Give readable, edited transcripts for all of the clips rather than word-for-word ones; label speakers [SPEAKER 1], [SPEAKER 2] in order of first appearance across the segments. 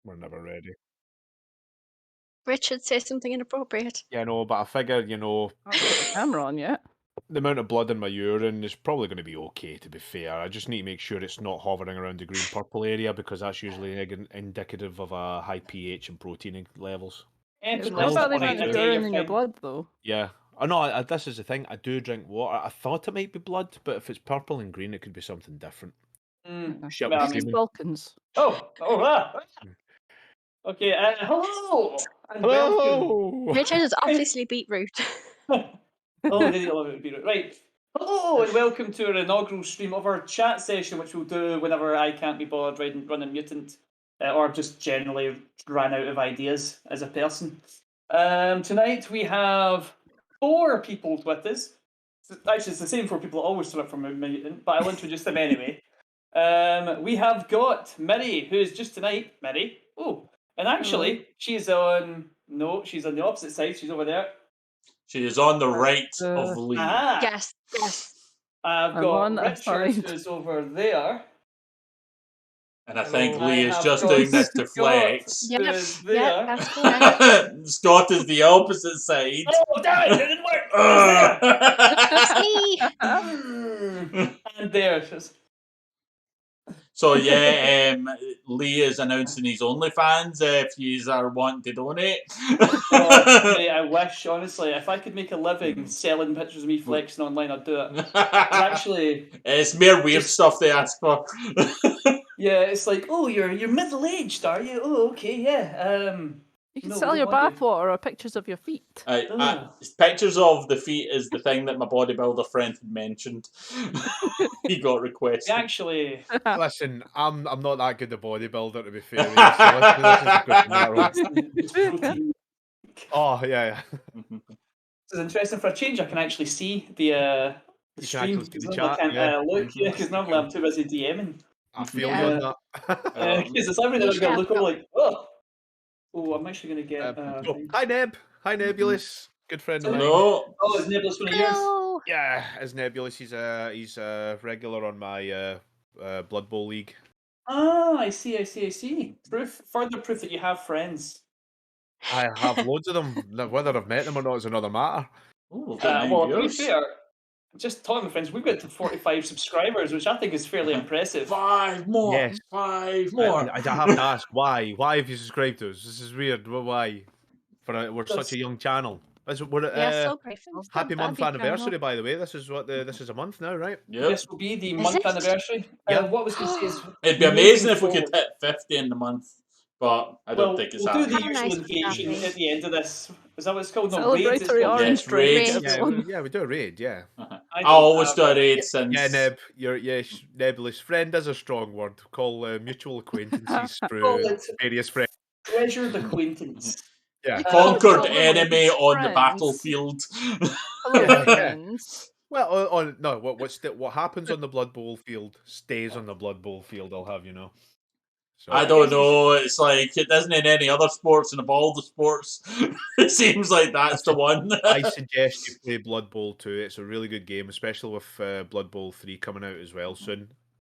[SPEAKER 1] We're never ready.
[SPEAKER 2] Richard says something inappropriate.
[SPEAKER 1] Yeah, no, but I figured,
[SPEAKER 3] I haven't put the camera on yet.
[SPEAKER 1] the amount of blood in my urine is probably going to be okay, to be fair. I just need to make sure it's not hovering around the green-purple area because that's usually indicative of a high pH and protein levels.
[SPEAKER 3] It's
[SPEAKER 4] Anything
[SPEAKER 3] quite
[SPEAKER 4] less
[SPEAKER 3] about
[SPEAKER 4] than
[SPEAKER 3] the amount
[SPEAKER 4] 0.8
[SPEAKER 3] of
[SPEAKER 4] a day,
[SPEAKER 3] urine
[SPEAKER 4] you're
[SPEAKER 3] in your
[SPEAKER 4] fine.
[SPEAKER 3] blood, though.
[SPEAKER 1] Yeah. I know, this is the thing. I do drink water. I thought it might be blood, but if it's purple and green, it could be something different. Shit
[SPEAKER 3] Well,
[SPEAKER 1] was
[SPEAKER 3] I mean,
[SPEAKER 1] steaming.
[SPEAKER 3] Balkans.
[SPEAKER 4] Okay, hello and welcome.
[SPEAKER 1] Hello!
[SPEAKER 2] Richard is obviously beetroot.
[SPEAKER 4] Oh, they love it, beetroot. Right. Hello and welcome to our inaugural stream of our chat session, which we'll do whenever I can't be bothered running Mutant, or just generally ran out of ideas as a person. Tonight we have 4 people with us. Actually, it's the same 4 people that always turn up from Mutant, but I'll introduce them anyway. We have got Miri, who is just tonight. Miri. Oh, and actually, she's on. No, she's on the opposite side. She's over there.
[SPEAKER 5] She is on the right of Lee.
[SPEAKER 2] Yes.
[SPEAKER 4] I've
[SPEAKER 3] I'm
[SPEAKER 4] got
[SPEAKER 3] on that
[SPEAKER 4] Richard,
[SPEAKER 3] side.
[SPEAKER 4] who's over there.
[SPEAKER 5] And I think
[SPEAKER 4] Hello.
[SPEAKER 5] Lee
[SPEAKER 4] I
[SPEAKER 5] is
[SPEAKER 4] have
[SPEAKER 5] just
[SPEAKER 4] got
[SPEAKER 5] doing this to
[SPEAKER 4] Scott,
[SPEAKER 5] flex.
[SPEAKER 4] who is
[SPEAKER 2] Yep,
[SPEAKER 4] there.
[SPEAKER 2] that's correct.
[SPEAKER 5] Scott is the opposite side.
[SPEAKER 4] Oh, damn it! It didn't work. And there.
[SPEAKER 5] So yeah, Lee is announcing his OnlyFans if you are wanting to donate.
[SPEAKER 4] Oh, mate, I wish, honestly, if I could make a living selling pictures of me flexing online, I'd do it. It's actually,
[SPEAKER 5] it's mere weird stuff they ask for.
[SPEAKER 4] yeah, it's like, oh, you're middle aged, are you? Oh, okay, yeah.
[SPEAKER 3] You can
[SPEAKER 4] No,
[SPEAKER 3] sell
[SPEAKER 4] we
[SPEAKER 3] your
[SPEAKER 4] don't want you.
[SPEAKER 3] bathwater or pictures of your feet.
[SPEAKER 5] Pictures of the feet is the thing that my bodybuilder friend had mentioned. He got requested.
[SPEAKER 4] Actually,
[SPEAKER 1] Listen, I'm not that good a bodybuilder, to be fair. So this is good. Oh, yeah.
[SPEAKER 4] This is interesting. For a change, I can actually see the
[SPEAKER 1] You can
[SPEAKER 4] stream.
[SPEAKER 1] actually see the
[SPEAKER 4] I
[SPEAKER 1] chat,
[SPEAKER 4] can't
[SPEAKER 1] yeah.
[SPEAKER 4] look, yeah, because normally I'm too busy DMing.
[SPEAKER 1] I feel you on that.
[SPEAKER 4] Because it's everything I'm going to look over like, oh, I'm actually going to get...
[SPEAKER 1] Hi, Neb. Hi, Nebulous. Good friend of mine.
[SPEAKER 5] Hello.
[SPEAKER 4] Oh, is Nebulous one of yours?
[SPEAKER 1] Yeah, as Nebulous, he's a regular on my Blood Bowl league.
[SPEAKER 4] Ah, I see. Further proof that you have friends.
[SPEAKER 1] I have loads of them. Whether I've met them or not is another matter.
[SPEAKER 5] Ooh,
[SPEAKER 4] Well, to be fair, just talking to friends, we've got to 45 subscribers, which I think is fairly impressive.
[SPEAKER 5] 5 more.
[SPEAKER 1] Yes.
[SPEAKER 5] 5 more.
[SPEAKER 1] I have to ask why. Why have you subscribed to us? This is weird. Why? We're such a young channel. We're
[SPEAKER 2] so grateful.
[SPEAKER 1] happy month anniversary, by the way. This is a month now, right?
[SPEAKER 5] Yep.
[SPEAKER 4] This will be the month anniversary.
[SPEAKER 1] Yep.
[SPEAKER 4] What I was going to say is,
[SPEAKER 5] it'd be amazing if we could hit 50 in the month, but I don't think it's
[SPEAKER 4] happening.
[SPEAKER 5] happening.
[SPEAKER 4] We'll do the usual invasion at the end of this. Is that what it's called? No,
[SPEAKER 3] Celebratory orange
[SPEAKER 5] raid.
[SPEAKER 1] Yeah, we do a raid. Yeah.
[SPEAKER 5] I always do a raid since.
[SPEAKER 1] Yeah, Neb. Nebulous friend is a strong word. Call mutual acquaintances through various friends.
[SPEAKER 4] Treasured acquaintance.
[SPEAKER 1] Yeah.
[SPEAKER 5] Conquered enemy on the battlefield.
[SPEAKER 3] Hello, friends.
[SPEAKER 1] Well, no. What happens on the Blood Bowl field stays on the Blood Bowl field. I'll have you know. So,
[SPEAKER 5] I don't know. It's like it doesn't in any other sports, and of all the sports, it seems like that's the one.
[SPEAKER 1] I suggest you play Blood Bowl 2. It's a really good game, especially with Blood Bowl 3 coming out as well soon.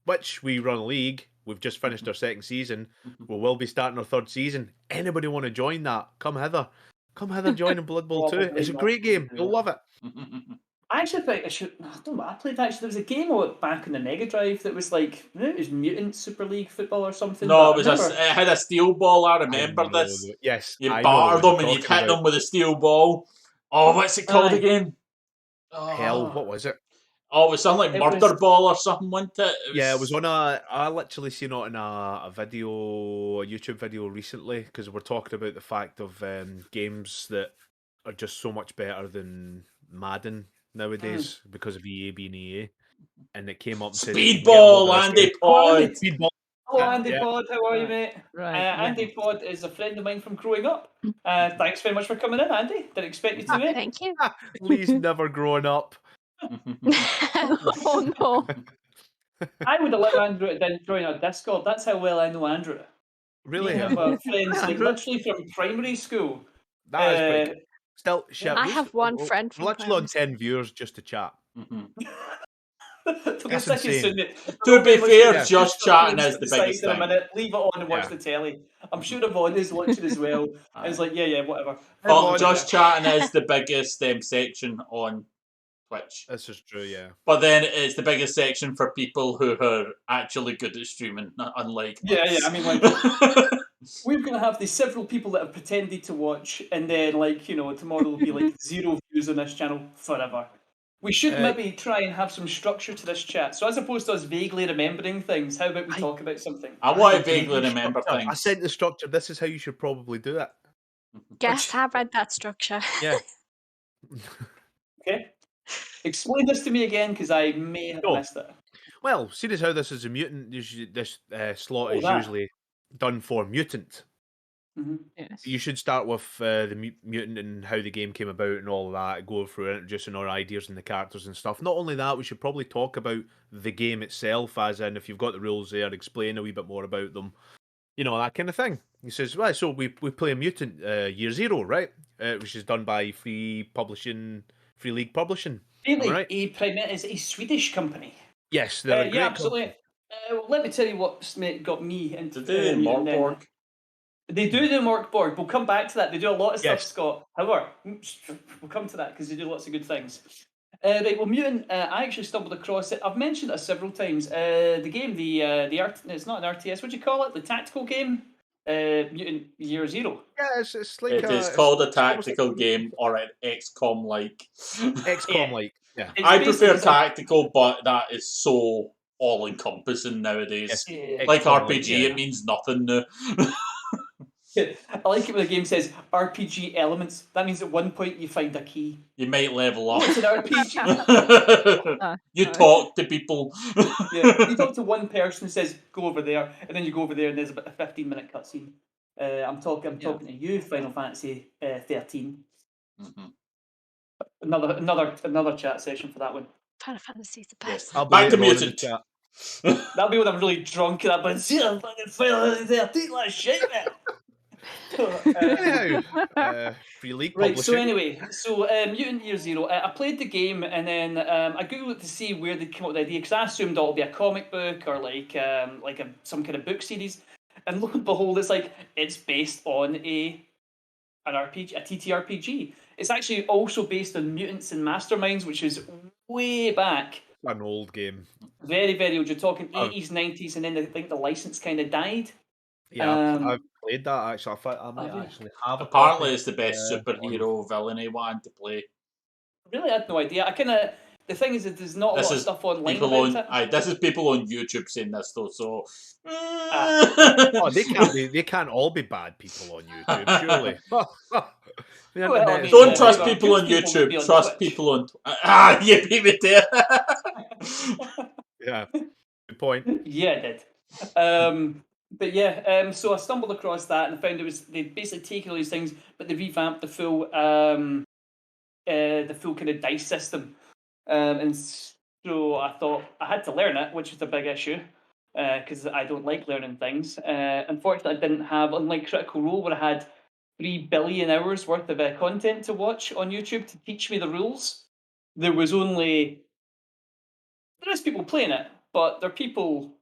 [SPEAKER 1] Which we run a league. We've just finished our second season. We will be starting our third season. Anybody want to join that? Come hither. Come hither, join in Blood Bowl 2. It's a great game. You'll love it.
[SPEAKER 4] I actually think I should. I don't know. I played actually. There was a game back on the Mega Drive that was like it was Mutant Super League Football or something.
[SPEAKER 5] No, it had a steel ball. I remember this.
[SPEAKER 1] Yes,
[SPEAKER 5] you battered them and you'd hit them with a steel ball. Oh, what's it called again?
[SPEAKER 1] Hell, what was it?
[SPEAKER 5] Oh, it was something like Murder Ball or something, wasn't it?
[SPEAKER 1] Yeah, it was on I literally seen it in a YouTube video recently because we're talking about the fact of games that are just so much better than Madden nowadays because of EA being EA, and it came up and said
[SPEAKER 5] Speedball, Andy Pod.
[SPEAKER 1] Speedball.
[SPEAKER 4] Hello, Andy Pod. How are you, mate?
[SPEAKER 3] Right.
[SPEAKER 4] Andy Pod is a friend of mine from growing up. Thanks very much for coming in, Andy. Didn't expect you to, mate.
[SPEAKER 2] Thank you.
[SPEAKER 1] Lee's never growing up.
[SPEAKER 3] Oh no!
[SPEAKER 4] I would allow Andrew to join our Discord. That's how well I know Andrew.
[SPEAKER 1] Really?
[SPEAKER 4] We have friends like literally from primary school.
[SPEAKER 1] That is pretty good. Still, shit.
[SPEAKER 2] I have one friend from
[SPEAKER 1] literally on 10 viewers just to chat.
[SPEAKER 4] There'll be a
[SPEAKER 1] That's
[SPEAKER 4] second
[SPEAKER 1] insane.
[SPEAKER 4] soon.
[SPEAKER 5] To be fair,
[SPEAKER 1] Yeah.
[SPEAKER 5] just chatting is the biggest
[SPEAKER 4] in a
[SPEAKER 5] thing.
[SPEAKER 4] minute. Leave it on and watch
[SPEAKER 1] Yeah.
[SPEAKER 4] the telly. I'm sure Yvonne is watching as well. And it's
[SPEAKER 5] Aye.
[SPEAKER 4] like, yeah, whatever.
[SPEAKER 5] Oh,
[SPEAKER 1] Yvonne.
[SPEAKER 5] just chatting is the biggest section on Twitch.
[SPEAKER 1] This is true, yeah.
[SPEAKER 5] But then it's the biggest section for people who are actually good at streaming, unlike
[SPEAKER 4] Yeah,
[SPEAKER 5] us.
[SPEAKER 4] I mean, like, we're going to have the several people that have pretended to watch, and then, like, you know, tomorrow will be like 0 views on this channel forever. We should maybe try and have some structure to this chat. So as opposed to us vaguely remembering things, how about we talk about something?
[SPEAKER 5] I want to
[SPEAKER 1] Give me
[SPEAKER 5] vaguely remember
[SPEAKER 1] structure. I
[SPEAKER 5] things.
[SPEAKER 1] sent the structure. This is how you should probably do it.
[SPEAKER 2] Yes, I read that structure.
[SPEAKER 1] Yeah.
[SPEAKER 4] Okay. Explain this to me again, because I may have
[SPEAKER 1] Oh.
[SPEAKER 4] missed it.
[SPEAKER 1] Well, seeing as how this is a mutant, this slot
[SPEAKER 4] Oh,
[SPEAKER 1] is
[SPEAKER 4] that.
[SPEAKER 1] usually done for mutant.
[SPEAKER 4] Mm-hmm.
[SPEAKER 3] Yes.
[SPEAKER 1] You should start with the mutant and how the game came about and all of that. Go through introducing our ideas and the characters and stuff. Not only that, we should probably talk about the game itself, as in if you've got the rules there, explain a wee bit more about them. You know, that kind of thing. He says, right, so we play a mutant year 0, right? Which is done by Free League Publishing. Am I right?
[SPEAKER 4] It's a Swedish company.
[SPEAKER 1] Yes, they're a great
[SPEAKER 4] yeah, absolutely.
[SPEAKER 1] company.
[SPEAKER 4] Well, let me tell you what got me into
[SPEAKER 5] Did they
[SPEAKER 4] mutant then.
[SPEAKER 5] Morkborg?
[SPEAKER 4] They do Morkborg. We'll come back to that. They do a lot of stuff,
[SPEAKER 1] Yes.
[SPEAKER 4] Scott. However, we'll come to that because they do lots of good things. Right, well, Mutant, I actually stumbled across it. I've mentioned it several times. The game, it's not an RTS. What do you call it? The tactical game, Mutant Year 0.
[SPEAKER 1] Yeah, it's like
[SPEAKER 5] It is called a tactical game or an XCOM-like.
[SPEAKER 1] XCOM-like. Yeah.
[SPEAKER 4] It's
[SPEAKER 5] I
[SPEAKER 4] basically
[SPEAKER 5] prefer
[SPEAKER 4] just like-
[SPEAKER 5] tactical, but that is so all-encompassing nowadays.
[SPEAKER 1] Yes.
[SPEAKER 5] Like
[SPEAKER 1] XCOM-like,
[SPEAKER 5] RPG,
[SPEAKER 1] yeah.
[SPEAKER 5] it means nothing now.
[SPEAKER 4] I like it when the game says RPG elements. That means at one point you find a key.
[SPEAKER 5] You might level up.
[SPEAKER 4] Oh, it's an RPG.
[SPEAKER 5] You talk to people.
[SPEAKER 4] Yeah, you talk to one person who says go over there, and then you go over there, and there's about a 15-minute cutscene. I'm talking to you, Final Fantasy 13.
[SPEAKER 5] Mhm.
[SPEAKER 4] Another chat session for that one.
[SPEAKER 2] Final Fantasy's the
[SPEAKER 5] Yes.
[SPEAKER 2] best.
[SPEAKER 1] I'll be
[SPEAKER 5] Back to
[SPEAKER 1] later on in the
[SPEAKER 5] Mutant.
[SPEAKER 1] chat.
[SPEAKER 4] That'll be when I'm really drunk and that, but see, I'm fucking Final Fantasy 13 like shit, man.
[SPEAKER 1] Anyhow, Free League
[SPEAKER 4] Right,
[SPEAKER 1] Publishing.
[SPEAKER 4] so anyway, Mutant Year 0, I played the game and then I googled to see where they came up with the idea because I assumed it would be a comic book or some kind of book series, and lo and behold, it's based on an RPG, a TTRPG. It's actually also based on Mutants and Masterminds, which is way back.
[SPEAKER 1] An old game.
[SPEAKER 4] Very, very old. You're talking 80s, 90s, and then I think the license kind of died.
[SPEAKER 1] Yeah, I've played that actually. I might
[SPEAKER 4] have you?
[SPEAKER 1] actually have a
[SPEAKER 5] Apparently,
[SPEAKER 1] copy,
[SPEAKER 5] it's the best
[SPEAKER 1] on-
[SPEAKER 5] superhero villainy one to play.
[SPEAKER 4] Really, I had no idea. The thing is that there's not a
[SPEAKER 5] This
[SPEAKER 4] lot of
[SPEAKER 5] is
[SPEAKER 4] stuff online
[SPEAKER 5] People
[SPEAKER 4] about
[SPEAKER 5] on,
[SPEAKER 4] it.
[SPEAKER 5] aye, this is people on YouTube saying this though. So,
[SPEAKER 1] Oh, they can't all be bad people on YouTube, surely. The
[SPEAKER 4] Well,
[SPEAKER 1] internet
[SPEAKER 4] I
[SPEAKER 1] is
[SPEAKER 4] mean,
[SPEAKER 5] don't
[SPEAKER 4] yeah,
[SPEAKER 5] trust
[SPEAKER 4] well,
[SPEAKER 5] people on
[SPEAKER 4] good people would be
[SPEAKER 5] YouTube.
[SPEAKER 4] on
[SPEAKER 5] Trust
[SPEAKER 4] Twitch.
[SPEAKER 5] people on. You beat me there.
[SPEAKER 1] Yeah, good point.
[SPEAKER 4] Yeah, I did. But yeah, so I stumbled across that and I found they'd basically taken all these things, but they revamped the full kind of dice system. And so I thought I had to learn it, which is a big issue because I don't like learning things. Unfortunately, I didn't have, unlike Critical Role, where I had 3 billion hours worth of content to watch on YouTube to teach me the rules. There is people playing it, but they're people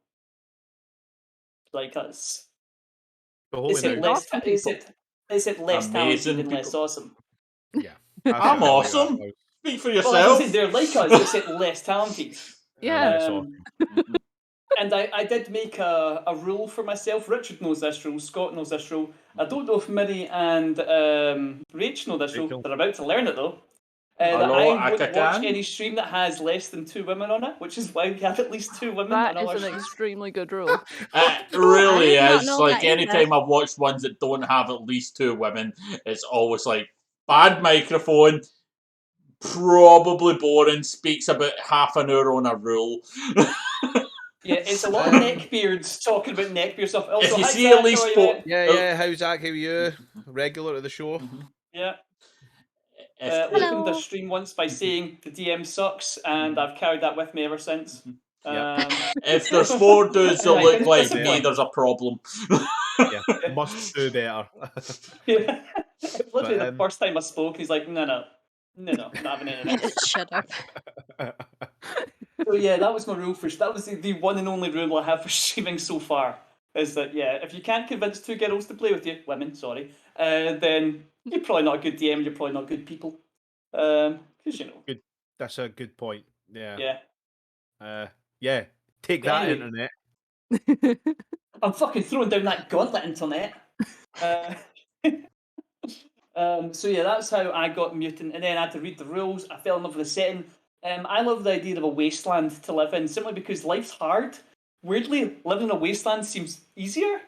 [SPEAKER 4] like us.
[SPEAKER 1] Holy
[SPEAKER 4] Is it
[SPEAKER 1] now.
[SPEAKER 4] less?
[SPEAKER 3] Awesome people.
[SPEAKER 4] Is it less
[SPEAKER 5] Amazing
[SPEAKER 4] talented and less
[SPEAKER 5] people.
[SPEAKER 4] awesome?
[SPEAKER 1] Yeah,
[SPEAKER 5] I'm awesome. Speak for
[SPEAKER 4] Well, as I
[SPEAKER 5] yourself.
[SPEAKER 4] said, they're like us, except less talented.
[SPEAKER 3] Yeah.
[SPEAKER 4] And I did make a rule for myself. Richard knows this rule. Scott knows this rule. I don't know if Minnie and Rach know this rule.
[SPEAKER 1] Rachel.
[SPEAKER 4] They're about to learn it though. That
[SPEAKER 5] Hello,
[SPEAKER 4] I won't
[SPEAKER 5] Akakan.
[SPEAKER 4] watch any stream that has less than 2 women on it, which is why we have at least 2 women
[SPEAKER 3] That
[SPEAKER 4] on our
[SPEAKER 3] is an
[SPEAKER 4] stream.
[SPEAKER 3] extremely good rule.
[SPEAKER 5] It really
[SPEAKER 2] I did not
[SPEAKER 5] is.
[SPEAKER 2] know
[SPEAKER 5] Like
[SPEAKER 2] that either.
[SPEAKER 5] anytime I've watched ones that don't have at least 2 women, it's always like bad microphone, probably boring, speaks about half an hour on a rule.
[SPEAKER 4] Yeah, it's a lot of neckbeards talking about neckbeard stuff. Also,
[SPEAKER 5] If you
[SPEAKER 4] hi,
[SPEAKER 5] see
[SPEAKER 4] Zach,
[SPEAKER 5] at least
[SPEAKER 4] how are you,
[SPEAKER 5] four-
[SPEAKER 4] mate?
[SPEAKER 1] Yeah. How's Zach? How are you? Regular to the show.
[SPEAKER 4] Yeah.
[SPEAKER 5] If-
[SPEAKER 4] Opened a stream once by saying the DM sucks, and I've carried that with me ever since.
[SPEAKER 5] If there's 4 dudes that
[SPEAKER 4] Right,
[SPEAKER 5] look like
[SPEAKER 4] discipline.
[SPEAKER 5] me, there's a problem.
[SPEAKER 1] Yeah, must do better.
[SPEAKER 4] Yeah. Literally
[SPEAKER 1] But,
[SPEAKER 4] the first time I spoke, he's like, no, not having any of this.
[SPEAKER 2] Shut up.
[SPEAKER 4] So yeah, that was my rule for that was the one and only rule I have for streaming so far. Is that if you can't convince two girls to play with you, women, sorry, then you're probably not a good DM. You're probably not good people. Because
[SPEAKER 1] Good. That's a good point. Yeah.
[SPEAKER 4] yeah.
[SPEAKER 1] Yeah. Take
[SPEAKER 4] But
[SPEAKER 1] that,
[SPEAKER 4] anyway.
[SPEAKER 1] internet.
[SPEAKER 4] I'm fucking throwing down that gauntlet, internet. So yeah, that's how I got mutant, and then I had to read the rules. I fell in love with the setting. I love the idea of a wasteland to live in, simply because life's hard. Weirdly, living in a wasteland seems easier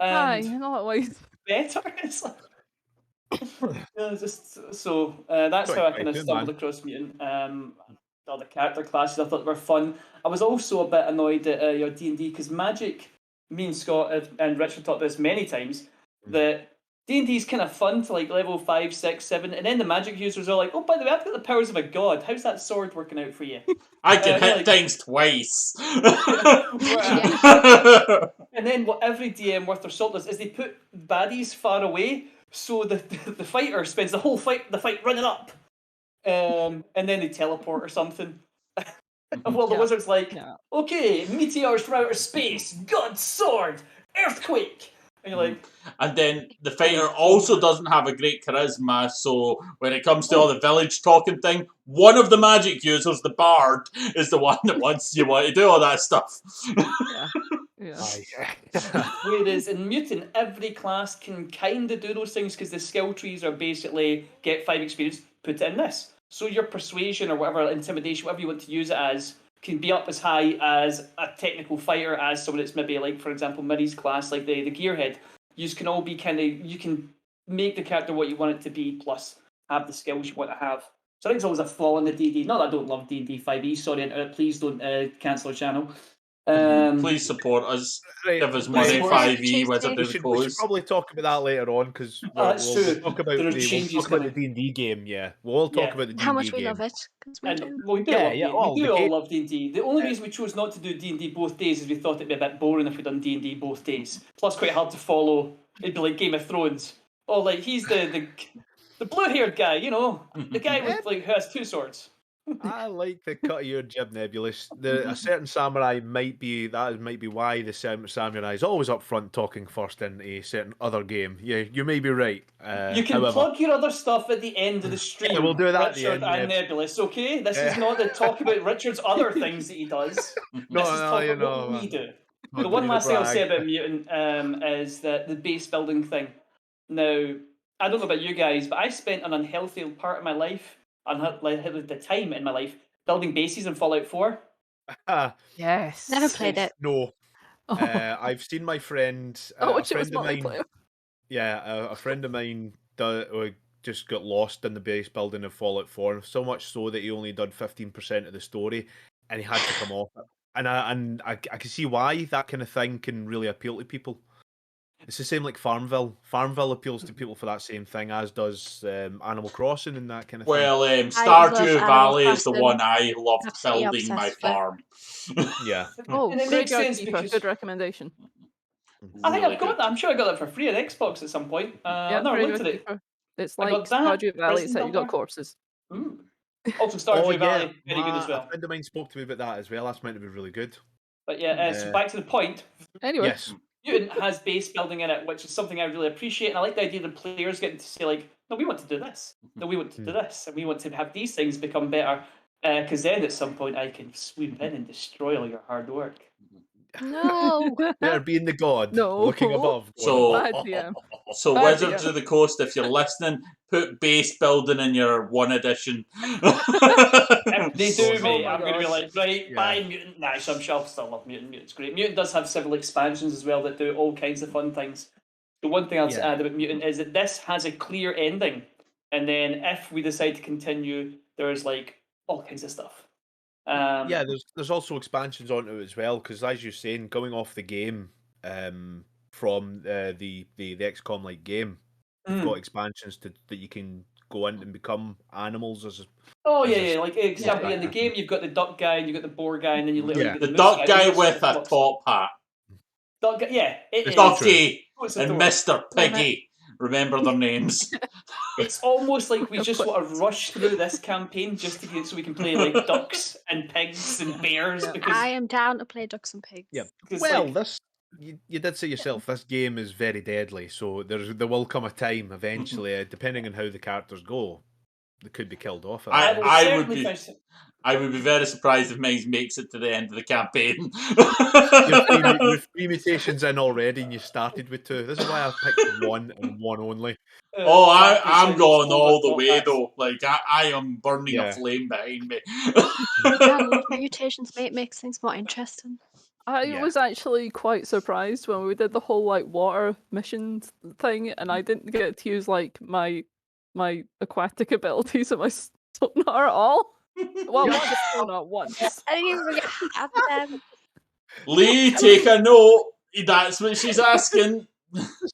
[SPEAKER 3] Hi,
[SPEAKER 4] and
[SPEAKER 3] in a lot of ways.
[SPEAKER 4] better. It's like, just so that's how I kind of
[SPEAKER 1] 2022,
[SPEAKER 4] stumbled
[SPEAKER 1] man.
[SPEAKER 4] across mutant. All the character classes I thought were fun. I was also a bit annoyed at your D&D because Magic. Me and Scott and Richard talked this many times that D&D is kind of fun to like level 5, 6, 7, and then the Magic users are like, oh, by the way, I've got the powers of a god. How's that sword working out for you?
[SPEAKER 5] I can hit
[SPEAKER 4] like-
[SPEAKER 5] things twice.
[SPEAKER 4] And then what every DM worth their salt does is they put baddies far away, so the fighter spends the whole fight running up, and then they teleport or something. Well, the wizard's like, okay, meteors from outer space, God's sword, earthquake. And you're like,
[SPEAKER 5] and then the fighter also doesn't have a great charisma, so when it comes to all the village talking thing, one of the magic users, the bard, is the one that wants you want to do all that stuff.
[SPEAKER 4] Whereas in Mutant, every class can kind of do those things because the skill trees are basically get 5 experience, put it in this. So your persuasion or whatever, intimidation, whatever you want to use it as, can be up as high as a technical fighter, as someone that's maybe like, for example, Miri's class, like the gearhead. You can all be you can make the character what you want it to be, plus have the skills you want to have. So I think it's always a flaw in the D&D. Not that I don't love D&D 5e, sorry, please don't cancel the channel.
[SPEAKER 5] Please support us. Give us money,
[SPEAKER 4] support
[SPEAKER 5] 5e, Wizard
[SPEAKER 1] We
[SPEAKER 5] of the
[SPEAKER 1] should
[SPEAKER 5] Coast.
[SPEAKER 1] probably talk about that later on because
[SPEAKER 4] that's
[SPEAKER 1] we'll
[SPEAKER 4] true.
[SPEAKER 1] talk about
[SPEAKER 4] There are
[SPEAKER 1] the
[SPEAKER 4] changes
[SPEAKER 1] the
[SPEAKER 4] coming.
[SPEAKER 1] D&D game. Yeah, we'll all talk about the D&D
[SPEAKER 2] How much we
[SPEAKER 1] game.
[SPEAKER 2] love it, because we do.
[SPEAKER 4] We do
[SPEAKER 1] Yeah,
[SPEAKER 4] love
[SPEAKER 1] yeah,
[SPEAKER 4] D&D.
[SPEAKER 1] well,
[SPEAKER 4] We do
[SPEAKER 1] the
[SPEAKER 4] all
[SPEAKER 1] game-
[SPEAKER 4] love D&D. The only reason we chose not to do D&D both days is we thought it'd be a bit boring if we'd done D&D both days. Plus, quite hard to follow. It'd be like Game of Thrones. Oh, like he's the blue-haired guy, you know, the guy with like who has 2 swords.
[SPEAKER 1] I like the cut of your jib, Nebulous. A certain samurai might be why the samurai is always up front talking first in a certain other game. Yeah, you may be right.
[SPEAKER 4] You can
[SPEAKER 1] however,
[SPEAKER 4] plug your other stuff at the end of the stream.
[SPEAKER 1] Yeah, we'll do that at the
[SPEAKER 4] Richard
[SPEAKER 1] end,
[SPEAKER 4] and
[SPEAKER 1] yeah.
[SPEAKER 4] Nebulous, okay? This is
[SPEAKER 1] Yeah.
[SPEAKER 4] not the talk about Richard's other things that he does.
[SPEAKER 1] No,
[SPEAKER 4] This is
[SPEAKER 1] no,
[SPEAKER 4] talk
[SPEAKER 1] you
[SPEAKER 4] about what
[SPEAKER 1] know,
[SPEAKER 4] we do.
[SPEAKER 1] not
[SPEAKER 4] The one
[SPEAKER 1] to
[SPEAKER 4] last thing I'll say
[SPEAKER 1] brag.
[SPEAKER 4] about Mutant is that the base building thing. Now, I don't know about you guys, but I spent an unhealthy part of my life, the time in my life, building bases in Fallout 4.
[SPEAKER 3] Yes.
[SPEAKER 2] Never played it.
[SPEAKER 1] No.
[SPEAKER 3] Oh.
[SPEAKER 1] I've seen my friend.
[SPEAKER 3] Oh,
[SPEAKER 1] A
[SPEAKER 3] which it was
[SPEAKER 1] friend of mine.
[SPEAKER 3] multiplayer.
[SPEAKER 1] Yeah, a friend of mine just got lost in the base building of Fallout 4, so much so that he only did 15% of the story, and he had to come off it. And I can see why that kind of thing can really appeal to people. It's the same like Farmville. Farmville appeals to people for that same thing, as does Animal Crossing and that kind of thing.
[SPEAKER 5] Well,
[SPEAKER 2] love
[SPEAKER 5] Stardew
[SPEAKER 2] Animal
[SPEAKER 5] Valley is the
[SPEAKER 2] Crossing.
[SPEAKER 5] one I loved
[SPEAKER 2] Absolutely
[SPEAKER 5] building my
[SPEAKER 2] obsessed with it.
[SPEAKER 5] farm.
[SPEAKER 1] Yeah.
[SPEAKER 3] Oh,
[SPEAKER 4] And it makes
[SPEAKER 3] Graveyard
[SPEAKER 4] sense
[SPEAKER 3] Keeper,
[SPEAKER 4] because
[SPEAKER 3] good recommendation.
[SPEAKER 4] I think
[SPEAKER 5] Really
[SPEAKER 4] I've got
[SPEAKER 5] good.
[SPEAKER 4] that. I'm sure I got that for free on Xbox at some point. I've never looked
[SPEAKER 3] Graveyard
[SPEAKER 4] at it.
[SPEAKER 3] Keeper. It's
[SPEAKER 4] I
[SPEAKER 3] like
[SPEAKER 4] got that,
[SPEAKER 3] Stardew Valley,
[SPEAKER 4] Prison
[SPEAKER 3] except you got
[SPEAKER 4] Builder.
[SPEAKER 3] corpses.
[SPEAKER 4] Also, Stardew Valley, very good
[SPEAKER 1] a
[SPEAKER 4] as well.
[SPEAKER 1] friend of mine spoke to me about that as well. That's meant to be really good.
[SPEAKER 4] But yeah, so back to the point.
[SPEAKER 3] Anyway.
[SPEAKER 1] Yes.
[SPEAKER 4] Mutant has base building in it, which is something I really appreciate, and I like the idea of the players getting to say like, "No, we want to do this. No, we want to do this, and we want to have these things become better." Because then at some point I can swoop in and destroy all your hard work.
[SPEAKER 2] No.
[SPEAKER 1] There being the god
[SPEAKER 3] No.
[SPEAKER 1] looking above.
[SPEAKER 5] So-
[SPEAKER 3] Bad DM.
[SPEAKER 5] So,
[SPEAKER 3] Bad
[SPEAKER 5] Wizards
[SPEAKER 3] DM.
[SPEAKER 5] of the Coast, if you're listening, put base building in your 1 edition.
[SPEAKER 4] If they do,
[SPEAKER 1] Oh
[SPEAKER 4] mate,
[SPEAKER 3] my
[SPEAKER 4] I'm going to be
[SPEAKER 3] God.
[SPEAKER 4] like, right,
[SPEAKER 1] Yeah.
[SPEAKER 4] buy Mutant. Nah, so I'm sure I'll still love Mutant. Mutant's great. Mutant does have several expansions as well that do all kinds of fun things. The one thing I'll
[SPEAKER 1] Yeah.
[SPEAKER 4] add about Mutant is that this has a clear ending, and then if we decide to continue, there's like all kinds of stuff.
[SPEAKER 1] Yeah, there's also expansions onto it as well, because as you're saying, going off the game from the XCOM like game, you've got expansions that you can go in and become animals as
[SPEAKER 4] Oh
[SPEAKER 1] as
[SPEAKER 4] yeah,
[SPEAKER 1] a-
[SPEAKER 4] yeah. Like example, in the game, you've got the duck guy, and you've got the boar guy, and then you literally
[SPEAKER 1] Yeah.
[SPEAKER 4] get
[SPEAKER 5] The
[SPEAKER 4] moose
[SPEAKER 5] duck guy
[SPEAKER 4] These are
[SPEAKER 5] with
[SPEAKER 4] the
[SPEAKER 5] a top hat.
[SPEAKER 4] Duck guy, yeah, it is.
[SPEAKER 5] Ducky
[SPEAKER 4] What's
[SPEAKER 5] and
[SPEAKER 4] adorable.
[SPEAKER 5] Mr. Piggy. remember their names.
[SPEAKER 4] It's almost like we just want to rush through this campaign just to get so we can play like ducks and pigs and bears
[SPEAKER 3] Yeah.
[SPEAKER 4] because
[SPEAKER 2] I am down to play ducks and pigs.
[SPEAKER 1] Yeah.
[SPEAKER 4] because
[SPEAKER 1] Well,
[SPEAKER 4] like
[SPEAKER 1] this you did say yourself. This game is very deadly, so there will come a time eventually, depending on how the characters go, they could be killed off. At
[SPEAKER 4] I
[SPEAKER 1] that
[SPEAKER 4] will
[SPEAKER 1] point.
[SPEAKER 4] certainly finish.
[SPEAKER 5] I would be very surprised if mine makes it to the end of the campaign.
[SPEAKER 1] You're three mutations in already, and you started with 2. This is why I've picked 1 and 1 only.
[SPEAKER 5] Oh,
[SPEAKER 4] Zachary
[SPEAKER 5] I'm
[SPEAKER 4] sounds
[SPEAKER 5] going
[SPEAKER 4] told
[SPEAKER 5] all
[SPEAKER 4] us
[SPEAKER 5] the
[SPEAKER 4] not
[SPEAKER 5] way
[SPEAKER 4] that.
[SPEAKER 5] though. Like I am burning a
[SPEAKER 1] Yeah.
[SPEAKER 5] flame behind me.
[SPEAKER 2] Yeah, I love mutations, mate. Makes things more interesting.
[SPEAKER 3] I
[SPEAKER 1] Yeah.
[SPEAKER 3] was actually quite surprised when we did the whole like water missions thing, and I didn't get to use like my aquatic abilities and my sonar at all. Well,
[SPEAKER 2] You're
[SPEAKER 3] once,
[SPEAKER 2] just
[SPEAKER 3] no, not once.
[SPEAKER 2] I didn't even really have them.
[SPEAKER 5] Lee, take a note. That's what she's asking.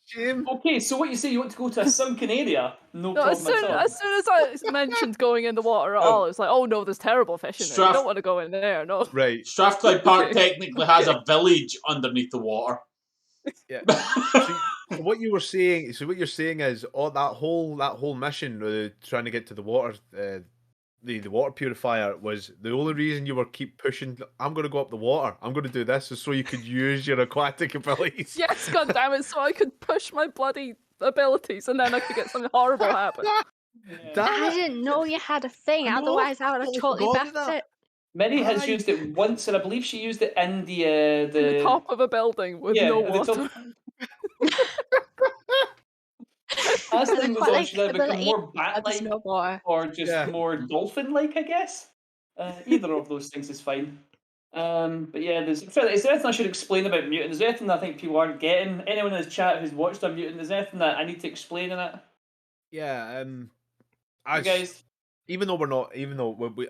[SPEAKER 1] Shame.
[SPEAKER 4] Okay, so what you say? You want to go to a sunken area? No
[SPEAKER 3] No,
[SPEAKER 4] problem at all.
[SPEAKER 3] as soon as I mentioned going in the water at
[SPEAKER 5] Oh.
[SPEAKER 3] all, it's like, oh no, there's terrible fish in there. You
[SPEAKER 5] Strath-
[SPEAKER 3] don't want to go in there. No.
[SPEAKER 1] Right.
[SPEAKER 5] Strathclyde Park technically has a village underneath the water.
[SPEAKER 1] Yeah. So what you were saying, so what you're saying is, that whole mission, trying to get to the water, the water purifier, was the only reason you were keep pushing. I'm going to go up the water. I'm going to do this, is so you could use your aquatic abilities.
[SPEAKER 3] Yes, god damn it, so I could push my bloody abilities and then I could get something horrible happen.
[SPEAKER 4] Yeah.
[SPEAKER 2] I didn't know you had a thing.
[SPEAKER 1] I know,
[SPEAKER 2] Otherwise, I would have
[SPEAKER 1] totally
[SPEAKER 2] totally
[SPEAKER 1] forgot about
[SPEAKER 2] backed
[SPEAKER 1] that.
[SPEAKER 2] it.
[SPEAKER 4] Minnie has
[SPEAKER 1] Aye.
[SPEAKER 4] used it once, and I believe she used it in the
[SPEAKER 3] The top of a building with
[SPEAKER 4] yeah,
[SPEAKER 3] no
[SPEAKER 4] at the top.
[SPEAKER 3] water.
[SPEAKER 4] As
[SPEAKER 2] An
[SPEAKER 4] time goes on,
[SPEAKER 2] aquatic
[SPEAKER 4] she'll either become
[SPEAKER 2] ability,
[SPEAKER 4] more
[SPEAKER 2] There's
[SPEAKER 4] bat-like
[SPEAKER 2] no water.
[SPEAKER 4] or just
[SPEAKER 1] Yeah.
[SPEAKER 4] more dolphin-like, I guess. Either of those things is fine. But yeah, is there anything I should explain about Mutant? Is there anything I think people aren't getting? Anyone in the chat who's watched a Mutant, is there anything that I need to explain in it?
[SPEAKER 1] Yeah.
[SPEAKER 4] You
[SPEAKER 1] As
[SPEAKER 4] guys?
[SPEAKER 1] even though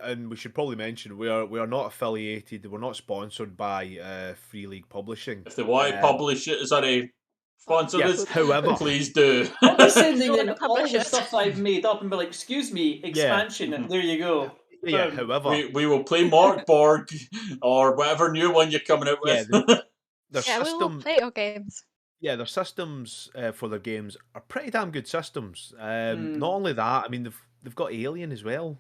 [SPEAKER 1] and we should probably mention, we are not affiliated. We're not sponsored by Free League Publishing.
[SPEAKER 5] If they want to publish it as a sponsor
[SPEAKER 1] Yeah,
[SPEAKER 5] us,
[SPEAKER 1] however,
[SPEAKER 5] please do.
[SPEAKER 4] I'll be sending
[SPEAKER 2] You
[SPEAKER 4] in
[SPEAKER 2] wanna
[SPEAKER 4] all
[SPEAKER 2] publish
[SPEAKER 4] the
[SPEAKER 2] it?
[SPEAKER 4] stuff I've made up and be like, excuse me, expansion,
[SPEAKER 5] Mhm.
[SPEAKER 4] there you go.
[SPEAKER 1] yeah,
[SPEAKER 4] Boom.
[SPEAKER 1] however,
[SPEAKER 5] We will play Mark Borg or whatever new one you're coming out
[SPEAKER 1] Yeah,
[SPEAKER 5] with.
[SPEAKER 1] their
[SPEAKER 2] Yeah, we will
[SPEAKER 1] system,
[SPEAKER 2] play your games.
[SPEAKER 1] yeah, their systems for their games are pretty damn good systems.
[SPEAKER 4] Mm.
[SPEAKER 1] Not only that, I mean they've got Alien as well.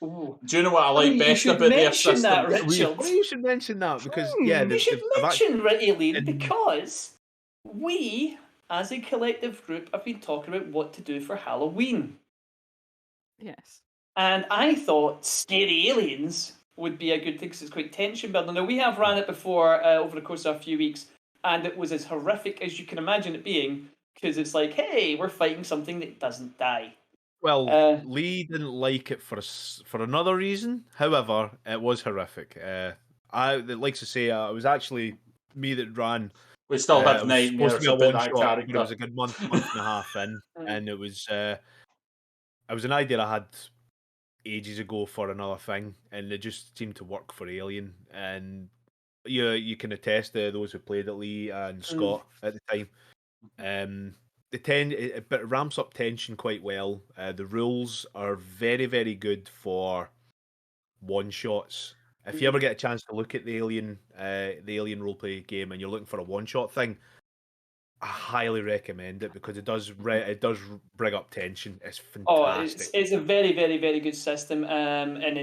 [SPEAKER 4] Ooh.
[SPEAKER 5] Do you know what I like
[SPEAKER 4] Funny you
[SPEAKER 5] best
[SPEAKER 4] should
[SPEAKER 5] about their
[SPEAKER 4] mention that,
[SPEAKER 5] system?
[SPEAKER 4] Richard.
[SPEAKER 1] Well, you should mention that because yeah,
[SPEAKER 4] You should
[SPEAKER 1] they've actually,
[SPEAKER 4] mention Alien
[SPEAKER 1] and-
[SPEAKER 4] because we, as a collective group, have been talking about what to do for Halloween.
[SPEAKER 3] Yes.
[SPEAKER 4] And I thought scary aliens would be a good thing because it's quite tension building. Now, we have ran it before over the course of a few weeks, and it was as horrific as you can imagine it being because it's like, hey, we're fighting something that doesn't die.
[SPEAKER 1] well, Lee didn't like it for another reason. However, it was horrific. I like to say it was actually me that ran.
[SPEAKER 5] We still
[SPEAKER 1] It
[SPEAKER 5] have
[SPEAKER 1] was supposed
[SPEAKER 5] nightmares
[SPEAKER 1] to be a
[SPEAKER 5] about
[SPEAKER 1] one
[SPEAKER 5] that
[SPEAKER 1] shot, but
[SPEAKER 5] character.
[SPEAKER 1] it was a good month and a half in, and it was an idea I had ages ago for another thing, and it just seemed to work for Alien. And you can attest to those who played it, Lee and Scott at the time. But it ramps up tension quite well. The rules are very, very good for one shots. If you ever get a chance to look at the Alien roleplay game, and you're looking for a one shot thing, I highly recommend it because it does bring up tension. It's
[SPEAKER 4] Oh,
[SPEAKER 1] fantastic.
[SPEAKER 4] it's a very, very, very good system, and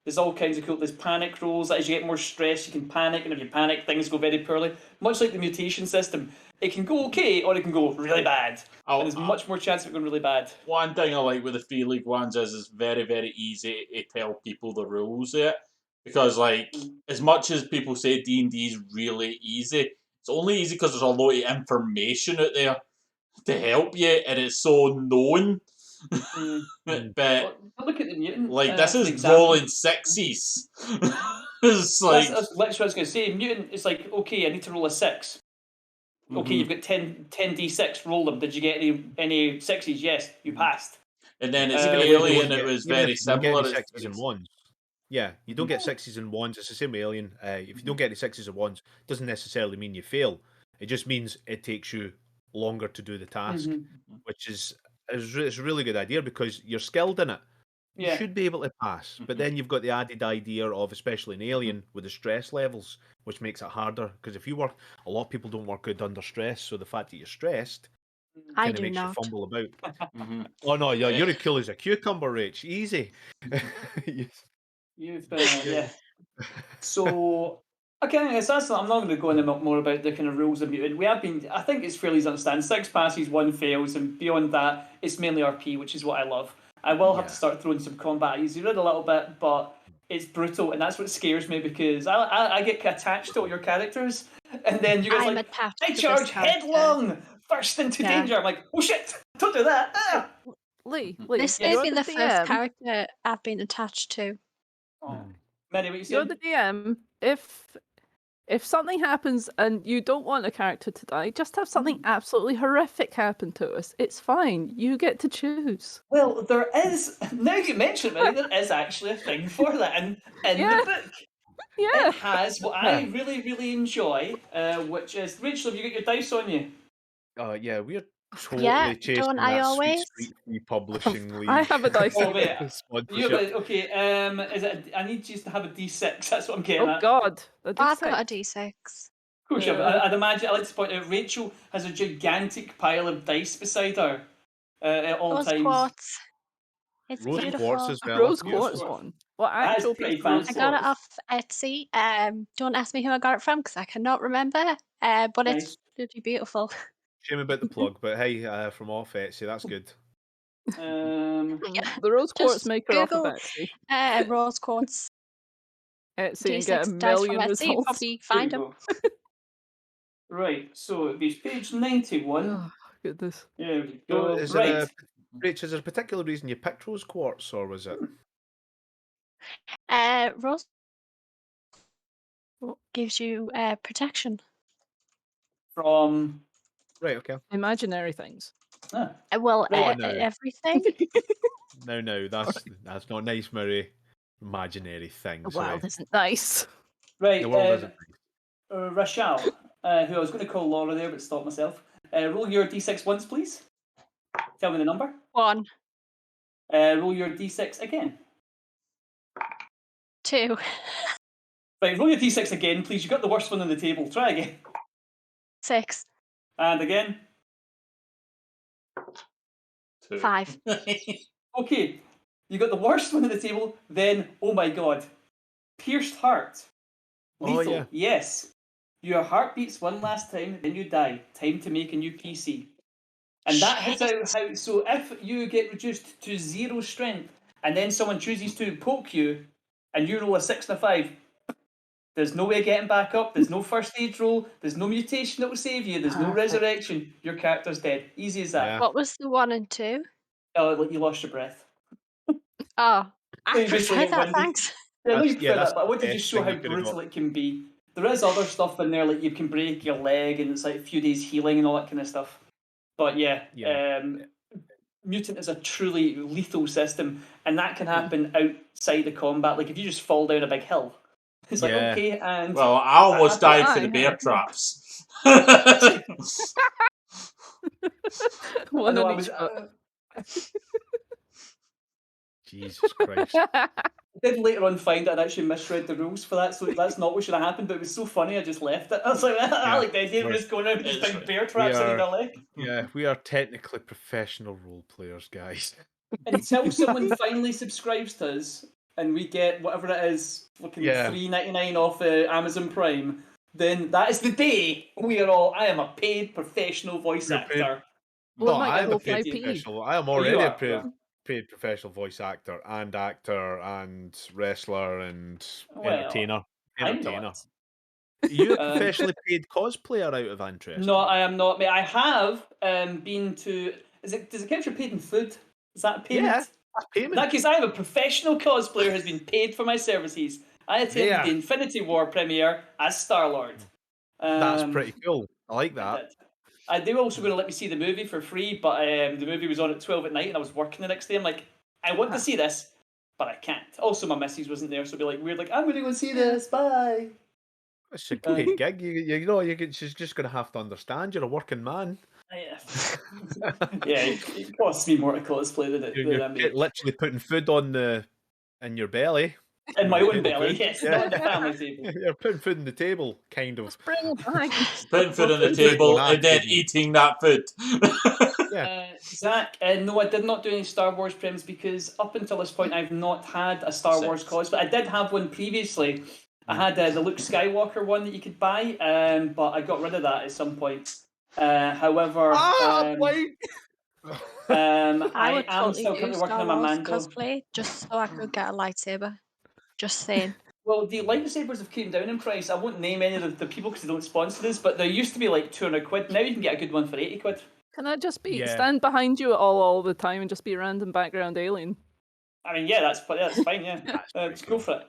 [SPEAKER 4] there's all kinds of cool. There's panic rolls. As you get more stress, you can panic, and if you panic, things go very poorly. Much like the mutation system, it can go okay or it can go really bad. And there's much more chance of it going really bad.
[SPEAKER 5] One thing I like with the Free League ones is it's very, very easy to tell people the rules there. Because, like, as much as people say D&D is really easy, it's only easy because there's a lot of information out there to help you, and it's so known. But
[SPEAKER 4] Well, look at the mutant.
[SPEAKER 5] like this
[SPEAKER 4] for
[SPEAKER 5] is
[SPEAKER 4] example.
[SPEAKER 5] rolling sixes. It's like
[SPEAKER 4] That's literally what I was going to say. Mutant is like, okay, I need to roll a 6. Okay, you've got 10 d6. Roll them. Did you get any sixes? Yes, you passed.
[SPEAKER 5] and then it's
[SPEAKER 4] Even if
[SPEAKER 5] Alien.
[SPEAKER 1] you
[SPEAKER 5] It
[SPEAKER 1] don't
[SPEAKER 5] was
[SPEAKER 1] get- even
[SPEAKER 5] very
[SPEAKER 1] if you don't get
[SPEAKER 5] similar.
[SPEAKER 1] any
[SPEAKER 5] It's-
[SPEAKER 1] sixes and ones. Yeah, you don't get sixes and ones. It's the same with Alien. If you don't get any sixes and ones, it doesn't necessarily mean you fail. It just means it takes you longer to do the task, which is it's a really good idea because you're skilled in it. You
[SPEAKER 4] Yeah.
[SPEAKER 1] should be able to pass. But then you've got the added idea of, especially in Alien, with the stress levels, which makes it harder. Because if you work, a lot of people don't work good under stress. So the fact that you're stressed
[SPEAKER 2] I
[SPEAKER 1] Kind of
[SPEAKER 2] do
[SPEAKER 1] makes you
[SPEAKER 2] not.
[SPEAKER 1] fumble about.
[SPEAKER 5] Mhm.
[SPEAKER 1] Oh no, you're as cool as a cucumber, Rich. Easy.
[SPEAKER 4] You've yeah. So okay, so that's, I'm not going to go into more about the kind of rules of mutant. We have been. I think it's fairly easy to understand. 6 passes, 1 fails, and beyond that, it's mainly RP, which is what I love. I will have to
[SPEAKER 1] Yeah.
[SPEAKER 4] start throwing some combat easy in a little bit, but it's brutal, and that's what scares me because I get attached to all your characters, and then you guys
[SPEAKER 2] I'm
[SPEAKER 4] like,
[SPEAKER 2] attached
[SPEAKER 4] I
[SPEAKER 2] to this
[SPEAKER 4] charge
[SPEAKER 2] character.
[SPEAKER 4] headlong first into
[SPEAKER 2] Yeah.
[SPEAKER 4] danger. I'm like, oh shit, don't do that. Ah!
[SPEAKER 3] Lee,
[SPEAKER 2] This
[SPEAKER 4] Yes.
[SPEAKER 2] may
[SPEAKER 3] you're
[SPEAKER 2] be
[SPEAKER 3] the
[SPEAKER 2] the first
[SPEAKER 3] DM.
[SPEAKER 2] character I've been attached to.
[SPEAKER 4] Oh. Mary, what you
[SPEAKER 3] You're
[SPEAKER 4] saying?
[SPEAKER 3] the DM. If something happens and you don't want a character to die, just have something absolutely horrific happen to us. It's fine. You get to choose.
[SPEAKER 4] Well, there is, now you mention it, Mary, there is actually a thing for that in
[SPEAKER 3] Yeah.
[SPEAKER 4] the book.
[SPEAKER 3] Yeah.
[SPEAKER 4] It has what I really, really enjoy, which is, Rachel, have you got your dice on you?
[SPEAKER 1] Yeah, we're totally
[SPEAKER 2] Yeah,
[SPEAKER 1] chasing
[SPEAKER 2] don't I
[SPEAKER 1] that Sweet
[SPEAKER 2] always?
[SPEAKER 1] Street Free Publishing League.
[SPEAKER 3] I have a dice.
[SPEAKER 4] Oh, wait. You have
[SPEAKER 1] Sponsorship.
[SPEAKER 4] okay, is it, I need you to have a d6, that's what I'm getting
[SPEAKER 3] Oh
[SPEAKER 4] at.
[SPEAKER 3] God, a
[SPEAKER 2] I've
[SPEAKER 3] D6.
[SPEAKER 2] got a D6.
[SPEAKER 4] Of course, you have. I'd imagine, I'd like to point out, Rachel has a gigantic pile of dice beside her at all
[SPEAKER 2] Rose
[SPEAKER 4] times.
[SPEAKER 2] quartz. It's
[SPEAKER 1] Rose
[SPEAKER 2] beautiful.
[SPEAKER 1] quartz as well.
[SPEAKER 3] Rose
[SPEAKER 1] of course.
[SPEAKER 3] quartz one. What
[SPEAKER 4] That is
[SPEAKER 3] actual
[SPEAKER 4] pretty
[SPEAKER 3] piece of rose
[SPEAKER 4] fancy.
[SPEAKER 2] I got it
[SPEAKER 3] quartz?
[SPEAKER 2] off Etsy. Don't ask me who I got it from because I cannot remember. But
[SPEAKER 4] Nice.
[SPEAKER 2] it's really beautiful.
[SPEAKER 1] Shame about the plug, but hey, from off Etsy, that's good.
[SPEAKER 2] Yeah,
[SPEAKER 3] The rose quartz
[SPEAKER 2] just
[SPEAKER 3] maker off of
[SPEAKER 2] Google
[SPEAKER 3] Etsy.
[SPEAKER 2] rose quartz
[SPEAKER 3] Etsy and get a
[SPEAKER 2] D6 dice from
[SPEAKER 3] million
[SPEAKER 2] Etsy. You
[SPEAKER 3] results.
[SPEAKER 2] probably
[SPEAKER 4] There
[SPEAKER 2] find
[SPEAKER 4] we
[SPEAKER 2] them.
[SPEAKER 4] go. Right, so it'd be page 91.
[SPEAKER 3] Oh goodness.
[SPEAKER 4] There we
[SPEAKER 1] So
[SPEAKER 4] go.
[SPEAKER 1] is
[SPEAKER 4] Right.
[SPEAKER 1] Rich, is there a particular reason you picked rose quartz, or was it?
[SPEAKER 2] Rose
[SPEAKER 3] Oh.
[SPEAKER 2] gives you protection.
[SPEAKER 4] From
[SPEAKER 1] Right, okay.
[SPEAKER 3] Imaginary things.
[SPEAKER 2] Well,
[SPEAKER 1] Oh, no.
[SPEAKER 2] everything.
[SPEAKER 1] No, that's not nice, Murray. Imaginary
[SPEAKER 3] The
[SPEAKER 1] things.
[SPEAKER 3] world isn't nice.
[SPEAKER 4] right,
[SPEAKER 1] The world isn't
[SPEAKER 4] Rachel, who I was going to call Laura there, but stopped myself. Roll your d6 once, please. Tell me the number.
[SPEAKER 2] 1,
[SPEAKER 4] Roll your d6 again.
[SPEAKER 2] 2,
[SPEAKER 4] Right, roll your d6 again, please. You got the worst one on the table. Try again.
[SPEAKER 2] 6,
[SPEAKER 4] And again.
[SPEAKER 5] 2.
[SPEAKER 2] 5.
[SPEAKER 4] Okay, you got the worst one on the table. Then, oh my god, pierced heart.
[SPEAKER 1] Oh,
[SPEAKER 4] Lethal.
[SPEAKER 1] yeah.
[SPEAKER 4] Yes. Your heart beats one last time, then you die. Time to make a new PC. And that hits out how. So if you get reduced to 0 strength, and then someone chooses to poke you, and you roll a 6 and a 5, there's no way of getting back up. There's no first aid roll. There's no mutation that will save you. There's no
[SPEAKER 3] Perfect.
[SPEAKER 4] resurrection. Your character's dead. Easy as that.
[SPEAKER 1] Yeah.
[SPEAKER 2] What was the 1 and 2?
[SPEAKER 4] Oh, you lost your breath.
[SPEAKER 2] Oh,
[SPEAKER 4] So
[SPEAKER 2] I
[SPEAKER 4] you basically
[SPEAKER 2] prefer
[SPEAKER 4] get
[SPEAKER 2] that,
[SPEAKER 4] winded.
[SPEAKER 2] thanks.
[SPEAKER 4] Yeah, I know you
[SPEAKER 1] That's- yeah,
[SPEAKER 4] prefer
[SPEAKER 1] that's
[SPEAKER 4] that, but I wanted
[SPEAKER 1] the
[SPEAKER 4] to
[SPEAKER 1] best
[SPEAKER 4] show
[SPEAKER 1] thing
[SPEAKER 4] how
[SPEAKER 1] you could've
[SPEAKER 4] brutal
[SPEAKER 1] got.
[SPEAKER 4] it can be. There is other stuff in there, like you can break your leg and it's like a few days healing and all that kind of stuff. But yeah, Mutant is a truly lethal system, and that can happen outside of combat. Like if you just fall down a big hill, it's like,
[SPEAKER 1] Yeah.
[SPEAKER 4] okay, and
[SPEAKER 5] Well, I almost
[SPEAKER 4] that
[SPEAKER 5] died for the
[SPEAKER 3] Aye,
[SPEAKER 5] bear
[SPEAKER 3] aye.
[SPEAKER 5] traps.
[SPEAKER 3] One
[SPEAKER 4] know,
[SPEAKER 3] on
[SPEAKER 4] I
[SPEAKER 3] each
[SPEAKER 4] was,
[SPEAKER 3] foot.
[SPEAKER 1] Jesus Christ.
[SPEAKER 4] I did later on find that I'd actually misread the rules for that, so that's not what should have happened, but it was so funny I just left it. I was like, I like the idea of just going out and just
[SPEAKER 5] It's
[SPEAKER 4] find
[SPEAKER 5] right.
[SPEAKER 4] bear traps in
[SPEAKER 1] are-
[SPEAKER 4] either leg.
[SPEAKER 1] Yeah, we are technically professional role players, guys.
[SPEAKER 4] Until someone finally subscribes to us and we get whatever it is, fucking
[SPEAKER 1] Yeah.
[SPEAKER 4] $3.99 off Amazon Prime, then that is the day we are all. I am a paid professional voice
[SPEAKER 1] You're
[SPEAKER 4] actor.
[SPEAKER 3] Well, it
[SPEAKER 1] No,
[SPEAKER 3] might
[SPEAKER 1] I
[SPEAKER 3] get
[SPEAKER 1] am a
[SPEAKER 3] whole
[SPEAKER 1] paid
[SPEAKER 3] 5p.
[SPEAKER 1] professional. I am
[SPEAKER 4] Oh, you
[SPEAKER 1] already a
[SPEAKER 4] are, you are.
[SPEAKER 1] paid professional voice actor and wrestler and
[SPEAKER 4] Well,
[SPEAKER 1] entertainer.
[SPEAKER 4] I'm
[SPEAKER 1] Entertainer.
[SPEAKER 4] not.
[SPEAKER 1] Are you a
[SPEAKER 4] Um,
[SPEAKER 1] professionally paid cosplayer out of interest?
[SPEAKER 4] No, I am not. Mate, I have been to. Does it count for paid in food? Is that a payment?
[SPEAKER 1] Yeah, that's
[SPEAKER 4] In
[SPEAKER 1] payment.
[SPEAKER 4] that case, I am a professional cosplayer who has been paid for my services. I attended
[SPEAKER 1] There.
[SPEAKER 4] the Infinity War premiere as Star-Lord.
[SPEAKER 1] That's pretty cool. I like
[SPEAKER 4] I
[SPEAKER 1] that.
[SPEAKER 4] did. They were also going to let me see the movie for free, but the movie was on at 12 at night and I was working the next day. I'm like, I want to see this, but I can't. Also, my missus wasn't there, so it'd be like weird, like, I'm going to go see this, bye.
[SPEAKER 1] It's a paid gig. You know, she's just going to have to understand you're a working man.
[SPEAKER 4] Yeah, it costs me more to cosplay than it.
[SPEAKER 1] You're literally putting food in your belly.
[SPEAKER 4] In my
[SPEAKER 1] Your
[SPEAKER 4] own
[SPEAKER 1] table
[SPEAKER 4] belly,
[SPEAKER 1] food.
[SPEAKER 4] yes,
[SPEAKER 1] Yeah.
[SPEAKER 4] not the family table.
[SPEAKER 1] You're putting food on the table, kind of.
[SPEAKER 3] Just bring it back.
[SPEAKER 5] Putting food on the
[SPEAKER 1] Putting food
[SPEAKER 5] table
[SPEAKER 1] on our
[SPEAKER 5] and then
[SPEAKER 1] table.
[SPEAKER 5] eating that food.
[SPEAKER 1] Yeah.
[SPEAKER 4] Zach, no, I did not do any Star Wars prims because up until this point I've not had a Star Wars cos, but I did have one previously. I had the Luke Skywalker one that you could buy, but I got rid of that at some point. However,
[SPEAKER 1] Wait.
[SPEAKER 2] I
[SPEAKER 4] I
[SPEAKER 2] would
[SPEAKER 4] am
[SPEAKER 2] totally
[SPEAKER 4] still
[SPEAKER 2] do
[SPEAKER 4] currently working
[SPEAKER 2] Star
[SPEAKER 4] on my
[SPEAKER 2] Wars
[SPEAKER 4] Mando.
[SPEAKER 2] cosplay just so I could get a lightsaber. Just saying.
[SPEAKER 4] Well, the lightsabers have came down in price. I won't name any of the people because they don't sponsor us, but they used to be like 200 quid. Now you can get a good one for 80 quid.
[SPEAKER 3] Can I just be
[SPEAKER 1] Yeah.
[SPEAKER 3] stand behind you all the time and just be a random background alien?
[SPEAKER 4] I mean, yeah, that's fine. Yeah,
[SPEAKER 1] That's
[SPEAKER 4] let's
[SPEAKER 1] pretty
[SPEAKER 4] go for it.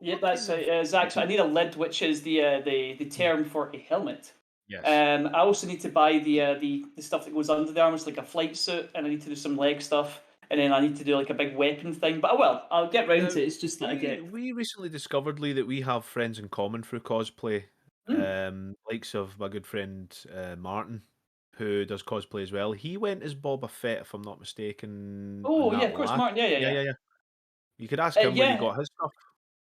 [SPEAKER 4] Yeah,
[SPEAKER 1] what
[SPEAKER 4] that's
[SPEAKER 1] kind of-
[SPEAKER 4] Zach. So I need a lid, which is the term for a helmet.
[SPEAKER 1] Yes.
[SPEAKER 4] I also need to buy the stuff that goes under the armor, it's like a flight suit, and I need to do some leg stuff, and then I need to do like a big weapon thing. But I'll get round to it. It's just that I get.
[SPEAKER 1] We recently discovered, Lee, that we have friends in common through cosplay. Likes of my good friend Martin, who does cosplay as well. He went as Boba Fett, if I'm not mistaken.
[SPEAKER 4] Oh
[SPEAKER 1] on
[SPEAKER 4] yeah,
[SPEAKER 1] that
[SPEAKER 4] of course,
[SPEAKER 1] last.
[SPEAKER 4] Martin. Yeah.
[SPEAKER 1] You could ask him where he
[SPEAKER 4] Yeah.
[SPEAKER 1] got his stuff.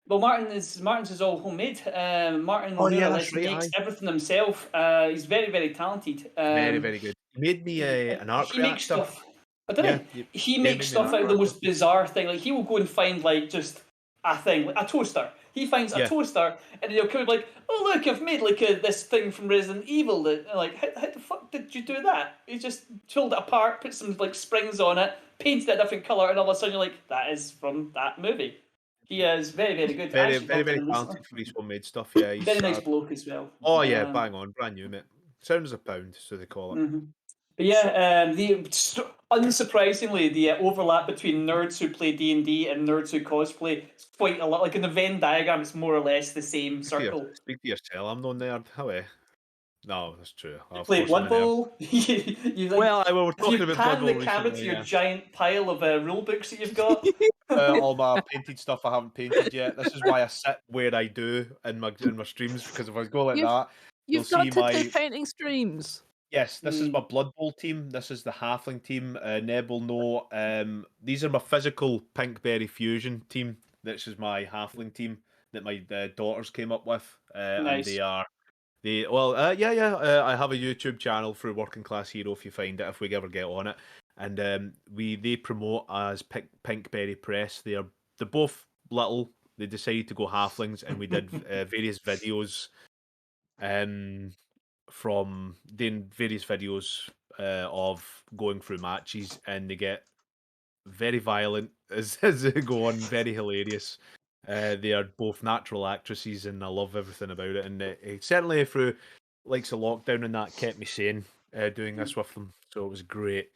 [SPEAKER 4] Well, Martin's is all homemade. Martin
[SPEAKER 1] Oh, yeah,
[SPEAKER 4] more or
[SPEAKER 1] that's
[SPEAKER 4] less
[SPEAKER 1] right,
[SPEAKER 4] makes
[SPEAKER 1] aye.
[SPEAKER 4] everything himself. He's very, very talented.
[SPEAKER 1] Very, very good. He made me an arc
[SPEAKER 4] He makes
[SPEAKER 1] reactor.
[SPEAKER 4] stuff. I don't know.
[SPEAKER 1] Yeah,
[SPEAKER 4] He
[SPEAKER 1] yeah,
[SPEAKER 4] makes
[SPEAKER 1] made me an
[SPEAKER 4] stuff
[SPEAKER 1] arc
[SPEAKER 4] out of the
[SPEAKER 1] reactor.
[SPEAKER 4] most bizarre thing. Like he will go and find like just a thing, like a toaster. He finds a
[SPEAKER 1] Yeah.
[SPEAKER 4] toaster, and he'll come and be like, "Oh look, I've made like this thing from Resident Evil." That like, how the fuck did you do that? He just pulled it apart, put some like springs on it, painted it a different color, and all of a sudden you're like, "That is from that movie." He is very, very good. I
[SPEAKER 1] Very,
[SPEAKER 4] actually
[SPEAKER 1] very,
[SPEAKER 4] bumped
[SPEAKER 1] very
[SPEAKER 4] into him recently.
[SPEAKER 1] talented for his homemade stuff. Yeah, he's
[SPEAKER 4] Very nice bloke as well.
[SPEAKER 1] oh yeah, bang on, brand new, mate. Sound as a pound, so they call it.
[SPEAKER 4] But yeah, unsurprisingly, the overlap between nerds who play D&D and nerds who cosplay is quite a lot. Like in the Venn diagram, it's more or less the same circle.
[SPEAKER 1] Speak to yourself. I'm no nerd. How No, that's true. Of
[SPEAKER 4] Play
[SPEAKER 1] course
[SPEAKER 4] Blood
[SPEAKER 1] I'm a nerd.
[SPEAKER 4] Bowl. you like,
[SPEAKER 1] Well, we were talking
[SPEAKER 4] you
[SPEAKER 1] about
[SPEAKER 4] pan
[SPEAKER 1] Blood
[SPEAKER 4] the
[SPEAKER 1] Bowl
[SPEAKER 4] camera
[SPEAKER 1] recently.
[SPEAKER 4] to your
[SPEAKER 1] Yeah.
[SPEAKER 4] giant pile of rule books that you've got.
[SPEAKER 1] All my painted stuff I haven't painted yet. This is why I sit where I do in my streams, because if I go like that,
[SPEAKER 3] You've
[SPEAKER 1] you'll
[SPEAKER 3] got
[SPEAKER 1] see
[SPEAKER 3] to do
[SPEAKER 1] my
[SPEAKER 3] painting streams.
[SPEAKER 1] yes. This is my Blood Bowl team. This is the Halfling team. Neb will know. These are my physical Pinkberry Fusion team. This is my Halfling team that my daughters came up with, and
[SPEAKER 4] Nice.
[SPEAKER 1] they are. I have a YouTube channel through Working Class Hero if you find it, if we ever get on it. And they promote as Pinkberry Press. They're both little. They decided to go halflings, and we did various videos from doing various videos of going through matches, and they get very violent as they go on, very hilarious. They are both natural actresses, and I love everything about it. And certainly through likes of lockdown and that kept me sane doing this with them. So it was great.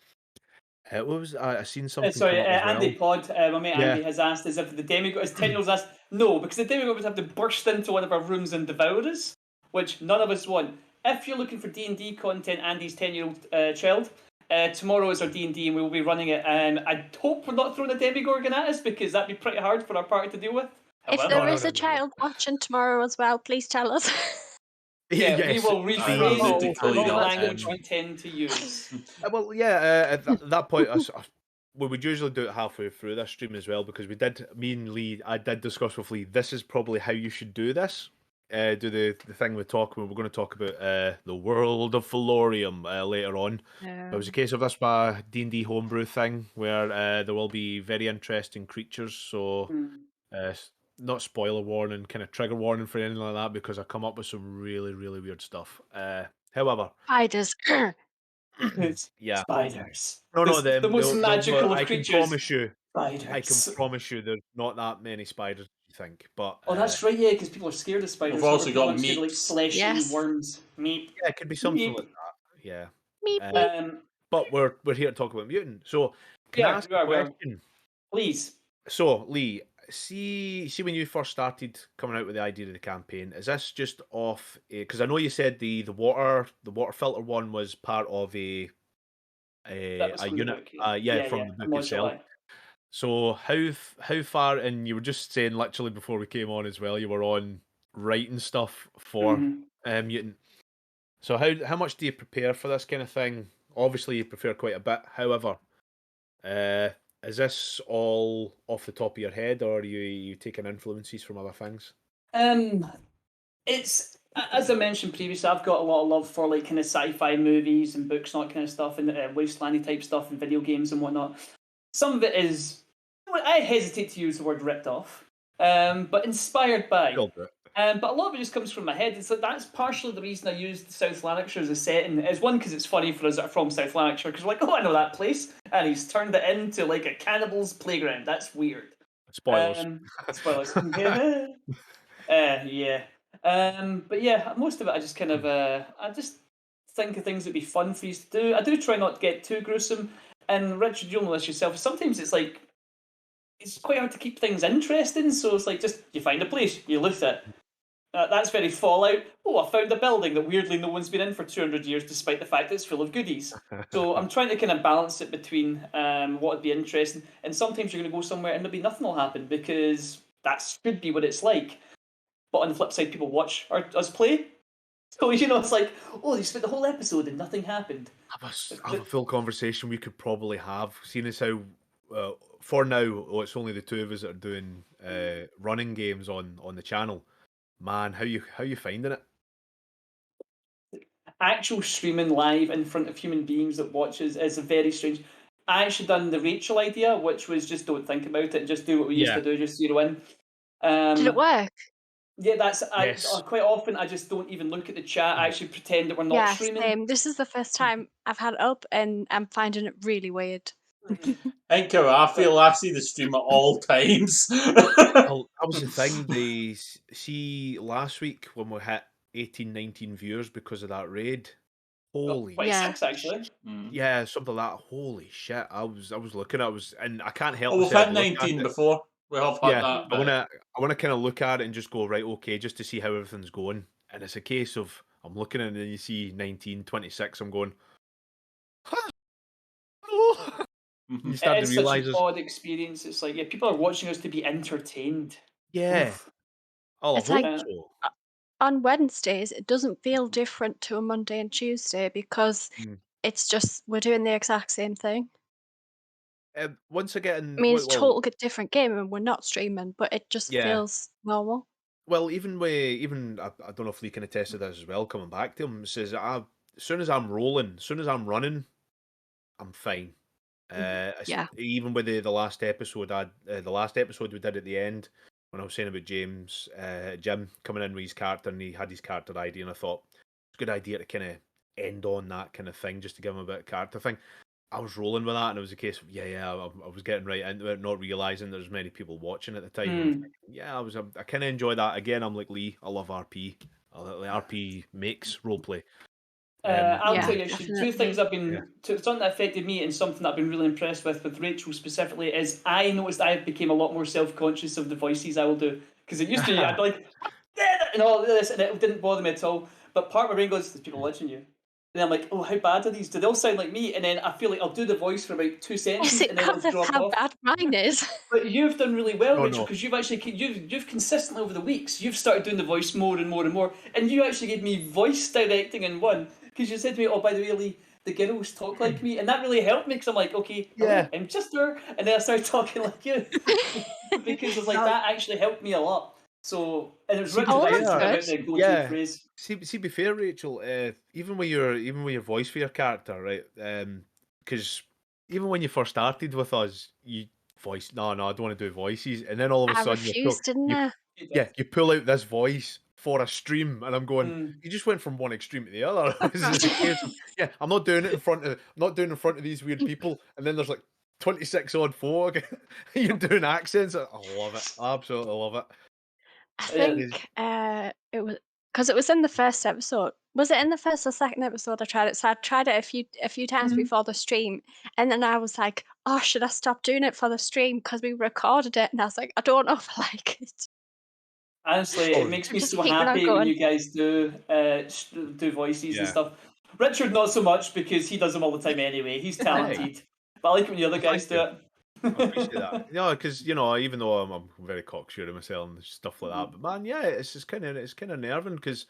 [SPEAKER 1] What was I seen something
[SPEAKER 4] Sorry,
[SPEAKER 1] come up as well?
[SPEAKER 4] Andy Pod, my mate
[SPEAKER 1] Yeah.
[SPEAKER 4] Andy has asked as if the demigod, his 10-year-old asked, no, because the demigod would have to burst into one of our rooms and devour us, which none of us want. If you're looking for D&D content, Andy's 10-year-old child, tomorrow is our D&D and we will be running it. I hope we're not throwing a demigorgon at us because that'd be pretty hard for our party to deal with.
[SPEAKER 2] If
[SPEAKER 4] However,
[SPEAKER 2] there is a child watching tomorrow as well, please tell us.
[SPEAKER 4] yeah,
[SPEAKER 1] Yes,
[SPEAKER 4] we will
[SPEAKER 1] please.
[SPEAKER 4] rephrase
[SPEAKER 5] need
[SPEAKER 4] it
[SPEAKER 5] to
[SPEAKER 4] to
[SPEAKER 5] clean
[SPEAKER 4] the
[SPEAKER 5] up.
[SPEAKER 4] language we tend to use.
[SPEAKER 1] Well, yeah. At that point, we would usually do it halfway through this stream as well, because me and Lee, I did discuss with Lee, this is probably how you should do this. Do the thing we're going to talk about the world of Felorium later on. It was a case of this my D&D homebrew thing where there will be very interesting creatures. So not spoiler warning, kind of trigger warning for anything like that, because I come up with some really, really weird stuff. However,
[SPEAKER 2] Spiders.
[SPEAKER 4] It's
[SPEAKER 1] yeah.
[SPEAKER 4] spiders.
[SPEAKER 1] No,
[SPEAKER 4] The most magical of
[SPEAKER 1] I can
[SPEAKER 4] creatures.
[SPEAKER 1] promise you,
[SPEAKER 4] Spiders.
[SPEAKER 1] there's not that many spiders as you think. But
[SPEAKER 4] Oh, that's right, yeah, because people are scared of spiders.
[SPEAKER 5] We've
[SPEAKER 4] not
[SPEAKER 5] also
[SPEAKER 4] people
[SPEAKER 5] got
[SPEAKER 4] aren't scared of, like
[SPEAKER 5] meeps.
[SPEAKER 4] flesh eating
[SPEAKER 2] Yes.
[SPEAKER 4] worms. Meep.
[SPEAKER 1] yeah, it could be something
[SPEAKER 4] Meep.
[SPEAKER 1] like that. Yeah.
[SPEAKER 2] Meep,
[SPEAKER 1] Uh,
[SPEAKER 2] meep.
[SPEAKER 1] But we're here to talk about mutant. So can I
[SPEAKER 4] Yeah,
[SPEAKER 1] ask
[SPEAKER 4] we
[SPEAKER 1] a
[SPEAKER 4] are.
[SPEAKER 1] question?
[SPEAKER 4] Please.
[SPEAKER 1] So Lee, see when you first started coming out with the idea of the campaign, is this just off? Because I know you said the water filter one was part of
[SPEAKER 4] That was
[SPEAKER 1] a
[SPEAKER 4] from
[SPEAKER 1] unit.
[SPEAKER 4] the book.
[SPEAKER 1] From the
[SPEAKER 4] a
[SPEAKER 1] book itself.
[SPEAKER 4] module.
[SPEAKER 1] So how far? And you were just saying literally before we came on as well, you were on writing stuff for mutant. So how much do you prepare for this kind of thing? Obviously, you prepare quite a bit. However, Is this all off the top of your head, or are you taking influences from other things?
[SPEAKER 4] It's as I mentioned previously, I've got a lot of love for like kind of sci-fi movies and books and all that kind of stuff, and wastelandy type stuff and video games and whatnot. Some of it is, I hesitate to use the word ripped off, but inspired by.
[SPEAKER 1] You'll do it.
[SPEAKER 4] But a lot of it just comes from my head. It's like that's partially the reason I used South Lanarkshire as a setting. Is one, because it's funny for us that are from South Lanarkshire, because we're like, oh, I know that place, and he's turned it into like a cannibal's playground. That's weird.
[SPEAKER 1] Spoilers.
[SPEAKER 4] Spoilers. Yeah. But yeah, most of it I just kind of I just think of things that'd be fun for you to do. I do try not to get too gruesome. And Richard, you'll know this yourself. Sometimes it's like it's quite hard to keep things interesting. So it's like just you find a place, you loot it. That's very Fallout. Oh, I found a building that weirdly no one's been in for 200 years, despite the fact that it's full of goodies. So I'm trying to kind of balance it between what would be interesting, and sometimes you're going to go somewhere and maybe nothing will happen because that should be what it's like. But on the flip side, people watch us play. So, it's like, oh, they spent the whole episode and nothing happened.
[SPEAKER 1] Have a full conversation we could probably have, seeing as how, for now, it's only the two of us that are doing running games on the channel. Man, how you finding it?
[SPEAKER 4] Actual streaming live in front of human beings that watches is a very strange. I actually done the Rachel idea, which was just don't think about it, just do what we used to do, just 0 in.
[SPEAKER 2] Did it work?
[SPEAKER 4] Yeah,
[SPEAKER 1] Yes.
[SPEAKER 4] quite often I just don't even look at the chat. I actually pretend that we're not
[SPEAKER 2] Yeah,
[SPEAKER 4] streaming.
[SPEAKER 2] same. This is the first time I've had it up, and I'm finding it really weird.
[SPEAKER 5] I think how I feel, I see the stream at all times.
[SPEAKER 1] Well, that was the thing. They see last week when we hit 18, 19 viewers because of that raid. Holy
[SPEAKER 4] 26 actually.
[SPEAKER 1] yeah, something like that. Holy shit! I was looking. And I can't help
[SPEAKER 5] Oh, we've
[SPEAKER 1] myself
[SPEAKER 5] had
[SPEAKER 1] look at
[SPEAKER 5] 19
[SPEAKER 1] it.
[SPEAKER 5] before. We have had
[SPEAKER 1] Yeah,
[SPEAKER 5] that.
[SPEAKER 1] I wanna kind of look at it and just go right, okay, just to see how everything's going. And it's a case of I'm looking at it and you see 19, 26. I'm going, hello. You start
[SPEAKER 4] It
[SPEAKER 1] to
[SPEAKER 4] is such
[SPEAKER 1] realise
[SPEAKER 4] an odd experience. It's like, yeah, people are watching us to be entertained.
[SPEAKER 1] yeah.
[SPEAKER 4] Oof.
[SPEAKER 1] Oh, I
[SPEAKER 2] It's like
[SPEAKER 1] hope so.
[SPEAKER 2] on Wednesdays, it doesn't feel different to a Monday and Tuesday because
[SPEAKER 1] Mm.
[SPEAKER 2] it's just we're doing the exact same thing.
[SPEAKER 1] Once I get in,
[SPEAKER 2] I mean, it's a
[SPEAKER 1] well,
[SPEAKER 2] total different game, and we're not streaming, but it just
[SPEAKER 1] yeah.
[SPEAKER 2] feels normal.
[SPEAKER 1] Well, even I don't know if Lee can attest to this as well. Coming back to him, says as soon as I'm rolling, as soon as I'm running, I'm fine.
[SPEAKER 2] Yeah.
[SPEAKER 1] Even with the last episode, the last episode we did at the end when I was saying about James, Jim coming in with his character and he had his character ID, and I thought it's a good idea to kind of end on that kind of thing, just to give him a bit of character thing. I was rolling with that, and it was a case of I was getting right into it, not realizing there's many people watching at the time. I'm thinking, yeah, I kind of enjoy that. Again, I'm like Lee. I love RP. RP makes roleplay.
[SPEAKER 4] I'll
[SPEAKER 2] Yeah,
[SPEAKER 4] tell you actually, two things
[SPEAKER 2] definitely.
[SPEAKER 4] something that affected me and something that I've been really impressed with Rachel specifically is I noticed I became a lot more self-conscious of the voices I will do. Because it used to be, I'd be like, and all this, and it didn't bother me at all. But part of my brain goes, there's people watching you. And I'm like, oh, how bad are these? Do they all sound like me? And then I feel like I'll do the voice for about 2
[SPEAKER 2] Is
[SPEAKER 4] sentences
[SPEAKER 2] it
[SPEAKER 4] and then it'll
[SPEAKER 2] because of
[SPEAKER 4] drop
[SPEAKER 2] how
[SPEAKER 4] off.
[SPEAKER 2] bad mine is?
[SPEAKER 4] But you've done really well,
[SPEAKER 1] No,
[SPEAKER 4] Rachel,
[SPEAKER 1] no.
[SPEAKER 4] because you've consistently over the weeks you've started doing the voice more and more and more, and you actually gave me voice directing in one because you said to me, "Oh, by the way, Lee, the girls talk like me," and that really helped me because I'm like, "Okay, hello,
[SPEAKER 1] Yeah.
[SPEAKER 4] I'm just her," and then I started talking like you because it's like that actually helped me a lot. So, and it was
[SPEAKER 1] See,
[SPEAKER 4] Richard
[SPEAKER 2] Oh,
[SPEAKER 4] that
[SPEAKER 2] that's
[SPEAKER 4] used to give
[SPEAKER 2] good.
[SPEAKER 4] out the go-to
[SPEAKER 1] yeah.
[SPEAKER 4] phrase.
[SPEAKER 1] See, be fair, Rachel. Even with your voice for your character, right? Because even when you first started with us, you voice. No, I don't want to do voices, and then all of a
[SPEAKER 2] I
[SPEAKER 1] sudden
[SPEAKER 2] refused, didn't I?
[SPEAKER 1] you pull out this voice for a stream, and I'm going. You just went from one extreme to the other. It's a case of, yeah, I'm not doing it in front of these weird people, and then there's like 26 odd folk. You're doing accents. I love it. I absolutely love it.
[SPEAKER 2] I
[SPEAKER 4] Yeah.
[SPEAKER 2] think it was because it was in the first episode. Was it in the first or second episode I tried it? So I tried it a few times before the stream, and then I was like, "Oh, should I stop doing it for the stream?" Because we recorded it, and I was like, "I don't know if I like it."
[SPEAKER 4] Honestly, it
[SPEAKER 1] Oh,
[SPEAKER 4] makes
[SPEAKER 2] So
[SPEAKER 4] me
[SPEAKER 2] just
[SPEAKER 4] so
[SPEAKER 2] keeping on
[SPEAKER 4] happy when
[SPEAKER 2] going.
[SPEAKER 4] you guys do voices and
[SPEAKER 1] yeah.
[SPEAKER 4] stuff. Richard not so much because he does them all the time anyway. He's talented, but I like when the other
[SPEAKER 1] Well, thank
[SPEAKER 4] guys do
[SPEAKER 1] you.
[SPEAKER 4] it.
[SPEAKER 1] I appreciate that. Yeah, because even though I'm very cocksure of myself and stuff like that, but man, yeah, it's kind of nerving because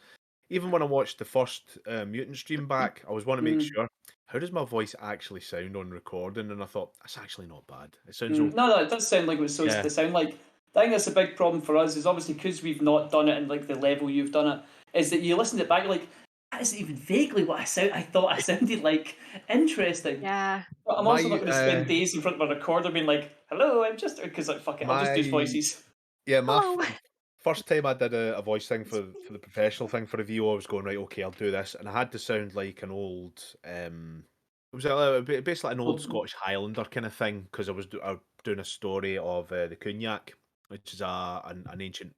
[SPEAKER 1] even when I watched the first Mutant stream back, I was wanting to make
[SPEAKER 4] Mm.
[SPEAKER 1] sure, how does my voice actually sound on recording? And I thought, that's actually not bad. It sounds
[SPEAKER 4] No, it does sound like it was supposed
[SPEAKER 1] Yeah.
[SPEAKER 4] to sound like. I think that's a big problem for us, is obviously because we've not done it in like the level you've done it, is that you listen to it back, you're like, that isn't even vaguely what I thought I sounded like. Interesting.
[SPEAKER 2] Yeah.
[SPEAKER 4] But I'm also not going to spend days in front of a recorder being like, hello, I'm just, because like, fuck it, I'll just do voices.
[SPEAKER 1] Yeah, my
[SPEAKER 2] Hello.
[SPEAKER 1] first time I did a voice thing for the professional thing for a VO, I was going, right, okay, I'll do this. And I had to sound like an old, it was basically an old Scottish Highlander kind of thing, because I was doing a story of the Cognac, which is an ancient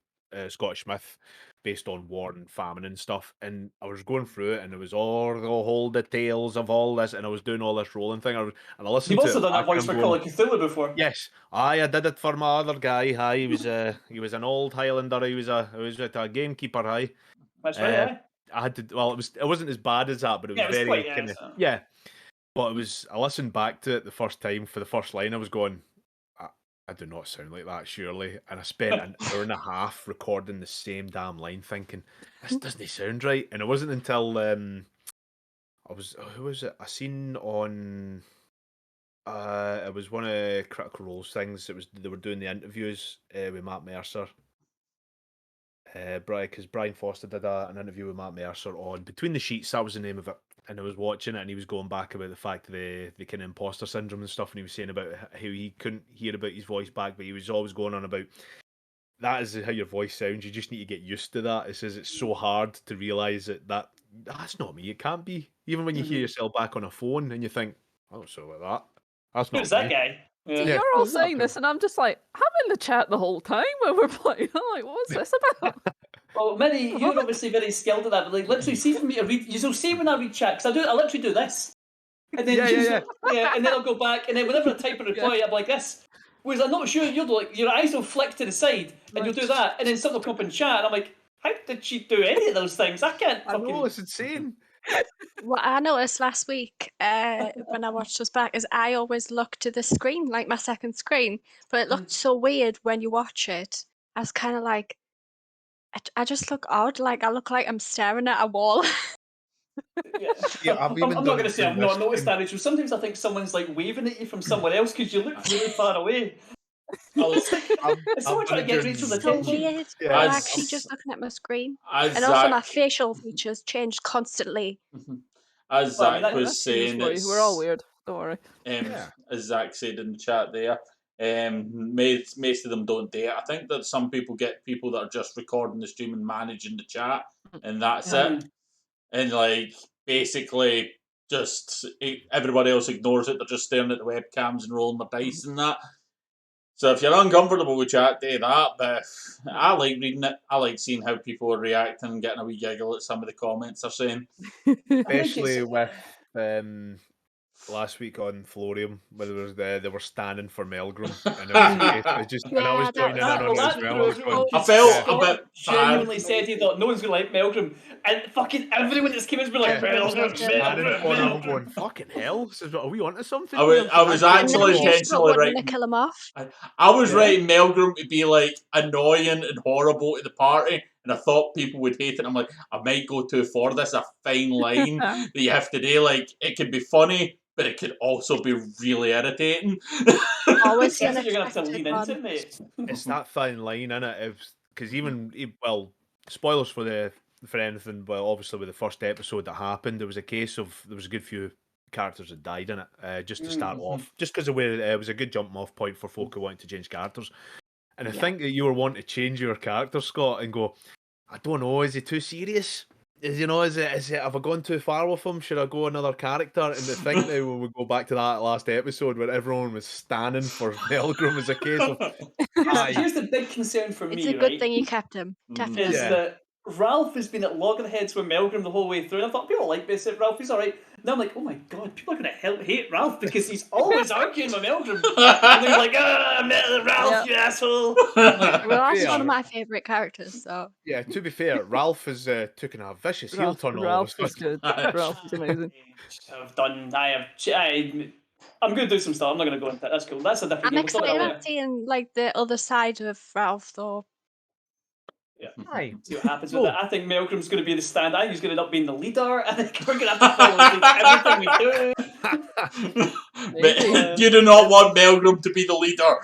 [SPEAKER 1] Scottish myth based on war and famine and stuff. And I was going through it, and it was all the tales of all this, and I was doing all this rolling thing. And I listened
[SPEAKER 4] You've
[SPEAKER 1] to it
[SPEAKER 4] also done that
[SPEAKER 1] back, and
[SPEAKER 4] voice
[SPEAKER 1] I'm
[SPEAKER 4] for
[SPEAKER 1] going,
[SPEAKER 4] Call of Cthulhu before.
[SPEAKER 1] yes, I did it for my other guy. Hi, he was an old Highlander. He was a gamekeeper. Hi,
[SPEAKER 4] That's right, yeah.
[SPEAKER 1] I had to. Well, it wasn't as bad as that, but it was
[SPEAKER 4] Yeah, it was
[SPEAKER 1] very
[SPEAKER 4] quite,
[SPEAKER 1] kind of
[SPEAKER 4] so.
[SPEAKER 1] yeah. But it was. I listened back to it the first time for the first line. I was going, I do not sound like that, surely. And I spent an hour and a half recording the same damn line, thinking this doesn't sound right. And it wasn't until who was it? I seen on. It was one of Critical Role's things. They were doing the interviews with Matt Mercer. Because Brian Foster did an interview with Matt Mercer on Between the Sheets. That was the name of it. And I was watching it, and he was going back about the fact of the kind of imposter syndrome and stuff. And he was saying about how he couldn't hear about his voice back, but he was always going on about that is how your voice sounds. You just need to get used to that. It says it's so hard to realize that's not me. It can't be. Even when you hear yourself back on a phone and you think, I don't sound like that. That's not
[SPEAKER 4] Who's
[SPEAKER 1] me.
[SPEAKER 4] that guy?
[SPEAKER 3] See,
[SPEAKER 4] Yeah.
[SPEAKER 3] you're all saying this, and I'm just like, I'm in the chat the whole time when we're playing. I'm like, what's this about?
[SPEAKER 4] Well, Minnie, you're obviously very skilled at that, but like literally, see for me to read, you'll see when I read chat, because I literally do this, and then
[SPEAKER 1] Yeah.
[SPEAKER 4] and then I'll go back, and then whenever I type a reply, I'm like this. Whereas I'm not sure you'll do, like your eyes will flick to the side, and you'll do that, and then something will come up in chat, and I'm like, how did she do any of those things? I can't
[SPEAKER 1] I
[SPEAKER 4] fucking.
[SPEAKER 1] know, it's insane.
[SPEAKER 2] What I noticed last week when I watched us back is I always look to the screen, like my second screen, but it looked so weird when you watch it. I was kind of like, I just look odd, like I look like I'm staring at a wall.
[SPEAKER 1] Yeah, I've
[SPEAKER 4] I'm
[SPEAKER 1] even
[SPEAKER 4] not
[SPEAKER 1] done
[SPEAKER 4] going to say
[SPEAKER 1] through
[SPEAKER 4] I've not
[SPEAKER 1] this
[SPEAKER 4] noticed
[SPEAKER 1] stream.
[SPEAKER 4] that, Rachel. Sometimes I think someone's like waving at you from somewhere else because you look really far away. It's like, is someone trying to get Rachel's
[SPEAKER 2] So
[SPEAKER 4] attention?
[SPEAKER 2] weird.
[SPEAKER 1] Yeah,
[SPEAKER 2] I'm
[SPEAKER 5] As-
[SPEAKER 2] actually just looking at my screen.
[SPEAKER 5] As
[SPEAKER 2] And also my
[SPEAKER 5] Zach,
[SPEAKER 2] facial features changed constantly.
[SPEAKER 5] as
[SPEAKER 4] Well, I mean,
[SPEAKER 5] Zach was
[SPEAKER 3] That's news
[SPEAKER 5] saying,
[SPEAKER 3] for you. We're all weird. Don't worry.
[SPEAKER 1] Yeah.
[SPEAKER 5] as Zach said in the chat there, most of them don't dare. I think that some people get people that are just recording the stream and managing the chat, and that's it. And like basically, just everybody else ignores it. They're just staring at the webcams and rolling their dice and that. So if you're uncomfortable with chat, do that. But I like reading it. I like seeing how people are reacting and getting a wee giggle at some of the comments they're saying.
[SPEAKER 1] Especially with last week on Florium, where they were standing for Melgrim, and it was a case, and I was
[SPEAKER 2] Yeah, that
[SPEAKER 1] joining
[SPEAKER 2] was
[SPEAKER 1] in on it as
[SPEAKER 4] That
[SPEAKER 1] well. I was going,
[SPEAKER 5] I felt a
[SPEAKER 4] Scott
[SPEAKER 5] bit
[SPEAKER 4] genuinely
[SPEAKER 5] bad.
[SPEAKER 4] said he thought no one's going to like Melgrim, and fucking everyone that's came in has been like, Melgrim,
[SPEAKER 1] standing
[SPEAKER 4] Melgrim,
[SPEAKER 1] for him. I'm
[SPEAKER 4] Melgrim.
[SPEAKER 1] going, fucking hell! So, are we onto something?
[SPEAKER 5] I was,
[SPEAKER 1] here?
[SPEAKER 5] I was
[SPEAKER 2] And
[SPEAKER 5] actually
[SPEAKER 2] then you just
[SPEAKER 5] intentionally
[SPEAKER 2] wanting to
[SPEAKER 5] writing.
[SPEAKER 2] kill him off.
[SPEAKER 5] I was writing Melgrim to be like annoying and horrible to the party, and I thought people would hate it. I'm like, I might go too far. This is a fine line that you have to do. Like, it could be funny, but it could also be really irritating.
[SPEAKER 2] Always the
[SPEAKER 4] That's what you're going to have to
[SPEAKER 2] unexpected
[SPEAKER 4] lean
[SPEAKER 2] one.
[SPEAKER 4] into, mate.
[SPEAKER 1] It's that fine line, in it? Because well, spoilers for anything. Well, obviously with the first episode that happened, there was a good few characters that died in it. Just to start off, just because it was a good jumping off point for folk who wanted to change characters. And I think that you were wanting to change your character, Scott, and go, I don't know, is he too serious? Is it, have I gone too far with him? Should I go another character? And the thing now, when we go back to that last episode where everyone was standing for Melgrim, as a case of,
[SPEAKER 4] Here's the big concern for
[SPEAKER 2] It's
[SPEAKER 4] me,
[SPEAKER 2] a good
[SPEAKER 4] right?
[SPEAKER 2] thing you kept him. Definitely.
[SPEAKER 4] Is that Ralph has been at loggerheads with Melgrim the whole way through, and I thought people like this. Ralph, he's all right. Now I'm like, oh my god, people are going to hate Ralph because he's always arguing with Melgrim. And they're like, Ralph, you asshole. Like,
[SPEAKER 2] Well, that's
[SPEAKER 1] Yeah.
[SPEAKER 2] one of my favourite characters, so.
[SPEAKER 1] Yeah, to be fair, Ralph has taken a vicious heel turn all of a
[SPEAKER 3] Ralph is
[SPEAKER 1] sudden.
[SPEAKER 3] good. Ralph is amazing.
[SPEAKER 4] I'm going to do some stuff. I'm not going to go into that. That's cool. That's a different
[SPEAKER 2] I'm
[SPEAKER 4] game. We'll talk about
[SPEAKER 2] excited
[SPEAKER 4] that
[SPEAKER 2] about
[SPEAKER 4] later.
[SPEAKER 2] seeing like the other side of Ralph, though.
[SPEAKER 4] Yeah.
[SPEAKER 1] Aye.
[SPEAKER 4] See what happens with
[SPEAKER 1] So,
[SPEAKER 4] that. I think Melgrim's going to be the stand. I think he's going to end up being the leader. I think we're going to have to follow everything we do.
[SPEAKER 3] Maybe.
[SPEAKER 4] Uh,
[SPEAKER 5] You do not
[SPEAKER 4] yeah.
[SPEAKER 5] want Melgrim to be the leader.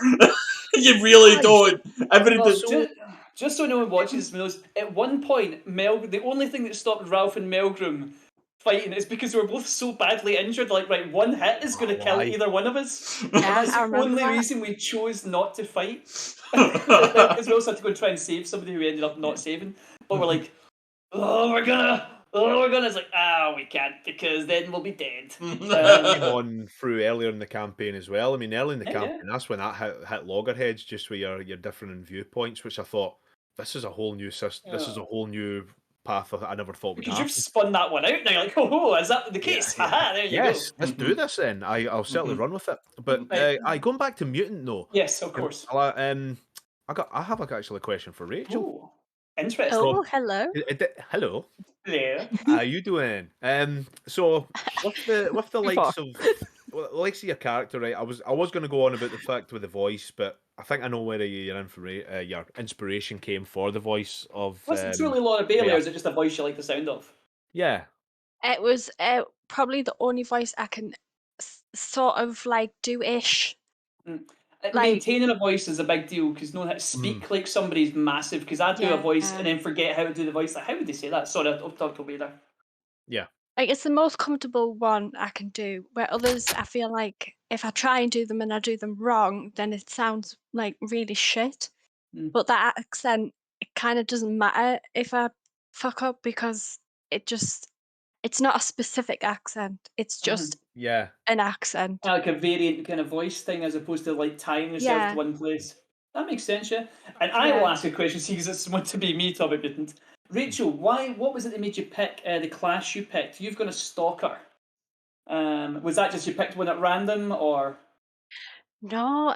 [SPEAKER 5] You really
[SPEAKER 1] Aye.
[SPEAKER 5] don't. Everything.
[SPEAKER 1] Well, so-
[SPEAKER 4] Just so no one watches knows, at one point, the only thing that stopped Ralph and Melgrim fighting is because they were both so badly injured. Like, right, one hit is going to kill
[SPEAKER 1] Why?
[SPEAKER 4] either one of us. And
[SPEAKER 2] Yeah,
[SPEAKER 4] that's
[SPEAKER 2] I
[SPEAKER 4] the
[SPEAKER 2] remember
[SPEAKER 4] only
[SPEAKER 2] that.
[SPEAKER 4] reason we chose not to fight. Because we also had to go and try and save somebody who we ended up not saving. But we're like, we're gonna. It's like, we can't because then we'll be dead.
[SPEAKER 1] came on through earlier in the campaign as well. I mean, early in the
[SPEAKER 4] Yeah.
[SPEAKER 1] campaign, that's when that hit loggerheads, just with your different viewpoints, which I thought, this is a whole new system. This is a whole new path I never thought would
[SPEAKER 4] Because
[SPEAKER 1] happen.
[SPEAKER 4] you've spun that one out now. You're like, oh, is that the case?
[SPEAKER 1] Yeah.
[SPEAKER 4] Haha, there you
[SPEAKER 1] Yes,
[SPEAKER 4] go.
[SPEAKER 1] let's do this then. I'll certainly run with it. But
[SPEAKER 4] Right.
[SPEAKER 1] going back to Mutant though.
[SPEAKER 4] Yes, of course.
[SPEAKER 1] I have actually a question for Rachel.
[SPEAKER 4] Ooh, interesting.
[SPEAKER 2] Oh, hello.
[SPEAKER 1] Hello.
[SPEAKER 4] Hello.
[SPEAKER 1] How you doing? So with the
[SPEAKER 3] Too far.
[SPEAKER 1] likes of your character, right? I was going to go on about the fact with the voice, but I think I know where your your inspiration came for the voice of.
[SPEAKER 4] Was it truly Laura Bailey,
[SPEAKER 1] yeah.
[SPEAKER 4] or is it just a voice you like the sound of?
[SPEAKER 1] Yeah.
[SPEAKER 2] It was probably the only voice I can sort of like do-ish. Like-
[SPEAKER 4] Maintaining a voice is a big deal because knowing how to speak like somebody's massive. Because I do a voice
[SPEAKER 2] Yeah.
[SPEAKER 4] and then forget how to do the voice. Like, how would they say that? Sorry, I'll talk over you there.
[SPEAKER 1] Yeah.
[SPEAKER 2] Like it's the most comfortable one I can do. Where others, I feel like if I try and do them and I do them wrong, then it sounds like really shit.
[SPEAKER 4] Mm.
[SPEAKER 2] But that accent, it kind of doesn't matter if I fuck up because it's not a specific accent. It's just
[SPEAKER 1] Yeah.
[SPEAKER 2] an accent.
[SPEAKER 4] Like a variant kind of voice thing as opposed to like tying yourself
[SPEAKER 2] Yeah.
[SPEAKER 4] to one place. That makes sense, yeah. And I will ask a question, see, because it's meant to be me, Tommy Mutant. Rachel, what was it that made you pick the class you picked? You've got a stalker. Was that just you picked one at random, or?
[SPEAKER 2] No,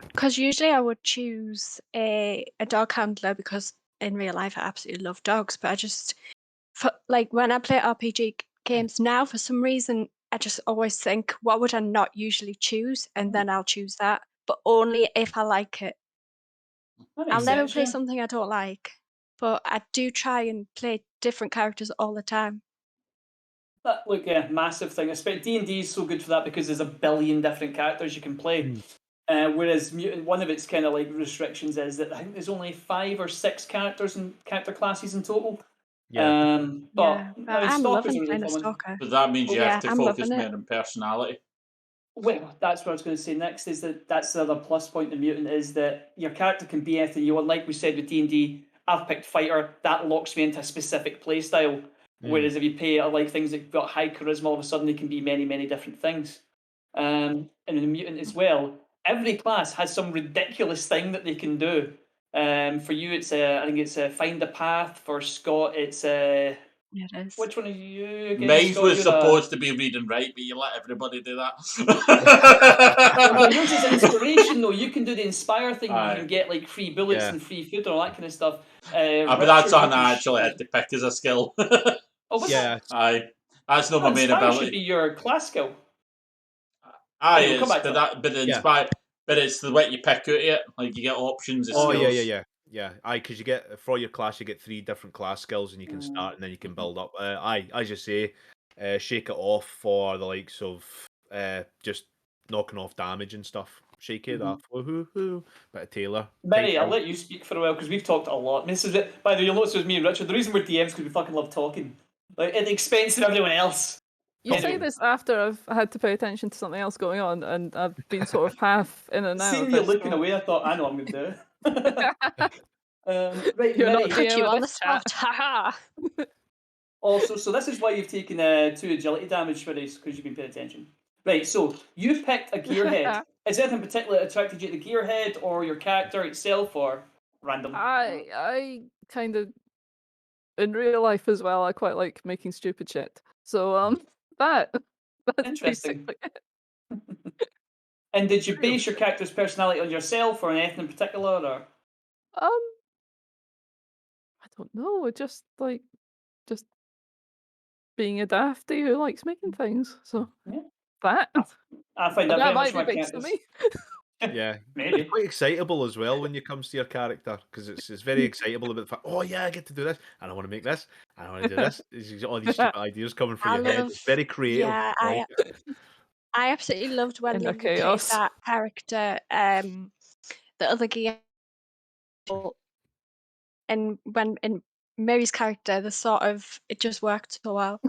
[SPEAKER 2] because usually I would choose a dog handler because in real life I absolutely love dogs, but I just like when I play RPG games now, for some reason I just always think, what would I not usually choose, and then I'll choose that, but only if I like it.
[SPEAKER 4] That makes
[SPEAKER 2] I'll never
[SPEAKER 4] sense,
[SPEAKER 2] play
[SPEAKER 4] yeah.
[SPEAKER 2] something I don't like, but I do try and play different characters all the time.
[SPEAKER 4] Look, yeah, massive thing. Especially D&D is so good for that because there's a billion different characters you can play. Whereas Mutant, one of its kind of like restrictions is that I think there's only 5 or 6 characters and character classes in total.
[SPEAKER 1] Yeah.
[SPEAKER 4] But
[SPEAKER 2] Yeah,
[SPEAKER 4] I
[SPEAKER 2] but
[SPEAKER 4] mean,
[SPEAKER 2] I'm
[SPEAKER 4] Stalker's a
[SPEAKER 2] loving
[SPEAKER 4] really
[SPEAKER 2] playing a
[SPEAKER 4] fun one.
[SPEAKER 2] stalker.
[SPEAKER 5] But that means you have
[SPEAKER 2] Yeah,
[SPEAKER 5] to
[SPEAKER 2] I'm
[SPEAKER 5] focus
[SPEAKER 2] loving
[SPEAKER 5] more
[SPEAKER 2] it.
[SPEAKER 5] on personality.
[SPEAKER 4] Well, that's what I was going to say next. Is that's the other plus point of Mutant is that your character can be anything you want. Like we said with D&D, I've picked fighter. That locks me into a specific play style. Whereas if you play like things that got high charisma, all of a sudden they can be many, many different things. And in Mutant as well, every class has some ridiculous thing that they can do. For you, it's I think it's find a path. For Scott, it's
[SPEAKER 2] Yeah, it is.
[SPEAKER 4] which one are you again?
[SPEAKER 5] Mine
[SPEAKER 4] Scott,
[SPEAKER 5] was
[SPEAKER 4] you're
[SPEAKER 5] supposed to be read and write, but you let everybody do
[SPEAKER 4] Well,
[SPEAKER 5] that.
[SPEAKER 4] yours is inspiration though. You can do the inspire thing where you
[SPEAKER 5] Aye.
[SPEAKER 4] can get like free bullets
[SPEAKER 1] Yeah.
[SPEAKER 4] and free food and all that kind of stuff.
[SPEAKER 5] But that's
[SPEAKER 4] Richard,
[SPEAKER 5] something
[SPEAKER 4] you can
[SPEAKER 5] I actually
[SPEAKER 4] shoot.
[SPEAKER 5] had to pick as a skill.
[SPEAKER 4] Oh, what's
[SPEAKER 1] Yeah.
[SPEAKER 5] Aye. That's not my main
[SPEAKER 4] inspire should
[SPEAKER 5] ability.
[SPEAKER 4] be your class skill.
[SPEAKER 5] Aye,
[SPEAKER 4] Anyway, we'll come
[SPEAKER 5] it's,
[SPEAKER 4] back to
[SPEAKER 5] but the
[SPEAKER 1] Yeah.
[SPEAKER 5] inspire, but it's the way you pick out it. Like you get options of
[SPEAKER 1] Oh
[SPEAKER 5] skills.
[SPEAKER 1] yeah. Aye, because you get for your class, you get 3 different class skills, and you can start, and then you can build up. Aye, as you say, shake it off for the likes of just knocking off damage and stuff. Shake it off. Woohoo! Bit of Taylor.
[SPEAKER 4] Mary, I'll let you speak for a while because we've talked a lot. This is it. By the way, you'll notice it was me and Richard. The reason we're DMs because we fucking love talking, like at the expense of everyone else.
[SPEAKER 3] You say
[SPEAKER 4] Anyway.
[SPEAKER 3] this after I've had to pay attention to something else going on, and I've been sort of half in and out
[SPEAKER 4] Seeing
[SPEAKER 3] of
[SPEAKER 4] you
[SPEAKER 3] it.
[SPEAKER 4] looking
[SPEAKER 3] so-
[SPEAKER 4] away, I thought I know what I'm going to do. Right,
[SPEAKER 3] You're
[SPEAKER 4] Mary.
[SPEAKER 3] not
[SPEAKER 2] Put you
[SPEAKER 3] DM
[SPEAKER 2] on
[SPEAKER 3] of
[SPEAKER 2] the
[SPEAKER 3] this chat.
[SPEAKER 2] spot. Haha.
[SPEAKER 4] Also, so this is why you've taken 2 agility damage for this, because you've been paying attention. Right, so you picked a gearhead. Is there anything particular that attracted you to the gearhead, or your character itself, or random?
[SPEAKER 3] I kind of in real life as well. I quite like making stupid shit. So that's
[SPEAKER 4] Interesting.
[SPEAKER 3] basically it.
[SPEAKER 4] And did you base your character's personality on yourself, or anything in particular, or?
[SPEAKER 3] I don't know. Just being a dafty who likes making things. So
[SPEAKER 4] Yeah.
[SPEAKER 3] that
[SPEAKER 4] I find that
[SPEAKER 3] that
[SPEAKER 4] very much
[SPEAKER 3] might
[SPEAKER 4] my
[SPEAKER 3] be based on
[SPEAKER 4] characters.
[SPEAKER 3] me.
[SPEAKER 1] Yeah,
[SPEAKER 4] Maybe.
[SPEAKER 1] you're quite excitable as well when it comes to your character because it's very excitable about the fact. Oh yeah, I get to do this, and I want to make this, and I want to do this. It's all these stupid ideas coming through
[SPEAKER 2] I
[SPEAKER 1] your head.
[SPEAKER 2] love,
[SPEAKER 1] It's very creative.
[SPEAKER 2] yeah,
[SPEAKER 1] I like it.
[SPEAKER 2] I absolutely loved when
[SPEAKER 3] Inner
[SPEAKER 2] they replaced
[SPEAKER 3] chaos.
[SPEAKER 2] that character, the other gear, and when in Mary's character, the sort of it just worked so well.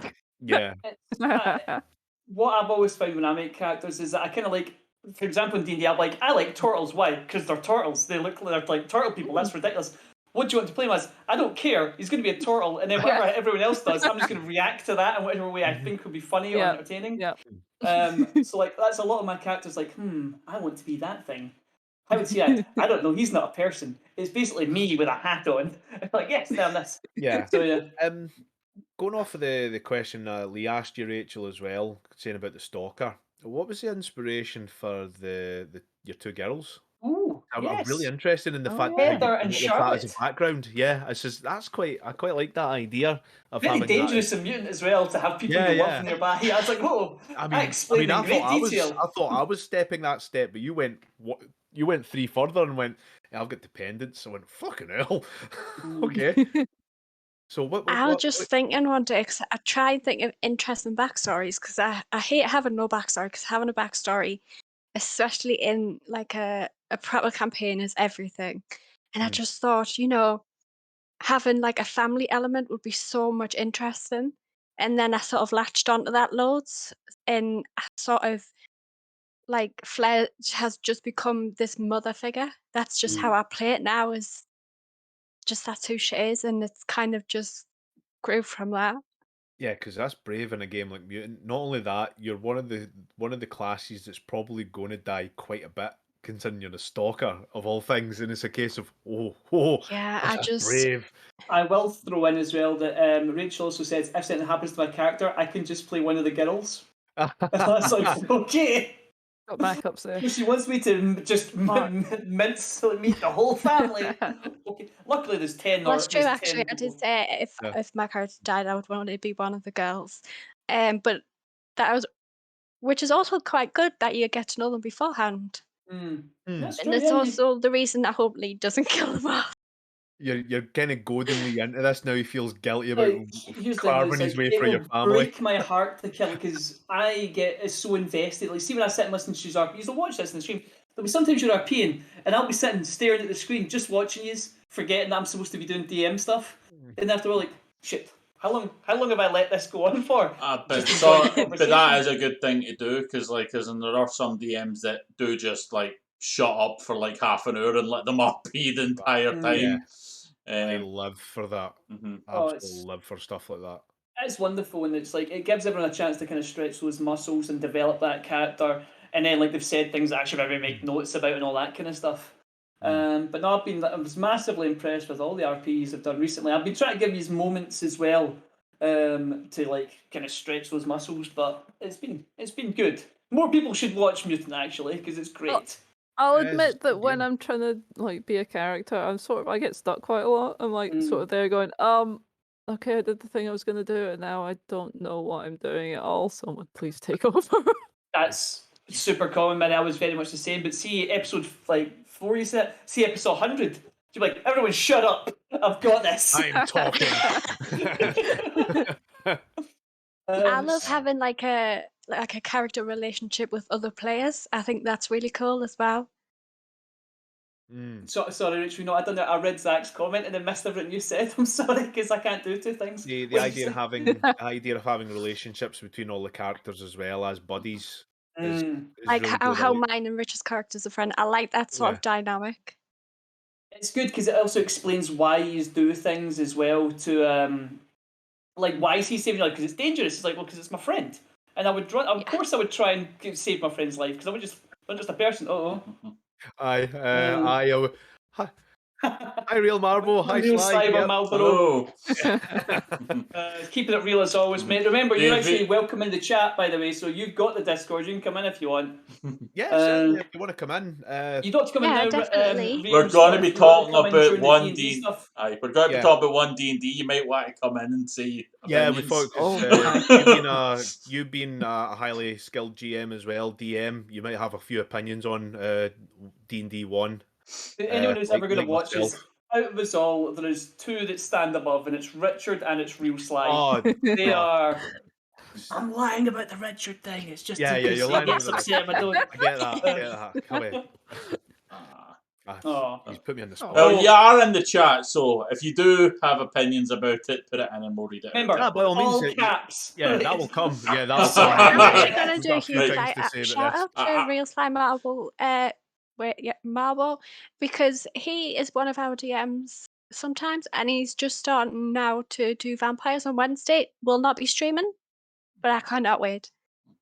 [SPEAKER 1] Yeah,
[SPEAKER 4] It's, what I've always found when I make characters is that I kind of like, for example, in D&D, I like turtles. Why? Because they're turtles. They're like turtle people. That's ridiculous. What do you want to play him as? I don't care. He's going to be a turtle, and then whatever everyone else does, I'm just going to react to that in whatever way I think would be funny or
[SPEAKER 3] Yeah.
[SPEAKER 4] entertaining.
[SPEAKER 3] Yeah.
[SPEAKER 4] So like that's a lot of my characters. Like, I want to be that thing. How would he act? I don't know. He's not a person. It's basically me with a hat on. Like, yes, damn this.
[SPEAKER 1] yeah.
[SPEAKER 4] So yeah.
[SPEAKER 1] Going off of the question Lee asked you, Rachel, as well, saying about the stalker. What was the inspiration for the your two girls?
[SPEAKER 4] Ooh,
[SPEAKER 1] I'm
[SPEAKER 4] yes.
[SPEAKER 1] really interested in the
[SPEAKER 3] Oh,
[SPEAKER 1] fact that how
[SPEAKER 3] yeah.
[SPEAKER 1] you
[SPEAKER 4] Heather and
[SPEAKER 1] came up with that as a
[SPEAKER 4] Charlotte.
[SPEAKER 1] background. Yeah, it's just I quite like that idea of
[SPEAKER 4] Very
[SPEAKER 1] having that.
[SPEAKER 4] dangerous and mutant as well to have people
[SPEAKER 1] Yeah,
[SPEAKER 4] you
[SPEAKER 1] yeah.
[SPEAKER 4] love nearby. I was like, whoa,
[SPEAKER 1] I
[SPEAKER 4] that
[SPEAKER 1] mean,
[SPEAKER 4] explained in great detail.
[SPEAKER 1] I thought I was stepping that step, but you went three further and went, I've got dependents. I went, fucking hell. Okay. So
[SPEAKER 2] I was
[SPEAKER 1] what
[SPEAKER 2] just thinking one day, 'cause I tried thinking of interesting backstories, because I hate having no backstory, because having a backstory, especially in like a proper campaign, is everything. And I
[SPEAKER 1] Mm.
[SPEAKER 2] just thought, having like a family element would be so much interesting. And then I sort of latched onto that loads, and I sort of like Flair has just become this mother figure. That's just how I play it now, is just that's who she is, and it's kind of just grew from that.
[SPEAKER 1] Yeah, because that's brave in a game like Mutant. Not only that, you're one of the classes that's probably going to die quite a bit, considering you're a stalker of all things, and it's a case of
[SPEAKER 2] Yeah, I
[SPEAKER 1] that's
[SPEAKER 2] just
[SPEAKER 1] brave.
[SPEAKER 4] I will throw in as well that Rachel also says if something happens to my character, I can just play one of the girls. That's like, okay.
[SPEAKER 3] Got backups there.
[SPEAKER 4] She wants me to just
[SPEAKER 3] Smart.
[SPEAKER 4] mince meet the whole family. Okay. Luckily, there's 10
[SPEAKER 2] well,
[SPEAKER 4] or
[SPEAKER 2] that's true.
[SPEAKER 4] there's
[SPEAKER 2] Actually,
[SPEAKER 4] 10
[SPEAKER 2] I did
[SPEAKER 4] people.
[SPEAKER 2] say
[SPEAKER 1] Yeah.
[SPEAKER 2] if my character died, I would want it to be one of the girls. But that was, which is also quite good that you get to know them beforehand,
[SPEAKER 1] Mm.
[SPEAKER 4] That's
[SPEAKER 2] and
[SPEAKER 4] true.
[SPEAKER 2] it's
[SPEAKER 4] Yeah,
[SPEAKER 2] also the reason I hope Lee doesn't kill them off.
[SPEAKER 1] You're kind of goading Lee into this now. He feels guilty about
[SPEAKER 4] like here's the thing,
[SPEAKER 1] carving
[SPEAKER 4] it's
[SPEAKER 1] his
[SPEAKER 4] like
[SPEAKER 1] way
[SPEAKER 4] it
[SPEAKER 1] through your
[SPEAKER 4] will
[SPEAKER 1] family.
[SPEAKER 4] break my heart to kill because I get so invested. Like, see, when I sit and listen to she's RPs, I'll watch this in the stream. There'll be sometimes you're RPing and I'll be sitting staring at the screen, just watching you, forgetting that I'm supposed to be doing DM stuff. And after all, like, shit, how long have I let this go on for?
[SPEAKER 5] But
[SPEAKER 4] Just enjoying the
[SPEAKER 5] but
[SPEAKER 4] conversation.
[SPEAKER 5] that is a good thing to do because like, as in there are some DMs that do just like shut up for like half an hour and let them RP the entire
[SPEAKER 1] Yeah.
[SPEAKER 5] time.
[SPEAKER 1] I live for that.
[SPEAKER 4] Oh,
[SPEAKER 1] Absolutely live for stuff like that.
[SPEAKER 4] it's wonderful, and it's like it gives everyone a chance to kind of stretch those muscles and develop that character. And then, like they've said, things that actually maybe make notes about and all that kind of stuff. But no, I was massively impressed with all the RPs I've done recently. I've been trying to give you moments as well to like kind of stretch those muscles, but it's been good. More people should watch Mutant actually because it's great.
[SPEAKER 3] I'll
[SPEAKER 1] It is
[SPEAKER 3] admit that
[SPEAKER 1] good
[SPEAKER 3] when
[SPEAKER 1] game.
[SPEAKER 3] I'm trying to like be a character, I get stuck quite a lot. I'm like sort of there going, okay, I did the thing I was gonna do, and now I don't know what I'm doing at all. Someone please take over.
[SPEAKER 4] That's super common, man. I was very much the same. But see, episode like 4, you said. See episode 100. You're like, everyone, shut up! I've got this.
[SPEAKER 1] I'm talking.
[SPEAKER 2] I love having like a character relationship with other players. I think that's really cool as well.
[SPEAKER 4] So, sorry, Rich. I don't know. I read Zach's comment and then missed everything you said. I'm sorry because I can't do two things.
[SPEAKER 1] The
[SPEAKER 4] What did
[SPEAKER 1] idea
[SPEAKER 4] you
[SPEAKER 1] of having relationships between all the characters as well as buddies is
[SPEAKER 2] Like
[SPEAKER 1] really
[SPEAKER 2] how,
[SPEAKER 1] good.
[SPEAKER 2] how mine and Rich's characters are friends. I like that sort
[SPEAKER 1] Yeah.
[SPEAKER 2] of dynamic.
[SPEAKER 4] It's good because it also explains why you do things as well. To like, why is he saving your life? Because it's dangerous. It's like, well, because it's my friend, and I would run. Of course, I would try and save my friend's life because I'm just a person.
[SPEAKER 1] I Hi, Real Marble. Hi,
[SPEAKER 4] Real
[SPEAKER 1] Sly.
[SPEAKER 4] Cyber
[SPEAKER 1] Yep.
[SPEAKER 4] Marlboro.
[SPEAKER 5] Hello.
[SPEAKER 4] Keeping it real as always, mate. Remember, you're
[SPEAKER 5] Davey-
[SPEAKER 4] actually welcome in the chat, by the way, so you've got the Discord. You can come in if you want.
[SPEAKER 1] Yeah, certainly. If you want to come in,
[SPEAKER 4] You don't have to come in
[SPEAKER 2] Yeah,
[SPEAKER 4] now.
[SPEAKER 2] definitely.
[SPEAKER 5] We're
[SPEAKER 4] Scott,
[SPEAKER 5] going to
[SPEAKER 4] if
[SPEAKER 5] be
[SPEAKER 4] you want
[SPEAKER 5] talking
[SPEAKER 4] come in
[SPEAKER 5] about
[SPEAKER 4] during the
[SPEAKER 5] one
[SPEAKER 4] D&D
[SPEAKER 5] D.
[SPEAKER 4] stuff.
[SPEAKER 5] Aye, we're going to be
[SPEAKER 1] Yeah.
[SPEAKER 5] talking about one D&D. You might want to come in and say
[SPEAKER 1] yeah, we
[SPEAKER 5] opinions.
[SPEAKER 1] thought
[SPEAKER 3] Oh,
[SPEAKER 1] because you've been a highly skilled GM as well, DM. You might have a few opinions on D&D 1.
[SPEAKER 4] Anyone who's ever going to
[SPEAKER 1] like
[SPEAKER 4] watch
[SPEAKER 1] myself.
[SPEAKER 4] is out of us all. There is two that stand above, and it's Richard and it's Real Sly.
[SPEAKER 1] Oh,
[SPEAKER 4] They
[SPEAKER 1] oh.
[SPEAKER 4] are. I'm lying about the Richard thing. It's just
[SPEAKER 1] Yeah,
[SPEAKER 4] because
[SPEAKER 1] you're
[SPEAKER 4] he
[SPEAKER 1] lying
[SPEAKER 4] gets
[SPEAKER 1] about
[SPEAKER 4] upset if I don't.
[SPEAKER 1] I get that. I get that. Come here.
[SPEAKER 4] Oh.
[SPEAKER 1] He's put me on the spot.
[SPEAKER 5] Well, you are in the chat, so if you do have opinions about it, put it in and we'll read it.
[SPEAKER 4] Remember,
[SPEAKER 1] by all means,
[SPEAKER 4] all caps.
[SPEAKER 1] Yeah, that will come. Yeah, that will
[SPEAKER 4] So
[SPEAKER 1] come.
[SPEAKER 2] I'm
[SPEAKER 5] Right.
[SPEAKER 2] actually gonna
[SPEAKER 1] We've
[SPEAKER 2] do
[SPEAKER 1] got
[SPEAKER 2] a
[SPEAKER 1] a few
[SPEAKER 2] huge
[SPEAKER 1] things to say
[SPEAKER 2] shout
[SPEAKER 1] about this.
[SPEAKER 2] out to Real Sly Marble. Marble, because he is one of our DMs sometimes, and he's just starting now to do vampires on Wednesday. Will not be streaming, but I cannot wait.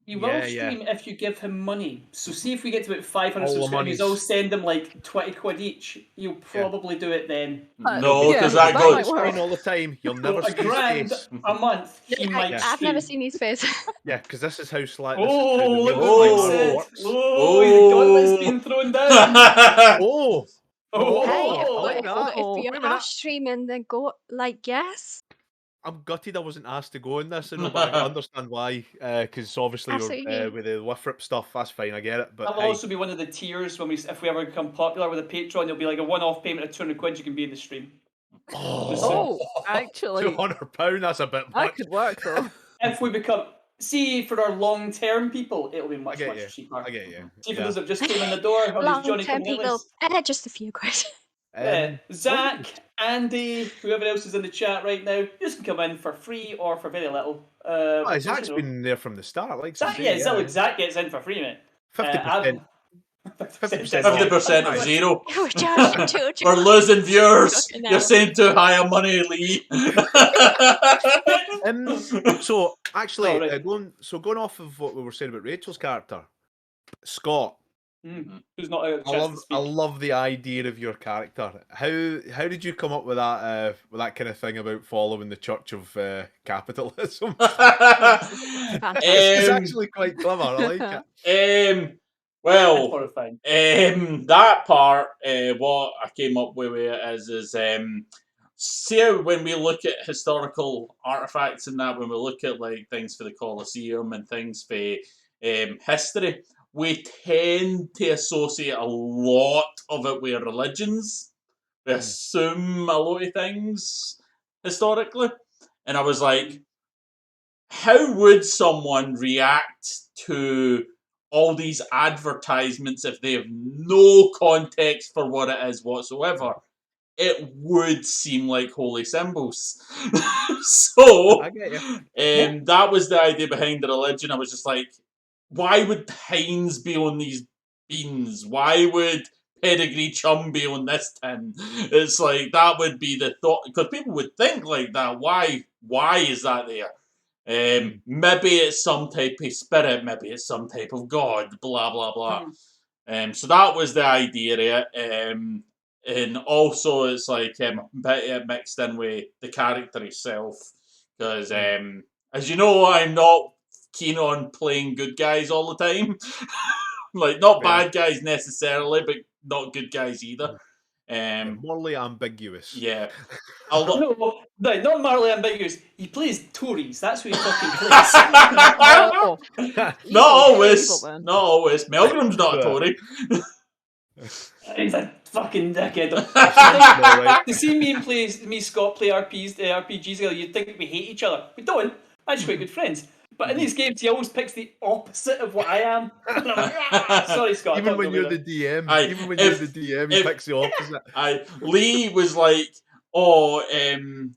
[SPEAKER 4] He will
[SPEAKER 1] Yeah,
[SPEAKER 4] stream if you give him money. So see if we get to about 500
[SPEAKER 1] All the
[SPEAKER 4] subscribers, I'll
[SPEAKER 1] monies.
[SPEAKER 4] send him like 20 quid each. He'll probably do it then.
[SPEAKER 5] No, because
[SPEAKER 3] yeah,
[SPEAKER 5] that
[SPEAKER 3] that
[SPEAKER 5] goes.
[SPEAKER 3] might work.
[SPEAKER 1] Screen all the time. You'll never
[SPEAKER 4] So
[SPEAKER 1] see
[SPEAKER 4] a
[SPEAKER 1] his
[SPEAKER 4] grand
[SPEAKER 1] face.
[SPEAKER 4] a month, he might
[SPEAKER 2] I've never
[SPEAKER 4] stream.
[SPEAKER 2] seen his face.
[SPEAKER 1] Yeah, because this is how Sly.
[SPEAKER 4] Oh,
[SPEAKER 1] this is
[SPEAKER 4] look
[SPEAKER 1] how the
[SPEAKER 4] what
[SPEAKER 1] real
[SPEAKER 4] Rick
[SPEAKER 1] Sly
[SPEAKER 4] said.
[SPEAKER 1] Marble works.
[SPEAKER 4] Oh, the gauntlet's being thrown down.
[SPEAKER 1] Oh,
[SPEAKER 2] Hey,
[SPEAKER 1] I like
[SPEAKER 2] if
[SPEAKER 1] that.
[SPEAKER 2] you
[SPEAKER 1] Wait a
[SPEAKER 2] are
[SPEAKER 1] minute.
[SPEAKER 2] streaming, then go yes.
[SPEAKER 1] I'm gutted I wasn't asked to go in this, but I understand why. Because obviously
[SPEAKER 2] Absolutely.
[SPEAKER 1] with the Wifrip stuff, that's fine. I get it. But
[SPEAKER 4] That will
[SPEAKER 1] hey,
[SPEAKER 4] also be one of the tiers when if we ever become popular with a Patreon. There'll be like a one-off payment of 200 quid. You can be in the stream.
[SPEAKER 3] Oh, actually,
[SPEAKER 1] £200. That's a bit
[SPEAKER 3] that
[SPEAKER 1] much.
[SPEAKER 3] could work though.
[SPEAKER 4] If we become, see, for our long-term people, it'll be
[SPEAKER 1] I
[SPEAKER 4] much
[SPEAKER 1] get you.
[SPEAKER 4] cheaper.
[SPEAKER 1] I get you.
[SPEAKER 4] See, for
[SPEAKER 1] Yeah.
[SPEAKER 4] those that just came in the door on these Johnny
[SPEAKER 2] Long-term people,
[SPEAKER 4] Come
[SPEAKER 2] just a few quid.
[SPEAKER 4] Zach, Andy, whoever else is in the chat right now, you just can come in for free or for very little.
[SPEAKER 1] Zach's been there from the start. Like
[SPEAKER 4] Zach, Zach gets in for free, mate.
[SPEAKER 1] 50%. 50%.
[SPEAKER 5] 50% of zero.
[SPEAKER 2] We're charging too
[SPEAKER 5] We're losing viewers.
[SPEAKER 2] Fucking
[SPEAKER 5] You're
[SPEAKER 2] hell.
[SPEAKER 5] saying too high a money, Lee.
[SPEAKER 1] So actually,
[SPEAKER 4] Oh, right.
[SPEAKER 1] going off of what we were saying about Rachel's character, Scott.
[SPEAKER 4] Who's not a
[SPEAKER 1] I love the idea of your character. How did you come up with that kind of thing about following the Church of Capitalism? It's actually quite clever. I like it.
[SPEAKER 5] Well,
[SPEAKER 4] horrifying.
[SPEAKER 5] that part, what I came up with is see how when we look at historical artifacts and that, when we look at like things for the Colosseum and things for history, we tend to associate a lot of it with religions. We assume a lot of things historically. And I was like, how would someone react to all these advertisements if they have no context for what it is whatsoever? It would seem like holy symbols. So,
[SPEAKER 1] I get you.
[SPEAKER 5] that was the idea behind the religion. I was just like, why would Heinz be on these beans? Why would Pedigree Chum be on this tin? It's like, that would be the thought, because people would think like that. Why is that there? Maybe it's some type of spirit, maybe it's some type of god, blah, blah, blah. So that was the idea, and also it's like mixed in with the character itself, because as you know, I'm not keen on playing good guys all the time. Like, not bad guys necessarily, but not good guys either.
[SPEAKER 1] Morally ambiguous.
[SPEAKER 5] Yeah.
[SPEAKER 4] No, not morally ambiguous. He plays Tories. That's who he fucking plays.
[SPEAKER 3] Oh,
[SPEAKER 5] Not always.
[SPEAKER 3] then.
[SPEAKER 5] Not always. Melgrim's not a Tory.
[SPEAKER 4] He's a fucking dickhead. To see me Scott play RPGs together, you'd think we hate each other. We don't. We're actually quite good friends. But in these games, he always picks the opposite of what I am. And I'm like, sorry, Scott.
[SPEAKER 1] Even when you're the DM, he picks the opposite.
[SPEAKER 5] Lee was like, when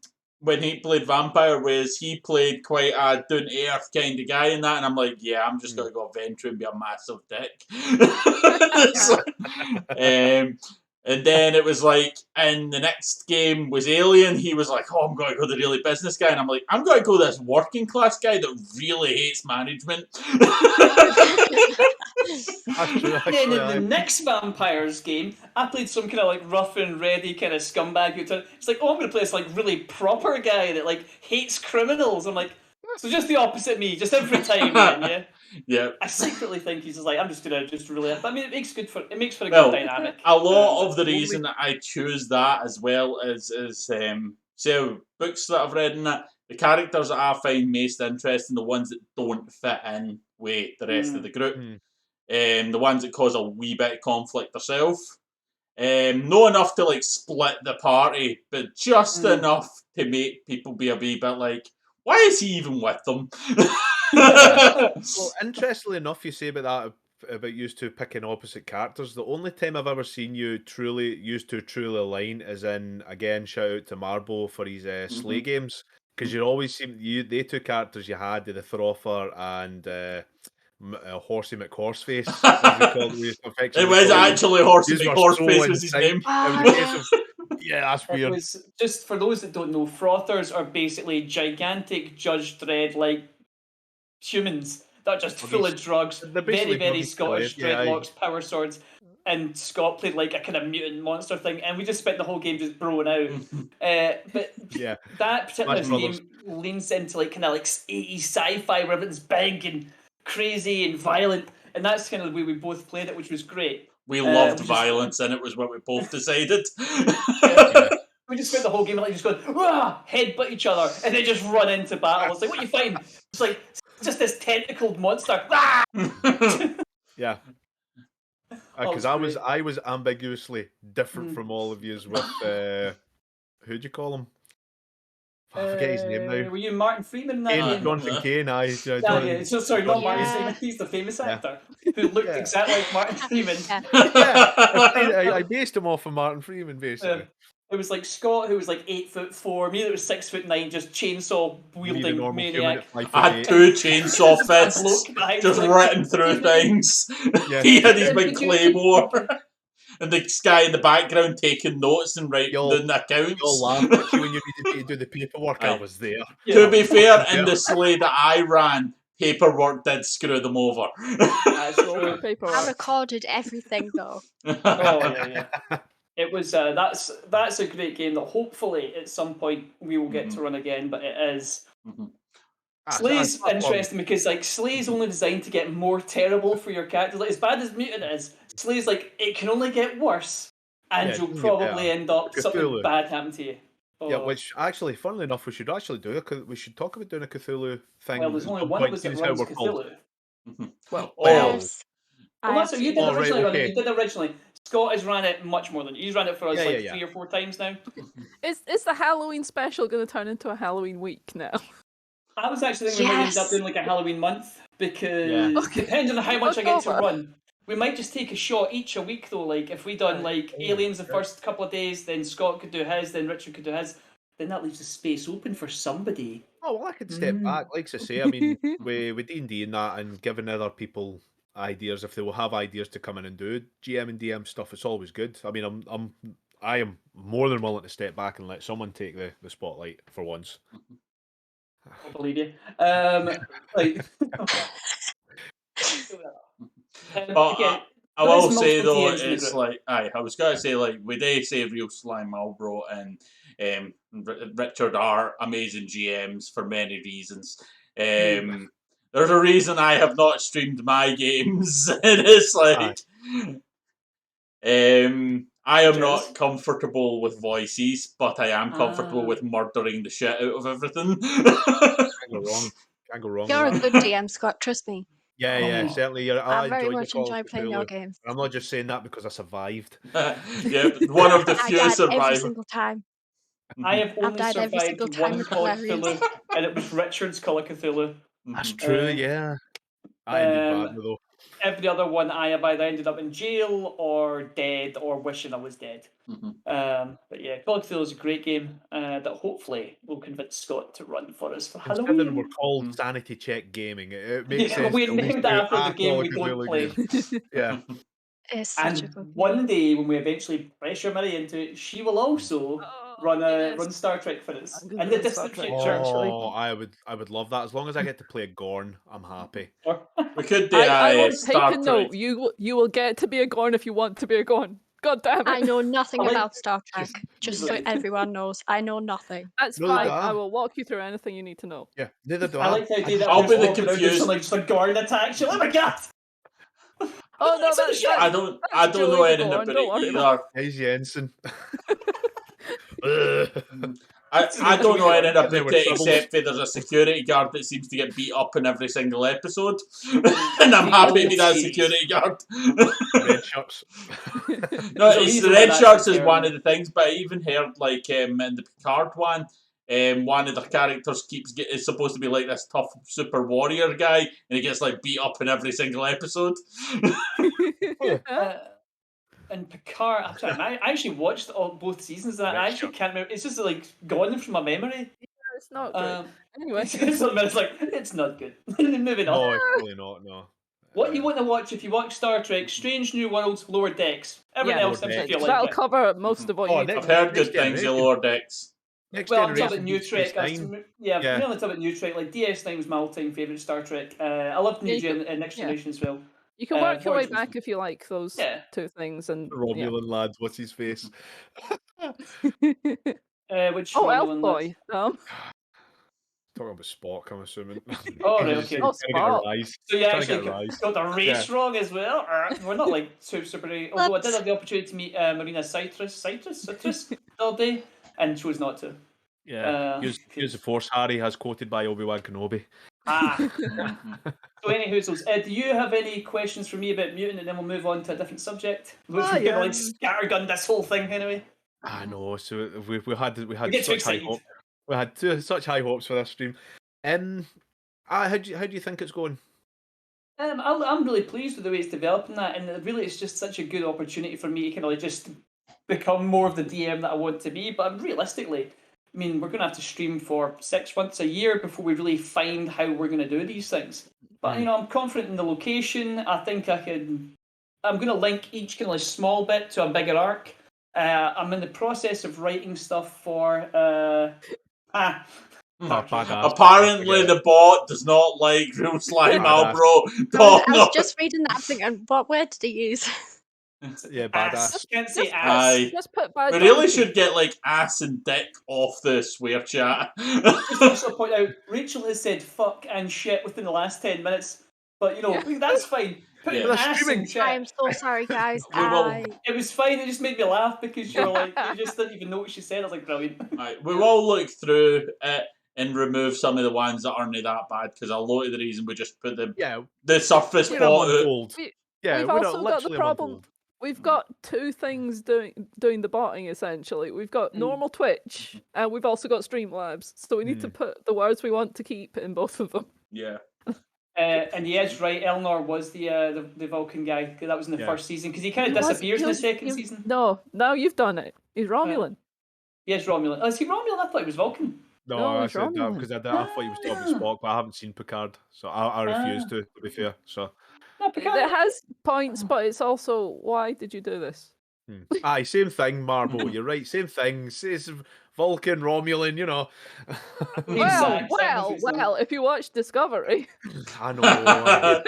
[SPEAKER 5] he played Vampire, whereas he played quite a down to earth kind of guy in that, and I'm like, yeah, I'm just gonna go adventure and be a massive dick. And then it was like, and the next game was Alien. He was like, "Oh, I'm going to go the really business guy," and I'm like, "I'm going to go this working class guy that really hates management."
[SPEAKER 1] That's true,
[SPEAKER 4] And then
[SPEAKER 1] actually.
[SPEAKER 4] in the next Vampires game, I played some kind of like rough and ready kind of scumbag who it's like, oh, I'm going to play this like really proper guy that like hates criminals. I'm like, so just the opposite of me, just every time then, yeah.
[SPEAKER 5] Yeah.
[SPEAKER 4] I secretly think he's just like, I'm just gonna just really. But I mean, it makes for a good
[SPEAKER 5] Well,
[SPEAKER 4] dynamic.
[SPEAKER 5] a lot
[SPEAKER 4] but
[SPEAKER 5] of the
[SPEAKER 4] only-
[SPEAKER 5] reason that I choose that as well is so books that I've read in it, the characters that I find most interesting, the ones that don't fit in with the rest of the group, the ones that cause a wee bit of conflict themselves. Not enough to like split the party, but just enough to make people be a wee bit like, why is he even with them?
[SPEAKER 1] Well, interestingly enough, you say about that about used to picking opposite characters. The only time I've ever seen you truly align is in, again, shout out to Marbo for his Slay games, because you always seem they two characters you had, the Throffer and Horsey McHorseface, as we call we
[SPEAKER 5] It
[SPEAKER 1] affectionately
[SPEAKER 5] was
[SPEAKER 1] call you.
[SPEAKER 5] actually Horsey
[SPEAKER 1] These were so
[SPEAKER 5] McHorseface was his
[SPEAKER 1] insane.
[SPEAKER 5] name.
[SPEAKER 1] It was a case of yeah, that's
[SPEAKER 4] It
[SPEAKER 1] weird.
[SPEAKER 4] was just for those that don't know, frothers are basically gigantic Judge Dredd like humans that are just full of drugs,
[SPEAKER 1] They're
[SPEAKER 4] very
[SPEAKER 1] basically
[SPEAKER 4] very
[SPEAKER 1] druggy
[SPEAKER 4] Scottish
[SPEAKER 1] Dredd, yeah,
[SPEAKER 4] dreadlocks, power swords. And Scott played like a kind of mutant monster thing, and we just spent the whole game just broing out. But
[SPEAKER 1] yeah.
[SPEAKER 4] that particular
[SPEAKER 1] Smash Brothers.
[SPEAKER 4] game leans into like kind of like 80s sci-fi where everything's big and crazy and violent, and that's kind of the way we both played it, which was great.
[SPEAKER 5] We loved
[SPEAKER 4] we just-
[SPEAKER 5] violence, and it was what we both decided.
[SPEAKER 4] Yeah. We just spent the whole game like just going, "Rah!" headbutt each other, and then just run into battle. It's like, what you find? It's like just this tentacled monster. Rah!
[SPEAKER 1] Yeah. Because I was ambiguously different from all of yous with who'd you call him? I forget his name now.
[SPEAKER 4] Were you Martin Freeman in that
[SPEAKER 1] Kane,
[SPEAKER 4] game?
[SPEAKER 1] Jonathan Kane,
[SPEAKER 4] Yeah. So sorry, not Martin
[SPEAKER 2] Yeah.
[SPEAKER 4] Freeman. He's the famous actor who looked
[SPEAKER 1] Yeah.
[SPEAKER 4] exactly like Martin Freeman.
[SPEAKER 1] I based him off of Martin Freeman, basically.
[SPEAKER 4] It was like Scott, who was like 8'4", me that was 6'9", just chainsaw
[SPEAKER 1] Need a
[SPEAKER 4] wielding
[SPEAKER 1] normal human
[SPEAKER 4] maniac.
[SPEAKER 1] at 5
[SPEAKER 5] I had
[SPEAKER 1] foot 8.
[SPEAKER 5] two chainsaw
[SPEAKER 4] Just a
[SPEAKER 5] fists,
[SPEAKER 4] bloke behind
[SPEAKER 5] just
[SPEAKER 4] like-
[SPEAKER 5] written through things.
[SPEAKER 1] Yeah.
[SPEAKER 5] He had his big claymore, and this guy in the background taking notes and writing
[SPEAKER 1] Y'all-
[SPEAKER 5] down the accounts.
[SPEAKER 1] Y'all laughed at you when you needed me to do the paperwork. I
[SPEAKER 5] Aye.
[SPEAKER 1] was there.
[SPEAKER 5] To be fair, in
[SPEAKER 1] Yeah.
[SPEAKER 5] the sleigh that I ran, paperwork did screw them over.
[SPEAKER 4] That's true.
[SPEAKER 2] I
[SPEAKER 3] Paperwork.
[SPEAKER 2] recorded everything though.
[SPEAKER 4] Oh yeah. It was that's a great game that hopefully at some point we will get to run again, but it is. Slay's interesting because like Slay's only designed to get more terrible for your characters. Like as bad as Mutant is, Slay's like it can only get worse, and
[SPEAKER 1] Yeah, it
[SPEAKER 4] you'll
[SPEAKER 1] can get
[SPEAKER 4] probably
[SPEAKER 1] better.
[SPEAKER 4] end up something
[SPEAKER 1] Cthulhu.
[SPEAKER 4] bad happen to you.
[SPEAKER 1] Yeah,
[SPEAKER 4] Oh.
[SPEAKER 1] which actually, funnily enough, we should actually do it. We should talk about doing a Cthulhu thing.
[SPEAKER 4] Well, there's
[SPEAKER 1] at
[SPEAKER 4] only
[SPEAKER 1] some
[SPEAKER 4] one of
[SPEAKER 1] point,
[SPEAKER 4] us that
[SPEAKER 1] seeing as how
[SPEAKER 4] runs
[SPEAKER 1] we're called.
[SPEAKER 4] Cthulhu.
[SPEAKER 5] Well,
[SPEAKER 2] Yes.
[SPEAKER 4] Well, that's what you did
[SPEAKER 1] Oh, right,
[SPEAKER 4] originally.
[SPEAKER 1] okay.
[SPEAKER 4] You did originally. Scott has ran it much more than you. He's ran it for us
[SPEAKER 1] Yeah,
[SPEAKER 4] like
[SPEAKER 1] yeah.
[SPEAKER 4] 3 or 4 times now.
[SPEAKER 3] Is the Halloween special going to turn into a Halloween week now?
[SPEAKER 4] I was actually thinking we might end up
[SPEAKER 2] Yes.
[SPEAKER 4] doing like a Halloween month because
[SPEAKER 3] Okay.
[SPEAKER 4] depending on how much I get to
[SPEAKER 3] October.
[SPEAKER 4] run, we might just take a shot each a week though. Like if we done like Aliens the first couple of days, then Scott could do his, then Richard could do his. Then that leaves the space open for somebody.
[SPEAKER 1] Oh well, I could step back. Like I say, I mean, with D&D and that, and giving other people ideas if they will have ideas to come in and do GM and DM stuff, it's always good. I mean, I am more than willing to step back and let someone take the spotlight for once.
[SPEAKER 4] I believe you. Like, again,
[SPEAKER 5] I
[SPEAKER 4] there is
[SPEAKER 5] will say
[SPEAKER 4] multiple
[SPEAKER 5] though,
[SPEAKER 4] DMs in the
[SPEAKER 5] it's
[SPEAKER 4] group.
[SPEAKER 5] like, I was gonna say like we do say Real Sly Marlboro and Richard are amazing GMs for many reasons. There's a reason I have not streamed my games, and it's like, I am not comfortable with voices, but I am comfortable with murdering the shit out of everything.
[SPEAKER 1] Can't go wrong.
[SPEAKER 2] You're a
[SPEAKER 1] with that.
[SPEAKER 2] good DM, Scott. Trust me.
[SPEAKER 1] Yeah, certainly. I
[SPEAKER 2] very
[SPEAKER 1] enjoyed
[SPEAKER 2] much
[SPEAKER 1] the Call
[SPEAKER 2] enjoy
[SPEAKER 1] of
[SPEAKER 2] playing your
[SPEAKER 1] Cthulhu.
[SPEAKER 2] games.
[SPEAKER 1] I'm not just saying that because I survived.
[SPEAKER 5] Yeah, one of the
[SPEAKER 2] I
[SPEAKER 5] few
[SPEAKER 2] died every
[SPEAKER 5] survivors.
[SPEAKER 2] single time.
[SPEAKER 4] I have
[SPEAKER 2] I've
[SPEAKER 4] only
[SPEAKER 2] died every
[SPEAKER 4] survived
[SPEAKER 2] single time
[SPEAKER 4] one
[SPEAKER 2] with
[SPEAKER 4] Call of
[SPEAKER 2] hilarious.
[SPEAKER 4] Cthulhu, and it was Richard's Call of Cthulhu.
[SPEAKER 1] That's true. Yeah, I ended badly though.
[SPEAKER 4] Every other one I have either ended up in jail or dead or wishing I was dead. But yeah, Call of Cthulhu is a great game that hopefully will convince Scott to run for us for
[SPEAKER 1] Considering
[SPEAKER 4] Halloween.
[SPEAKER 1] we're called Sanity Check Gaming, it makes
[SPEAKER 4] Yeah,
[SPEAKER 1] sense.
[SPEAKER 4] we
[SPEAKER 1] to at least
[SPEAKER 4] named
[SPEAKER 1] do
[SPEAKER 4] after the
[SPEAKER 1] a
[SPEAKER 4] game
[SPEAKER 1] Call
[SPEAKER 4] we
[SPEAKER 1] of
[SPEAKER 4] don't
[SPEAKER 1] Cthulhu
[SPEAKER 4] play.
[SPEAKER 1] game. Yeah.
[SPEAKER 2] It's such a
[SPEAKER 4] And
[SPEAKER 2] good
[SPEAKER 4] one
[SPEAKER 2] game.
[SPEAKER 4] day, when we eventually pressure Mary into it, she will also run
[SPEAKER 3] yes.
[SPEAKER 4] Star Trek for us
[SPEAKER 3] I'm gonna
[SPEAKER 4] in the
[SPEAKER 3] run Star
[SPEAKER 4] distant
[SPEAKER 3] Trek,
[SPEAKER 4] future.
[SPEAKER 3] actually.
[SPEAKER 1] Oh, I would love that. As long as I get to play Gorn, I'm happy.
[SPEAKER 4] Or-
[SPEAKER 5] We could do
[SPEAKER 3] I
[SPEAKER 5] a
[SPEAKER 3] will
[SPEAKER 5] Star
[SPEAKER 3] take a
[SPEAKER 5] Trek.
[SPEAKER 3] note. You will get to be a Gorn if you want to be a Gorn. God damn it.
[SPEAKER 2] I know nothing
[SPEAKER 4] I like-
[SPEAKER 2] about Star Trek, just so everyone knows. I know nothing.
[SPEAKER 3] That's
[SPEAKER 1] No,
[SPEAKER 3] fine.
[SPEAKER 1] that-
[SPEAKER 3] I will walk you through anything you need to know.
[SPEAKER 1] Yeah, neither do
[SPEAKER 4] I like the idea that
[SPEAKER 5] I'll
[SPEAKER 4] I'm
[SPEAKER 5] be
[SPEAKER 4] just
[SPEAKER 5] the
[SPEAKER 4] walking around
[SPEAKER 5] confused-
[SPEAKER 4] and like just a Gorn attack. You're like, oh my god!
[SPEAKER 3] Oh no,
[SPEAKER 4] It's in the
[SPEAKER 3] that's
[SPEAKER 4] ship!
[SPEAKER 5] I don't know
[SPEAKER 3] Joey the
[SPEAKER 5] anything
[SPEAKER 3] Gorn,
[SPEAKER 5] about
[SPEAKER 3] don't
[SPEAKER 5] it
[SPEAKER 3] worry
[SPEAKER 5] either.
[SPEAKER 1] He's Jensen.
[SPEAKER 5] I don't know anything about
[SPEAKER 1] They were
[SPEAKER 5] it
[SPEAKER 1] troubles.
[SPEAKER 5] except that there's a security guard that seems to get beat up in every single episode, and I'm happy to be that security guard.
[SPEAKER 1] Red shirts.
[SPEAKER 5] No,
[SPEAKER 4] There's a
[SPEAKER 5] it's
[SPEAKER 4] reason
[SPEAKER 5] the
[SPEAKER 4] why
[SPEAKER 5] red
[SPEAKER 4] that's
[SPEAKER 5] shirts
[SPEAKER 4] the
[SPEAKER 5] is
[SPEAKER 4] term.
[SPEAKER 5] one of the things, but I even heard like in the Picard one of the characters is supposed to be like this tough super warrior guy, and he gets like beat up in every single episode.
[SPEAKER 4] And Picard, I'm sorry, I actually watched both seasons of that. I actually can't remember. It's just like gone from my memory.
[SPEAKER 3] It's not great. Anyway.
[SPEAKER 4] It's like, it's not good. Moving on.
[SPEAKER 1] No, it's really not. No.
[SPEAKER 4] What you want to watch if you watch Star Trek: Strange New Worlds, Lower Decks. Everything
[SPEAKER 3] Yeah,
[SPEAKER 4] else, I'm
[SPEAKER 1] Lower
[SPEAKER 4] sure you'll
[SPEAKER 3] that'll
[SPEAKER 4] like.
[SPEAKER 3] cover most of what
[SPEAKER 1] Oh,
[SPEAKER 3] you need
[SPEAKER 5] I've
[SPEAKER 3] to know.
[SPEAKER 5] heard good things of Lower Decks.
[SPEAKER 1] Next
[SPEAKER 4] Well, I'm talking
[SPEAKER 1] Generation.
[SPEAKER 4] about New
[SPEAKER 1] Deep
[SPEAKER 4] Trek.
[SPEAKER 1] Space Nine.
[SPEAKER 4] Yeah,
[SPEAKER 1] Yeah.
[SPEAKER 4] mainly talking about New Trek. Like DS9 was my all-time favorite Star Trek. I loved
[SPEAKER 3] Yeah, you can-
[SPEAKER 4] Next Generation as well.
[SPEAKER 3] You can work your way
[SPEAKER 4] Voyager was-
[SPEAKER 3] back if you like those
[SPEAKER 4] Yeah.
[SPEAKER 3] two things. And
[SPEAKER 1] Romulan lad, what's his face?
[SPEAKER 4] Which
[SPEAKER 3] oh,
[SPEAKER 4] Romulan
[SPEAKER 3] Elf
[SPEAKER 4] lads?
[SPEAKER 3] Boy.
[SPEAKER 1] Talking about Spock, I'm assuming.
[SPEAKER 4] Oh, right,
[SPEAKER 1] He's
[SPEAKER 4] okay.
[SPEAKER 1] trying to get a
[SPEAKER 3] Spock.
[SPEAKER 1] rise.
[SPEAKER 4] So you
[SPEAKER 1] Trying to
[SPEAKER 4] actually
[SPEAKER 1] get a rise.
[SPEAKER 4] got the race wrong as well. We're not like super. Although I did
[SPEAKER 2] What?
[SPEAKER 4] have the opportunity to meet Marina Citrus the other day, and chose not to.
[SPEAKER 1] Yeah. Use the Force, Harry, as quoted by Obi-Wan Kenobi.
[SPEAKER 4] So any hoozles, do you have any questions for me about mutant, and then we'll move on to a different subject? Which we're gonna like scattergun this whole thing anyway.
[SPEAKER 1] I know. So we had
[SPEAKER 4] get too
[SPEAKER 1] such high
[SPEAKER 4] excited.
[SPEAKER 1] hopes. We had such high hopes for this stream. How do you think it's going?
[SPEAKER 4] I'm really pleased with the way it's developing that, and really it's just such a good opportunity for me to kind of like just become more of the DM that I want to be. But realistically, I mean, we're going to have to stream for 6 months, a year before we really find how we're going to do these things. But you know, I'm confident in the location. I think I can. I'm going to link each kind of like small bit to a bigger arc. I'm in the process of writing stuff for.
[SPEAKER 1] Badass.
[SPEAKER 5] Apparently, the bot does not like Real Slime
[SPEAKER 1] Badass.
[SPEAKER 5] Albro.
[SPEAKER 2] I was just reading that thinking, what word did he use?
[SPEAKER 1] Yeah,
[SPEAKER 4] Ass.
[SPEAKER 1] badass.
[SPEAKER 4] Can't say
[SPEAKER 3] Just-
[SPEAKER 4] ass.
[SPEAKER 5] Aye.
[SPEAKER 3] Just put bad
[SPEAKER 5] We really
[SPEAKER 3] donkey.
[SPEAKER 5] should get like ass and dick off the swear chat.
[SPEAKER 4] Just also point out, Rachel has said fuck and shit within the last 10 minutes. But you know, that's fine. Put
[SPEAKER 5] Yeah.
[SPEAKER 4] your ass in chat.
[SPEAKER 2] I am so sorry, guys.
[SPEAKER 5] We will-
[SPEAKER 4] It was fine. It just made me laugh because you're like, you just didn't even know what she said. I was like, brilliant.
[SPEAKER 5] Right, we will look through it and remove some of the ones that aren't that bad because a lot of the reason we just put the surface
[SPEAKER 1] We're
[SPEAKER 5] bot
[SPEAKER 1] on
[SPEAKER 5] out.
[SPEAKER 1] bold.
[SPEAKER 3] We-
[SPEAKER 1] Yeah,
[SPEAKER 3] We've
[SPEAKER 1] we're
[SPEAKER 3] also got the
[SPEAKER 1] literally on
[SPEAKER 3] problem.
[SPEAKER 1] bold.
[SPEAKER 3] We've got two things doing the botting essentially. We've got normal Twitch and we've also got Streamlabs. So we need to put the words we want to keep in both of them.
[SPEAKER 5] Yeah.
[SPEAKER 4] And he is right. Elnor was the Vulcan guy. 'Cause that was in the first season. Because he kind of disappears in the second season.
[SPEAKER 3] No, now you've done it. He's Romulan.
[SPEAKER 4] He is Romulan. Oh, is he Romulan? I thought he was Vulcan.
[SPEAKER 1] No,
[SPEAKER 3] No,
[SPEAKER 1] I
[SPEAKER 3] it's
[SPEAKER 1] said that
[SPEAKER 3] Romulan.
[SPEAKER 1] because I thought he was talking Spock, but I haven't seen Picard, so I refuse to be fair. So,
[SPEAKER 4] No, Picard.
[SPEAKER 3] It has points, but it's also why did you do this?
[SPEAKER 1] aye, same thing, Marble. You're right, same thing. It's Vulcan, Romulan, you know.
[SPEAKER 3] Well, if you watch Discovery.
[SPEAKER 1] I know.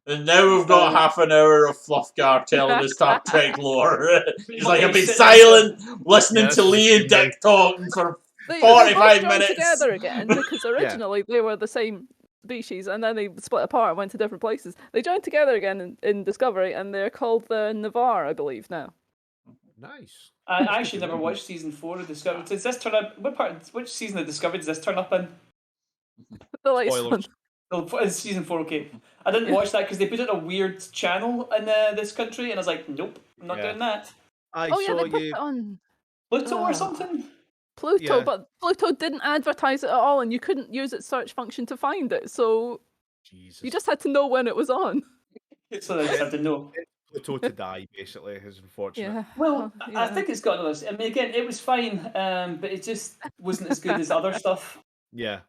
[SPEAKER 5] And now we've got half an hour of Fluffgar telling us Star Trek lore. He's like, I've been silent, listening to Lee and Dick talking for
[SPEAKER 3] They
[SPEAKER 5] 45
[SPEAKER 3] both joined
[SPEAKER 5] minutes.
[SPEAKER 3] together again because originally they were the same species and then they split apart and went to different places. They joined together again in Discovery and they're called the Navarre, I believe, now.
[SPEAKER 1] Nice.
[SPEAKER 4] I actually never watched season 4 of Discovery. Does this turn up? Which season of Discovery does this turn up in?
[SPEAKER 3] The latest
[SPEAKER 1] Spoilers.
[SPEAKER 3] one.
[SPEAKER 4] Oh, it's season 4, okay. I didn't watch that because they put it on a weird channel in this country, and I was like, nope, I'm not doing that.
[SPEAKER 1] I
[SPEAKER 3] Oh yeah,
[SPEAKER 1] saw
[SPEAKER 3] they put
[SPEAKER 1] you.
[SPEAKER 3] it on
[SPEAKER 4] Pluto or something?
[SPEAKER 3] Pluto,
[SPEAKER 1] Yeah.
[SPEAKER 3] but Pluto didn't advertise it at all and you couldn't use its search function to find it, so
[SPEAKER 1] Jesus.
[SPEAKER 3] you just had to know when it was on.
[SPEAKER 4] So I just had to know.
[SPEAKER 1] Pluto to die, basically, is unfortunate.
[SPEAKER 3] Yeah.
[SPEAKER 4] Well,
[SPEAKER 3] Oh,
[SPEAKER 4] I
[SPEAKER 3] yeah.
[SPEAKER 4] think it's got another. I mean, again, it was fine, but it just wasn't as good as other stuff.
[SPEAKER 1] Yeah.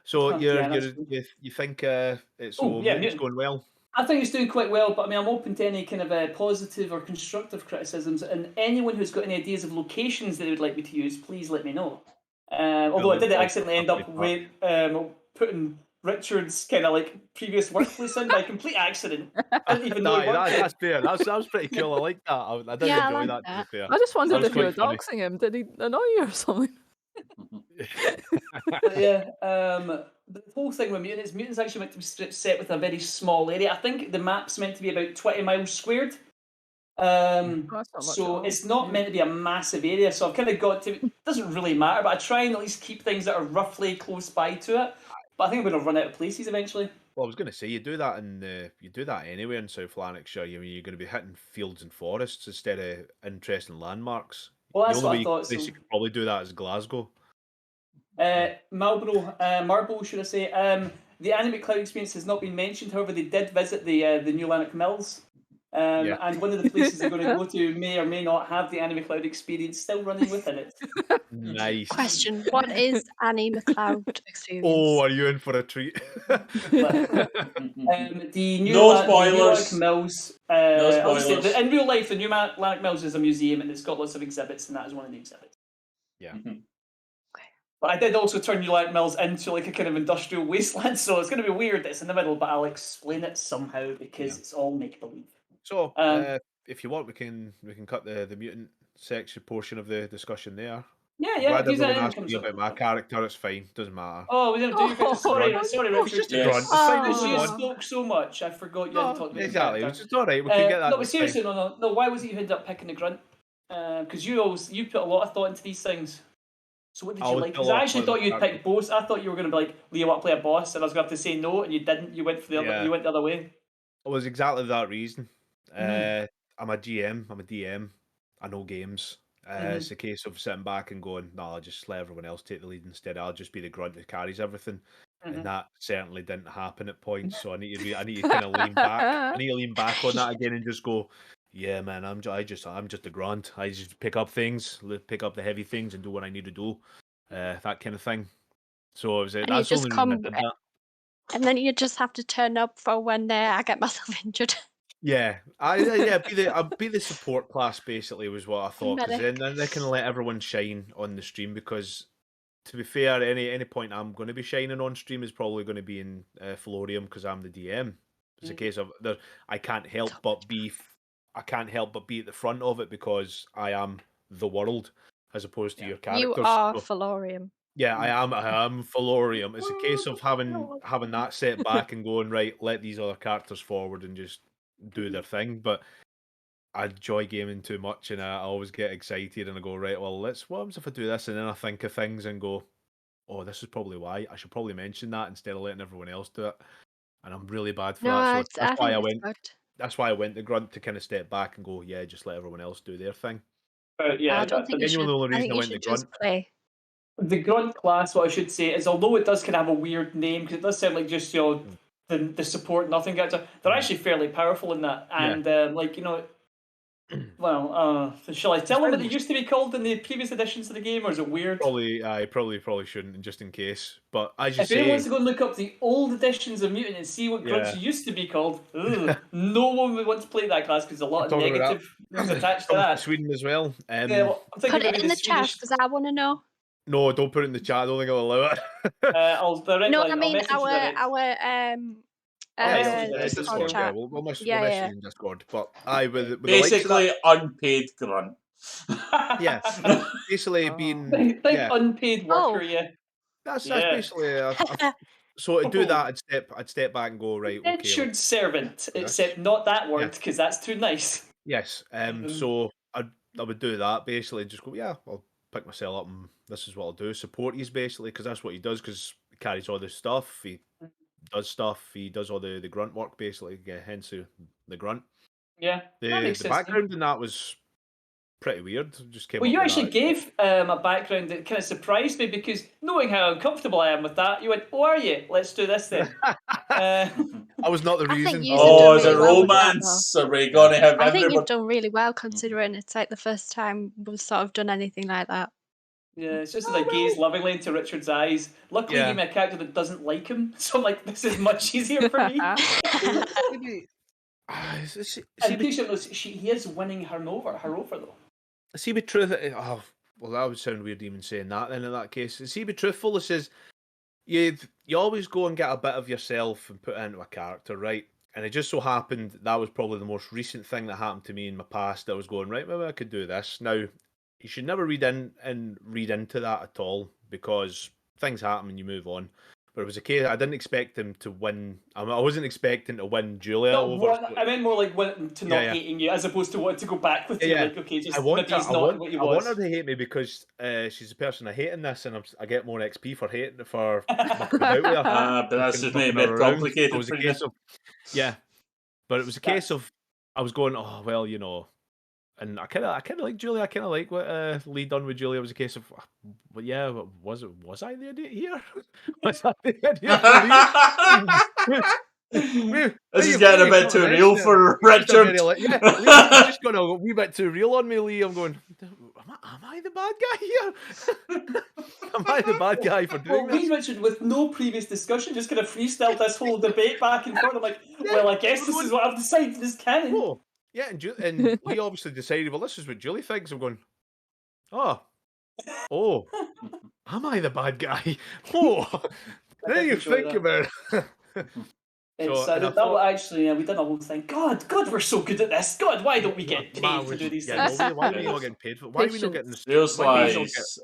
[SPEAKER 1] So
[SPEAKER 4] Oh,
[SPEAKER 1] you
[SPEAKER 4] yeah, that's good.
[SPEAKER 1] think it's
[SPEAKER 4] Oh, yeah,
[SPEAKER 1] it's
[SPEAKER 4] mutant.
[SPEAKER 1] going well?
[SPEAKER 4] I think it's doing quite well, but I mean, I'm open to any kind of positive or constructive criticisms. And anyone who's got any ideas of locations that they would like me to use, please let me know. Although I did accidentally end up with putting Richard's kind of like previous workplace in by complete accident. I didn't even know it worked.
[SPEAKER 1] That's fair. That was pretty cool. I like that. I did
[SPEAKER 2] Yeah, I
[SPEAKER 1] enjoy
[SPEAKER 2] like
[SPEAKER 1] that, to be
[SPEAKER 2] that.
[SPEAKER 1] fair.
[SPEAKER 3] I just wondered
[SPEAKER 1] was
[SPEAKER 3] if you were
[SPEAKER 1] quite funny.
[SPEAKER 3] doxing him. Did he annoy you or something?
[SPEAKER 4] But yeah, the whole thing with mutants actually meant to be set with a very small area. I think the map's meant to be about 20 miles squared.
[SPEAKER 3] Oh, that's not much at
[SPEAKER 4] So
[SPEAKER 3] all.
[SPEAKER 4] it's not meant to be a massive area. So I've kind of got to. It doesn't really matter, but I try and at least keep things that are roughly close by to it. But I think I'm going to run out of places eventually.
[SPEAKER 1] Well, I was going to say you do that anyway in South Lanarkshire. You're going to be hitting fields and forests instead of interesting landmarks.
[SPEAKER 4] Well,
[SPEAKER 1] The
[SPEAKER 4] that's
[SPEAKER 1] only
[SPEAKER 4] what I
[SPEAKER 1] way
[SPEAKER 4] thought.
[SPEAKER 1] place
[SPEAKER 4] So
[SPEAKER 1] you could probably do that is Glasgow.
[SPEAKER 4] Marble, should I say? The Animate Cloud experience has not been mentioned. However, they did visit the New Lanark Mills.
[SPEAKER 1] Yeah.
[SPEAKER 4] And one of the places they're going to go to may or may not have the Annie McLeod experience still running within it.
[SPEAKER 1] Nice.
[SPEAKER 2] Question: what is Annie McLeod experience?
[SPEAKER 1] Oh, are you in for a treat?
[SPEAKER 4] The New
[SPEAKER 5] No
[SPEAKER 4] Lanark
[SPEAKER 5] spoilers.
[SPEAKER 4] Mills.
[SPEAKER 5] No
[SPEAKER 4] I'll just say
[SPEAKER 5] spoilers.
[SPEAKER 4] that in real life, the New Lanark Mills is a museum and it's got lots of exhibits, and that is one of the exhibits.
[SPEAKER 1] Yeah.
[SPEAKER 4] But I did also turn New Lanark Mills into like a kind of industrial wasteland, so it's going to be weird that it's in the middle, but I'll explain it somehow because it's all make believe.
[SPEAKER 1] So, if you want, we can cut the mutant section portion of the discussion there.
[SPEAKER 4] Yeah,
[SPEAKER 1] Glad
[SPEAKER 4] use that
[SPEAKER 1] everyone
[SPEAKER 4] in
[SPEAKER 1] asked
[SPEAKER 4] comes
[SPEAKER 1] me
[SPEAKER 4] up.
[SPEAKER 1] about my character. It's fine. Doesn't matter.
[SPEAKER 4] Oh, we didn't do your character. Sorry,
[SPEAKER 1] It was
[SPEAKER 4] Richard.
[SPEAKER 1] just a
[SPEAKER 5] Yes.
[SPEAKER 1] grunt. It's fine.
[SPEAKER 4] Because
[SPEAKER 1] We'll
[SPEAKER 4] you
[SPEAKER 1] move on.
[SPEAKER 4] spoke so much, I forgot you hadn't talked about
[SPEAKER 1] Exactly. It
[SPEAKER 4] your
[SPEAKER 1] was
[SPEAKER 4] character.
[SPEAKER 1] just all right. We can get that.
[SPEAKER 4] No, but
[SPEAKER 1] that's fine.
[SPEAKER 4] seriously, no. Why was it you ended up picking the grunt? Because you put a lot of thought into these things. So what did
[SPEAKER 1] I
[SPEAKER 4] you
[SPEAKER 1] always
[SPEAKER 4] like?
[SPEAKER 1] put a
[SPEAKER 4] Because
[SPEAKER 1] lot
[SPEAKER 4] I
[SPEAKER 1] of
[SPEAKER 4] actually
[SPEAKER 1] thought
[SPEAKER 4] thought
[SPEAKER 1] into
[SPEAKER 4] you'd
[SPEAKER 1] character.
[SPEAKER 4] pick boss. I thought you were going to be like, Leo, want to play a boss, and I was going to have to say no, and you didn't. You went for the other.
[SPEAKER 1] Yeah.
[SPEAKER 4] You went the other way.
[SPEAKER 1] It was exactly that reason. I'm a GM. I'm a DM. I know games. It's a case of sitting back and going, no, I'll just let everyone else take the lead instead. I'll just be the grunt that carries everything. And that certainly didn't happen at points. So I need to kind of lean back. I need to lean back on that again and just go, yeah, man, I'm just a grunt. I just pick up things, pick up the heavy things, and do what I need to do. That kind of thing. So it was,
[SPEAKER 2] And
[SPEAKER 1] that's the only reason I did that.
[SPEAKER 2] and then you just have to turn up for when I get myself injured.
[SPEAKER 1] Yeah, I'd be the support class basically was what I thought, because then they can let everyone shine on the stream. Because to be fair, any point I'm going to be shining on stream is probably going to be in Florium because I'm the DM. It's a case of I can't help but be at the front of it because I am the world as opposed to your characters.
[SPEAKER 2] You are Florium.
[SPEAKER 1] Yeah, I am Florium. It's a case of having that set back and going, right, let these other characters forward and just do their thing. But I enjoy gaming too much and I always get excited and I go, right, well, what happens if I do this? And then I think of things and go, oh, this is probably why. I should probably mention that instead of letting everyone else do it. And I'm really bad for that. So that's why I went. That's why I went the grunt, to kind of step back and go, yeah, just let everyone else do their thing.
[SPEAKER 4] Yeah,
[SPEAKER 2] I don't think you should.
[SPEAKER 1] The only
[SPEAKER 2] I
[SPEAKER 1] reason
[SPEAKER 2] think
[SPEAKER 1] I
[SPEAKER 2] you
[SPEAKER 1] went the
[SPEAKER 2] should
[SPEAKER 1] grunt.
[SPEAKER 2] just play.
[SPEAKER 4] The grunt class, what I should say is, although it does kind of have a weird name, because it does sound like just the support nothing character, they're actually fairly powerful in that, and well, shall I tell them what they used to be called in the previous editions of the game, or is it weird?
[SPEAKER 1] Probably shouldn't, just in case. But as you
[SPEAKER 4] If
[SPEAKER 1] say,
[SPEAKER 4] anyone wants to go and look up the old editions of Mutant and see what grunts used to be called, no one would want to play that class because there's a lot of negative things attached to that.
[SPEAKER 1] Sweden as well.
[SPEAKER 4] Yeah, well, I'm thinking
[SPEAKER 2] Put it
[SPEAKER 4] maybe
[SPEAKER 2] in the
[SPEAKER 4] Swedish...
[SPEAKER 2] chat because I want to know.
[SPEAKER 1] No, don't put it in the chat. I don't think I'll allow it.
[SPEAKER 4] I'll direct.
[SPEAKER 2] No,
[SPEAKER 4] I'll
[SPEAKER 2] I mean
[SPEAKER 4] message you direct.
[SPEAKER 1] Discord.
[SPEAKER 2] chat.
[SPEAKER 1] Yeah, we'll message in Discord. But with
[SPEAKER 5] basically unpaid grunt.
[SPEAKER 1] Yeah, basically being
[SPEAKER 4] unpaid worker. Yeah,
[SPEAKER 1] that's basically. So to do that, I'd step back and go, right. Okay,
[SPEAKER 4] Richard servant, except not that word because that's too nice.
[SPEAKER 1] Yes. So I would do that basically. Just go. Yeah, I'll pick myself up and this is what I'll do. Support you basically because that's what he does. Because he carries all this stuff. He does stuff. He does all the grunt work basically. Yeah, hence the grunt.
[SPEAKER 4] Yeah,
[SPEAKER 1] the background in that was pretty weird. Just came.
[SPEAKER 4] Well,
[SPEAKER 1] up
[SPEAKER 4] you
[SPEAKER 1] with
[SPEAKER 4] actually
[SPEAKER 1] that.
[SPEAKER 4] gave a background that kind of surprised me because knowing how uncomfortable I am with that, you went, "Oh, are you? Let's do this then."
[SPEAKER 1] I was not the reason.
[SPEAKER 5] Oh, it's a romance. Are we gonna have?
[SPEAKER 2] I think you've done really well considering it's like the first time we've sort of done anything like that.
[SPEAKER 4] Yeah, it's just like gaze lovingly into Richard's eyes. Luckily, he gave me a character that doesn't like him, so I'm like, this is much easier for me.
[SPEAKER 1] Maybe.
[SPEAKER 4] And in case you don't know, he is winning her over though.
[SPEAKER 1] See, be truthful. Oh, well, that would sound weird even saying that. Then in that case, see, be truthful. It says you always go and get a bit of yourself and put it into a character, right? And it just so happened that was probably the most recent thing that happened to me in my past. I was going, right, maybe I could do this. Now, you should never read into that at all, because things happen and you move on. But it was a case I didn't expect him to win. I wasn't expecting to win Julia
[SPEAKER 4] No,
[SPEAKER 1] over.
[SPEAKER 4] I meant more like to not hating you, as opposed to wanting to go back with you.
[SPEAKER 1] Yeah.
[SPEAKER 4] Like, okay, just
[SPEAKER 1] I want
[SPEAKER 4] maybe he's not what he
[SPEAKER 1] I want her
[SPEAKER 4] was.
[SPEAKER 1] to hate me because she's the person I hate in this, and I get more XP for hating for mucking about with her.
[SPEAKER 5] But that's just made it
[SPEAKER 1] fucking
[SPEAKER 5] a
[SPEAKER 1] her
[SPEAKER 5] bit
[SPEAKER 1] around.
[SPEAKER 5] complicated
[SPEAKER 1] So it was
[SPEAKER 5] for
[SPEAKER 1] a
[SPEAKER 5] you.
[SPEAKER 1] case of but it was a case of I was going, oh well, you know, and I kind of like Julia. I kind of like what Lee done with Julia. It was a case of, but yeah, was I the idiot here? Was I the idiot?
[SPEAKER 5] This is getting a bit too real for Richard.
[SPEAKER 1] Lee's just gone a wee bit too real on me, Lee. I'm going, am I the bad guy here? Am I the bad guy for doing
[SPEAKER 4] this?
[SPEAKER 1] this?
[SPEAKER 4] Richard, with no previous discussion, just kind of freestyled this whole debate back and forth. I'm like, well, I guess this is what I've decided is canon.
[SPEAKER 1] Oh, yeah, and Lee obviously decided, well, this is what Julie thinks. I'm going, oh, am I the bad guy? Oh, now you think about it.
[SPEAKER 4] So, actually, we did a whole thing. God, we're so good at this. God, why don't we get paid to do these things?
[SPEAKER 1] Why are we not getting paid for? Why are we not getting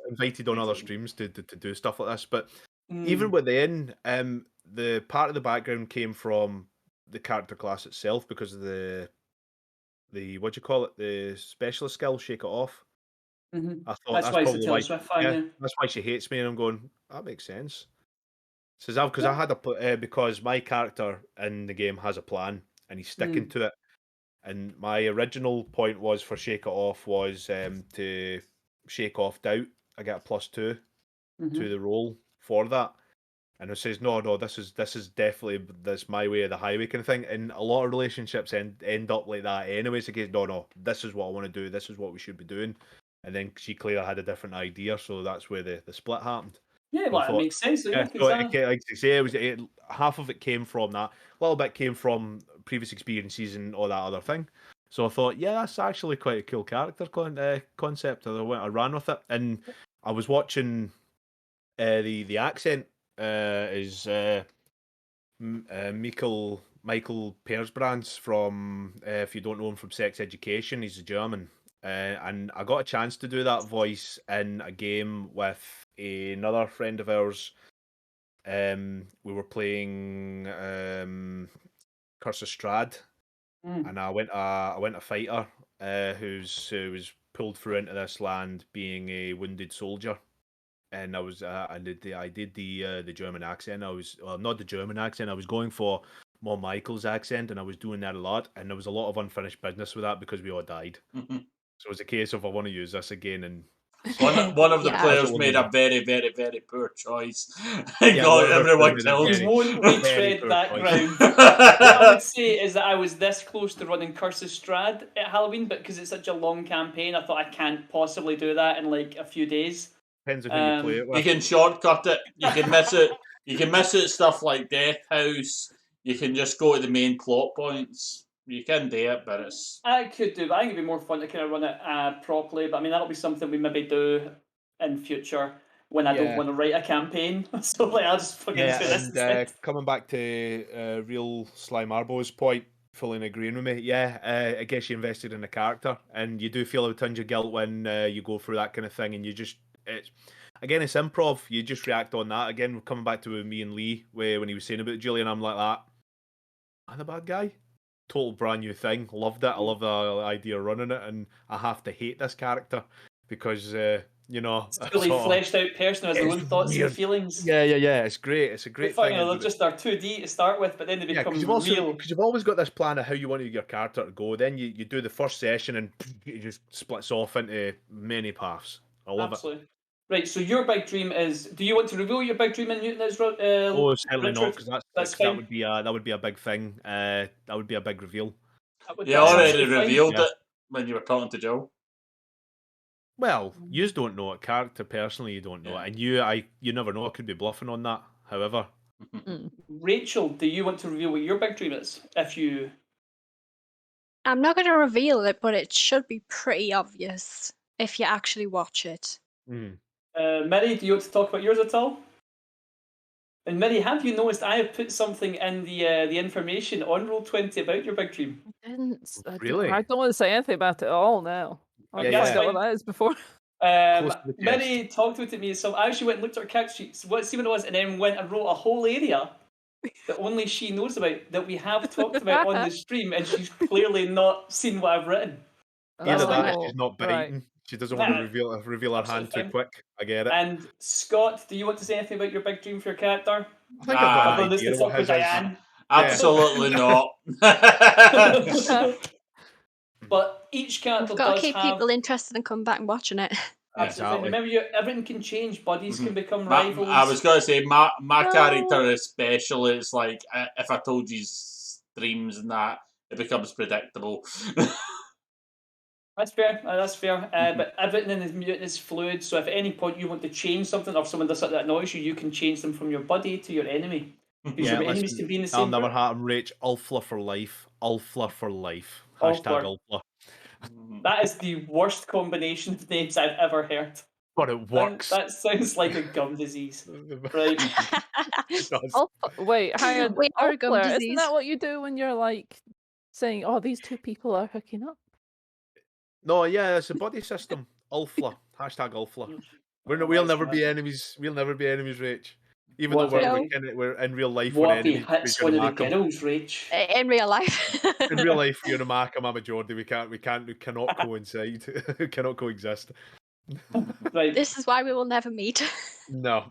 [SPEAKER 1] invited on other streams to do stuff like this? But even within, the part of the background came from the character class itself because of the what do you call it? The specialist skill, shake it off. I thought that's probably why. That's why she hates me, and I'm going, that makes sense. Says because I had because my character in the game has a plan and he's sticking to it. And my original point was for shake it off was to shake off doubt. I get a +2 to the roll for that. And it says no, this is definitely this my way of the highway kind of thing. And a lot of relationships end up like that anyways. It goes, no, this is what I want to do. This is what we should be doing. And then she clearly had a different idea, so that's where the split happened.
[SPEAKER 4] Yeah, well, it makes sense.
[SPEAKER 1] Yeah, so like I say, half of it came from that. A little bit came from previous experiences and all that other thing. So I thought, yeah, that's actually quite a cool character concept. I ran with it, and I was watching the accent is Michael Persbrandt from if you don't know him from Sex Education. He's a German. And I got a chance to do that voice in a game with another friend of ours. We were playing Curse of Strahd, and I went a fighter who was pulled through into this land being a wounded soldier, and I did the German accent. I was not the German accent. I was going for more Michael's accent, and I was doing that a lot. And there was a lot of unfinished business with that because we all died. So it's a case of I want to use this again, and
[SPEAKER 5] one of the players made a very, very, very poor choice. Everyone killed.
[SPEAKER 4] We won't retread that ground. What I would say is that I was this close to running Curse of Strahd at Halloween, but because it's such a long campaign, I thought I can't possibly do that in like a few days.
[SPEAKER 1] Depends on who you play it with.
[SPEAKER 5] You can shortcut it. You can miss it. You can miss it. Stuff like Death House. You can just go to the main plot points. You can do it, but
[SPEAKER 4] I could do, but I think it'd be more fun to kind of run it properly. But I mean, that'll be something we maybe do in future when I don't want to write a campaign. So like, I'll just fucking do this instead.
[SPEAKER 1] Coming back to Real Sly Marbo's point, fully agreeing with me. Yeah, I guess you invested in a character, and you do feel a tinge of guilt when you go through that kind of thing, and it's improv. You just react on that. Again, we're coming back to me and Lee, when he was saying about Julian, I'm like that. I'm the bad guy. Total brand new thing. Loved it. I love the idea of running it, and I have to hate this character because it's
[SPEAKER 4] a fully fleshed out person has their own thoughts and feelings.
[SPEAKER 1] Yeah. It's great. It's a great thing.
[SPEAKER 4] They're just our 2D to start with, but then they become real.
[SPEAKER 1] Because you've always got this plan of how you want your character to go. Then you do the first session, and it just splits off into many paths. I love it.
[SPEAKER 4] Right, so your big dream is. Do you want to reveal your big dream in Newton?
[SPEAKER 1] Certainly not, because that would be a big thing. That would be a big reveal.
[SPEAKER 5] You already revealed it when you were talking to Joe.
[SPEAKER 1] Well, you don't know it. Character personally, you don't know it, and you never know. I could be bluffing on that. However,
[SPEAKER 4] Rachel, do you want to reveal what your big dream is? If you,
[SPEAKER 2] I'm not going to reveal it, but it should be pretty obvious if you actually watch it.
[SPEAKER 4] Mary, do you want to talk about yours at all? And Mary, have you noticed I have put something in the information on Roll20 about your big dream?
[SPEAKER 1] Really?
[SPEAKER 3] I don't want to say anything about it at all now. I'll
[SPEAKER 1] Yeah,
[SPEAKER 3] find
[SPEAKER 1] yeah.
[SPEAKER 3] out what that is before.
[SPEAKER 1] Close to the
[SPEAKER 4] Mary talked about it to me, so I actually went and looked at her character sheet, see what it was, and then went and wrote a whole area that only she knows about, that we have talked about on the stream, and she's clearly not seen what I've written.
[SPEAKER 1] Either that,
[SPEAKER 3] Oh,
[SPEAKER 1] she's not
[SPEAKER 3] right.
[SPEAKER 1] biting. She doesn't want to
[SPEAKER 4] Nah,
[SPEAKER 1] reveal her hand
[SPEAKER 4] absolutely
[SPEAKER 1] too
[SPEAKER 4] fine.
[SPEAKER 1] quick. I get it.
[SPEAKER 4] And Scott, do you want to say anything about your big dream for your character?
[SPEAKER 1] I think I've got
[SPEAKER 4] Other
[SPEAKER 1] an
[SPEAKER 4] than this
[SPEAKER 1] idea
[SPEAKER 4] to
[SPEAKER 1] of what
[SPEAKER 4] talk with
[SPEAKER 1] his is.
[SPEAKER 4] Diane.
[SPEAKER 5] Absolutely not.
[SPEAKER 4] But each character
[SPEAKER 2] We've got to
[SPEAKER 4] does
[SPEAKER 2] keep
[SPEAKER 4] have...
[SPEAKER 2] people interested and come back and watching it.
[SPEAKER 4] Absolutely.
[SPEAKER 1] Exactly.
[SPEAKER 4] Remember, everything can change. Buddies can become rivals.
[SPEAKER 5] I was going to say, my
[SPEAKER 3] No.
[SPEAKER 5] character especially, it's like, if I told you streams and that, it becomes predictable.
[SPEAKER 4] That's fair. That's fair. But everything in the mutant is fluid. So if at any point you want to change something, or if someone does something that annoys you, you can change them from your buddy to your enemy. Because
[SPEAKER 1] Yeah,
[SPEAKER 4] your enemies
[SPEAKER 1] listen,
[SPEAKER 4] can be in the
[SPEAKER 1] I'll
[SPEAKER 4] same
[SPEAKER 1] never
[SPEAKER 4] group.
[SPEAKER 1] have him. Rach, Ulfla for life. Ulfla for life.
[SPEAKER 4] Ulfla.
[SPEAKER 1] Hashtag Ulfla.
[SPEAKER 4] That is the worst combination of names I've ever heard.
[SPEAKER 1] But it works.
[SPEAKER 4] That sounds like a gum disease. Right.
[SPEAKER 1] It does.
[SPEAKER 3] Wait, hang on.
[SPEAKER 2] We are gum
[SPEAKER 3] Ulfler, isn't
[SPEAKER 2] disease.
[SPEAKER 3] that what you do when you're like saying, "Oh, these two people are hooking up"?
[SPEAKER 1] No, yeah, it's a buddy system. Ulfla. Hashtag Ulfla. We'll never be enemies. We'll never be enemies, Rach. Even though we're in real life, we're
[SPEAKER 4] What if he
[SPEAKER 1] enemies.
[SPEAKER 4] hits
[SPEAKER 1] We're
[SPEAKER 4] one
[SPEAKER 1] gonna
[SPEAKER 4] of the
[SPEAKER 1] mack 'em.
[SPEAKER 4] girls, Rach?
[SPEAKER 2] In real life.
[SPEAKER 1] In real life, you're gonna mack him. I'm a Geordie. We cannot coincide. We cannot coexist.
[SPEAKER 4] Right.
[SPEAKER 2] This is why we will never meet.
[SPEAKER 1] No.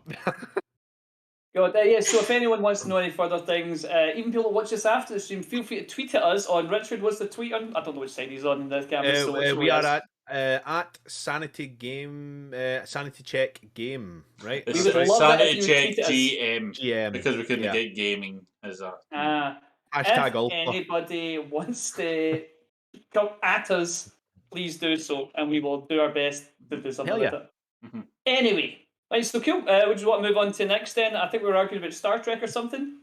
[SPEAKER 4] God, yeah, so if anyone wants to know any further things, even people that watch this after the stream, feel free to tweet at us on Richard. What's the tweet on? I don't know which side he's on the camera. So
[SPEAKER 1] We are at Sanity Game, Sanity Check Game, right?
[SPEAKER 5] It's
[SPEAKER 4] would love it
[SPEAKER 5] Sanity
[SPEAKER 4] if you
[SPEAKER 5] Check
[SPEAKER 4] tweet us.
[SPEAKER 5] GM, because we couldn't
[SPEAKER 1] yeah.
[SPEAKER 5] get gaming as a...
[SPEAKER 1] Hashtag
[SPEAKER 4] if
[SPEAKER 1] Ulfla.
[SPEAKER 4] anybody wants to come at us, please do so, and we will do our best to do something with it. Anyway, right, so cool. Would you want to move on to next then? I think we were arguing about Star Trek or something.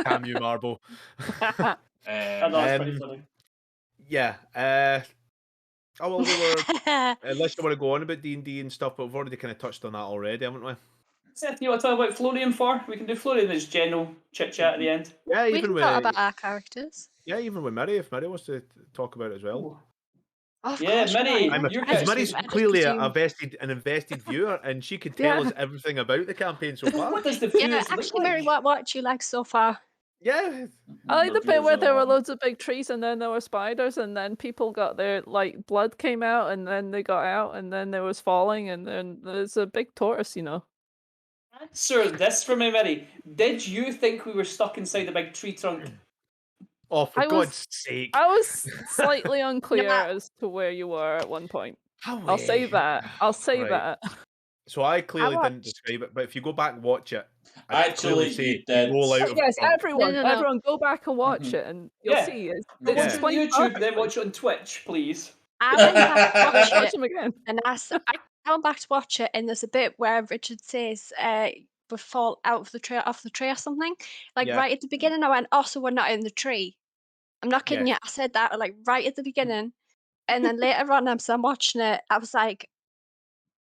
[SPEAKER 1] Damn you, Marble.
[SPEAKER 4] I know, that's pretty funny.
[SPEAKER 1] Yeah. Oh well, we were. Unless you want to go on about D&D and stuff, but we've already kind of touched on that already, haven't we?
[SPEAKER 4] Seth, you want to talk about Florian for? We can do Florian as general chit chat at the end.
[SPEAKER 1] Yeah,
[SPEAKER 2] We
[SPEAKER 1] even
[SPEAKER 2] can
[SPEAKER 1] with
[SPEAKER 2] talk about our characters.
[SPEAKER 1] yeah, even with Mary, if Mary wants to talk about it as well.
[SPEAKER 2] Of
[SPEAKER 4] Yeah,
[SPEAKER 2] course,
[SPEAKER 4] Mary,
[SPEAKER 2] right.
[SPEAKER 4] your
[SPEAKER 1] Because Mary's clearly
[SPEAKER 2] an
[SPEAKER 1] an invested viewer, and she could tell us everything about the campaign so far.
[SPEAKER 4] What does the viewers
[SPEAKER 2] Yeah,
[SPEAKER 4] look
[SPEAKER 2] actually,
[SPEAKER 4] like?
[SPEAKER 2] Mary, what do you like so far?
[SPEAKER 1] Yeah.
[SPEAKER 3] I like the bit where there were loads of big trees and then there were spiders and then people got their blood came out and then they got out and then there was falling and then there's a big tortoise, you know.
[SPEAKER 4] Answer this for me, Mary. Did you think we were stuck inside a big tree trunk?
[SPEAKER 1] Oh, for God's sake!
[SPEAKER 3] I was slightly unclear
[SPEAKER 2] Yeah.
[SPEAKER 3] as to where you were at one point.
[SPEAKER 1] How
[SPEAKER 3] I'll say that. I'll say
[SPEAKER 1] Right.
[SPEAKER 3] that.
[SPEAKER 1] So I clearly didn't
[SPEAKER 2] watched-
[SPEAKER 1] describe it, but if you go back and watch it,
[SPEAKER 5] Actually,
[SPEAKER 1] say
[SPEAKER 5] you did.
[SPEAKER 1] roll out of
[SPEAKER 3] Yes,
[SPEAKER 1] the trunk.
[SPEAKER 3] everyone,
[SPEAKER 2] No.
[SPEAKER 3] everyone, go back and watch it, and you'll
[SPEAKER 4] Yeah.
[SPEAKER 3] see it.
[SPEAKER 4] Go watch
[SPEAKER 1] Yeah.
[SPEAKER 4] it on
[SPEAKER 3] explained
[SPEAKER 4] YouTube, then
[SPEAKER 3] perfectly.
[SPEAKER 4] watch it on Twitch, please.
[SPEAKER 2] I went back to watch
[SPEAKER 3] Watch
[SPEAKER 2] it,
[SPEAKER 3] them again.
[SPEAKER 2] and I went back to watch it, and there's a bit where Richard says, "We fall out of the tree, off the tree, or something." Like
[SPEAKER 1] Yeah.
[SPEAKER 2] right at the beginning, I went, "Oh, so we're not in the tree." I'm not kidding
[SPEAKER 1] Yeah.
[SPEAKER 2] you. I said that like right at the beginning, and then later on, as I'm watching it, I was like,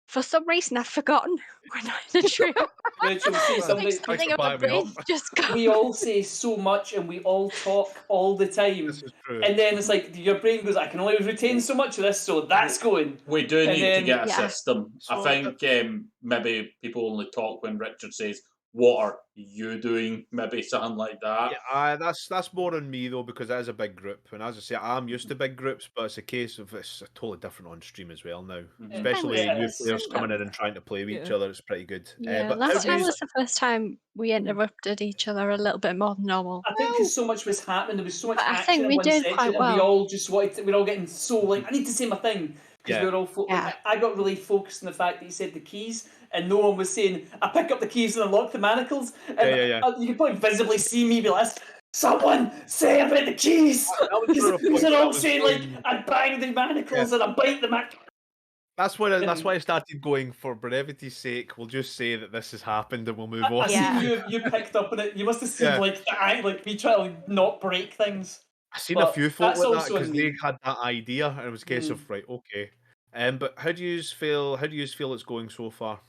[SPEAKER 2] for some reason, I've forgotten we're not in the tree.
[SPEAKER 4] Rachel, see
[SPEAKER 1] Well,
[SPEAKER 4] something.
[SPEAKER 1] thanks
[SPEAKER 2] Something
[SPEAKER 1] for
[SPEAKER 2] in my
[SPEAKER 1] backing me
[SPEAKER 2] brain
[SPEAKER 1] up.
[SPEAKER 2] just got.
[SPEAKER 4] We all say so much and we all talk all the time.
[SPEAKER 1] This is true.
[SPEAKER 4] And then it's like your brain goes, I can only retain so much of this, so that's going.
[SPEAKER 5] We do
[SPEAKER 4] And
[SPEAKER 5] need
[SPEAKER 4] then-
[SPEAKER 5] to get a
[SPEAKER 2] Yeah.
[SPEAKER 5] system.
[SPEAKER 1] So-
[SPEAKER 5] I think maybe people only talk when Richard says, "What are you doing?" Maybe something like that.
[SPEAKER 1] Yeah, that's more on me though, because it is a big group, and as I say, I'm used to big groups, but it's a case of it's totally different on stream as well now. Especially
[SPEAKER 4] Yeah,
[SPEAKER 1] new
[SPEAKER 4] it's-
[SPEAKER 1] players coming in and trying to play with each
[SPEAKER 3] Yeah.
[SPEAKER 1] other. It's pretty good.
[SPEAKER 2] Yeah,
[SPEAKER 1] But
[SPEAKER 2] last time
[SPEAKER 1] every-
[SPEAKER 2] was the first time we interrupted each other a little bit more than normal.
[SPEAKER 4] I think because so much was happening, there was so much
[SPEAKER 2] But I
[SPEAKER 4] action
[SPEAKER 2] think
[SPEAKER 4] in
[SPEAKER 2] we
[SPEAKER 4] one
[SPEAKER 2] did
[SPEAKER 4] section,
[SPEAKER 2] quite
[SPEAKER 4] and we
[SPEAKER 2] well.
[SPEAKER 4] all just wanted to, we were all getting so like, I need to say my thing. Because
[SPEAKER 1] Yeah.
[SPEAKER 4] we were all
[SPEAKER 2] Yeah.
[SPEAKER 4] I got really focused on the fact that he said the keys, and no one was saying, I pick up the keys and unlock the manacles. And
[SPEAKER 1] Yeah.
[SPEAKER 4] you can probably visibly see me be like, someone say about the keys!
[SPEAKER 1] That was
[SPEAKER 4] Because
[SPEAKER 1] sort of
[SPEAKER 4] they're
[SPEAKER 1] what I
[SPEAKER 4] all
[SPEAKER 1] was
[SPEAKER 4] saying,
[SPEAKER 1] going-
[SPEAKER 4] like, I bang the manacles and I bite the manacles.
[SPEAKER 1] That's why I started going, for brevity's sake, we'll just say that this has happened and we'll move
[SPEAKER 4] I
[SPEAKER 1] on.
[SPEAKER 4] seen
[SPEAKER 2] Yeah.
[SPEAKER 4] you picked up on it. You must have seemed
[SPEAKER 1] Yeah.
[SPEAKER 4] like me trying to like, not break things.
[SPEAKER 1] I seen a
[SPEAKER 4] But
[SPEAKER 1] few folk
[SPEAKER 4] that's
[SPEAKER 1] like that
[SPEAKER 4] also
[SPEAKER 1] because
[SPEAKER 4] in
[SPEAKER 1] they
[SPEAKER 4] me.
[SPEAKER 1] had that idea, and it was a case
[SPEAKER 4] Hmm.
[SPEAKER 1] of right, okay. But how do you feel? How do you feel it's going so far?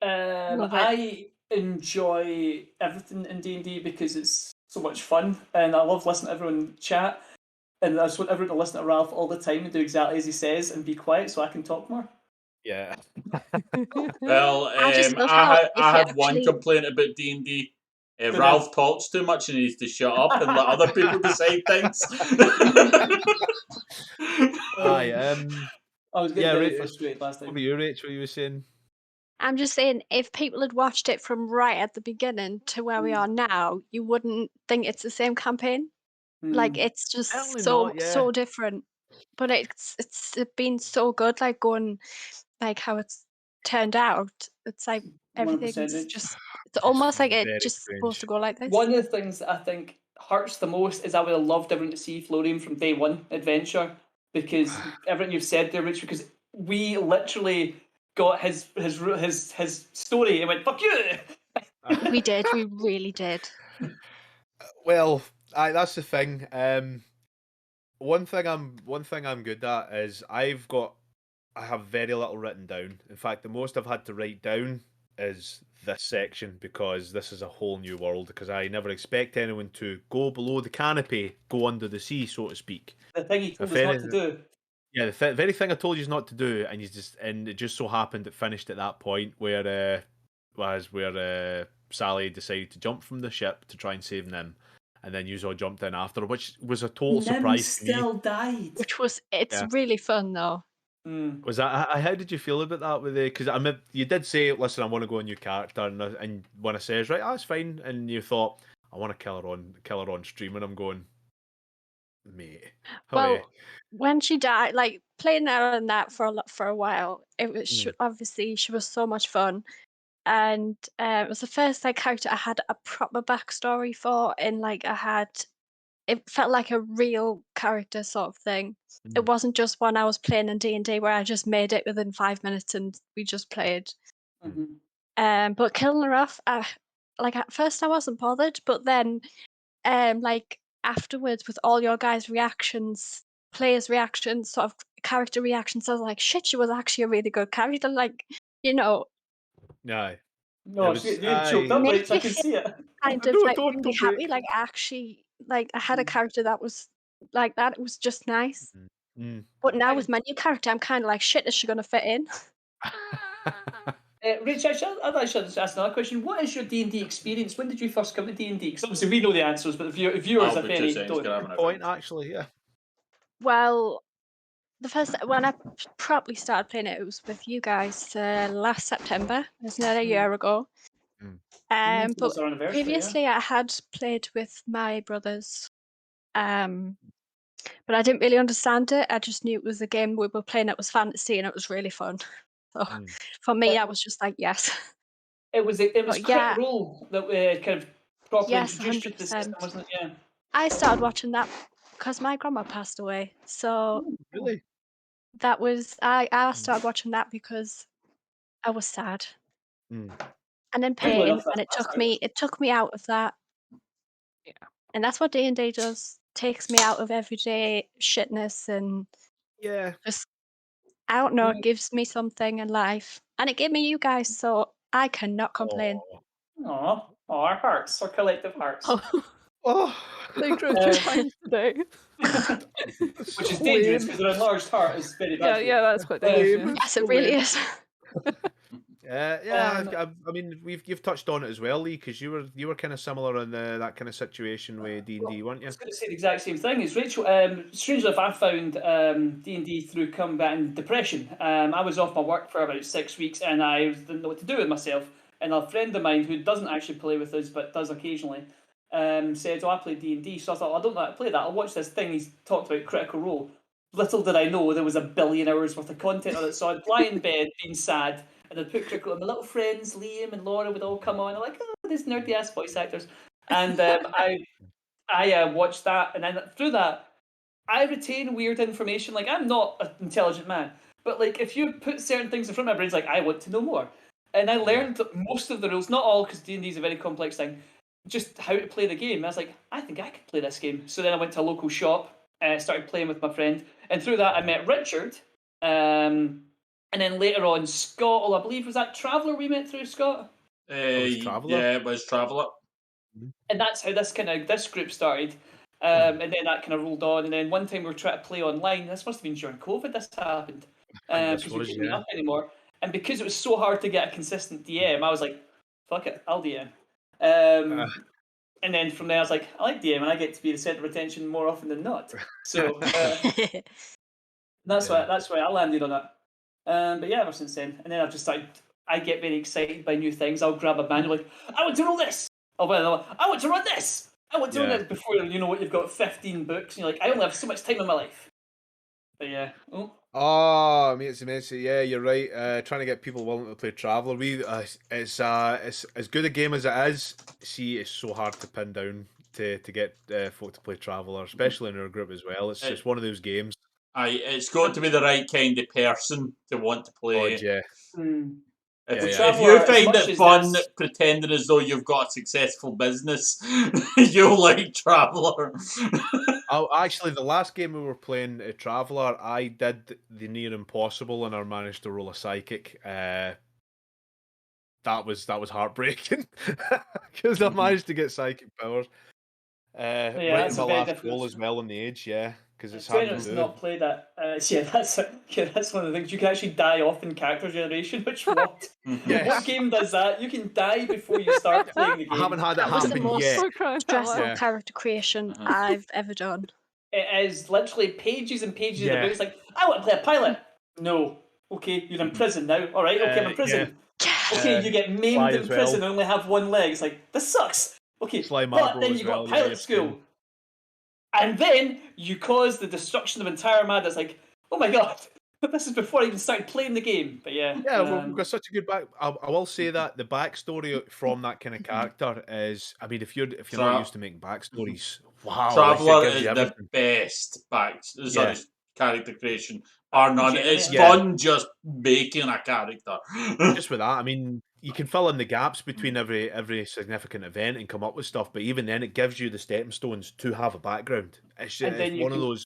[SPEAKER 2] Love it.
[SPEAKER 4] I enjoy everything in D&D because it's so much fun, and I love listening to everyone chat. And I just want everyone to listen to Ralph all the time and do exactly as he says and be quiet so I can talk more.
[SPEAKER 1] Yeah.
[SPEAKER 5] Well,
[SPEAKER 2] I just love how
[SPEAKER 5] I
[SPEAKER 2] if you
[SPEAKER 5] have one
[SPEAKER 2] actually
[SPEAKER 5] complaint about D&D.
[SPEAKER 4] Go ahead.
[SPEAKER 5] Ralph talks too much and he needs to shut up and let other people decide things.
[SPEAKER 1] Aye.
[SPEAKER 4] I was getting
[SPEAKER 1] Yeah.
[SPEAKER 4] very
[SPEAKER 1] Right.
[SPEAKER 4] frustrated last
[SPEAKER 1] What
[SPEAKER 4] time.
[SPEAKER 1] were you, Rach? What you were saying?
[SPEAKER 2] I'm just saying, if people had watched it from right at the beginning to where we are now, you wouldn't think it's the same campaign. Like
[SPEAKER 4] Hmm.
[SPEAKER 2] it's just
[SPEAKER 1] Certainly
[SPEAKER 2] so
[SPEAKER 1] not. Yeah.
[SPEAKER 2] different. But it's been so good, like going like how it's turned out. It's like
[SPEAKER 4] 100%
[SPEAKER 2] everything's
[SPEAKER 4] Rich.
[SPEAKER 2] just it's
[SPEAKER 1] It's
[SPEAKER 2] almost like it's
[SPEAKER 1] very
[SPEAKER 2] just supposed to
[SPEAKER 1] strange.
[SPEAKER 2] go like this.
[SPEAKER 4] One of the things that I think hurts the most is I would have loved everyone to see Florian from day one adventure because everything you've said there, Rich, because we literally got his story and went, fuck you!
[SPEAKER 2] We did, we really did.
[SPEAKER 1] Well, that's the thing. One thing I'm good at is I have very little written down. In fact, the most I've had to write down is this section because this is a whole new world. Because I never expect anyone to go below the canopy, go under the sea, so to speak.
[SPEAKER 4] The thing he told
[SPEAKER 1] If
[SPEAKER 4] us not
[SPEAKER 1] any,
[SPEAKER 4] to do.
[SPEAKER 1] yeah, the very thing I told you not to do, and it just so happened it finished at that point where Sally decided to jump from the ship to try and save Nim, and then you all jumped in after, which was a total
[SPEAKER 4] Nim
[SPEAKER 1] surprise to me.
[SPEAKER 4] still died.
[SPEAKER 2] It's
[SPEAKER 1] Yeah.
[SPEAKER 2] really fun though.
[SPEAKER 4] Mm.
[SPEAKER 1] Was that how did you feel about that with the? Because I mean, you did say, "Listen, I want to go a new character," and when I says, "Right, that's fine," and you thought, "I want to kill her on stream," and I'm going, "Mate, how are you?"
[SPEAKER 2] Well, when she died, like playing her and that for a while, it was
[SPEAKER 1] Mm.
[SPEAKER 2] obviously she was so much fun, and it was the first like character I had a proper backstory for, and like it felt like a real character sort of thing. It
[SPEAKER 1] Mm.
[SPEAKER 2] wasn't just one I was playing in D&D where I just made it within 5 minutes and we just played. But killing her off, like at first I wasn't bothered, but then like afterwards with all your guys' reactions, players' reactions, sort of character reactions, I was like, shit, she was actually a really good character. Like, you know,
[SPEAKER 1] Aye, it
[SPEAKER 4] No,
[SPEAKER 1] was.
[SPEAKER 4] you're choked up,
[SPEAKER 2] made
[SPEAKER 4] Rich. I
[SPEAKER 2] me
[SPEAKER 4] can
[SPEAKER 2] feel
[SPEAKER 4] see it.
[SPEAKER 2] kind of
[SPEAKER 1] Don't
[SPEAKER 2] like
[SPEAKER 1] don't
[SPEAKER 2] really
[SPEAKER 1] don't
[SPEAKER 2] happy.
[SPEAKER 1] break.
[SPEAKER 2] Like actually, like I had a character that was like that. It was just nice.
[SPEAKER 1] Mm.
[SPEAKER 2] But now
[SPEAKER 4] Hey,
[SPEAKER 2] with my new character, I'm kind of like, shit, is she gonna fit in?
[SPEAKER 4] Rich, I'd actually just ask another question. What is your D&D experience? When did you first come to D&D? Because obviously we know the answers, but the viewers,
[SPEAKER 5] I'll
[SPEAKER 4] if
[SPEAKER 5] be 2
[SPEAKER 4] any,
[SPEAKER 5] seconds,
[SPEAKER 4] don't.
[SPEAKER 5] get having
[SPEAKER 1] Good
[SPEAKER 5] a
[SPEAKER 1] point,
[SPEAKER 5] drink.
[SPEAKER 1] actually. Yeah.
[SPEAKER 2] Well, the first when I properly started playing it, it was with you guys last September. It was nearly a year ago.
[SPEAKER 1] Mm.
[SPEAKER 4] So
[SPEAKER 2] But
[SPEAKER 4] it's our anniversary, yeah.
[SPEAKER 2] previously I had played with my brothers, but I didn't really understand it. I just knew it was a game we were playing. It was fantasy and it was really fun. So
[SPEAKER 1] Mm.
[SPEAKER 2] for me, I
[SPEAKER 4] It,
[SPEAKER 2] was just like, yes.
[SPEAKER 4] it was
[SPEAKER 2] But
[SPEAKER 4] Critical
[SPEAKER 2] yeah,
[SPEAKER 4] Role that kind of properly
[SPEAKER 2] yes,
[SPEAKER 4] introduced you to the system,
[SPEAKER 2] 100%.
[SPEAKER 4] wasn't it? Yeah.
[SPEAKER 2] I started watching that because my grandma passed away. So
[SPEAKER 1] Really?
[SPEAKER 2] that was I
[SPEAKER 1] Mm.
[SPEAKER 2] started watching that because I was sad
[SPEAKER 1] Mm.
[SPEAKER 2] and in
[SPEAKER 4] Funnily
[SPEAKER 2] pain,
[SPEAKER 4] enough, that's
[SPEAKER 2] and
[SPEAKER 4] what I started.
[SPEAKER 2] it took me out of that.
[SPEAKER 3] Yeah.
[SPEAKER 2] And that's what D&D does. Takes me out of everyday shitness and
[SPEAKER 1] Yeah.
[SPEAKER 2] just I don't know, it gives me something in life. And it gave me you guys, so I cannot complain.
[SPEAKER 1] Oh.
[SPEAKER 4] Aw, our hearts, our collective hearts.
[SPEAKER 3] Oh,
[SPEAKER 1] Oh.
[SPEAKER 3] thanks, Richard.
[SPEAKER 4] Um,
[SPEAKER 3] Thanks today.
[SPEAKER 1] That's
[SPEAKER 4] which is
[SPEAKER 1] so
[SPEAKER 4] dangerous
[SPEAKER 1] lame.
[SPEAKER 4] because an enlarged heart is very bad
[SPEAKER 3] Yeah,
[SPEAKER 4] for you.
[SPEAKER 3] yeah, that's quite dangerous.
[SPEAKER 1] Lame.
[SPEAKER 3] Yeah.
[SPEAKER 2] Yes,
[SPEAKER 1] So
[SPEAKER 2] it really
[SPEAKER 1] lame.
[SPEAKER 2] is.
[SPEAKER 1] Yeah,
[SPEAKER 4] Um,
[SPEAKER 1] I mean, you've touched on it as well, Lee, because you were kind of similar in that kind of situation with D&D,
[SPEAKER 4] Well,
[SPEAKER 1] weren't
[SPEAKER 4] I
[SPEAKER 1] you?
[SPEAKER 4] was going to say the exact same thing as Rachel. Strangely enough, I found D&D through combat and depression. I was off my work for about 6 weeks and I didn't know what to do with myself. And a friend of mine who doesn't actually play with us but does occasionally said, "Oh, I play D&D." So I thought, "I don't know how to play that. I'll watch this thing." He's talked about Critical Role. Little did I know there was a billion hours worth of content on it. So I'd lie in bed being sad and I'd put Critical, and my little friends, Liam and Laura, would all come on. I'm like, "Oh, these nerdy ass voice actors." And I watched that, and then through that, I retain weird information. Like I'm not an intelligent man, But like, if you put certain things in front of my brain, it's like I want to know more. And I learned most of the rules, not all, because D&D is a very complex thing. Just how to play the game. I was like, I think I could play this game. So then I went to a local shop, started playing with my friend, and through that I met Richard. And then later on, Scott. Oh, I believe was that Traveller we met through, Scott.
[SPEAKER 1] Traveller?
[SPEAKER 5] Yeah, it was Traveller.
[SPEAKER 4] And that's how this group started. And then that kind of rolled on. And then one time we were trying to play online. This must have been during COVID. This happened
[SPEAKER 1] This
[SPEAKER 4] because we
[SPEAKER 1] was,
[SPEAKER 4] couldn't meet up anymore. And because it was so hard to get a consistent DM, I was like, "Fuck it, I'll DM." And then from there, I was like, "I like DM, and I get to be the centre of attention more often than not." So that's why I landed on it. But yeah, ever since then, and then I've just started. I get very excited by new things. I'll grab a manual, like, I want to roll this. Oh well, I want to run this. I want to run this before you know what you've got 15 books, and you're like, I only have so much time in my life. But yeah.
[SPEAKER 1] Oh, I mean, it's amazing. Yeah, you're right. Trying to get people willing to play Traveller. It's as good a game as it is. See, it's so hard to pin down to get folk to play Traveller, especially in our group as well. It's just one of those games.
[SPEAKER 5] It's got to be the right kind of person to want to play.
[SPEAKER 1] God, yeah.
[SPEAKER 5] If you
[SPEAKER 4] Traveller,
[SPEAKER 5] find it fun pretending as though you've got a successful business, you'll like Traveller.
[SPEAKER 1] Actually, the last game we were playing, Traveller, I did the near impossible and I managed to roll a psychic. That was heartbreaking because I managed to get psychic powers. Right in my last goal as well on the age, because it's hard to do.
[SPEAKER 4] Not play that. That's one of the things. You can actually die off in character generation, which what? What game does that? You can die before you start playing the game.
[SPEAKER 1] I haven't had that happen
[SPEAKER 2] yet.
[SPEAKER 1] That
[SPEAKER 2] stressful character creation I've ever done.
[SPEAKER 4] It is literally pages and pages of the book. It's like, I want to play a pilot. No. Okay, you're in prison now. All right, okay, I'm in prison. Okay, you get maimed in prison and only have one leg. It's like, this sucks. Okay, but then you got pilot school. And then you cause the destruction of entire mad. It's like, oh my god, this is before I even started playing the game. But yeah.
[SPEAKER 1] We've got such a good back. I will say that the backstory from that kind of character is, I mean, if you're not used to making backstories, wow,
[SPEAKER 5] Traveller is the best character creation. Bar none. It's fun just making a character.
[SPEAKER 1] Just with that, I mean, you can fill in the gaps between every significant event and come up with stuff, but even then, it gives you the stepping stones to have a background. It's one of those.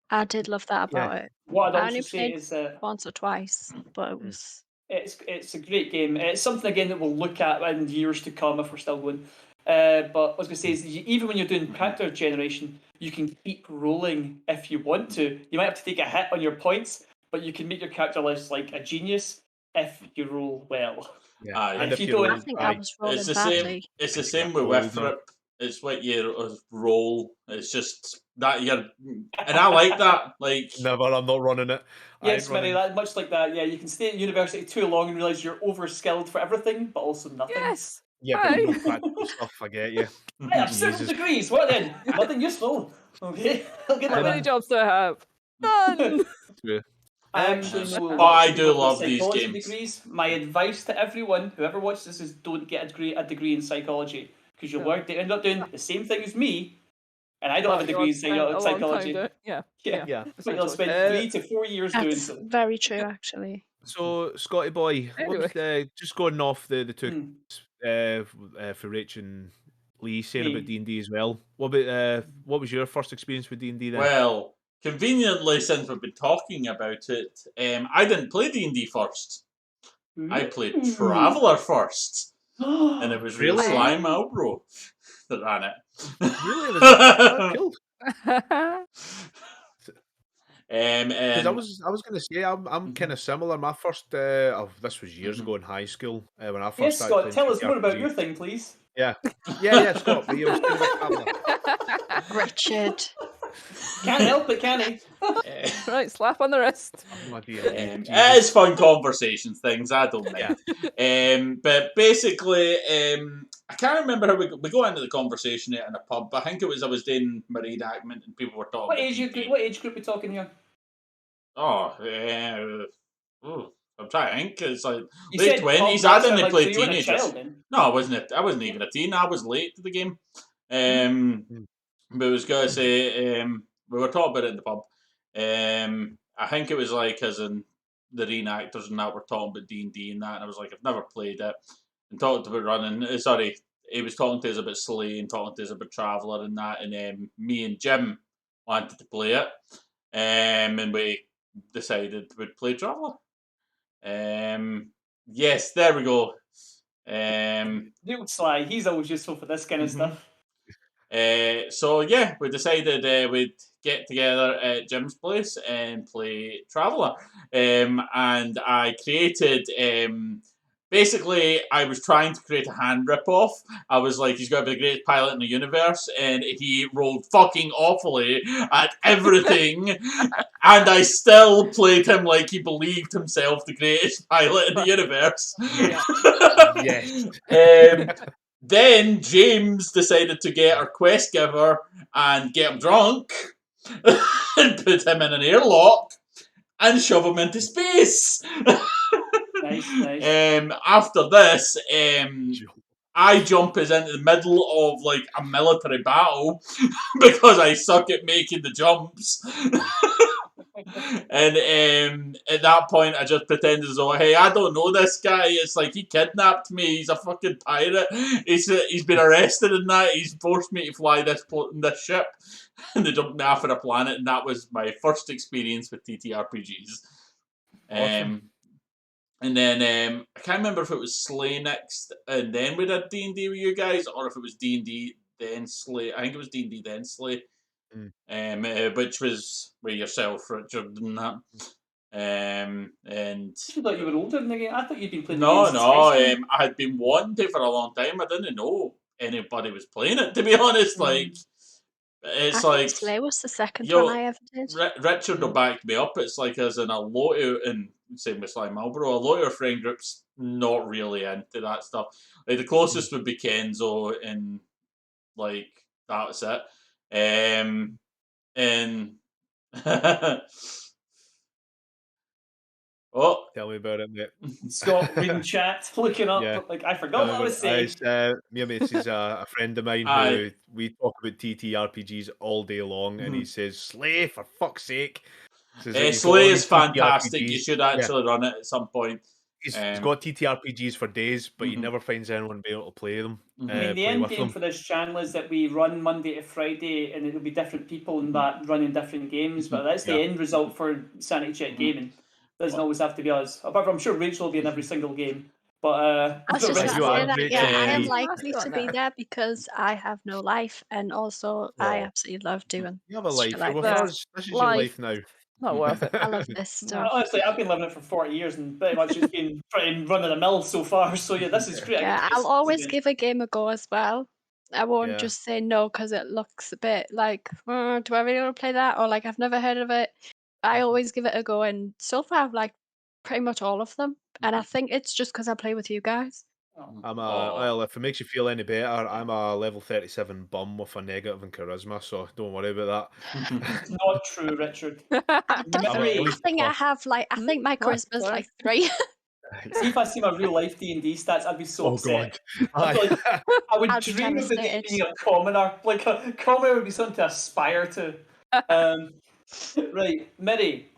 [SPEAKER 2] I did love that about it.
[SPEAKER 4] What I'd also say is
[SPEAKER 2] once or twice, but it was.
[SPEAKER 4] It's a great game. It's something again that we'll look at in years to come if we're still going. But what I was going to say is, even when you're doing character generation, you can keep rolling if you want to. You might have to take a hit on your points, but you can make your character less like a genius if you roll well.
[SPEAKER 1] And
[SPEAKER 2] if you don't, I think I was rolling badly.
[SPEAKER 5] It's the same with Withrip. It's what you roll. It's just that and I like that. Like
[SPEAKER 1] never, I'm not running it.
[SPEAKER 4] Yes, Mary, much like that. Yeah, you can stay at university too long and realize you're overskilled for everything, but also nothing.
[SPEAKER 3] Yes.
[SPEAKER 1] Yeah, but no practical stuff. I get you.
[SPEAKER 4] I have 7 degrees. What then? Nothing useful. Okay, I'll get
[SPEAKER 3] How many jobs do I have? None.
[SPEAKER 4] I actually know.
[SPEAKER 5] But I do love these games.
[SPEAKER 4] Degrees. My advice to everyone, whoever watches this, is don't get a degree in psychology, because you'll end up doing the same thing as me. And I don't have a degree in psychology.
[SPEAKER 3] Yeah.
[SPEAKER 4] But you'll spend 3 to 4 years doing so.
[SPEAKER 2] Very true, actually.
[SPEAKER 1] So, Scotty boy, just going off the two for Rach and Lee saying about D&D as well. What was your first experience with D&D then?
[SPEAKER 5] Well, conveniently, since we've been talking about it, I didn't play D&D first. I played Traveller first. And it was really Sly Malbro that ran it.
[SPEAKER 1] Really? Cool.
[SPEAKER 5] And
[SPEAKER 1] I was going to say I'm kind of similar. My first this was years ago in high school when I first started.
[SPEAKER 4] Scott, tell us more about your thing, please.
[SPEAKER 1] Yeah, Scott. But you were saying about
[SPEAKER 2] Richard.
[SPEAKER 4] Can't help it, can he?
[SPEAKER 3] Right, slap on the wrist.
[SPEAKER 5] It is fun conversations, things I don't mind. But basically, I can't remember how we got into the conversation in a pub. But I think it was I was doing my reenactment and people were talking.
[SPEAKER 4] What age group are we talking here?
[SPEAKER 5] I'm trying to think. It's like late 20s. I didn't play teenagers. No, I wasn't even a teen. I was late to the game. But I was going to say, we were talking about it in the pub. I think it was like as in the reenactors and that were talking about D&D and that, and I was like, I've never played it, and talked about running. Sorry, he was talking to us about Slay and talking to us about Traveller and that, and me and Jim wanted to play it, and we decided we'd play Traveller. Yes, there we go.
[SPEAKER 4] The old Sly, he's always useful for this kind of stuff.
[SPEAKER 5] So yeah, we decided we'd get together at Jim's place and play Traveller. And I created basically I was trying to create a hand rip-off. I was like, he's got to be the greatest pilot in the universe, and he rolled fucking awfully at everything. And I still played him like he believed himself the greatest pilot in the universe.
[SPEAKER 1] Yes.
[SPEAKER 5] Then James decided to get our quest giver and get him drunk and put him in an airlock and shove him into space.
[SPEAKER 4] Nice.
[SPEAKER 5] After this, I jump is into the middle of like a military battle because I suck at making the jumps. And at that point, I just pretended as though, hey, I don't know this guy. It's like he kidnapped me. He's a fucking pirate. He's been arrested and that. He's forced me to fly this ship. And they jumped me off of a planet, and that was my first experience with TTRPGs.
[SPEAKER 1] Awesome.
[SPEAKER 5] And then I can't remember if it was Slay next, and then we did D&D with you guys, or if it was D&D then Slay. I think it was D&D then Slay. Which was with yourself, Richard, and that. And
[SPEAKER 4] I thought you were older than the game. I thought you'd been playing
[SPEAKER 5] no,
[SPEAKER 4] the game
[SPEAKER 5] I had been wanting to for a long time. I didn't know anybody was playing it, to be honest. Like, it's
[SPEAKER 2] I
[SPEAKER 5] like
[SPEAKER 2] think Slay was the second one I ever did.
[SPEAKER 5] Richard will back me up. It's like as in a lot of, and same with Sly Marlboro, a lot of our friend groups not really into that stuff. Like the closest would be Kenzo, and like that's it. And oh,
[SPEAKER 1] Tell me about it, mate.
[SPEAKER 4] Scott reading chat, looking up.
[SPEAKER 1] Yeah.
[SPEAKER 4] Like I forgot what I was saying.
[SPEAKER 1] Me and mates is a friend of mine who we talk about TTRPGs all day long, and he says, "Slay, for fuck's sake!"
[SPEAKER 5] Slay is fantastic. You should actually run it at some point.
[SPEAKER 1] He's got TTRPGs for days, but he never finds anyone being able to play them.
[SPEAKER 4] I mean, the end game for this channel is that we run Monday to Friday, and it'll be different people in that running different games. But that's the end result for Sanity Check Gaming. Doesn't always have to be us. Apart from, I'm sure Rachel will be in every single game. But
[SPEAKER 2] I was just
[SPEAKER 1] rest
[SPEAKER 2] about
[SPEAKER 1] of
[SPEAKER 2] to say
[SPEAKER 1] it,
[SPEAKER 2] that, I am
[SPEAKER 3] Yeah.
[SPEAKER 2] likely to be there because I have no life, and also I absolutely love doing
[SPEAKER 1] You have a life.
[SPEAKER 2] shit like
[SPEAKER 1] With
[SPEAKER 2] this.
[SPEAKER 1] us, this is your life now.
[SPEAKER 3] Not worth it.
[SPEAKER 2] I love this stuff.
[SPEAKER 4] honestly, I've been living it for 40 years, and pretty much it's been pretty run of the mill so far. So yeah, this is great.
[SPEAKER 2] Yeah, I'll always give a game a go as well. I won't
[SPEAKER 1] Yeah.
[SPEAKER 2] just say no because it looks a bit like, do I really want to play that? Or like, I've never heard of it. I always give it a go, and so far I've liked pretty much all of them. And I think it's just because I play with you guys.
[SPEAKER 1] Well, if it makes you feel any better, I'm a level 37 bum with a negative in charisma, so don't worry about that.
[SPEAKER 4] It's not true, Richard.
[SPEAKER 2] I think I have like, I think my charisma's like 3.
[SPEAKER 4] See if I see my real life D&D stats, I'd be so upset.
[SPEAKER 1] God.
[SPEAKER 4] I would
[SPEAKER 2] I'd be
[SPEAKER 4] dream of the day
[SPEAKER 2] devastated.
[SPEAKER 4] being a commoner. Like a commoner would be something to aspire to. Right, Miri,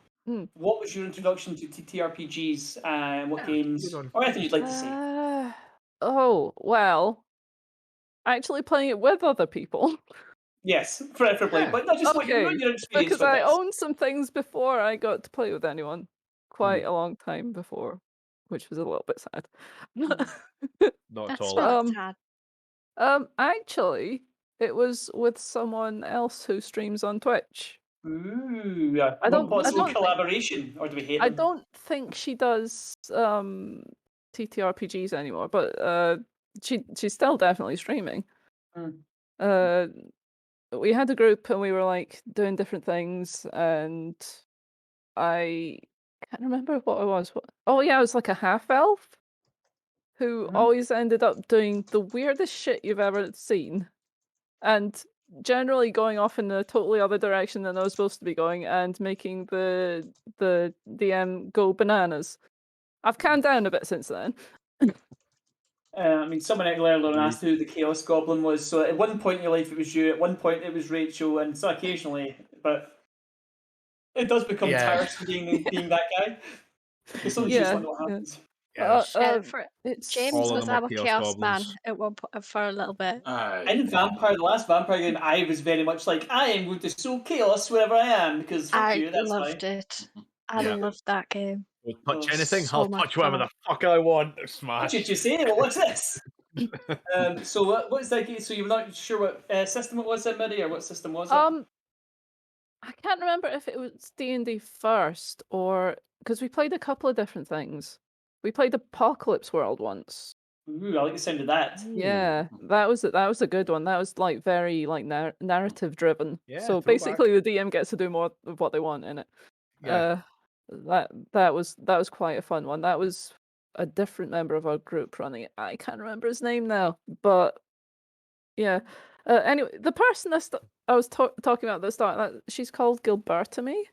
[SPEAKER 4] what was your introduction to TTRPGs and what games or anything you'd like to say?
[SPEAKER 3] Oh, well, actually playing it with other people.
[SPEAKER 4] Yes, preferably, but not just
[SPEAKER 3] Okay,
[SPEAKER 4] what your experience
[SPEAKER 3] because
[SPEAKER 4] with
[SPEAKER 3] I
[SPEAKER 4] this.
[SPEAKER 3] owned some things before I got to play with anyone. Quite a long time before, which was a little bit sad.
[SPEAKER 1] Not at
[SPEAKER 2] That's
[SPEAKER 1] all.
[SPEAKER 2] not sad.
[SPEAKER 3] Actually, it was with someone else who streams on Twitch.
[SPEAKER 4] Ooh, yeah.
[SPEAKER 3] I don't
[SPEAKER 4] collaboration, or do we hate
[SPEAKER 3] I
[SPEAKER 4] them?
[SPEAKER 3] don't think she does TTRPGs anymore, but she's still definitely streaming. We had a group and we were like doing different things, and I can't remember what it was. Oh yeah, it was like a half elf who always ended up doing the weirdest shit you've ever seen, and generally going off in a totally other direction than I was supposed to be going, and making the DM go bananas. I've calmed down a bit since then.
[SPEAKER 4] I mean, someone earlier asked who the Chaos Goblin was. So at one point in your life it was you, at one point it was Rachel, and so occasionally, but it does become tiresome being that guy. It's something just like what happens.
[SPEAKER 1] Yes.
[SPEAKER 3] It's
[SPEAKER 2] James
[SPEAKER 1] All of
[SPEAKER 2] was
[SPEAKER 1] them are
[SPEAKER 2] our
[SPEAKER 1] Chaos
[SPEAKER 2] chaos man
[SPEAKER 1] Goblins.
[SPEAKER 2] for a little bit.
[SPEAKER 4] In Vampire, the last Vampire game, I was very much like, I am going to sow chaos wherever I am because fuck
[SPEAKER 2] I
[SPEAKER 4] you, that's
[SPEAKER 2] loved
[SPEAKER 4] fine.
[SPEAKER 2] it. I
[SPEAKER 1] Yeah.
[SPEAKER 2] loved that game.
[SPEAKER 1] We'll touch
[SPEAKER 4] Oh,
[SPEAKER 1] anything,
[SPEAKER 2] so
[SPEAKER 1] I'll
[SPEAKER 2] much
[SPEAKER 1] touch whatever
[SPEAKER 2] fun.
[SPEAKER 1] the fuck I want.
[SPEAKER 4] What
[SPEAKER 1] Smash.
[SPEAKER 4] did you say? Well, what's this? So what's that game? So you're not sure what system it was, Midi, or what system was it?
[SPEAKER 3] I can't remember if it was D&D first or because we played a couple of different things. We played Apocalypse World once.
[SPEAKER 4] Ooh, I like the sound of that.
[SPEAKER 3] Yeah, that was a good one. That was like very like narrative driven.
[SPEAKER 1] Yeah,
[SPEAKER 3] So
[SPEAKER 1] throwback.
[SPEAKER 3] basically, the DM gets to do more of what they want in it.
[SPEAKER 1] Yeah.
[SPEAKER 3] That was quite a fun one. That was a different member of our group running it. I can't remember his name now, but yeah. Anyway, the person I was talking about at the start, she's called Gilbertamy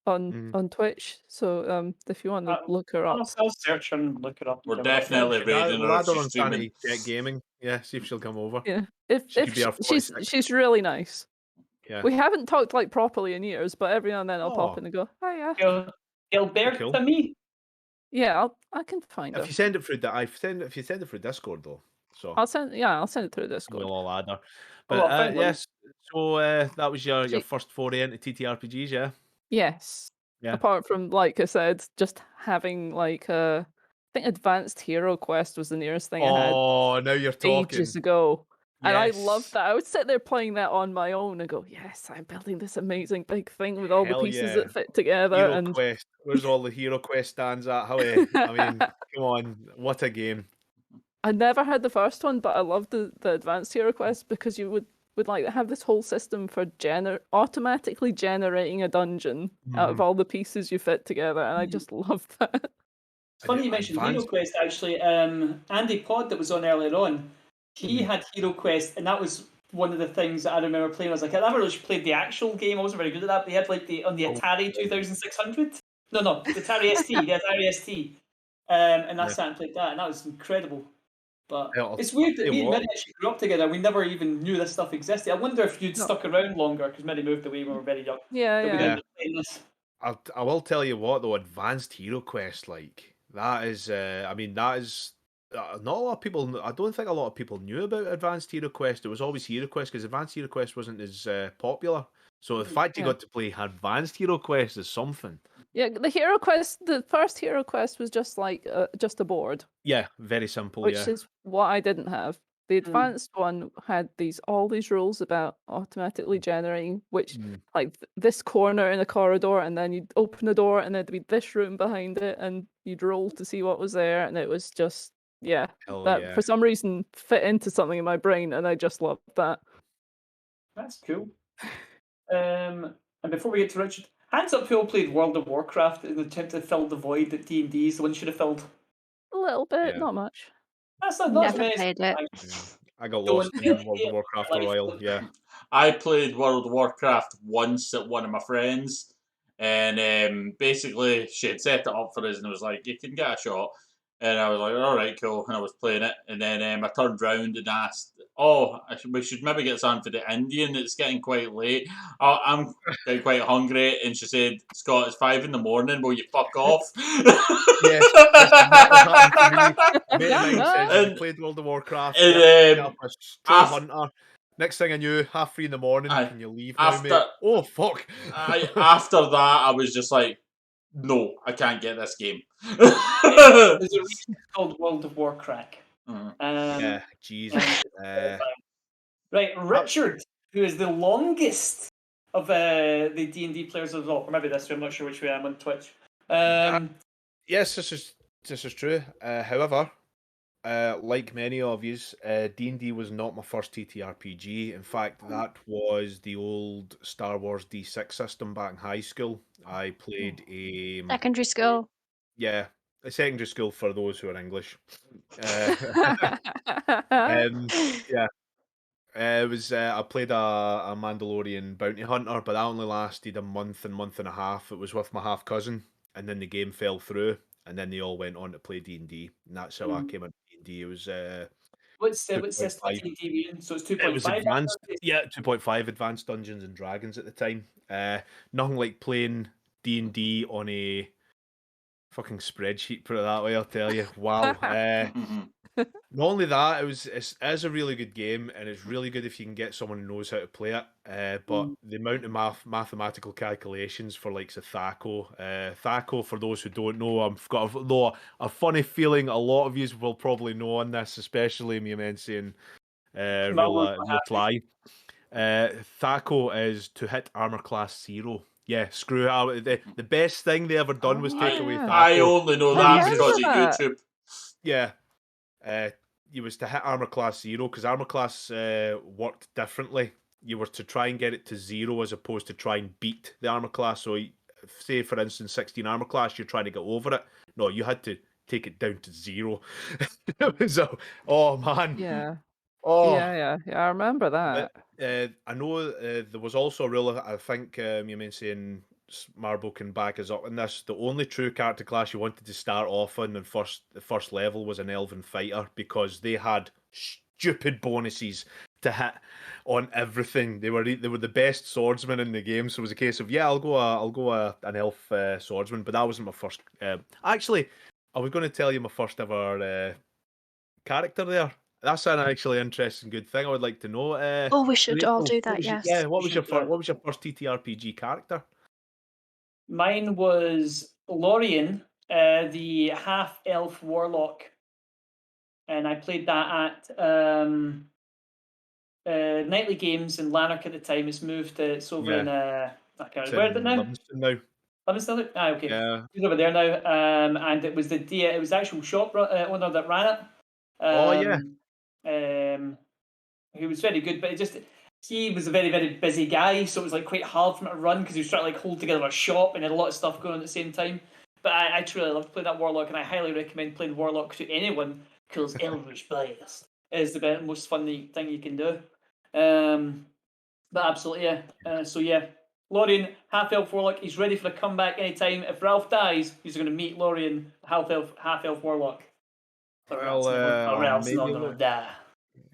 [SPEAKER 3] on Twitch. So if you want to look her up,
[SPEAKER 4] I'll search and look it up. And
[SPEAKER 5] We're
[SPEAKER 4] give it a
[SPEAKER 5] definitely
[SPEAKER 4] watch.
[SPEAKER 5] raiding her if
[SPEAKER 1] Ladder
[SPEAKER 5] she's
[SPEAKER 1] on
[SPEAKER 5] streaming.
[SPEAKER 1] Sanity Check Gaming. Yeah, see if she'll come over.
[SPEAKER 3] yeah.
[SPEAKER 1] She could be our
[SPEAKER 3] she's
[SPEAKER 1] 46.
[SPEAKER 3] really nice.
[SPEAKER 1] Yeah.
[SPEAKER 3] We haven't talked like properly in years, but every now and then I'll pop
[SPEAKER 1] Oh.
[SPEAKER 3] in and go, "Hiya."
[SPEAKER 4] Gilbert
[SPEAKER 1] Cool.
[SPEAKER 4] to me.
[SPEAKER 3] Yeah, I can find her.
[SPEAKER 1] If you send it through if you send it through Discord though. So
[SPEAKER 3] I'll send it through Discord.
[SPEAKER 1] we'll all add her.
[SPEAKER 4] Oh,
[SPEAKER 1] But
[SPEAKER 4] I'll find one.
[SPEAKER 1] yes, so that was your
[SPEAKER 3] See-
[SPEAKER 1] first foray into TTRPGs, yeah?
[SPEAKER 3] Yes.
[SPEAKER 1] Yeah.
[SPEAKER 3] Apart from, like I said, just having like I think Advanced Hero Quest was the nearest thing I had
[SPEAKER 1] Oh, now you're talking.
[SPEAKER 3] ages ago. And I loved
[SPEAKER 1] Yes.
[SPEAKER 3] that. I would sit there playing that on my own and go, yes, I'm building this amazing big thing with all
[SPEAKER 1] Hell
[SPEAKER 3] the pieces
[SPEAKER 1] yeah.
[SPEAKER 3] that fit together.
[SPEAKER 1] Hero
[SPEAKER 3] And
[SPEAKER 1] Quest. Where's all the Hero Quest stands at? Howie? I mean, come on. What a game.
[SPEAKER 3] I never had the first one, but I loved the Advanced Hero Quest because you would like have this whole system for automatically generating a dungeon out of all the pieces you fit together, and I just loved that.
[SPEAKER 4] It's funny you mentioned Hero Quest, actually. Andy Pod, that was on earlier on, he had Hero Quest, and that was one of the things that I remember playing. I was like, I never really played the actual game. I wasn't very good at that, but he had like on the Atari 2600. No, the Atari ST, the Atari ST. And I sat and played that, and that was incredible. But
[SPEAKER 1] Hell,
[SPEAKER 4] it's weird that
[SPEAKER 1] tell
[SPEAKER 4] me
[SPEAKER 1] you
[SPEAKER 4] and
[SPEAKER 1] what.
[SPEAKER 4] Minnie actually grew up together. We never even knew this stuff existed. I wonder if you'd stuck around longer, because Minnie moved away when we were very young.
[SPEAKER 3] Yeah,
[SPEAKER 4] That we'd
[SPEAKER 3] yeah.
[SPEAKER 4] end up playing this.
[SPEAKER 1] I will tell you what though, Advanced Hero Quest, like that is, I mean, that is not a lot of people. I don't think a lot of people knew about Advanced Hero Quest. It was always Hero Quest because Advanced Hero Quest wasn't as popular. So the fact you
[SPEAKER 3] Yeah.
[SPEAKER 1] got to play Advanced Hero Quest is something.
[SPEAKER 3] Yeah, the first Hero Quest was just like just a board,
[SPEAKER 1] Yeah, very simple.
[SPEAKER 3] which
[SPEAKER 1] Yeah,
[SPEAKER 3] is what I didn't have. The advanced one had all these rules about automatically generating which like this corner in a corridor, and then you'd open the door and there'd be this room behind it, and you'd roll to see what was there, and it was just
[SPEAKER 1] Hell
[SPEAKER 3] that
[SPEAKER 1] yeah.
[SPEAKER 3] for some reason fit into something in my brain, and I just loved that.
[SPEAKER 4] That's cool. And before we get to Richard, hands up who all played World of Warcraft in the attempt to fill the void that D&D is the one should have filled.
[SPEAKER 3] A little bit,
[SPEAKER 1] Yeah.
[SPEAKER 3] not much.
[SPEAKER 4] That's not as
[SPEAKER 2] Never
[SPEAKER 4] many as
[SPEAKER 2] played it.
[SPEAKER 1] I got
[SPEAKER 4] Don't
[SPEAKER 1] lost in
[SPEAKER 4] really
[SPEAKER 1] World of Warcraft a
[SPEAKER 4] like
[SPEAKER 1] while.
[SPEAKER 4] it.
[SPEAKER 1] Yeah,
[SPEAKER 5] I played World of Warcraft once at one of my friends, and basically she had set it up for us and it was like, you can get a shot. And I was like, all right, cool. And I was playing it. And then I turned round and asked, we should maybe get something for the Indian. It's getting quite late. I'm getting quite hungry. And she said, Scott, it's 5 in the morning. Will you fuck off?
[SPEAKER 1] yes, that happened to me. A mate of mine says he
[SPEAKER 5] And-
[SPEAKER 1] played World of Warcraft.
[SPEAKER 5] and,
[SPEAKER 1] Yep, up a true
[SPEAKER 5] af-
[SPEAKER 1] hunter. Next thing I knew, 3:30 in the morning.
[SPEAKER 5] Aye.
[SPEAKER 1] Can you leave now,
[SPEAKER 5] After-
[SPEAKER 1] mate? Oh fuck!
[SPEAKER 5] After that, I was just like, no, I can't get this game.
[SPEAKER 4] There's a reason it's called World of Warcraft.
[SPEAKER 1] Yeah, Jesus.
[SPEAKER 4] Right, Richard, who is the longest of the D&D players of all, or maybe this way, I'm not sure which way I'm on Twitch.
[SPEAKER 1] Yes, this is true. However, like many of yous, D&D was not my first TTRPG. In fact, that was the old Star Wars D6 system back in high school. I played a
[SPEAKER 2] Secondary school.
[SPEAKER 1] yeah, a secondary school for those who are English. Yeah. It was I played a Mandalorian bounty hunter, but that only lasted a month and a half. It was with my half cousin, and then the game fell through, and then they all went on to play D&D, and that's how I came into D&D. It was
[SPEAKER 4] What's
[SPEAKER 1] 2.5.
[SPEAKER 4] system D&D in? So it's 2.5?
[SPEAKER 1] It was advanced, yeah, 2.5 advanced Dungeons and Dragons at the time. Nothing like playing D&D on a fucking spreadsheet, put it that way, I'll tell you. Wow. Not only that, it is a really good game, and it's really good if you can get someone who knows how to play it. But the amount of mathematical calculations for like Thaco, Thaco, for those who don't know, I've got a funny feeling a lot of you will probably know on this, especially me saying reply. Thaco is to hit armor class 0. Yeah, screw it. The best thing they ever done was take away
[SPEAKER 3] yeah.
[SPEAKER 5] I
[SPEAKER 1] Thaco.
[SPEAKER 5] only know
[SPEAKER 3] I
[SPEAKER 5] that because of
[SPEAKER 3] remember that.
[SPEAKER 5] YouTube.
[SPEAKER 1] Yeah. You was to hit armor class 0 because armor class worked differently. You were to try and get it to 0 as opposed to try and beat the armor class. So, say for instance, 16 armor class, you're trying to get over it. No, you had to take it down to 0. So, oh man,
[SPEAKER 3] Yeah.
[SPEAKER 1] oh.
[SPEAKER 3] Yeah. I remember that.
[SPEAKER 1] But I know there was also a rule. I think you mean saying Marble can back us up on this. The only true character class you wanted to start off on the first level was an Elven Fighter because they had stupid bonuses to hit on everything. They were the best swordsman in the game, so it was a case of I'll go an elf swordsman, but that wasn't my first. Actually, I was going to tell you my first ever character there. That's an actually interesting, good thing. I would like to know.
[SPEAKER 2] Oh, we should all
[SPEAKER 1] Rachel,
[SPEAKER 2] do
[SPEAKER 1] what
[SPEAKER 2] that,
[SPEAKER 1] was
[SPEAKER 2] yes.
[SPEAKER 1] what was your
[SPEAKER 4] should,
[SPEAKER 1] what was your first TTRPG character?
[SPEAKER 4] Mine was Lorien, the half-elf warlock, and I played that at Nightly Games in Lanark at the time. It's moved. It's over in I can't
[SPEAKER 1] It's
[SPEAKER 4] remember. Where is it
[SPEAKER 1] in
[SPEAKER 4] now?
[SPEAKER 1] Livingston now.
[SPEAKER 4] Livingston. Ah, okay.
[SPEAKER 1] Yeah.
[SPEAKER 4] He's over there now. And it was it was the actual shop owner that ran it.
[SPEAKER 1] Oh yeah.
[SPEAKER 4] He was very good, but he was a very, very busy guy, so it was like quite hard for him to run because he was trying to like hold together a shop and had a lot of stuff going on at the same time. But I truly loved playing that Warlock, and I highly recommend playing Warlock to anyone because Eldritch Blast is the most fun thing you can do. But absolutely, yeah. So yeah, Lorien, half-elf Warlock, he's ready for a comeback anytime. If Ralph dies, he's going to meet Lorien, half-elf Warlock. But
[SPEAKER 1] Well,
[SPEAKER 4] Ralph's not
[SPEAKER 1] maybe
[SPEAKER 4] going to die.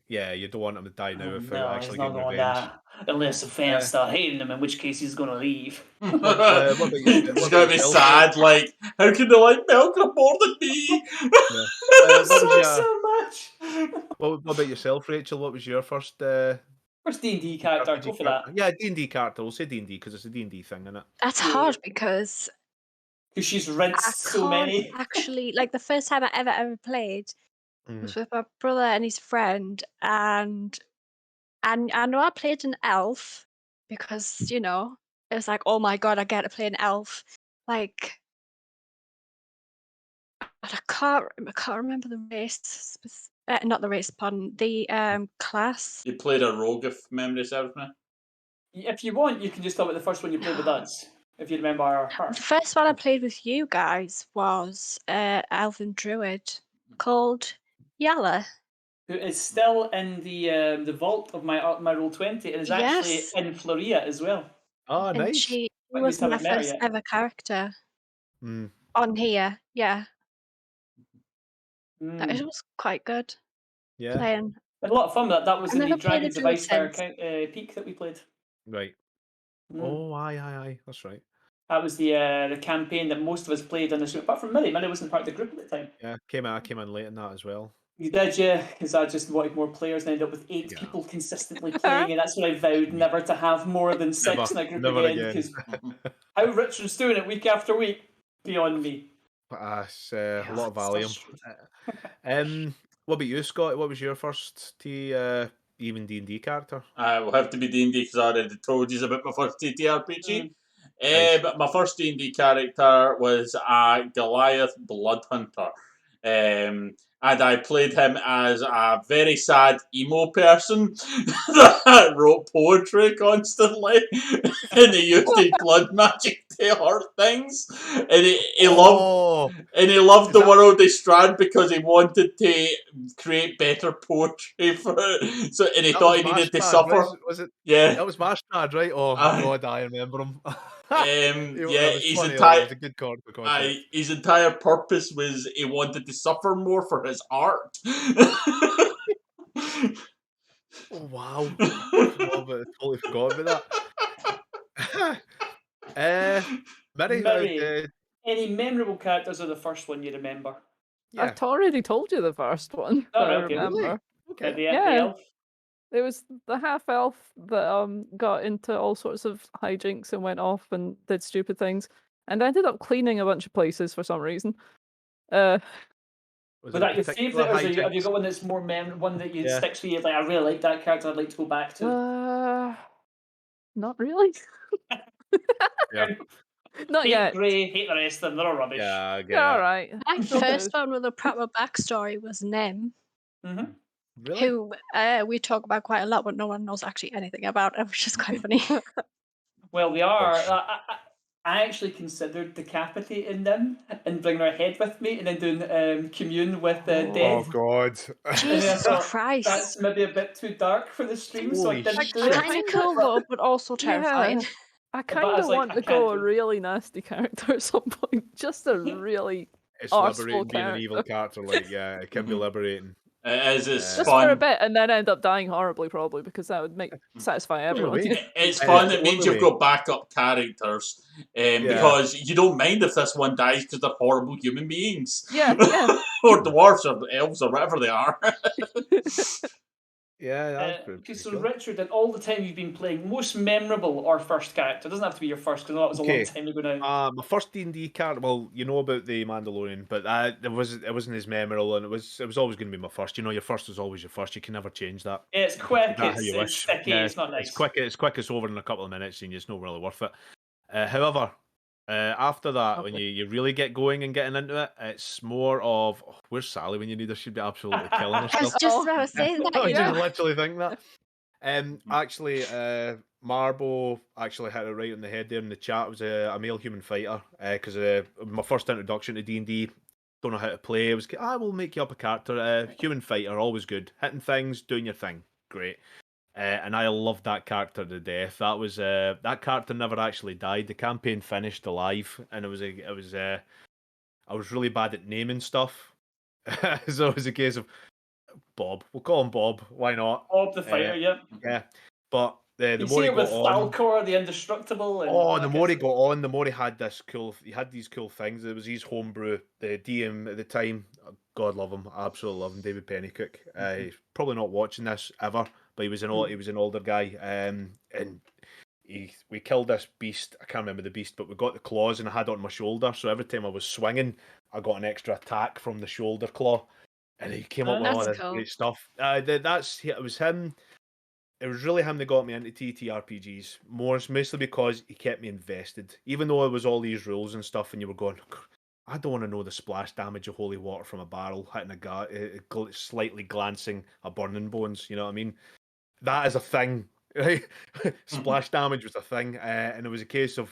[SPEAKER 1] yeah, you don't want him to die now without
[SPEAKER 4] No, he's
[SPEAKER 1] actually
[SPEAKER 4] not
[SPEAKER 1] getting
[SPEAKER 4] going to
[SPEAKER 1] revenge.
[SPEAKER 4] die. Unless the fans start hating him, in which case he's going to leave.
[SPEAKER 1] What about
[SPEAKER 5] It's going to be
[SPEAKER 1] yourself,
[SPEAKER 5] sad. Like, how can they like Malcolm more than me?
[SPEAKER 1] Yeah.
[SPEAKER 4] I
[SPEAKER 1] What was
[SPEAKER 4] suck
[SPEAKER 1] your
[SPEAKER 4] so much.
[SPEAKER 1] what about yourself, Rachel? What was your first
[SPEAKER 4] First D&D character, go
[SPEAKER 1] RPG
[SPEAKER 4] for that.
[SPEAKER 1] character? Yeah, D&D character. We'll say D&D because it's a D&D thing, isn't it?
[SPEAKER 2] That's
[SPEAKER 4] Yeah.
[SPEAKER 2] hard because
[SPEAKER 4] Because she's
[SPEAKER 2] I
[SPEAKER 4] rinsed so
[SPEAKER 2] can't
[SPEAKER 4] many.
[SPEAKER 2] actually, like, the first time I ever played was with my brother and his friend, and I know I played an elf because, you know, it was like, oh my god, I get to play an elf. Like, but I can't remember the race. Not the race, pardon. The class.
[SPEAKER 5] You played a rogue, if memory serves me.
[SPEAKER 4] If you want, you can just talk about the first one you played with us, if you remember her.
[SPEAKER 2] The first one I played with you guys was Elven Druid called Yala.
[SPEAKER 4] Who is still in the vault of my Roll20 and is actually
[SPEAKER 2] Yes,
[SPEAKER 4] in Floria as well.
[SPEAKER 1] Oh,
[SPEAKER 2] and
[SPEAKER 1] nice.
[SPEAKER 2] she
[SPEAKER 4] But we
[SPEAKER 2] was
[SPEAKER 4] just
[SPEAKER 2] my
[SPEAKER 4] haven't met her
[SPEAKER 2] first
[SPEAKER 4] yet.
[SPEAKER 2] ever character
[SPEAKER 1] Mm.
[SPEAKER 2] on here. Yeah,
[SPEAKER 4] Mm.
[SPEAKER 2] it was quite good
[SPEAKER 1] Yeah.
[SPEAKER 2] playing.
[SPEAKER 4] Had a lot of fun with that. That was
[SPEAKER 2] I've
[SPEAKER 4] in the
[SPEAKER 2] never played a
[SPEAKER 4] Dragons of
[SPEAKER 2] druid
[SPEAKER 4] Icefire
[SPEAKER 2] since.
[SPEAKER 4] peak that we played.
[SPEAKER 1] Right.
[SPEAKER 4] Mm.
[SPEAKER 1] Oh, aye. That's right.
[SPEAKER 4] That was the campaign that most of us played on this group, apart from Millie. Millie wasn't part of the group at the time.
[SPEAKER 1] Yeah, I came in late in that as well.
[SPEAKER 4] You did, yeah, because I just wanted more players and ended up with 8
[SPEAKER 1] Yeah.
[SPEAKER 4] people consistently playing, and that's when I vowed never to have more than 6 in a group
[SPEAKER 1] Never
[SPEAKER 4] again.
[SPEAKER 1] again.
[SPEAKER 4] Because how Richard's doing it week after week, beyond me.
[SPEAKER 1] It's a lot of
[SPEAKER 4] Still
[SPEAKER 1] Valium.
[SPEAKER 4] shit.
[SPEAKER 1] What about you, Scott? What was your first even D&D character?
[SPEAKER 5] I will have to be D&D because I already told you about my first TTRPG.
[SPEAKER 1] Nice.
[SPEAKER 5] But my first D&D character was Goliath Bloodhunter. And I played him as a very sad emo person that wrote poetry constantly. And he used his blood magic to hurt things. And he loved the world of Strand because he wanted to create better poetry for it. So, and he thought he needed to suffer.
[SPEAKER 1] Was it?
[SPEAKER 5] Yeah.
[SPEAKER 1] That was Mastrad, right? Oh god, I remember him.
[SPEAKER 5] Yeah,
[SPEAKER 1] it was funny. It was a good character concept.
[SPEAKER 5] his entire purpose was he wanted to suffer more for his art.
[SPEAKER 1] Oh wow! Totally forgot about that. Mary,
[SPEAKER 4] Mary, Any memorable characters of the first one you remember?
[SPEAKER 1] Yeah.
[SPEAKER 3] I've already told you the first one
[SPEAKER 4] Oh,
[SPEAKER 3] that I
[SPEAKER 4] right, okay.
[SPEAKER 3] remember.
[SPEAKER 1] Really? Okay.
[SPEAKER 4] The
[SPEAKER 3] Yeah.
[SPEAKER 4] elf.
[SPEAKER 3] It was the half elf that got into all sorts of hijinks and went off and did stupid things, and ended up cleaning a bunch of places for some reason.
[SPEAKER 1] Was
[SPEAKER 4] Was
[SPEAKER 1] there a
[SPEAKER 4] that your
[SPEAKER 1] particular
[SPEAKER 4] favourite, or have you
[SPEAKER 1] hijinks?
[SPEAKER 4] got one that's more one that you
[SPEAKER 1] Yeah.
[SPEAKER 4] sticks with you? Like, I really like that character. I'd like to go back to.
[SPEAKER 3] Not really.
[SPEAKER 1] Yeah.
[SPEAKER 3] Not
[SPEAKER 4] Hate
[SPEAKER 3] yet.
[SPEAKER 4] Grey, hate the rest of them. They're all rubbish.
[SPEAKER 1] Yeah, I get
[SPEAKER 3] They're all
[SPEAKER 1] it.
[SPEAKER 3] right.
[SPEAKER 2] My
[SPEAKER 3] Still
[SPEAKER 2] first
[SPEAKER 3] good.
[SPEAKER 2] one with a proper backstory was Nim,
[SPEAKER 4] Mm-hmm.
[SPEAKER 1] Really?
[SPEAKER 2] who we talk about quite a lot, but no one knows actually anything about, which is quite funny.
[SPEAKER 4] Well, they are.
[SPEAKER 1] Gosh.
[SPEAKER 4] I actually considered decapitating them and bringing her head with me, and then doing commune with
[SPEAKER 1] Oh
[SPEAKER 4] death.
[SPEAKER 1] God.
[SPEAKER 4] And then I
[SPEAKER 2] Jesus
[SPEAKER 4] thought
[SPEAKER 2] Christ!
[SPEAKER 4] that's maybe a bit too dark for the stream, so I
[SPEAKER 1] Holy
[SPEAKER 4] didn't do
[SPEAKER 1] shit.
[SPEAKER 4] it.
[SPEAKER 2] Kind of
[SPEAKER 3] Kinda-
[SPEAKER 2] cool though, but also terrifying.
[SPEAKER 3] Yeah. I
[SPEAKER 4] But I
[SPEAKER 3] kind
[SPEAKER 4] was
[SPEAKER 3] of
[SPEAKER 4] like,
[SPEAKER 3] want
[SPEAKER 4] I
[SPEAKER 3] to
[SPEAKER 4] can't
[SPEAKER 3] go a
[SPEAKER 4] do it.
[SPEAKER 3] really nasty character at some point. Just a really
[SPEAKER 1] It's
[SPEAKER 3] arseful
[SPEAKER 1] liberating being an evil
[SPEAKER 3] character.
[SPEAKER 1] character. Like, yeah, it can be
[SPEAKER 4] Mhm.
[SPEAKER 1] liberating.
[SPEAKER 5] It is. It's
[SPEAKER 3] Just for a
[SPEAKER 5] fun.
[SPEAKER 3] bit, and then end up dying horribly, probably, because that would satisfy everyone.
[SPEAKER 1] way.
[SPEAKER 5] It's
[SPEAKER 1] And it's
[SPEAKER 5] fun.
[SPEAKER 1] the
[SPEAKER 5] It means
[SPEAKER 1] only
[SPEAKER 5] you've
[SPEAKER 1] way.
[SPEAKER 5] got backup characters,
[SPEAKER 1] Yeah.
[SPEAKER 5] because you don't mind if this one dies because they're horrible human beings.
[SPEAKER 3] Yeah, yeah.
[SPEAKER 5] Or dwarves or elves or whatever they are.
[SPEAKER 1] Yeah, that's pretty
[SPEAKER 4] Okay, so
[SPEAKER 1] cool.
[SPEAKER 4] Richard, in all the time you've been playing, most memorable or first character? It doesn't have to be your first, because I know that was a long
[SPEAKER 1] Okay.
[SPEAKER 4] time ago now.
[SPEAKER 1] My first D&D character. Well, you know about the Mandalorian, but it wasn't as memorable, and it was always going to be my first. You know, your first is always your first. You can never change that.
[SPEAKER 4] Yeah, it's
[SPEAKER 1] You can
[SPEAKER 4] quick,
[SPEAKER 1] keep that how you
[SPEAKER 4] it's
[SPEAKER 1] wish.
[SPEAKER 4] sticky,
[SPEAKER 1] Yeah,
[SPEAKER 4] it's not
[SPEAKER 1] it's
[SPEAKER 4] nice.
[SPEAKER 1] quick. It's quick. It's over in a couple of minutes, and it's not really worth it. However, after that, when
[SPEAKER 3] Okay.
[SPEAKER 1] you really get going and getting into it, it's more of where's Sally when you need her? She'd be absolutely killing
[SPEAKER 2] I was
[SPEAKER 1] herself.
[SPEAKER 2] just about to say that.
[SPEAKER 1] I
[SPEAKER 2] You
[SPEAKER 1] just
[SPEAKER 2] know,
[SPEAKER 1] literally think that. Actually, Marbo actually hit it right on the head there in the chat. It was a male human fighter because my first introduction to D&D. Don't know how to play. It was I will make you up a character. Human fighter, always good. Hitting things, doing your thing, great. And I loved that character to death. That character never actually died. The campaign finished alive, and I was really bad at naming stuff. So it was a case of Bob. We'll call him Bob. Why not?
[SPEAKER 4] Bob the Fighter, yep.
[SPEAKER 1] Yeah, but the
[SPEAKER 4] You
[SPEAKER 1] more
[SPEAKER 4] see
[SPEAKER 1] he
[SPEAKER 4] it
[SPEAKER 1] got
[SPEAKER 4] with
[SPEAKER 1] on,
[SPEAKER 4] Falcor, the Indestructible, and
[SPEAKER 1] oh,
[SPEAKER 4] all
[SPEAKER 1] the
[SPEAKER 4] that
[SPEAKER 1] more
[SPEAKER 4] kind
[SPEAKER 1] he
[SPEAKER 4] of
[SPEAKER 1] got on, the more he had these cool things. It was his homebrew. The DM at the time, God love him, I absolutely love him, David Pennycook. He's probably not watching this ever, but he was an older guy, and we killed this beast. I can't remember the beast, but we got the claws, and I had it on my shoulder. So every time I was swinging, I got an extra attack from the shoulder claw, and he came up with all
[SPEAKER 2] That's
[SPEAKER 1] this
[SPEAKER 2] cool.
[SPEAKER 1] great stuff. It was him. It was really him that got me into TTRPGs, mostly because he kept me invested. Even though it was all these rules and stuff, and you were going, I don't want to know the splash damage of holy water from a barrel hitting slightly glancing a burning bones. You know what I mean? That is a thing, right? Splash damage was a thing, and it was a case of.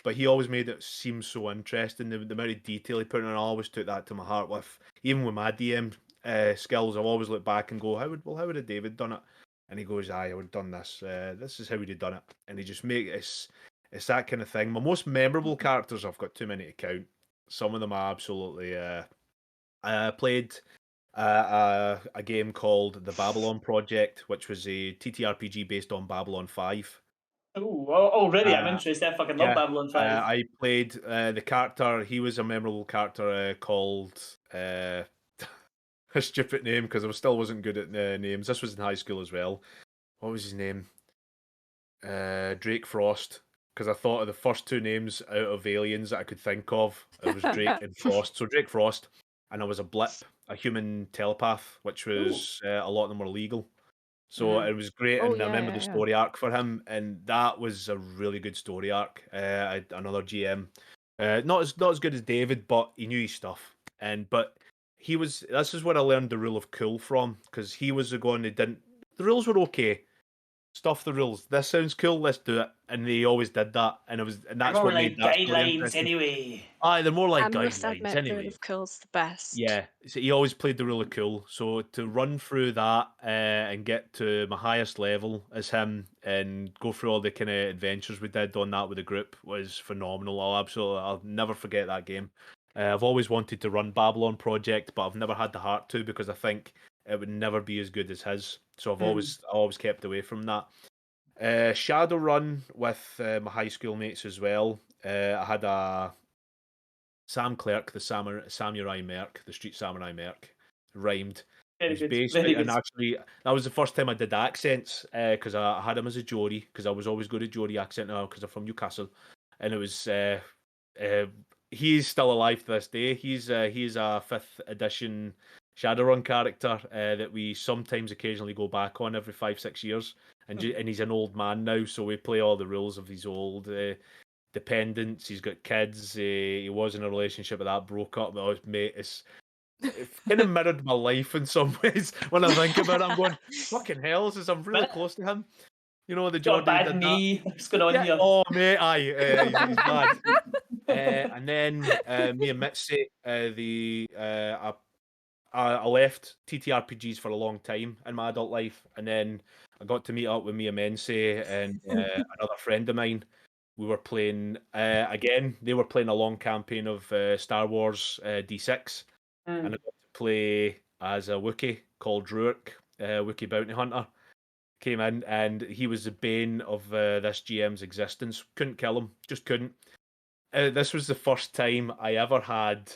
[SPEAKER 1] But he always made it seem so interesting. The amount of detail he put in, I always took that to my heart. Even with my DM skills, I've always looked back and go, how would have David done it? And he goes, aye, I would have done this. This is how he'd have done it. And he just it's that kind of thing. My most memorable characters, I've got too many to count. Some of them are absolutely. I played a game called The Babylon Project, which was a TTRPG based on Babylon 5.
[SPEAKER 4] Ooh, already I'm
[SPEAKER 1] Uh,
[SPEAKER 4] interested. I fucking love
[SPEAKER 1] Yeah,
[SPEAKER 4] Babylon 5.
[SPEAKER 1] I played the character. He was a memorable character called a stupid name because I still wasn't good at names. This was in high school as well. What was his name? Drake Frost. Because I thought of the first two names out of aliens that I could think of. It was Drake and Frost. So Drake Frost, and I was a blip, a human telepath, which was a lot of them were legal. So
[SPEAKER 4] Mhm.
[SPEAKER 1] it was great,
[SPEAKER 3] Oh,
[SPEAKER 1] and I
[SPEAKER 3] yeah,
[SPEAKER 1] remember
[SPEAKER 3] yeah,
[SPEAKER 1] the
[SPEAKER 3] yeah.
[SPEAKER 1] story arc for him, and that was a really good story arc. Another GM, not as good as David, but he knew his stuff. But he was. This is where I learned the rule of cool from, because he was the one that didn't. The rules were okay. Stuff the rules. This sounds cool. Let's do it. And he always did that, and
[SPEAKER 4] They're
[SPEAKER 1] that's
[SPEAKER 4] more
[SPEAKER 1] what made
[SPEAKER 4] like
[SPEAKER 1] that story
[SPEAKER 4] guidelines
[SPEAKER 1] interesting.
[SPEAKER 4] anyway.
[SPEAKER 1] Aye, they're more
[SPEAKER 2] I
[SPEAKER 1] like
[SPEAKER 2] must
[SPEAKER 1] guidelines
[SPEAKER 2] admit, Rule
[SPEAKER 1] anyway.
[SPEAKER 2] of Cool's the best.
[SPEAKER 1] Yeah, so he always played the rule of cool. So to run through that and get to my highest level as him and go through all the kind of adventures we did on that with the group was phenomenal. I'll never forget that game. I've always wanted to run Babylon Project, but I've never had the heart to because I think it would never be as good as his. So I always kept away from that. Shadowrun with my high school mates as well. I had Sam Clerk, the Samurai Merc, the Street Samurai Merc, rhymed.
[SPEAKER 4] Very
[SPEAKER 1] He's
[SPEAKER 4] good.
[SPEAKER 1] based,
[SPEAKER 4] Very
[SPEAKER 1] and
[SPEAKER 4] good.
[SPEAKER 1] actually, that was the first time I did accents because I had him as a Geordie because I was always good at Geordie accent now because I'm from Newcastle, and it was he's still alive to this day. He's a 5th edition Shadowrun character that we sometimes occasionally go back on every 5-6 years, and he's an old man now, so we play all the rules of these old. Dependents, he's got kids. He was in a relationship with that, broke up. Oh, mate, it kind of mirrored my life in some ways. When I think about it, I'm going, fucking hell, this is I'm really close to him. You know, the
[SPEAKER 4] Got a
[SPEAKER 1] Geordie
[SPEAKER 4] bad
[SPEAKER 1] did that.
[SPEAKER 4] knee. What's going on
[SPEAKER 1] Yeah.
[SPEAKER 4] here?
[SPEAKER 1] Oh, mate, aye, he's mad. And then me and Mitzi, I left TTRPGs for a long time in my adult life, and then I got to meet up with Mia Mense and another friend of mine. We were playing again. They were playing a long campaign of Star Wars D6, and I got to play as a Wookiee called Druick, Wookiee bounty hunter. Came in, and he was the bane of this GM's existence. Couldn't kill him, just couldn't. This was the first time I ever had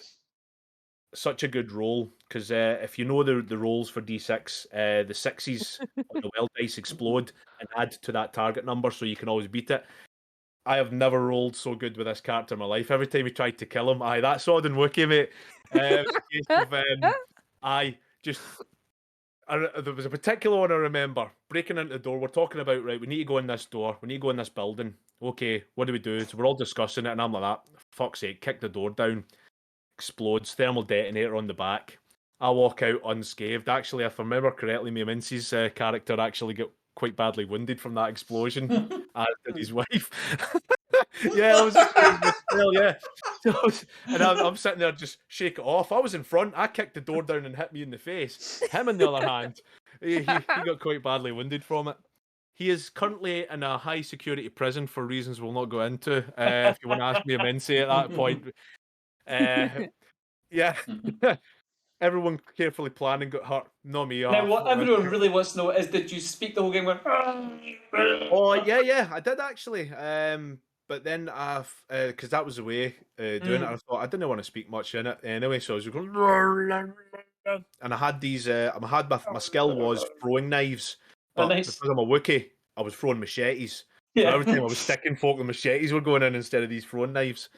[SPEAKER 1] such a good roll because if you know the rolls for D6, the sixes on the wild dice explode and add to that target number, so you can always beat it. I have never rolled so good with this character in my life. Every time he tried to kill him, that Sodden Wookiee, mate. It was a case of, there was a particular one I remember breaking into the door. We're talking about, right, we need to go in this door, we need to go in this building. Okay, what do we do? So we're all discussing it, and I'm like, that, fuck's sake, kick the door down. Explodes, thermal detonator on the back. I walk out unscathed. Actually, if I remember correctly, Mia Mince's character actually got quite badly wounded from that explosion, as did his wife. Yeah, that was a strange spell, yeah. And I'm sitting there just shake it off. I was in front. I kicked the door down and hit me in the face. Him, on the other hand, he got quite badly wounded from it. He is currently in a high security prison for reasons we'll not go into. If you want to ask me, Mince at that point. Yeah. Everyone carefully planning got hurt. Not me.
[SPEAKER 4] Now, what everyone really wants to know is, did you speak the whole game?
[SPEAKER 1] Oh yeah, I did actually. But then because that was the way doing it, I thought I didn't want to speak much in it anyway, so I was going, and I had these. My skill was throwing knives,
[SPEAKER 4] Oh,
[SPEAKER 1] but
[SPEAKER 4] nice.
[SPEAKER 1] because I'm a Wookiee, I was throwing machetes. So
[SPEAKER 4] Yeah.
[SPEAKER 1] every time I was sticking folk, the machetes were going in instead of these throwing knives.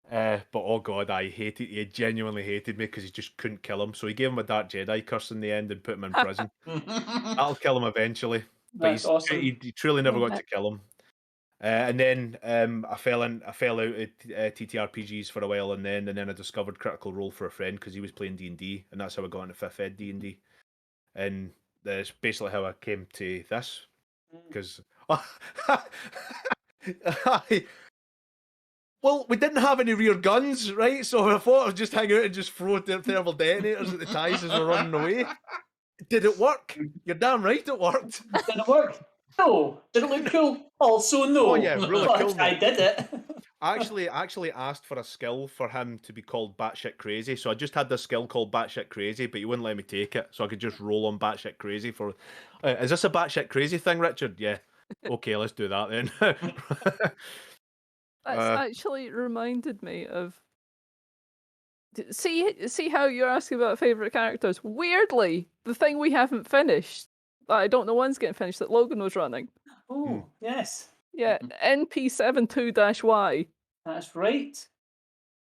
[SPEAKER 1] But oh god, I hated. He genuinely hated me because he just couldn't kill him. So he gave him a Dark Jedi curse in the end and put him in prison. That'll kill him eventually. But
[SPEAKER 4] That's awesome.
[SPEAKER 1] he truly never
[SPEAKER 2] Love
[SPEAKER 1] got
[SPEAKER 2] it.
[SPEAKER 1] to kill him. And then I fell out at TTRPGs for a while, and then I discovered Critical Role for a friend because he was playing D&D, and that's how I got into 5th Ed D&D. And that's basically how I came to this because. Well, we didn't have any rear guns, right? So I thought I'd just hang out and just throw thermal detonators at the ties as we're running away. Did it work? You're damn right it worked.
[SPEAKER 4] Did it work? No. Did it look cool? Also, no.
[SPEAKER 1] Oh yeah, really
[SPEAKER 4] But
[SPEAKER 1] cool.
[SPEAKER 4] I
[SPEAKER 1] Mate.
[SPEAKER 4] did it.
[SPEAKER 1] I actually asked for a skill for him to be called batshit crazy. So I just had this skill called batshit crazy, but he wouldn't let me take it. So I could just roll on batshit crazy for. Is this a batshit crazy thing, Richard? Yeah. Okay, let's do that then.
[SPEAKER 3] That's actually reminded me of. See how you're asking about favorite characters. Weirdly, the thing we haven't finished, that I don't know when's getting finished, that Logan was running.
[SPEAKER 4] Oh, yes.
[SPEAKER 3] Yeah, NP72-Y.
[SPEAKER 4] That's right.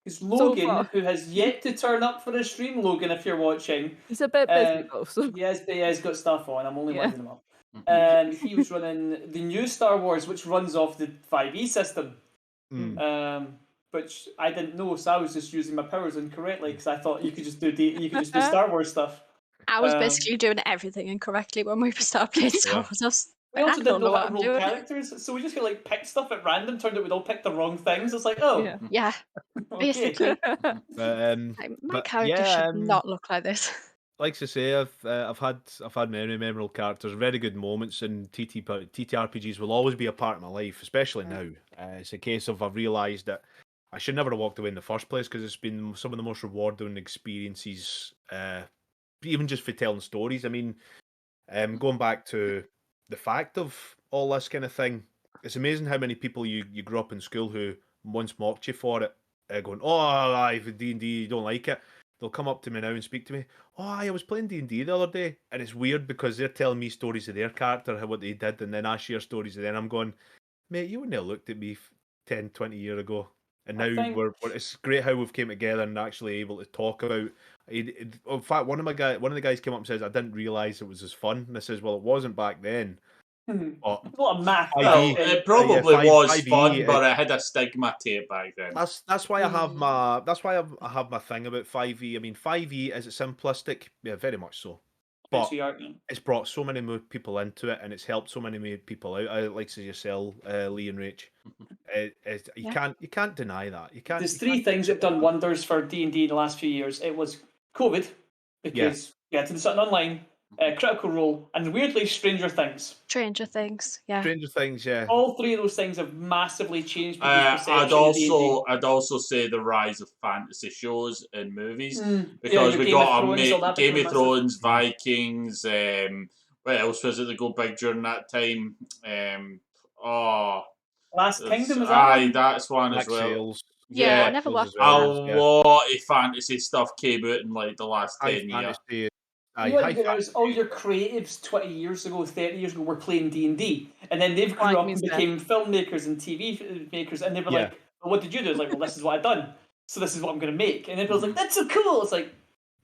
[SPEAKER 4] Because
[SPEAKER 3] So
[SPEAKER 4] Logan,
[SPEAKER 3] far.
[SPEAKER 4] who has yet to turn up for a stream, Logan, if you're watching.
[SPEAKER 3] He's a bit busy though, so
[SPEAKER 4] He has got stuff on. I'm only
[SPEAKER 3] Yeah.
[SPEAKER 4] winding him up. He was running the new Star Wars, which runs off the 5e system. Which I didn't know, so I was just using my powers incorrectly because I thought you could just do Star Wars stuff.
[SPEAKER 2] I was basically doing everything incorrectly when we started playing Star Wars.
[SPEAKER 4] We also
[SPEAKER 2] I
[SPEAKER 4] didn't
[SPEAKER 2] don't
[SPEAKER 4] know
[SPEAKER 2] know
[SPEAKER 4] how
[SPEAKER 2] what
[SPEAKER 4] to
[SPEAKER 2] I'm
[SPEAKER 4] roll
[SPEAKER 2] doing.
[SPEAKER 4] characters, so we just like picked stuff at random. Turned out we'd all picked the wrong things. It's like, oh,
[SPEAKER 3] yeah.
[SPEAKER 2] Yeah,
[SPEAKER 4] okay.
[SPEAKER 2] basically.
[SPEAKER 1] But,
[SPEAKER 2] My
[SPEAKER 1] but
[SPEAKER 2] character
[SPEAKER 1] yeah,
[SPEAKER 2] should not look like this.
[SPEAKER 1] like to say, I've had many memorable characters, very good moments, and TTRPGs will always be a part of my life, especially now. It's a case of I've realised that I should never have walked away in the first place because it's been some of the most rewarding experiences, even just for telling stories. I mean, going back to the fact of all this kind of thing, it's amazing how many people you grew up in school who once mocked you for it, going, "Oh, aye, for D&D, you don't like it." They'll come up to me now and speak to me. "Oh, aye, I was playing D&D the other day," and it's weird because they're telling me stories of their character, how what they did, and then I share stories of them. I'm going, "Mate, you wouldn't have looked at me 10, 20 years ago." And
[SPEAKER 4] I
[SPEAKER 1] now
[SPEAKER 4] think
[SPEAKER 1] it's great how we've came together and actually able to talk about. In fact, one of the guys came up and says, "I didn't realise it was as fun." And I says, "Well, it wasn't back then, but
[SPEAKER 4] a lot of math.
[SPEAKER 5] Well,
[SPEAKER 1] 5e,
[SPEAKER 5] it probably
[SPEAKER 1] yeah,
[SPEAKER 5] was
[SPEAKER 1] 5e,
[SPEAKER 5] fun, but it had a stigma to it back then.
[SPEAKER 1] that's why I have my thing about 5e. I mean, 5e is it simplistic? Yeah, very much so. But it's brought so many more people into it, and it's helped so many more people out. Like as yourself, Lee and Rach. You can't deny that. You can't.
[SPEAKER 4] There's
[SPEAKER 1] you
[SPEAKER 4] three
[SPEAKER 1] can't
[SPEAKER 4] things that have done wonders for D&D in the last few years. It was COVID, because getting something online, Critical Role, and weirdly Stranger Things.
[SPEAKER 2] Stranger Things, yeah.
[SPEAKER 1] Stranger Things, yeah.
[SPEAKER 4] All three of those things have massively changed people's perception of D&D.
[SPEAKER 5] I'd also say the rise of fantasy shows and movies,
[SPEAKER 4] Yeah,
[SPEAKER 5] because
[SPEAKER 4] your
[SPEAKER 5] we
[SPEAKER 4] Game of
[SPEAKER 5] got
[SPEAKER 4] Thrones, all that
[SPEAKER 5] Game
[SPEAKER 4] became
[SPEAKER 5] of
[SPEAKER 4] massive.
[SPEAKER 5] Thrones, Vikings. What else was it that go big during that time?
[SPEAKER 4] Last Kingdom, is that one?
[SPEAKER 5] That's one
[SPEAKER 1] Black
[SPEAKER 5] as well.
[SPEAKER 1] Sails.
[SPEAKER 2] Yeah, I never watched
[SPEAKER 5] A
[SPEAKER 2] that.
[SPEAKER 5] lot of fantasy stuff came out in like the last
[SPEAKER 1] High
[SPEAKER 5] 10 years.
[SPEAKER 1] fantasy.
[SPEAKER 4] You know what, guys, all your creatives 20 years ago, 30 years ago were playing D&D, and then they've grew up and became filmmakers and TV makers, and they were like, well, what did you do? It's like, well, this is what I've done, so this is what I'm going to make. And everyone's like, that's so cool. It's like,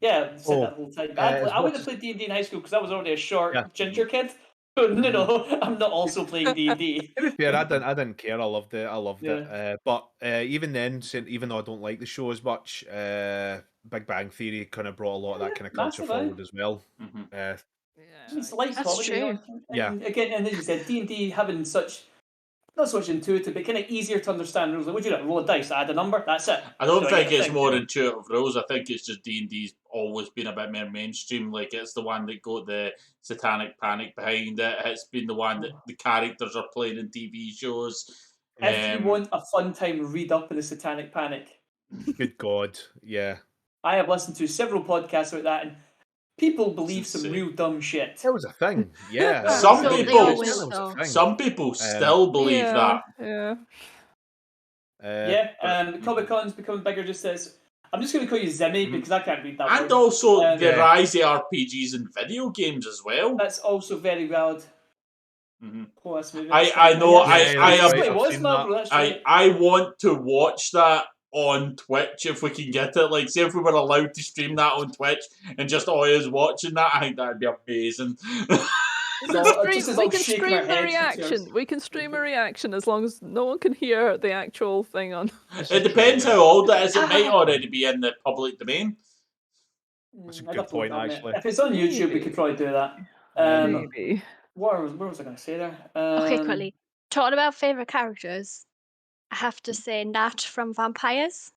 [SPEAKER 4] yeah, I've said that the whole time. I wouldn't have played D&D in high school because I was already a short ginger kid. No, I'm not also playing D&D.
[SPEAKER 1] To be fair, I didn't care. I loved it. But even then, even though I don't like the show as much, Big Bang Theory kind of brought a lot of that kind of culture forward as well.
[SPEAKER 4] It's light
[SPEAKER 2] That's
[SPEAKER 4] comedy.
[SPEAKER 2] true.
[SPEAKER 4] And again, and as you said, D&D having such, not so much intuitive, but kind of easier to understand rules. Like, what do you do? Roll a dice, add a number, that's it.
[SPEAKER 5] I don't think it's more intuitive rules. I think it's just D&D's always been a bit more mainstream. Like, it's the one that got the satanic panic behind it. It's been the one that the characters are playing in TV shows.
[SPEAKER 4] If you want a fun time, read up on the satanic panic.
[SPEAKER 1] Good God, yeah.
[SPEAKER 4] I have listened to several podcasts about that, and people believe some real dumb shit.
[SPEAKER 1] It was a thing, yeah.
[SPEAKER 5] Some people still believe that.
[SPEAKER 4] Comic Con's becoming bigger. Just says, I'm just going to call you Zimmy because I can't read that word.
[SPEAKER 5] And also the rise of RPGs and video games as well.
[SPEAKER 4] That's also very valid.
[SPEAKER 5] I know. I want to watch that on Twitch if we can get it. Like, say if we were allowed to stream that on Twitch and just all us watching that, I think that'd be amazing.
[SPEAKER 3] We can stream the reaction. We can stream a reaction as long as no one can hear the actual thing on.
[SPEAKER 5] It depends how old it is. It might already be in the public domain.
[SPEAKER 1] That's a good point, actually.
[SPEAKER 4] If it's on YouTube, we could probably do that.
[SPEAKER 3] Maybe.
[SPEAKER 4] What was I going to say there?
[SPEAKER 2] Okay, quickly. Talking about favourite characters, I have to say Nat from Vampires.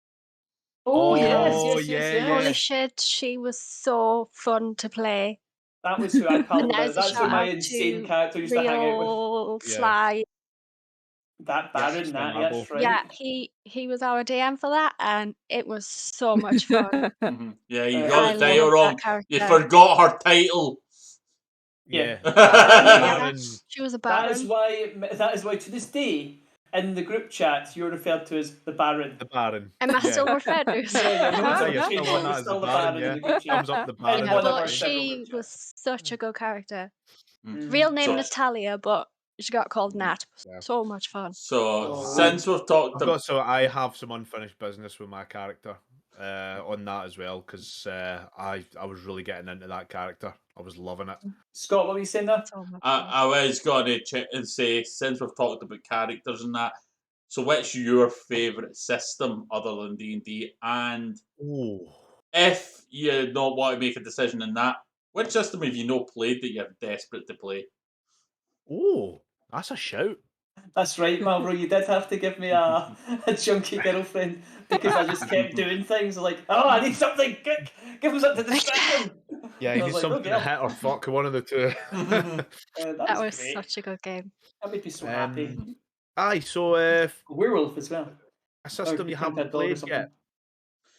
[SPEAKER 4] Oh, yes.
[SPEAKER 2] Holy shit, she was so fun to play.
[SPEAKER 4] That was who I called about. That's who my insane character used to hang out with.
[SPEAKER 2] Sly.
[SPEAKER 4] That Baron, that's right.
[SPEAKER 2] Yeah, he was our DM for that, and it was so much fun.
[SPEAKER 5] Yeah, you got the title wrong. You forgot her title.
[SPEAKER 1] Yeah.
[SPEAKER 2] She was a Baron.
[SPEAKER 4] That is why to this day, in the group chat, you're referred to as the Baron.
[SPEAKER 1] The Baron.
[SPEAKER 2] Am I still referred to?
[SPEAKER 1] You're
[SPEAKER 4] still the Baron in the group chat.
[SPEAKER 1] Thumbs up the Baron.
[SPEAKER 2] But she was such a good character. Real name Natalia, but she got called Nat. So much fun.
[SPEAKER 5] So since we've talked,
[SPEAKER 1] I have some unfinished business with my character on that as well, because I was really getting into that character. I was loving it.
[SPEAKER 4] Scott, what were you saying there?
[SPEAKER 5] I was going to check and say, since we've talked about characters and that, so what's your favourite system other than D&D? And if you don't want to make a decision in that, which system have you not played that you're desperate to play?
[SPEAKER 1] Oh, that's a shout.
[SPEAKER 4] That's right, Malbro. You did have to give me a junkie girlfriend because I just kept doing things like, oh, I need something. Give me something to distract him.
[SPEAKER 1] Yeah, you need something to hit or fuck, one of the two.
[SPEAKER 2] That was such a good game.
[SPEAKER 4] That made me so happy.
[SPEAKER 1] Aye, so
[SPEAKER 4] Werewolf as well.
[SPEAKER 1] A system you haven't played yet.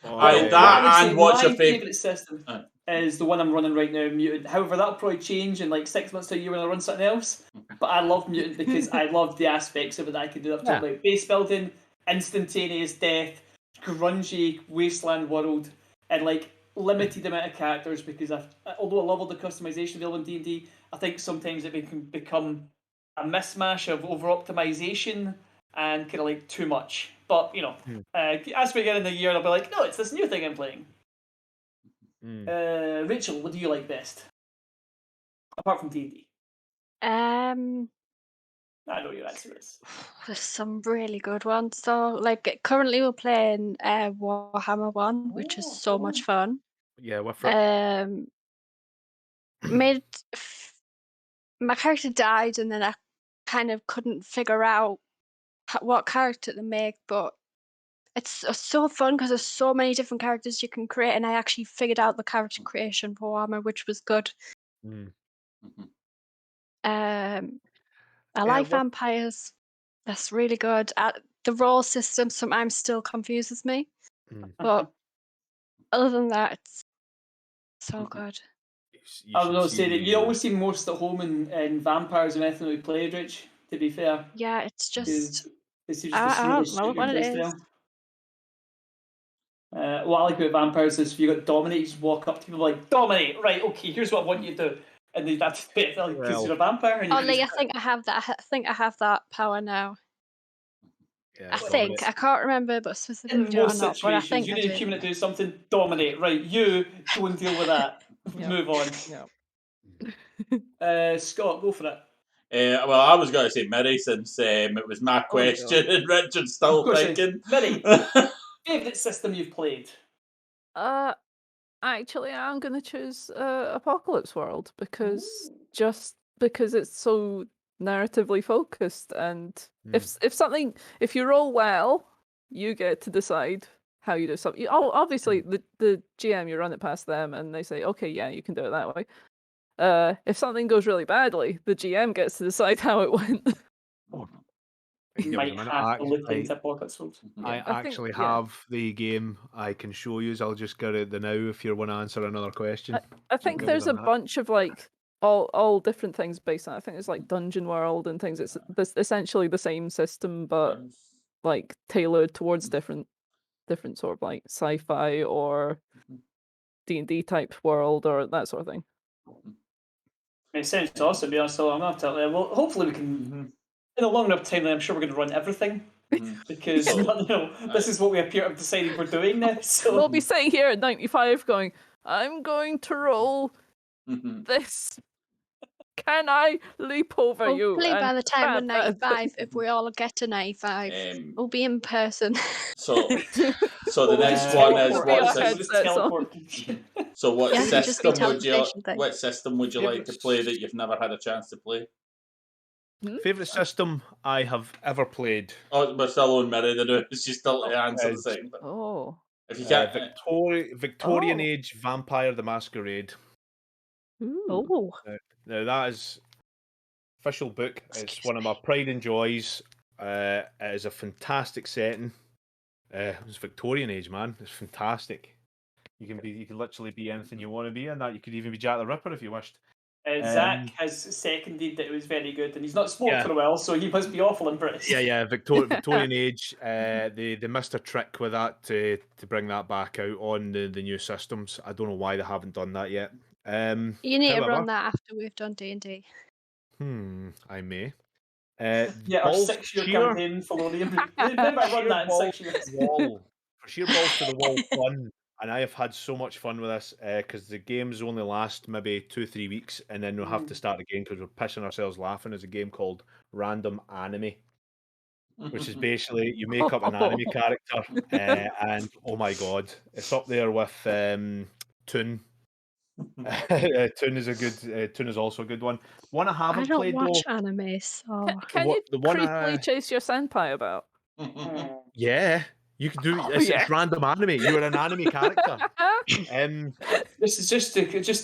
[SPEAKER 5] And what's your
[SPEAKER 4] favourite system? Is the one I'm running right now, Mutant. However, that'll probably change in like 6 months to a year when I run something else. But I love Mutant because I love the aspects of it that I can do. I've talked about base building, instantaneous death, grungy wasteland world and like limited amount of characters, because although I love all the customization available in D&D, I think sometimes it can become a mismatch of over optimization and kind of like too much. But as we get in the year, I'll be like, no, it's this new thing I'm playing. Rachel, what do you like best apart from D&D? I know your answer is.
[SPEAKER 2] There's some really good ones. So, like, currently we're playing Warhammer 1, which is so much fun.
[SPEAKER 1] Yeah, we're for
[SPEAKER 2] Made my character died, and then I kind of couldn't figure out what character to make, but it's so fun because there's so many different characters you can create, and I actually figured out the character creation for Warhammer, which was good. I like vampires. That's really good. The role system sometimes still confuses me, but other than that, it's so good.
[SPEAKER 4] I was going to say that you always seem most at home in vampires and anything we played, Rich, to be fair.
[SPEAKER 2] Yeah, it's just...
[SPEAKER 4] It seems
[SPEAKER 2] I
[SPEAKER 4] to really
[SPEAKER 2] don't know
[SPEAKER 4] suit your
[SPEAKER 2] what it is.
[SPEAKER 4] playstyle. What I like about vampires is if you got dominate, you just walk up to people like, dominate, right, okay, here's what I want you to do. And that's it, because you're a vampire. And
[SPEAKER 2] Lee, I think I have that. I think I have that power now.
[SPEAKER 1] Yeah,
[SPEAKER 2] I think. I can't remember, but specifically
[SPEAKER 4] in most
[SPEAKER 2] not, but I
[SPEAKER 4] situations,
[SPEAKER 2] think
[SPEAKER 4] you
[SPEAKER 2] I
[SPEAKER 4] need a
[SPEAKER 2] do.
[SPEAKER 4] human to do something, dominate, right, you go and deal with that. Move on. Scott, go for it.
[SPEAKER 5] Well, I was going to say Miri since it was my question and Richard's still thinking.
[SPEAKER 4] Miri, favourite system you've played?
[SPEAKER 3] Actually, I'm going to choose Apocalypse World because it's so narratively focused, and if you roll well, you get to decide how you do something. Obviously, the GM, you run it past them, and they say, okay, yeah, you can do it that way. If something goes really badly, the GM gets to decide how it went.
[SPEAKER 4] You might have to look into Apocalypse World.
[SPEAKER 1] I actually have the game. I can show you. I'll just get it now if you want to answer another question.
[SPEAKER 3] I think there's a bunch of like all different things based on. I think it's like Dungeon World and things. It's essentially the same system, but like tailored towards different sort of like sci-fi or D&D type world or that sort of thing.
[SPEAKER 4] It sounds awesome, to be honest. So I'm not telling you. Well, hopefully we can, in a long enough time, I'm sure we're going to run everything. Because this is what we appear to have decided we're doing now. So
[SPEAKER 3] we'll be sitting here at 95 going, I'm going to roll this. Can I leap over you?
[SPEAKER 2] Hopefully by the time we're 95, if we all get to 95, we'll be in person.
[SPEAKER 5] So the next one is what system would you like to play that you've never had a chance to play?
[SPEAKER 1] Favorite system I have ever played.
[SPEAKER 5] Oh, we're still on Miri. She's still to answer the second. If you can't,
[SPEAKER 1] Victorian Age Vampire the Masquerade.
[SPEAKER 2] Oh.
[SPEAKER 1] Now that is official book. It's one of my pride and joys. It is a fantastic setting. It's Victorian Age, man. It's fantastic. You can literally be anything you want to be in that. You could even be Jack the Ripper if you wished.
[SPEAKER 4] Zach has seconded that it was very good, and he's not spoke for a while, so he must be awful impressed.
[SPEAKER 1] Yeah. Victorian Age. They missed a trick with that to bring that back out on the new systems. I don't know why they haven't done that yet.
[SPEAKER 2] You need to run that after we've done D&D.
[SPEAKER 1] I may.
[SPEAKER 4] Our 6-year campaign for Maybe I run that in 6 years.
[SPEAKER 1] For sheer balls to the wall fun. And I have had so much fun with this because the games only last maybe 2-3 weeks, and then we'll have to start again because we're pissing ourselves laughing. There's a game called Random Anime, which is basically you make up an anime character, and oh my god, it's up there with Toon. Toon is also a good one. One I haven't played though.
[SPEAKER 2] I don't watch anime, so
[SPEAKER 3] can you creepily chase your senpai about?
[SPEAKER 1] Yeah. You can do it's random anime. You're an anime character.
[SPEAKER 4] This is just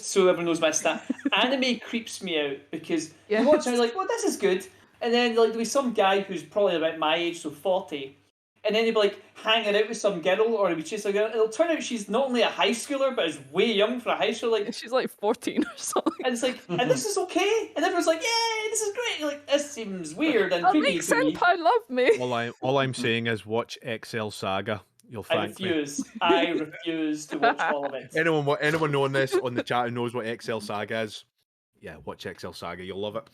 [SPEAKER 4] so everyone knows my stat. Anime creeps me out because you watch and you're like, well, this is good. And then like there'll be some guy who's probably about my age, so 40. And then he'll be like hanging out with some girl or he'll be chasing a girl. It'll turn out she's not only a high schooler, but is way young for a high schooler. Like
[SPEAKER 3] she's like 14 or something.
[SPEAKER 4] And it's like, and this is okay. And everyone's like, yay, this is great. You're like, this seems weird and creepy to me.
[SPEAKER 3] Senpai love me.
[SPEAKER 1] All I'm saying is watch XL Saga. You'll
[SPEAKER 4] I
[SPEAKER 1] thank me.
[SPEAKER 4] refuse. I refuse to watch all of it.
[SPEAKER 1] Anyone knowing this on the chat who knows what XL Saga is, yeah, watch XL Saga. You'll love it.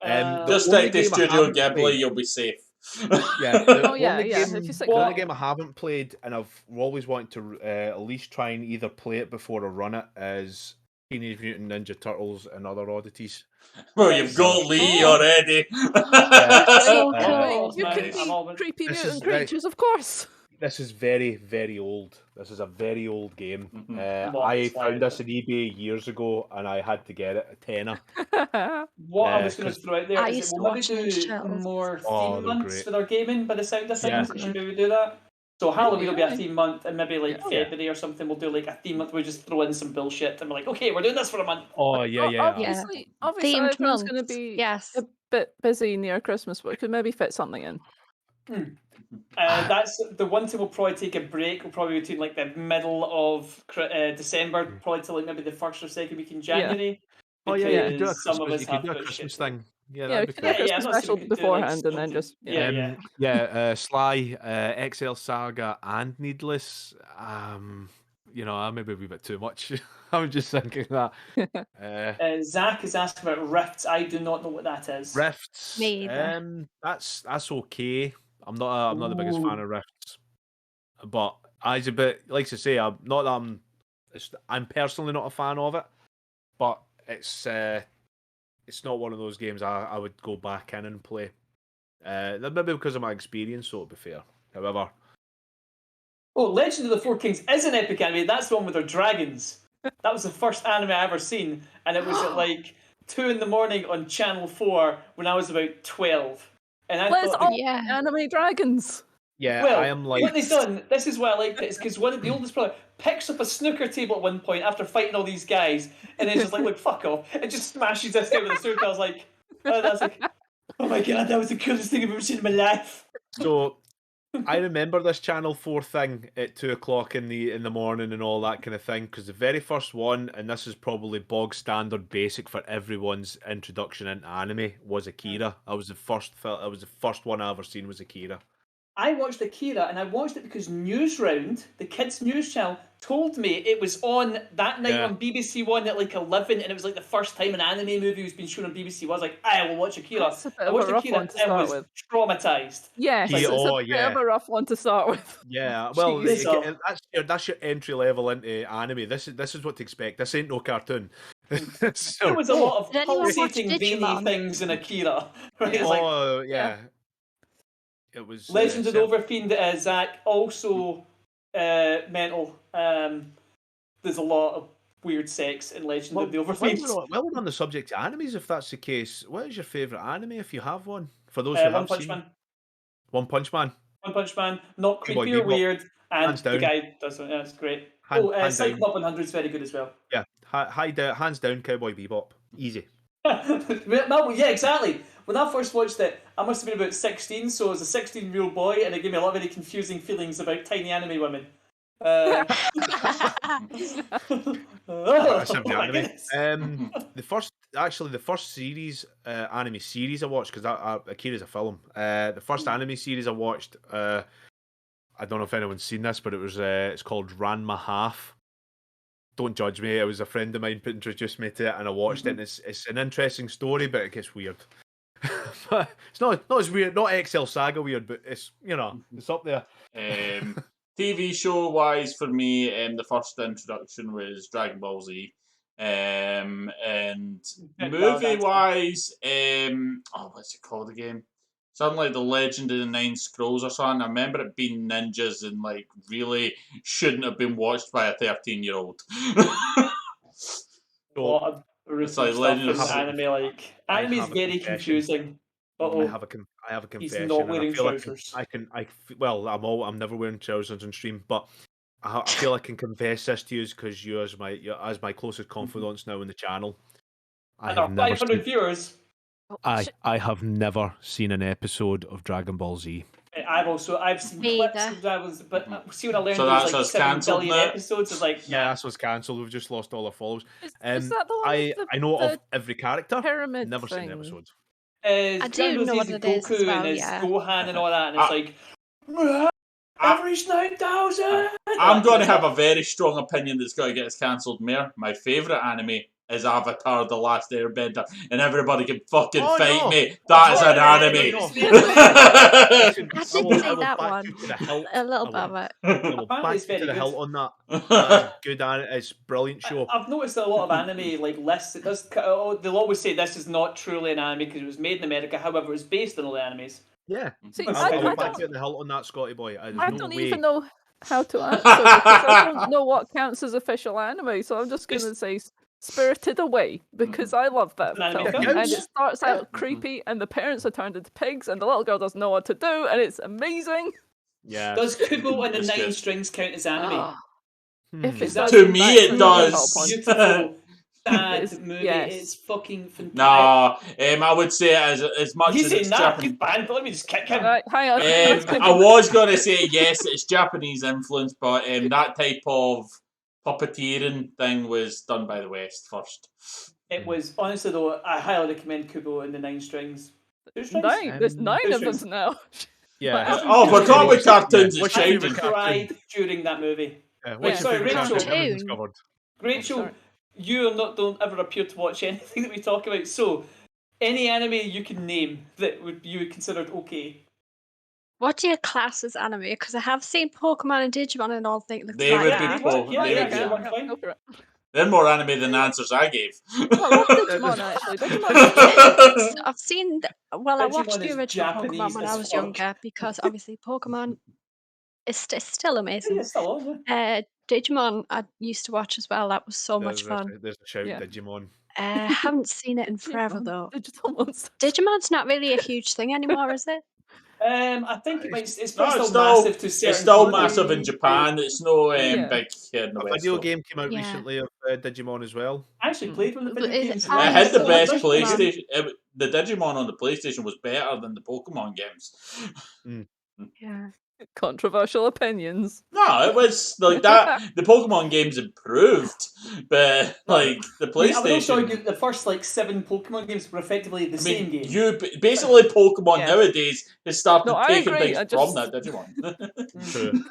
[SPEAKER 1] The
[SPEAKER 5] Just
[SPEAKER 1] only
[SPEAKER 5] stick to
[SPEAKER 1] game I
[SPEAKER 5] Studio
[SPEAKER 1] haven't
[SPEAKER 5] Ghibli,
[SPEAKER 1] played-
[SPEAKER 5] you'll be safe.
[SPEAKER 1] Yeah, the
[SPEAKER 3] Oh, yeah,
[SPEAKER 1] only
[SPEAKER 3] yeah,
[SPEAKER 1] game,
[SPEAKER 3] if you stick
[SPEAKER 1] the
[SPEAKER 3] to
[SPEAKER 1] only
[SPEAKER 3] that.
[SPEAKER 1] game I haven't played, and I've always wanted to at least try and either play it before I run it, is Teenage Mutant Ninja Turtles and Other Oddities.
[SPEAKER 5] Well, you've got Lee
[SPEAKER 3] Oh.
[SPEAKER 5] already.
[SPEAKER 2] That's so
[SPEAKER 3] Wait,
[SPEAKER 2] cool.
[SPEAKER 3] you
[SPEAKER 4] man,
[SPEAKER 3] can
[SPEAKER 4] I'm
[SPEAKER 3] be
[SPEAKER 4] all about-
[SPEAKER 3] creepy
[SPEAKER 1] This
[SPEAKER 3] mutant
[SPEAKER 1] is right.
[SPEAKER 3] creatures, of course.
[SPEAKER 1] This is very, very old. This is a very old game.
[SPEAKER 4] What
[SPEAKER 1] I
[SPEAKER 4] is
[SPEAKER 1] found
[SPEAKER 4] that?
[SPEAKER 1] this on eBay years ago, and I had to get it a tenner.
[SPEAKER 4] What I was going to
[SPEAKER 1] 'cause-
[SPEAKER 4] throw out there
[SPEAKER 2] I
[SPEAKER 4] is
[SPEAKER 2] used
[SPEAKER 4] that
[SPEAKER 2] to
[SPEAKER 4] we'll
[SPEAKER 2] watch
[SPEAKER 4] maybe
[SPEAKER 2] Ninja
[SPEAKER 4] do
[SPEAKER 2] Turtles.
[SPEAKER 4] more
[SPEAKER 1] Oh,
[SPEAKER 4] theme
[SPEAKER 1] they're
[SPEAKER 4] months
[SPEAKER 1] great.
[SPEAKER 4] with our gaming by the sound of things.
[SPEAKER 1] Yeah.
[SPEAKER 4] We should maybe do that. So Halloween will be a
[SPEAKER 3] Really?
[SPEAKER 4] theme month, and maybe like
[SPEAKER 3] Yeah.
[SPEAKER 4] February or something we'll do like a theme month where we just throw in some bullshit and we're like, okay, we're doing this for a month.
[SPEAKER 1] Oh yeah, yeah.
[SPEAKER 3] Obviously,
[SPEAKER 2] Themed
[SPEAKER 3] everyone's going to
[SPEAKER 2] months.
[SPEAKER 3] be
[SPEAKER 2] Yes.
[SPEAKER 3] a bit busy near Christmas, but we could maybe fit something in.
[SPEAKER 4] That's the one thing we'll probably take a break. We'll probably between like the middle of December, probably to like maybe the first or second week in January.
[SPEAKER 1] Oh yeah, you could do a
[SPEAKER 4] because some of
[SPEAKER 1] Christmas.
[SPEAKER 4] us
[SPEAKER 1] You could
[SPEAKER 4] have
[SPEAKER 1] do a
[SPEAKER 4] got
[SPEAKER 1] Christmas
[SPEAKER 4] shit to do.
[SPEAKER 1] thing. Yeah,
[SPEAKER 3] Yeah, we
[SPEAKER 1] that'd be
[SPEAKER 3] could
[SPEAKER 1] cool.
[SPEAKER 3] do a
[SPEAKER 4] Yeah, I'm
[SPEAKER 3] Christmas
[SPEAKER 4] not saying we
[SPEAKER 3] special
[SPEAKER 4] could do, like,
[SPEAKER 3] beforehand and then
[SPEAKER 4] something-
[SPEAKER 3] just
[SPEAKER 4] yeah.
[SPEAKER 1] Sly, XL Saga, and Needless. Maybe a wee bit too much. I'm just thinking that.
[SPEAKER 4] Zach is asking about Rifts. I do not know what that is.
[SPEAKER 1] Rifts.
[SPEAKER 2] Me either.
[SPEAKER 1] That's okay. I'm not the biggest fan
[SPEAKER 4] Ooh.
[SPEAKER 1] of Rifts, but as a bit like to say, I'm not that I'm personally not a fan of it, but it's not one of those games I would go back in and play. Maybe because of my experience, so to be fair. However,
[SPEAKER 4] Oh, Legend of the Four Kings is an epic anime. That's the one with their dragons. That was the first anime I ever seen, and it was at like 2 in the morning on Channel 4 when I was about 12. And I
[SPEAKER 3] Let's
[SPEAKER 4] thought,
[SPEAKER 3] all
[SPEAKER 2] Yeah.
[SPEAKER 3] anime dragons.
[SPEAKER 1] yeah,
[SPEAKER 4] well,
[SPEAKER 1] I am like
[SPEAKER 4] what they've done, this is why I liked it, is because one of the oldest brother picks up a snooker table at one point after fighting all these guys, and then just like, look, fuck off, and just smashes this guy with a snooker. I was like, oh my god, that was the coolest thing I've ever seen in my life.
[SPEAKER 1] so. I remember this Channel 4 thing at 2 o'clock in the morning and all that kind of thing, because the very first one, and this is probably bog standard basic for everyone's introduction into anime, was Akira. I was the first one I ever seen was Akira.
[SPEAKER 4] I watched Akira, and I watched it because Newsround, the kids' news channel, told me it was on that night
[SPEAKER 1] Yeah.
[SPEAKER 4] on BBC One at like 11, and it was like the first time an anime movie was being shown on BBC. I was like, I will watch Akira.
[SPEAKER 3] That's a bit
[SPEAKER 4] I
[SPEAKER 3] of
[SPEAKER 4] watched
[SPEAKER 3] a rough
[SPEAKER 4] Akira
[SPEAKER 3] one to
[SPEAKER 4] and
[SPEAKER 3] start
[SPEAKER 4] was
[SPEAKER 3] with.
[SPEAKER 4] traumatized.
[SPEAKER 3] Yes,
[SPEAKER 1] Yeah,
[SPEAKER 3] it's
[SPEAKER 1] oh,
[SPEAKER 3] a bit
[SPEAKER 1] yeah.
[SPEAKER 3] of a rough one to start with.
[SPEAKER 1] Yeah, well,
[SPEAKER 4] Jeez.
[SPEAKER 1] that's your entry level into anime. This is what to expect. This ain't no cartoon. So-
[SPEAKER 4] There was a lot of
[SPEAKER 2] Did anyone watch
[SPEAKER 4] pulsating veiny
[SPEAKER 2] Digimon?
[SPEAKER 4] things in Akira. Right?
[SPEAKER 3] Yeah.
[SPEAKER 4] It's like
[SPEAKER 1] oh yeah. It was
[SPEAKER 4] Legend of the Overfiend, Zach, also mental. There's a lot of weird sex in Legend of the Overfiend.
[SPEAKER 1] While we're on the subject of animes, if that's the case, what is your favourite anime if you have one? For those who
[SPEAKER 4] One
[SPEAKER 1] have
[SPEAKER 4] Punch
[SPEAKER 1] seen
[SPEAKER 4] Man.
[SPEAKER 1] One Punch Man.
[SPEAKER 4] One Punch Man, not
[SPEAKER 1] Cowboy
[SPEAKER 4] creepy or
[SPEAKER 1] Bebop.
[SPEAKER 4] weird, and
[SPEAKER 1] Hands
[SPEAKER 4] the
[SPEAKER 1] down.
[SPEAKER 4] guy does it. Yeah, it's great.
[SPEAKER 1] Hand
[SPEAKER 4] Psych
[SPEAKER 1] down.
[SPEAKER 4] Up 100 is very good as well.
[SPEAKER 1] Yeah, hands down, Cowboy Bebop. Easy.
[SPEAKER 4] No, yeah, exactly. When I first watched it, I must have been about 16, so I was a 16-year-old boy, and it gave me a lot of very confusing feelings about tiny anime women.
[SPEAKER 1] That's a
[SPEAKER 4] my
[SPEAKER 1] anime.
[SPEAKER 4] goodness.
[SPEAKER 1] The first series, anime series I watched, because Akira's a film. The first anime series I watched, I don't know if anyone's seen this, but it's called Ranma Half. Don't judge me. It was a friend of mine introduced me to it, and I watched it. And it's an interesting story, but it gets weird. But it's not as weird, not XL Saga weird, but it's it's up there.
[SPEAKER 5] TV show wise for me, the first introduction was Dragon Ball Z. And movie wise, what's it called again? Something like The Legend of the Nine Scrolls or something. I remember it being ninjas and like really shouldn't have been watched by a 13-year-old.
[SPEAKER 4] A lot of gruesome
[SPEAKER 5] like
[SPEAKER 4] stuff
[SPEAKER 5] Legend
[SPEAKER 4] in
[SPEAKER 5] of-
[SPEAKER 4] anime. Anime is
[SPEAKER 1] have a
[SPEAKER 4] very
[SPEAKER 1] confession.
[SPEAKER 4] confusing.
[SPEAKER 1] I have a confession.
[SPEAKER 4] He's not
[SPEAKER 1] and I
[SPEAKER 4] wearing
[SPEAKER 1] feel
[SPEAKER 4] trousers.
[SPEAKER 1] I'm never wearing trousers on stream, but I feel I can confess this to you because you're as my closest confidants now in the channel. I
[SPEAKER 4] And our
[SPEAKER 1] have never
[SPEAKER 4] 500
[SPEAKER 1] seen,
[SPEAKER 4] viewers.
[SPEAKER 1] I have never seen an episode of Dragon Ball Z.
[SPEAKER 4] I've seen
[SPEAKER 2] Me
[SPEAKER 4] clips
[SPEAKER 2] either.
[SPEAKER 4] of Dragons, but see what I learned
[SPEAKER 5] So
[SPEAKER 4] there's
[SPEAKER 5] that's
[SPEAKER 4] like
[SPEAKER 5] us
[SPEAKER 4] 7
[SPEAKER 5] cancelled
[SPEAKER 4] billion
[SPEAKER 5] now?
[SPEAKER 4] episodes. It's like,
[SPEAKER 1] Yeah, that's what's cancelled. We've just lost all our followers.
[SPEAKER 3] Is that the one with
[SPEAKER 1] I know
[SPEAKER 3] the
[SPEAKER 1] of every character.
[SPEAKER 3] pyramid
[SPEAKER 1] Never seen
[SPEAKER 3] thing?
[SPEAKER 1] an episode.
[SPEAKER 2] I do
[SPEAKER 4] Dragon Ball
[SPEAKER 2] know
[SPEAKER 4] Z
[SPEAKER 2] what
[SPEAKER 4] is
[SPEAKER 2] it is as
[SPEAKER 4] Goku
[SPEAKER 2] well,
[SPEAKER 4] and it's
[SPEAKER 2] yeah.
[SPEAKER 4] Gohan and all that, and it's like, Average 9,000.
[SPEAKER 5] I'm going to have a very strong opinion that's going to get us cancelled, Mayor. My favourite anime is Avatar: The Last Airbender, and everybody can fucking fight me. That is an anime.
[SPEAKER 1] Listen,
[SPEAKER 2] I
[SPEAKER 1] I
[SPEAKER 2] did
[SPEAKER 1] will,
[SPEAKER 2] see
[SPEAKER 1] I will
[SPEAKER 2] that
[SPEAKER 1] back
[SPEAKER 2] one.
[SPEAKER 1] you to the hilt.
[SPEAKER 2] A little
[SPEAKER 1] I
[SPEAKER 2] bit
[SPEAKER 1] will,
[SPEAKER 2] of it.
[SPEAKER 1] I will
[SPEAKER 4] Apparently
[SPEAKER 1] back
[SPEAKER 4] it's
[SPEAKER 1] you to
[SPEAKER 4] very
[SPEAKER 1] the
[SPEAKER 4] good.
[SPEAKER 1] hilt on that. That is a good it's a brilliant show.
[SPEAKER 4] I've noticed that a lot of anime like lists. It does. They'll always say this is not truly an anime because it was made in America. However, it's based on all the animes.
[SPEAKER 1] Yeah.
[SPEAKER 3] See,
[SPEAKER 4] That's
[SPEAKER 1] I
[SPEAKER 4] how
[SPEAKER 1] will
[SPEAKER 4] they
[SPEAKER 1] back
[SPEAKER 4] do
[SPEAKER 1] you
[SPEAKER 4] it.
[SPEAKER 1] to the hilt on that, Scotty boy. There's
[SPEAKER 3] I
[SPEAKER 1] no
[SPEAKER 3] don't
[SPEAKER 1] way.
[SPEAKER 3] even know how to answer because I don't know what counts as official anime. So I'm just going to say Spirited Away because I love that
[SPEAKER 4] An anime
[SPEAKER 3] film.
[SPEAKER 4] film.
[SPEAKER 3] And it starts out
[SPEAKER 1] Yeah.
[SPEAKER 3] creepy, and the parents are turned into pigs, and the little girl doesn't know what to do, and it's amazing.
[SPEAKER 1] Yeah.
[SPEAKER 4] Does Kubo and the
[SPEAKER 5] It's
[SPEAKER 4] Nine
[SPEAKER 5] good.
[SPEAKER 4] Strings count as anime?
[SPEAKER 3] If it
[SPEAKER 4] That-
[SPEAKER 3] does,
[SPEAKER 5] To
[SPEAKER 3] then
[SPEAKER 5] me,
[SPEAKER 3] that's
[SPEAKER 5] it
[SPEAKER 3] a really
[SPEAKER 5] does.
[SPEAKER 3] top one.
[SPEAKER 4] Beautiful, sad
[SPEAKER 3] It's-
[SPEAKER 4] movie.
[SPEAKER 3] yes.
[SPEAKER 4] It's fucking fantastic.
[SPEAKER 5] Nah, I would say as much
[SPEAKER 4] He's
[SPEAKER 5] as
[SPEAKER 4] saying
[SPEAKER 5] it's
[SPEAKER 4] that.
[SPEAKER 5] Japanese.
[SPEAKER 4] He's banned, but let me just kick him.
[SPEAKER 3] Right, hang on. Let's kick
[SPEAKER 5] I
[SPEAKER 3] him.
[SPEAKER 5] was going to say yes, it's Japanese influence, but that type of puppeteering thing was done by the West first.
[SPEAKER 4] It was honestly though. I highly recommend Kubo and the Nine Strings. Two strings?
[SPEAKER 3] There's 9
[SPEAKER 4] Two
[SPEAKER 3] of them
[SPEAKER 4] strings.
[SPEAKER 3] now.
[SPEAKER 1] Yeah.
[SPEAKER 3] Wow.
[SPEAKER 5] Oh, if we're talking about cartoons,
[SPEAKER 1] Yeah.
[SPEAKER 5] it's
[SPEAKER 1] What's your
[SPEAKER 5] changing.
[SPEAKER 1] favourite cartoon?
[SPEAKER 4] Cried during that movie.
[SPEAKER 1] Yeah.
[SPEAKER 3] Yeah.
[SPEAKER 1] What's your
[SPEAKER 4] Sorry,
[SPEAKER 1] favourite
[SPEAKER 4] Rachel.
[SPEAKER 1] cartoon? Everything's covered.
[SPEAKER 4] Rachel,
[SPEAKER 3] sorry.
[SPEAKER 4] you are not don't ever appear to watch anything that we talk about. So, any anime you can name that you would considered okay?
[SPEAKER 2] What do you class as anime? Because I have seen Pokemon and Digimon and all think looks
[SPEAKER 5] They
[SPEAKER 2] like
[SPEAKER 5] would be
[SPEAKER 2] that.
[SPEAKER 4] Yeah,
[SPEAKER 5] they would be
[SPEAKER 4] sure,
[SPEAKER 5] anime.
[SPEAKER 4] fine.
[SPEAKER 3] Go for it.
[SPEAKER 5] They're more anime than the answers I gave.
[SPEAKER 3] I love Digimon actually. Digimon.
[SPEAKER 2] I've seen. Well, I watched
[SPEAKER 4] Digimon
[SPEAKER 2] the
[SPEAKER 4] is
[SPEAKER 2] original Pokemon
[SPEAKER 4] Japanese
[SPEAKER 2] when
[SPEAKER 4] as
[SPEAKER 2] I was
[SPEAKER 4] fuck.
[SPEAKER 2] younger because obviously Pokemon is still
[SPEAKER 4] Yeah,
[SPEAKER 2] amazing.
[SPEAKER 4] it's still on. Yeah.
[SPEAKER 2] Digimon I used to watch as well. That was so much
[SPEAKER 1] There's
[SPEAKER 2] fun.
[SPEAKER 1] there's a shout,
[SPEAKER 3] Yeah.
[SPEAKER 1] Digimon.
[SPEAKER 2] Haven't seen it in forever though.
[SPEAKER 3] Digital monsters.
[SPEAKER 2] Digimon's not really a huge thing anymore, is it?
[SPEAKER 4] I think it might. It's
[SPEAKER 5] No,
[SPEAKER 4] probably
[SPEAKER 5] it's
[SPEAKER 4] still massive to a certain.
[SPEAKER 5] it's still
[SPEAKER 4] degree.
[SPEAKER 5] massive in Japan. It's no
[SPEAKER 3] Yeah.
[SPEAKER 5] big here in the
[SPEAKER 1] A
[SPEAKER 5] West.
[SPEAKER 1] video
[SPEAKER 5] though.
[SPEAKER 1] game came out
[SPEAKER 2] Yeah.
[SPEAKER 1] recently of Digimon as well.
[SPEAKER 4] I actually played one of the
[SPEAKER 2] But
[SPEAKER 4] video
[SPEAKER 2] is it-
[SPEAKER 4] games.
[SPEAKER 2] I
[SPEAKER 5] It had
[SPEAKER 2] used
[SPEAKER 5] the
[SPEAKER 2] to
[SPEAKER 5] best
[SPEAKER 2] love Digimon.
[SPEAKER 5] PlayStation. The Digimon on the PlayStation was better than the Pokemon games.
[SPEAKER 2] Yeah.
[SPEAKER 3] Controversial opinions.
[SPEAKER 5] No, it was like that. The Pokemon games improved, but like the
[SPEAKER 4] I would also argue
[SPEAKER 5] PlayStation.
[SPEAKER 4] the first 7 Pokemon games were effectively the
[SPEAKER 5] I
[SPEAKER 4] same
[SPEAKER 5] mean,
[SPEAKER 4] game.
[SPEAKER 5] basically Pokemon
[SPEAKER 3] Yes.
[SPEAKER 5] nowadays has started
[SPEAKER 3] No, I
[SPEAKER 5] taking
[SPEAKER 3] agree,
[SPEAKER 5] things
[SPEAKER 3] I
[SPEAKER 5] from
[SPEAKER 3] just-
[SPEAKER 5] that Digimon.
[SPEAKER 1] True.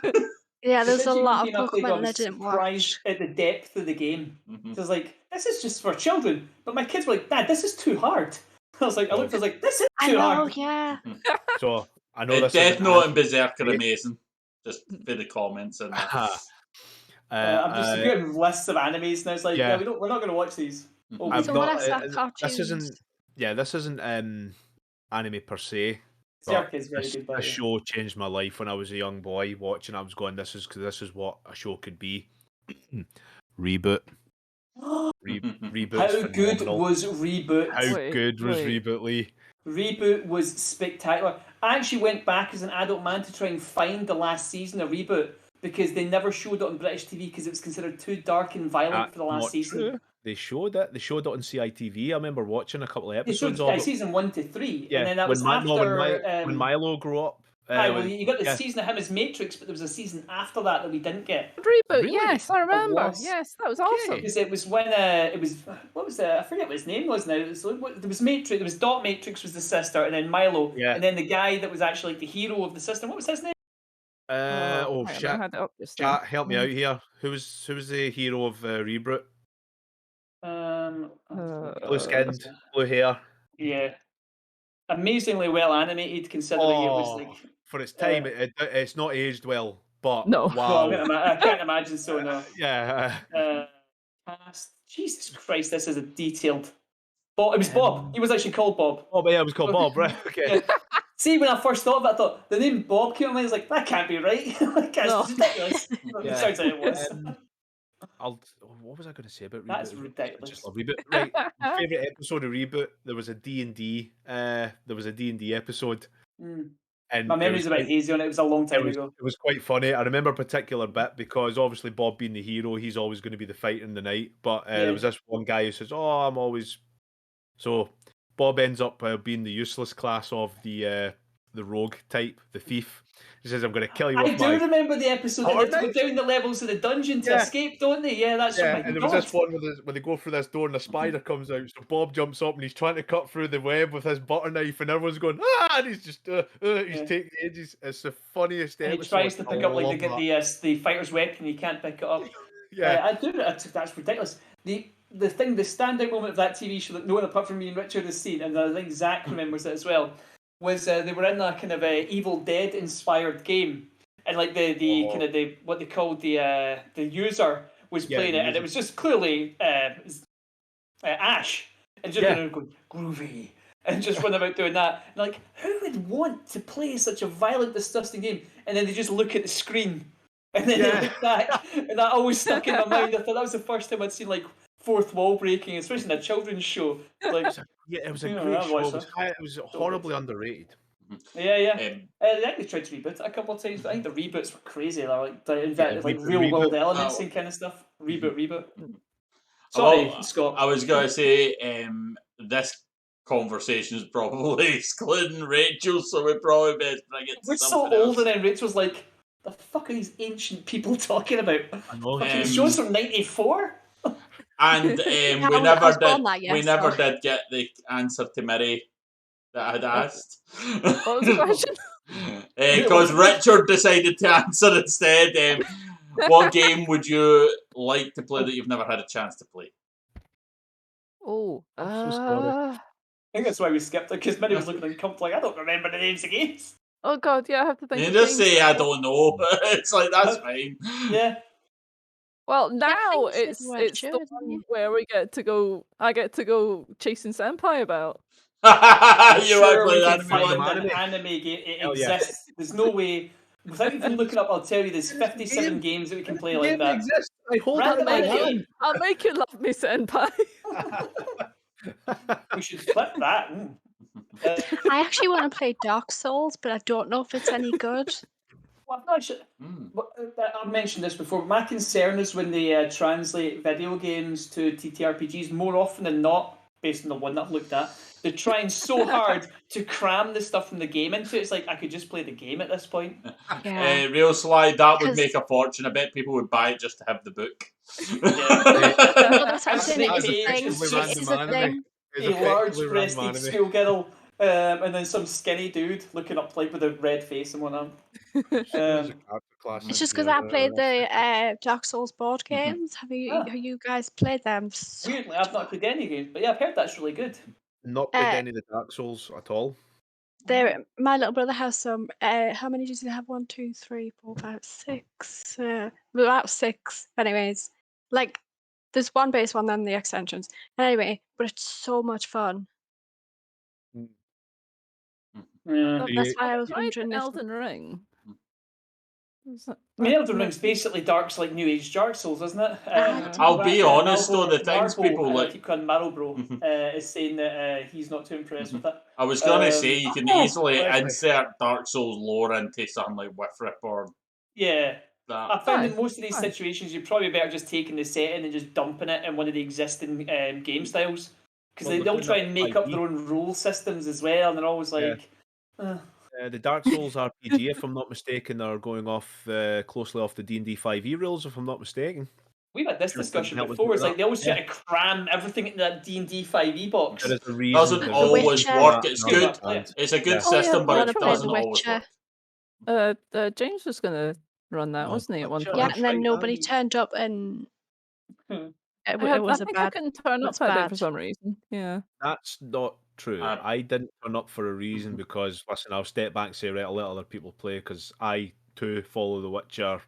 [SPEAKER 2] Yeah,
[SPEAKER 4] The
[SPEAKER 2] there's a
[SPEAKER 4] Digimon
[SPEAKER 2] lot of
[SPEAKER 4] game I played, I
[SPEAKER 2] Pokemon I
[SPEAKER 4] was
[SPEAKER 2] didn't
[SPEAKER 4] surprised
[SPEAKER 2] watch.
[SPEAKER 4] at the depth of the game.
[SPEAKER 5] Mhm.
[SPEAKER 4] So I was like, this is just for children. But my kids were like, Dad, this is too hard. I was like, I looked, I was like, this is
[SPEAKER 2] I
[SPEAKER 4] too
[SPEAKER 2] know,
[SPEAKER 4] hard.
[SPEAKER 2] yeah.
[SPEAKER 1] So I know this
[SPEAKER 5] Death
[SPEAKER 1] isn't
[SPEAKER 5] Note and
[SPEAKER 1] anime.
[SPEAKER 5] Berserk are amazing. Just for the comments and that.
[SPEAKER 4] I'm just getting lists of animes, and I was like,
[SPEAKER 1] yeah.
[SPEAKER 4] we're not going to watch these. Oh,
[SPEAKER 5] Mhm.
[SPEAKER 1] I've
[SPEAKER 2] So when
[SPEAKER 1] not.
[SPEAKER 2] I saw
[SPEAKER 1] This
[SPEAKER 2] cartoons,
[SPEAKER 1] isn't anime per se.
[SPEAKER 4] Berserk
[SPEAKER 1] But
[SPEAKER 4] is very good. By
[SPEAKER 1] this
[SPEAKER 4] the way.
[SPEAKER 1] show changed my life when I was a young boy watching. I was going, this is what a show could be. Reboot. Reboot's
[SPEAKER 4] How good
[SPEAKER 1] phenomenal.
[SPEAKER 4] was Reboot?
[SPEAKER 1] How
[SPEAKER 3] Wait,
[SPEAKER 1] good was
[SPEAKER 3] wait.
[SPEAKER 1] Reboot, Lee?
[SPEAKER 4] Reboot was spectacular. I actually went back as an adult man to try and find the last season of Reboot because they never showed it on British TV because it was considered too dark and violent for the last
[SPEAKER 1] Not
[SPEAKER 4] season.
[SPEAKER 1] true. They showed it. They showed it on CITV. I remember watching a couple of
[SPEAKER 4] They showed
[SPEAKER 1] episodes of it.
[SPEAKER 4] season 1 to 3,
[SPEAKER 1] Yeah,
[SPEAKER 4] and then that was
[SPEAKER 1] when
[SPEAKER 4] after.
[SPEAKER 1] Milo grew up.
[SPEAKER 4] You got the
[SPEAKER 1] yeah.
[SPEAKER 4] season of him as Matrix, but there was a season after that we didn't get.
[SPEAKER 3] Reboot,
[SPEAKER 1] Really?
[SPEAKER 3] yes, I remember.
[SPEAKER 4] was.
[SPEAKER 3] Yes, that was
[SPEAKER 1] Okay.
[SPEAKER 3] awesome.
[SPEAKER 4] Because it was when it was what was I forget what his name was now. There was Matrix. There was Dot Matrix was the sister, and then Milo,
[SPEAKER 1] Yeah.
[SPEAKER 4] and then the guy that was actually like the hero of the system. What was his name?
[SPEAKER 3] Hang on,
[SPEAKER 1] shit!
[SPEAKER 3] I had it up just now.
[SPEAKER 1] Chat, help me out here. Who was the hero of Reboot? Blue skinned, blue hair.
[SPEAKER 4] Yeah, amazingly well animated considering it was like.
[SPEAKER 1] For its time, it's not aged well. But
[SPEAKER 3] No.
[SPEAKER 1] wow,
[SPEAKER 4] No, I can't imagine so. No.
[SPEAKER 1] yeah.
[SPEAKER 4] Cast. Jesus Christ, this is a detailed. Bob. It was Bob. He was actually called Bob.
[SPEAKER 1] Oh, but yeah, it was called Bob, right? Okay.
[SPEAKER 4] Yeah. See, when I first thought of it, I thought the name Bob came to mind. I was like, that can't be right. Like, that's
[SPEAKER 3] No.
[SPEAKER 4] ridiculous.
[SPEAKER 1] Yeah.
[SPEAKER 4] It sounds like it was.
[SPEAKER 1] What was I going to say about Reboot?
[SPEAKER 4] That's
[SPEAKER 1] I
[SPEAKER 4] ridiculous.
[SPEAKER 1] just love Reboot. Right, my favorite episode of Reboot. There was a D&D. There was a D&D episode, and
[SPEAKER 4] My memory's a bit hazy on it. It was a long time ago.
[SPEAKER 1] It was quite funny. I remember a particular bit because obviously Bob being the hero, he's always going to be the fighter in the night. But there was this one guy who says, "Oh, I'm always." So Bob ends up being the useless class of the the rogue type, the thief. He says, "I'm going to kill you
[SPEAKER 4] I
[SPEAKER 1] with
[SPEAKER 4] do
[SPEAKER 1] my
[SPEAKER 4] remember the episode, and they have to go
[SPEAKER 1] knife."
[SPEAKER 4] down the levels of the dungeon to
[SPEAKER 1] Yeah.
[SPEAKER 4] escape, don't they? Yeah, that's oh
[SPEAKER 1] Yeah,
[SPEAKER 4] my
[SPEAKER 1] and there
[SPEAKER 4] god.
[SPEAKER 1] was this one where they go through this door and a spider comes out. So Bob jumps up and he's trying to cut through the web with his butter knife, and everyone's going, "Ah!" And he's just, he's
[SPEAKER 4] Yeah.
[SPEAKER 1] taking ages. It's the funniest
[SPEAKER 4] And he
[SPEAKER 1] episode.
[SPEAKER 4] tries to
[SPEAKER 1] I
[SPEAKER 4] pick up like
[SPEAKER 1] love that.
[SPEAKER 4] the fighter's weapon, and he can't pick it up.
[SPEAKER 1] Yeah,
[SPEAKER 4] That's ridiculous. The standout moment of that TV show that no one apart from me and Richard has seen, and I think Zach remembers it as well, was they were in a kind of Evil Dead inspired game, and like the kind of the what they called the user was playing it, and it was just clearly Ash, and just running going groovy, and just running about doing that. And like, who would want to play such a violent, disgusting game? And then they just look at the screen, and then they look back, and that always stuck in my mind. I thought that was the first time I'd seen like fourth wall breaking, especially in a children's show. Like,
[SPEAKER 1] it was a
[SPEAKER 4] you know,
[SPEAKER 1] great
[SPEAKER 4] I
[SPEAKER 1] show.
[SPEAKER 4] watched
[SPEAKER 1] It was horribly underrated.
[SPEAKER 4] yeah. I think they tried to reboot it a couple of times, but I think the reboots were crazy. They invented like real world elements and kind of stuff. Reboot. Sorry, Scott.
[SPEAKER 5] I was going to say, this conversation is probably excluding Rachel, so we probably best bring it to
[SPEAKER 4] We're so
[SPEAKER 5] something
[SPEAKER 4] old,
[SPEAKER 5] else.
[SPEAKER 4] and then Rachel's like, the fuck are these ancient people talking about?
[SPEAKER 1] I know.
[SPEAKER 4] The show's from '94.
[SPEAKER 5] And
[SPEAKER 2] I
[SPEAKER 5] we
[SPEAKER 2] was
[SPEAKER 5] never
[SPEAKER 2] born
[SPEAKER 5] did.
[SPEAKER 2] that year,
[SPEAKER 5] We never
[SPEAKER 2] so-
[SPEAKER 5] did get the answer to Mary that I had asked.
[SPEAKER 3] What was the question?
[SPEAKER 5] Because Richard decided to answer instead. What game would you like to play that you've never had a chance to play?
[SPEAKER 3] Oh,
[SPEAKER 1] I'm so sorry.
[SPEAKER 4] I think that's why we skipped it, because Minnie was looking uncomfortable. Like, I don't remember the names of games.
[SPEAKER 3] oh god, yeah, I have to think.
[SPEAKER 5] You
[SPEAKER 3] of
[SPEAKER 5] just
[SPEAKER 3] games
[SPEAKER 5] say
[SPEAKER 3] now.
[SPEAKER 5] I don't know. It's like that's fine.
[SPEAKER 4] Yeah.
[SPEAKER 3] Well, now
[SPEAKER 2] you said
[SPEAKER 3] it's
[SPEAKER 2] the word
[SPEAKER 3] it's
[SPEAKER 2] sure,
[SPEAKER 3] the
[SPEAKER 2] didn't
[SPEAKER 3] one
[SPEAKER 2] you?
[SPEAKER 3] where we get to go. I get to go chasing senpai about.
[SPEAKER 5] You
[SPEAKER 4] Sure,
[SPEAKER 5] play
[SPEAKER 4] we
[SPEAKER 5] that
[SPEAKER 4] can find
[SPEAKER 1] one?
[SPEAKER 4] an anime game. It
[SPEAKER 1] Hell yeah.
[SPEAKER 4] exists. There's no way. Without even looking up, I'll tell you there's 57 games that we can play like that.
[SPEAKER 1] exists. I hold
[SPEAKER 4] Random
[SPEAKER 1] it in my
[SPEAKER 4] anime.
[SPEAKER 1] hand.
[SPEAKER 3] I'll make you love me, senpai.
[SPEAKER 4] We should flip that.
[SPEAKER 2] I actually want to play Dark Souls, but I don't know if it's any good.
[SPEAKER 4] Well, I'm not sure. I've mentioned this before. My concern is when they translate video games to TTRPGs, more often than not, based on the one that I've looked at, they're trying so hard to cram the stuff from the game into it. It's like, I could just play the game at this point.
[SPEAKER 2] Yeah.
[SPEAKER 5] Real slide, that would
[SPEAKER 2] Because-
[SPEAKER 5] make a fortune. I bet people would buy it just to have the book.
[SPEAKER 2] Well, that's what I'm saying.
[SPEAKER 4] That's
[SPEAKER 2] It's a thing.
[SPEAKER 4] effectively
[SPEAKER 2] It's a thing.
[SPEAKER 1] It's
[SPEAKER 4] A
[SPEAKER 1] effectively
[SPEAKER 4] large-breasted
[SPEAKER 1] random anime.
[SPEAKER 4] schoolgirl, and then some skinny dude looking up like with a red face and whatnot.
[SPEAKER 1] It's a character class
[SPEAKER 2] It's
[SPEAKER 1] in
[SPEAKER 2] just because
[SPEAKER 1] here,
[SPEAKER 2] I played the Dark Souls board games. Have
[SPEAKER 4] Ah.
[SPEAKER 2] you guys played them? So
[SPEAKER 4] Weirdly, I've not played any games, but yeah, I've heard that's really good.
[SPEAKER 1] Not played any of the Dark Souls at all.
[SPEAKER 2] they're at my little brother has some. How many does he have? 1, 2, 3, 4, 5, 6. About 6. Anyways, like there's one base one, then the extensions. Anyway, but it's so much fun.
[SPEAKER 4] Yeah.
[SPEAKER 2] That's why I was
[SPEAKER 3] Tried
[SPEAKER 2] wondering if
[SPEAKER 3] Elden Ring.
[SPEAKER 4] I mean, Elden Ring's basically Dark's like New Age Dark Souls, isn't it?
[SPEAKER 5] I'll be honest though, the things
[SPEAKER 4] Marble,
[SPEAKER 5] people
[SPEAKER 4] I
[SPEAKER 5] like.
[SPEAKER 4] keep calling Marlbro, is saying that he's not too impressed with it.
[SPEAKER 5] I was gonna say you can easily
[SPEAKER 4] Leslie.
[SPEAKER 5] insert Dark Souls lore into something like Whiff or
[SPEAKER 4] Yeah. I
[SPEAKER 5] that.
[SPEAKER 4] found in
[SPEAKER 3] Aye,
[SPEAKER 4] most of these
[SPEAKER 3] aye.
[SPEAKER 4] situations, you're probably better just taking the setting and just dumping it in one of the existing game styles. Because
[SPEAKER 1] Well,
[SPEAKER 4] they'll
[SPEAKER 1] they're
[SPEAKER 4] try
[SPEAKER 1] doing
[SPEAKER 4] and
[SPEAKER 1] that
[SPEAKER 4] make up
[SPEAKER 1] with
[SPEAKER 4] their own rule systems as well, and they're always
[SPEAKER 1] Yeah.
[SPEAKER 4] like,
[SPEAKER 1] The Dark Souls RPG, if I'm not mistaken, are going off closely off the D&D 5e rules, if I'm not mistaken.
[SPEAKER 4] we've had this
[SPEAKER 1] Sure,
[SPEAKER 4] discussion
[SPEAKER 1] that was
[SPEAKER 4] before. It's
[SPEAKER 1] that.
[SPEAKER 4] like they always try to cram everything into that D&D 5e box.
[SPEAKER 1] There is a reason.
[SPEAKER 5] Doesn't
[SPEAKER 1] there's a
[SPEAKER 5] always
[SPEAKER 2] Witcher.
[SPEAKER 5] work. It's
[SPEAKER 4] Yeah.
[SPEAKER 5] good.
[SPEAKER 4] Yeah.
[SPEAKER 5] It's a good
[SPEAKER 1] Yeah.
[SPEAKER 2] Oh, yeah,
[SPEAKER 5] system,
[SPEAKER 2] I've
[SPEAKER 5] but
[SPEAKER 2] gotta
[SPEAKER 5] it
[SPEAKER 2] play The
[SPEAKER 5] doesn't always
[SPEAKER 2] Witcher.
[SPEAKER 5] work.
[SPEAKER 3] James was gonna run that,
[SPEAKER 1] Oh,
[SPEAKER 3] wasn't he, at one
[SPEAKER 1] Witcher.
[SPEAKER 3] point?
[SPEAKER 2] Yeah,
[SPEAKER 1] That's
[SPEAKER 2] and then
[SPEAKER 1] right,
[SPEAKER 2] nobody
[SPEAKER 1] Andy.
[SPEAKER 2] turned up, and
[SPEAKER 4] Hmm.
[SPEAKER 2] it
[SPEAKER 3] I
[SPEAKER 2] was a
[SPEAKER 3] think
[SPEAKER 2] bad.
[SPEAKER 3] I couldn't turn
[SPEAKER 2] it's
[SPEAKER 3] up at it
[SPEAKER 2] bad.
[SPEAKER 3] for some reason. Yeah.
[SPEAKER 1] That's not true.
[SPEAKER 5] Uh,
[SPEAKER 1] I didn't turn up for a reason because, listen, I'll step back and say, right, I'll let other people play because I, too, follow The Witcher,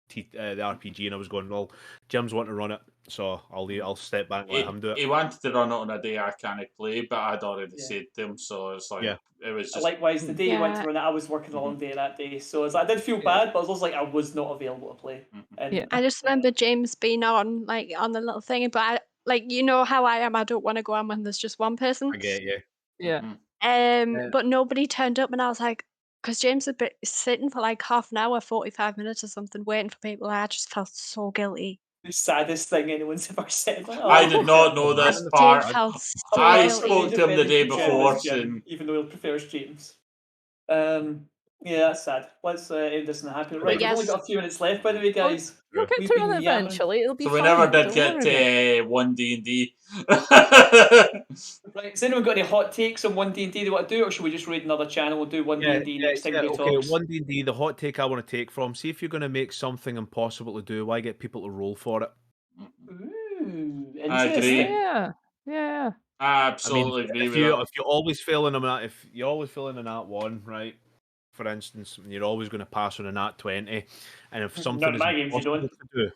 [SPEAKER 1] the RPG, and I was going, well, Jim's wanting to run it, so I'll step back and let him do it.
[SPEAKER 5] He wanted to run it on a day I can't play, but I'd already
[SPEAKER 4] Yeah.
[SPEAKER 5] said to him, so it's like
[SPEAKER 1] Yeah.
[SPEAKER 5] it was just
[SPEAKER 4] Likewise, the day you went to
[SPEAKER 2] Yeah.
[SPEAKER 4] run it, I was working a long day that day, so I did feel bad, but I was also like, I was not available to play. And
[SPEAKER 3] Yeah.
[SPEAKER 2] I just remember James being on the little thing, but I, you know how I am. I don't want to go on when there's just one person.
[SPEAKER 1] I get you.
[SPEAKER 3] Yeah.
[SPEAKER 5] Mhm.
[SPEAKER 2] But nobody turned up, and I was like, because James had been sitting for like half an hour, 45 minutes or something, waiting for people. I just felt so guilty.
[SPEAKER 4] the saddest thing anyone's ever said. Like,
[SPEAKER 5] I did not know this
[SPEAKER 1] James
[SPEAKER 5] part.
[SPEAKER 2] James felt so
[SPEAKER 5] I
[SPEAKER 2] guilty.
[SPEAKER 5] spoke to him the day
[SPEAKER 4] Generous
[SPEAKER 5] before,
[SPEAKER 4] Jim,
[SPEAKER 5] and
[SPEAKER 4] even though he prefers James. Yeah, that's sad. Let's end this in a happy. Right, we've only
[SPEAKER 2] yes.
[SPEAKER 4] got a few minutes left, by the way,
[SPEAKER 3] We'll,
[SPEAKER 4] guys.
[SPEAKER 3] we'll get
[SPEAKER 4] We've
[SPEAKER 3] to
[SPEAKER 4] been
[SPEAKER 3] it
[SPEAKER 4] yammering.
[SPEAKER 3] eventually. It'll be
[SPEAKER 5] So we
[SPEAKER 3] fine.
[SPEAKER 5] never did
[SPEAKER 3] Don't
[SPEAKER 5] get
[SPEAKER 3] worry about it.
[SPEAKER 5] to 1D&D.
[SPEAKER 4] Right, has anyone got any hot takes on 1D&D they want to do, or should we just raid another channel and do 1D&D next time we
[SPEAKER 1] Okay,
[SPEAKER 4] talks?
[SPEAKER 1] 1D&D, the hot take I want to take from, see if you're going to make something impossible to do, why get people to roll for it?
[SPEAKER 4] Ooh,
[SPEAKER 5] I agree.
[SPEAKER 4] interesting.
[SPEAKER 3] Yeah.
[SPEAKER 5] I
[SPEAKER 1] I mean,
[SPEAKER 5] absolutely agree
[SPEAKER 1] if
[SPEAKER 5] with
[SPEAKER 1] you
[SPEAKER 5] that.
[SPEAKER 1] if you're always failing if you're always failing a nat 1, right? For instance, and you're always going to pass on a nat 20, and if
[SPEAKER 4] Not
[SPEAKER 1] something
[SPEAKER 4] in
[SPEAKER 1] is
[SPEAKER 4] my games, you
[SPEAKER 1] impossible
[SPEAKER 4] don't.
[SPEAKER 1] to do,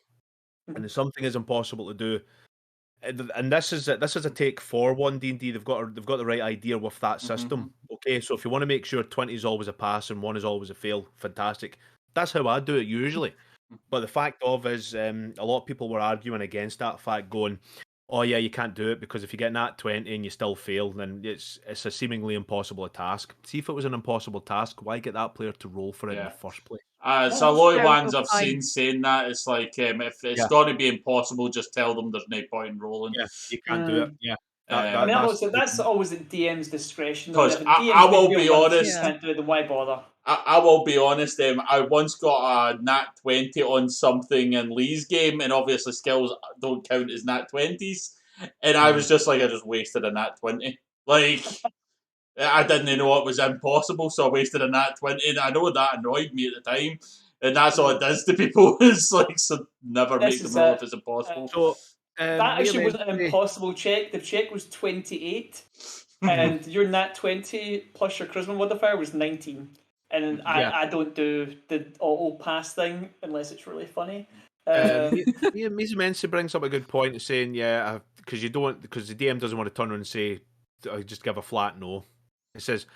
[SPEAKER 1] and if something is impossible to do, and this is a take for 1D&D. They've got the right idea with that system. Okay, so if you want to make sure 20 is always a pass and 1 is always a fail, fantastic. That's how I do it usually. But the fact of is, a lot of people were arguing against that fact, going, "Oh yeah, you can't do it because if you get nat 20 and you still fail, then it's a seemingly impossible task." See, if it was an impossible task, why get that player to roll for it in
[SPEAKER 5] Yeah.
[SPEAKER 1] the first place?
[SPEAKER 5] So a lot of
[SPEAKER 2] Very
[SPEAKER 5] ones
[SPEAKER 2] good
[SPEAKER 5] I've seen
[SPEAKER 2] point.
[SPEAKER 5] saying that it's like if it's
[SPEAKER 1] Yeah.
[SPEAKER 5] got to be impossible, just tell them there's no point in rolling.
[SPEAKER 1] Yeah, you can't do it. Yeah,
[SPEAKER 4] I mean,
[SPEAKER 1] that's
[SPEAKER 4] that's always at DM's discretion. Though,
[SPEAKER 5] because
[SPEAKER 4] if a
[SPEAKER 5] I
[SPEAKER 4] DM's
[SPEAKER 5] will
[SPEAKER 4] made
[SPEAKER 5] be
[SPEAKER 4] you once,
[SPEAKER 5] honest.
[SPEAKER 4] you can't do it, then why bother?
[SPEAKER 5] I will be honest. I once got a nat 20 on something in Lee's game, and obviously skills don't count as nat 20s. And I was just like, I just wasted a nat 20. Like, I didn't know it was impossible, so I wasted a nat 20. And I know that annoyed me at the time. And that's all it does to people. It's like, so never
[SPEAKER 4] This
[SPEAKER 5] make them
[SPEAKER 4] is
[SPEAKER 5] roll
[SPEAKER 4] it.
[SPEAKER 5] if it's impossible.
[SPEAKER 1] So
[SPEAKER 4] That actually wasn't an impossible check. The check was 28, and your nat 20 plus your charisma modifier was 19. And
[SPEAKER 1] Yeah.
[SPEAKER 4] I don't do the auto pass thing unless it's really funny.
[SPEAKER 1] Mizumensi brings up a good point, saying, yeah, because the DM doesn't want to turn around and say, just give a flat no. It says,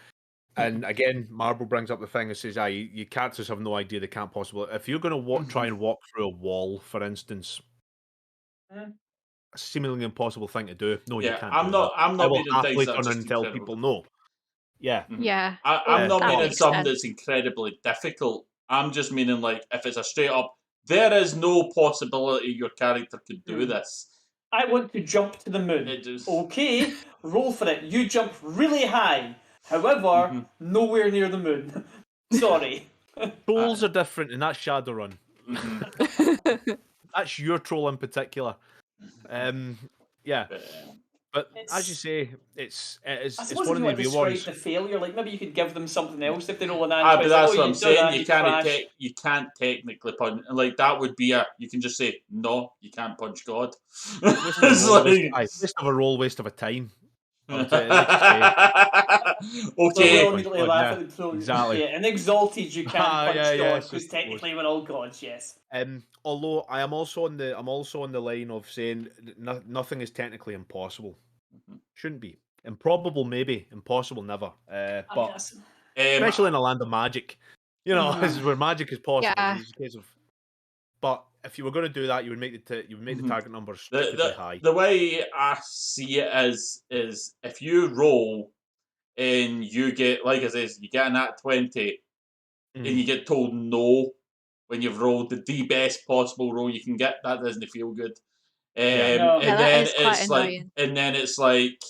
[SPEAKER 1] and again, Marble brings up the thing. It says, you characters have no idea they can't possibly. If you're going to try and walk through a wall, for instance, a seemingly impossible thing to do. No, you
[SPEAKER 5] Yeah,
[SPEAKER 1] can't.
[SPEAKER 5] I'm
[SPEAKER 1] do
[SPEAKER 5] not.
[SPEAKER 1] that.
[SPEAKER 5] I'm
[SPEAKER 1] I
[SPEAKER 5] not
[SPEAKER 1] will
[SPEAKER 5] meaning
[SPEAKER 1] happily
[SPEAKER 5] things that are
[SPEAKER 1] turn around
[SPEAKER 5] just
[SPEAKER 1] and tell
[SPEAKER 5] incredible.
[SPEAKER 1] people no. Yeah.
[SPEAKER 2] Yeah.
[SPEAKER 5] I'm not
[SPEAKER 2] that
[SPEAKER 5] meaning
[SPEAKER 2] makes
[SPEAKER 5] something
[SPEAKER 2] sense.
[SPEAKER 5] that's incredibly difficult. I'm just meaning like if it's a straight up, there is no possibility your character could do this.
[SPEAKER 4] I want to jump to the moon.
[SPEAKER 5] It just
[SPEAKER 4] Okay, roll for it. You jump really high. However, nowhere near the moon. Sorry.
[SPEAKER 1] Trolls are different, and that's Shadowrun. That's your troll in particular. Yeah. But as you say, it's
[SPEAKER 4] I suppose
[SPEAKER 1] one
[SPEAKER 4] if
[SPEAKER 1] of
[SPEAKER 4] you
[SPEAKER 1] the
[SPEAKER 4] want to describe
[SPEAKER 1] rewards.
[SPEAKER 4] the failure, like maybe you could give them something else if they roll an
[SPEAKER 5] but
[SPEAKER 4] it's
[SPEAKER 5] that's
[SPEAKER 4] like,
[SPEAKER 5] what
[SPEAKER 4] you
[SPEAKER 5] I'm
[SPEAKER 4] do
[SPEAKER 5] saying.
[SPEAKER 4] that,
[SPEAKER 5] You
[SPEAKER 4] crash.
[SPEAKER 5] can't technically punch. Like that would be you can just say no. You can't punch God.
[SPEAKER 1] Waste of a roll, waste of a time. I would say, like you say.
[SPEAKER 4] So
[SPEAKER 5] Okay.
[SPEAKER 4] we'll immediately laugh at them. So,
[SPEAKER 1] exactly.
[SPEAKER 4] Yeah, and exalted you can't punch
[SPEAKER 1] Yeah,
[SPEAKER 4] God
[SPEAKER 1] so
[SPEAKER 4] because technically we're all gods. Yes.
[SPEAKER 1] Although I'm also on the line of saying nothing is technically impossible. Shouldn't be. Improbable, maybe. Impossible, never. But especially in a land of magic, this is where magic is possible.
[SPEAKER 2] Yeah.
[SPEAKER 1] It's a case of. But if you were going to do that, you would make the target number stupidly high.
[SPEAKER 5] The way I see it is if you roll and you get, like I says, you get a nat 20 and you get told no when you've rolled the best possible roll you can get, that doesn't feel good.
[SPEAKER 4] No.
[SPEAKER 5] And
[SPEAKER 2] that
[SPEAKER 5] then
[SPEAKER 2] is quite
[SPEAKER 5] it's
[SPEAKER 2] annoying.
[SPEAKER 5] like,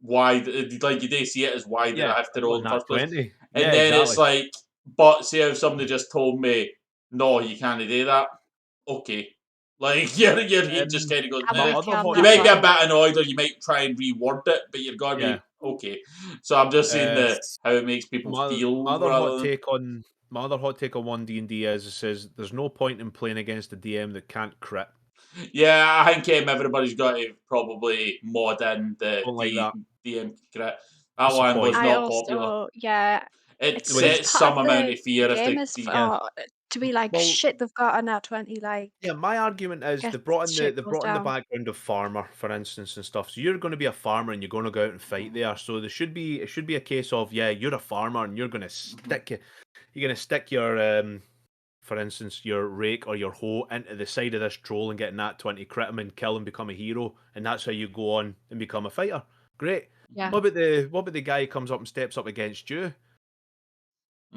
[SPEAKER 5] why? Like you do see it as why did I have to roll in the first place? And then it's like, but see if somebody just told me, no, you can't do that. Okay. Like you just kind of go.
[SPEAKER 2] I'm with you on
[SPEAKER 5] You
[SPEAKER 2] that
[SPEAKER 5] might be a
[SPEAKER 2] one.
[SPEAKER 5] bit annoyed, or you might try and reword it, but you're gonna be okay. So I'm just saying how it makes people feel.
[SPEAKER 1] My other hot take on 1D&D is it says there's no point in playing against a DM that can't crit.
[SPEAKER 5] Yeah, I think everybody's got to probably mod in the
[SPEAKER 1] Don't like that.
[SPEAKER 5] DM crit. That
[SPEAKER 1] What's the
[SPEAKER 5] one was
[SPEAKER 1] point?
[SPEAKER 5] not popular.
[SPEAKER 2] Yeah.
[SPEAKER 5] It
[SPEAKER 2] It's
[SPEAKER 5] sets
[SPEAKER 2] part
[SPEAKER 5] some
[SPEAKER 2] of
[SPEAKER 5] amount
[SPEAKER 2] the
[SPEAKER 5] of fear if
[SPEAKER 2] game
[SPEAKER 5] they
[SPEAKER 2] is
[SPEAKER 5] see.
[SPEAKER 2] to be like,
[SPEAKER 1] Well,
[SPEAKER 2] shit, they've got a nat 20, like.
[SPEAKER 1] Yeah, my argument is
[SPEAKER 2] Guess
[SPEAKER 1] they brought in
[SPEAKER 2] shit
[SPEAKER 1] the
[SPEAKER 2] goes down.
[SPEAKER 1] background of farmer, for instance, and stuff. So you're going to be a farmer and you're going to go out and fight there. So it should be a case of you're a farmer and you're going to stick your for instance, your rake or your hoe into the side of this troll and get nat 20, crit him and kill him, become a hero, and that's how you go on and become a fighter. Great.
[SPEAKER 2] Yeah.
[SPEAKER 1] What about the guy who comes up and steps up against you?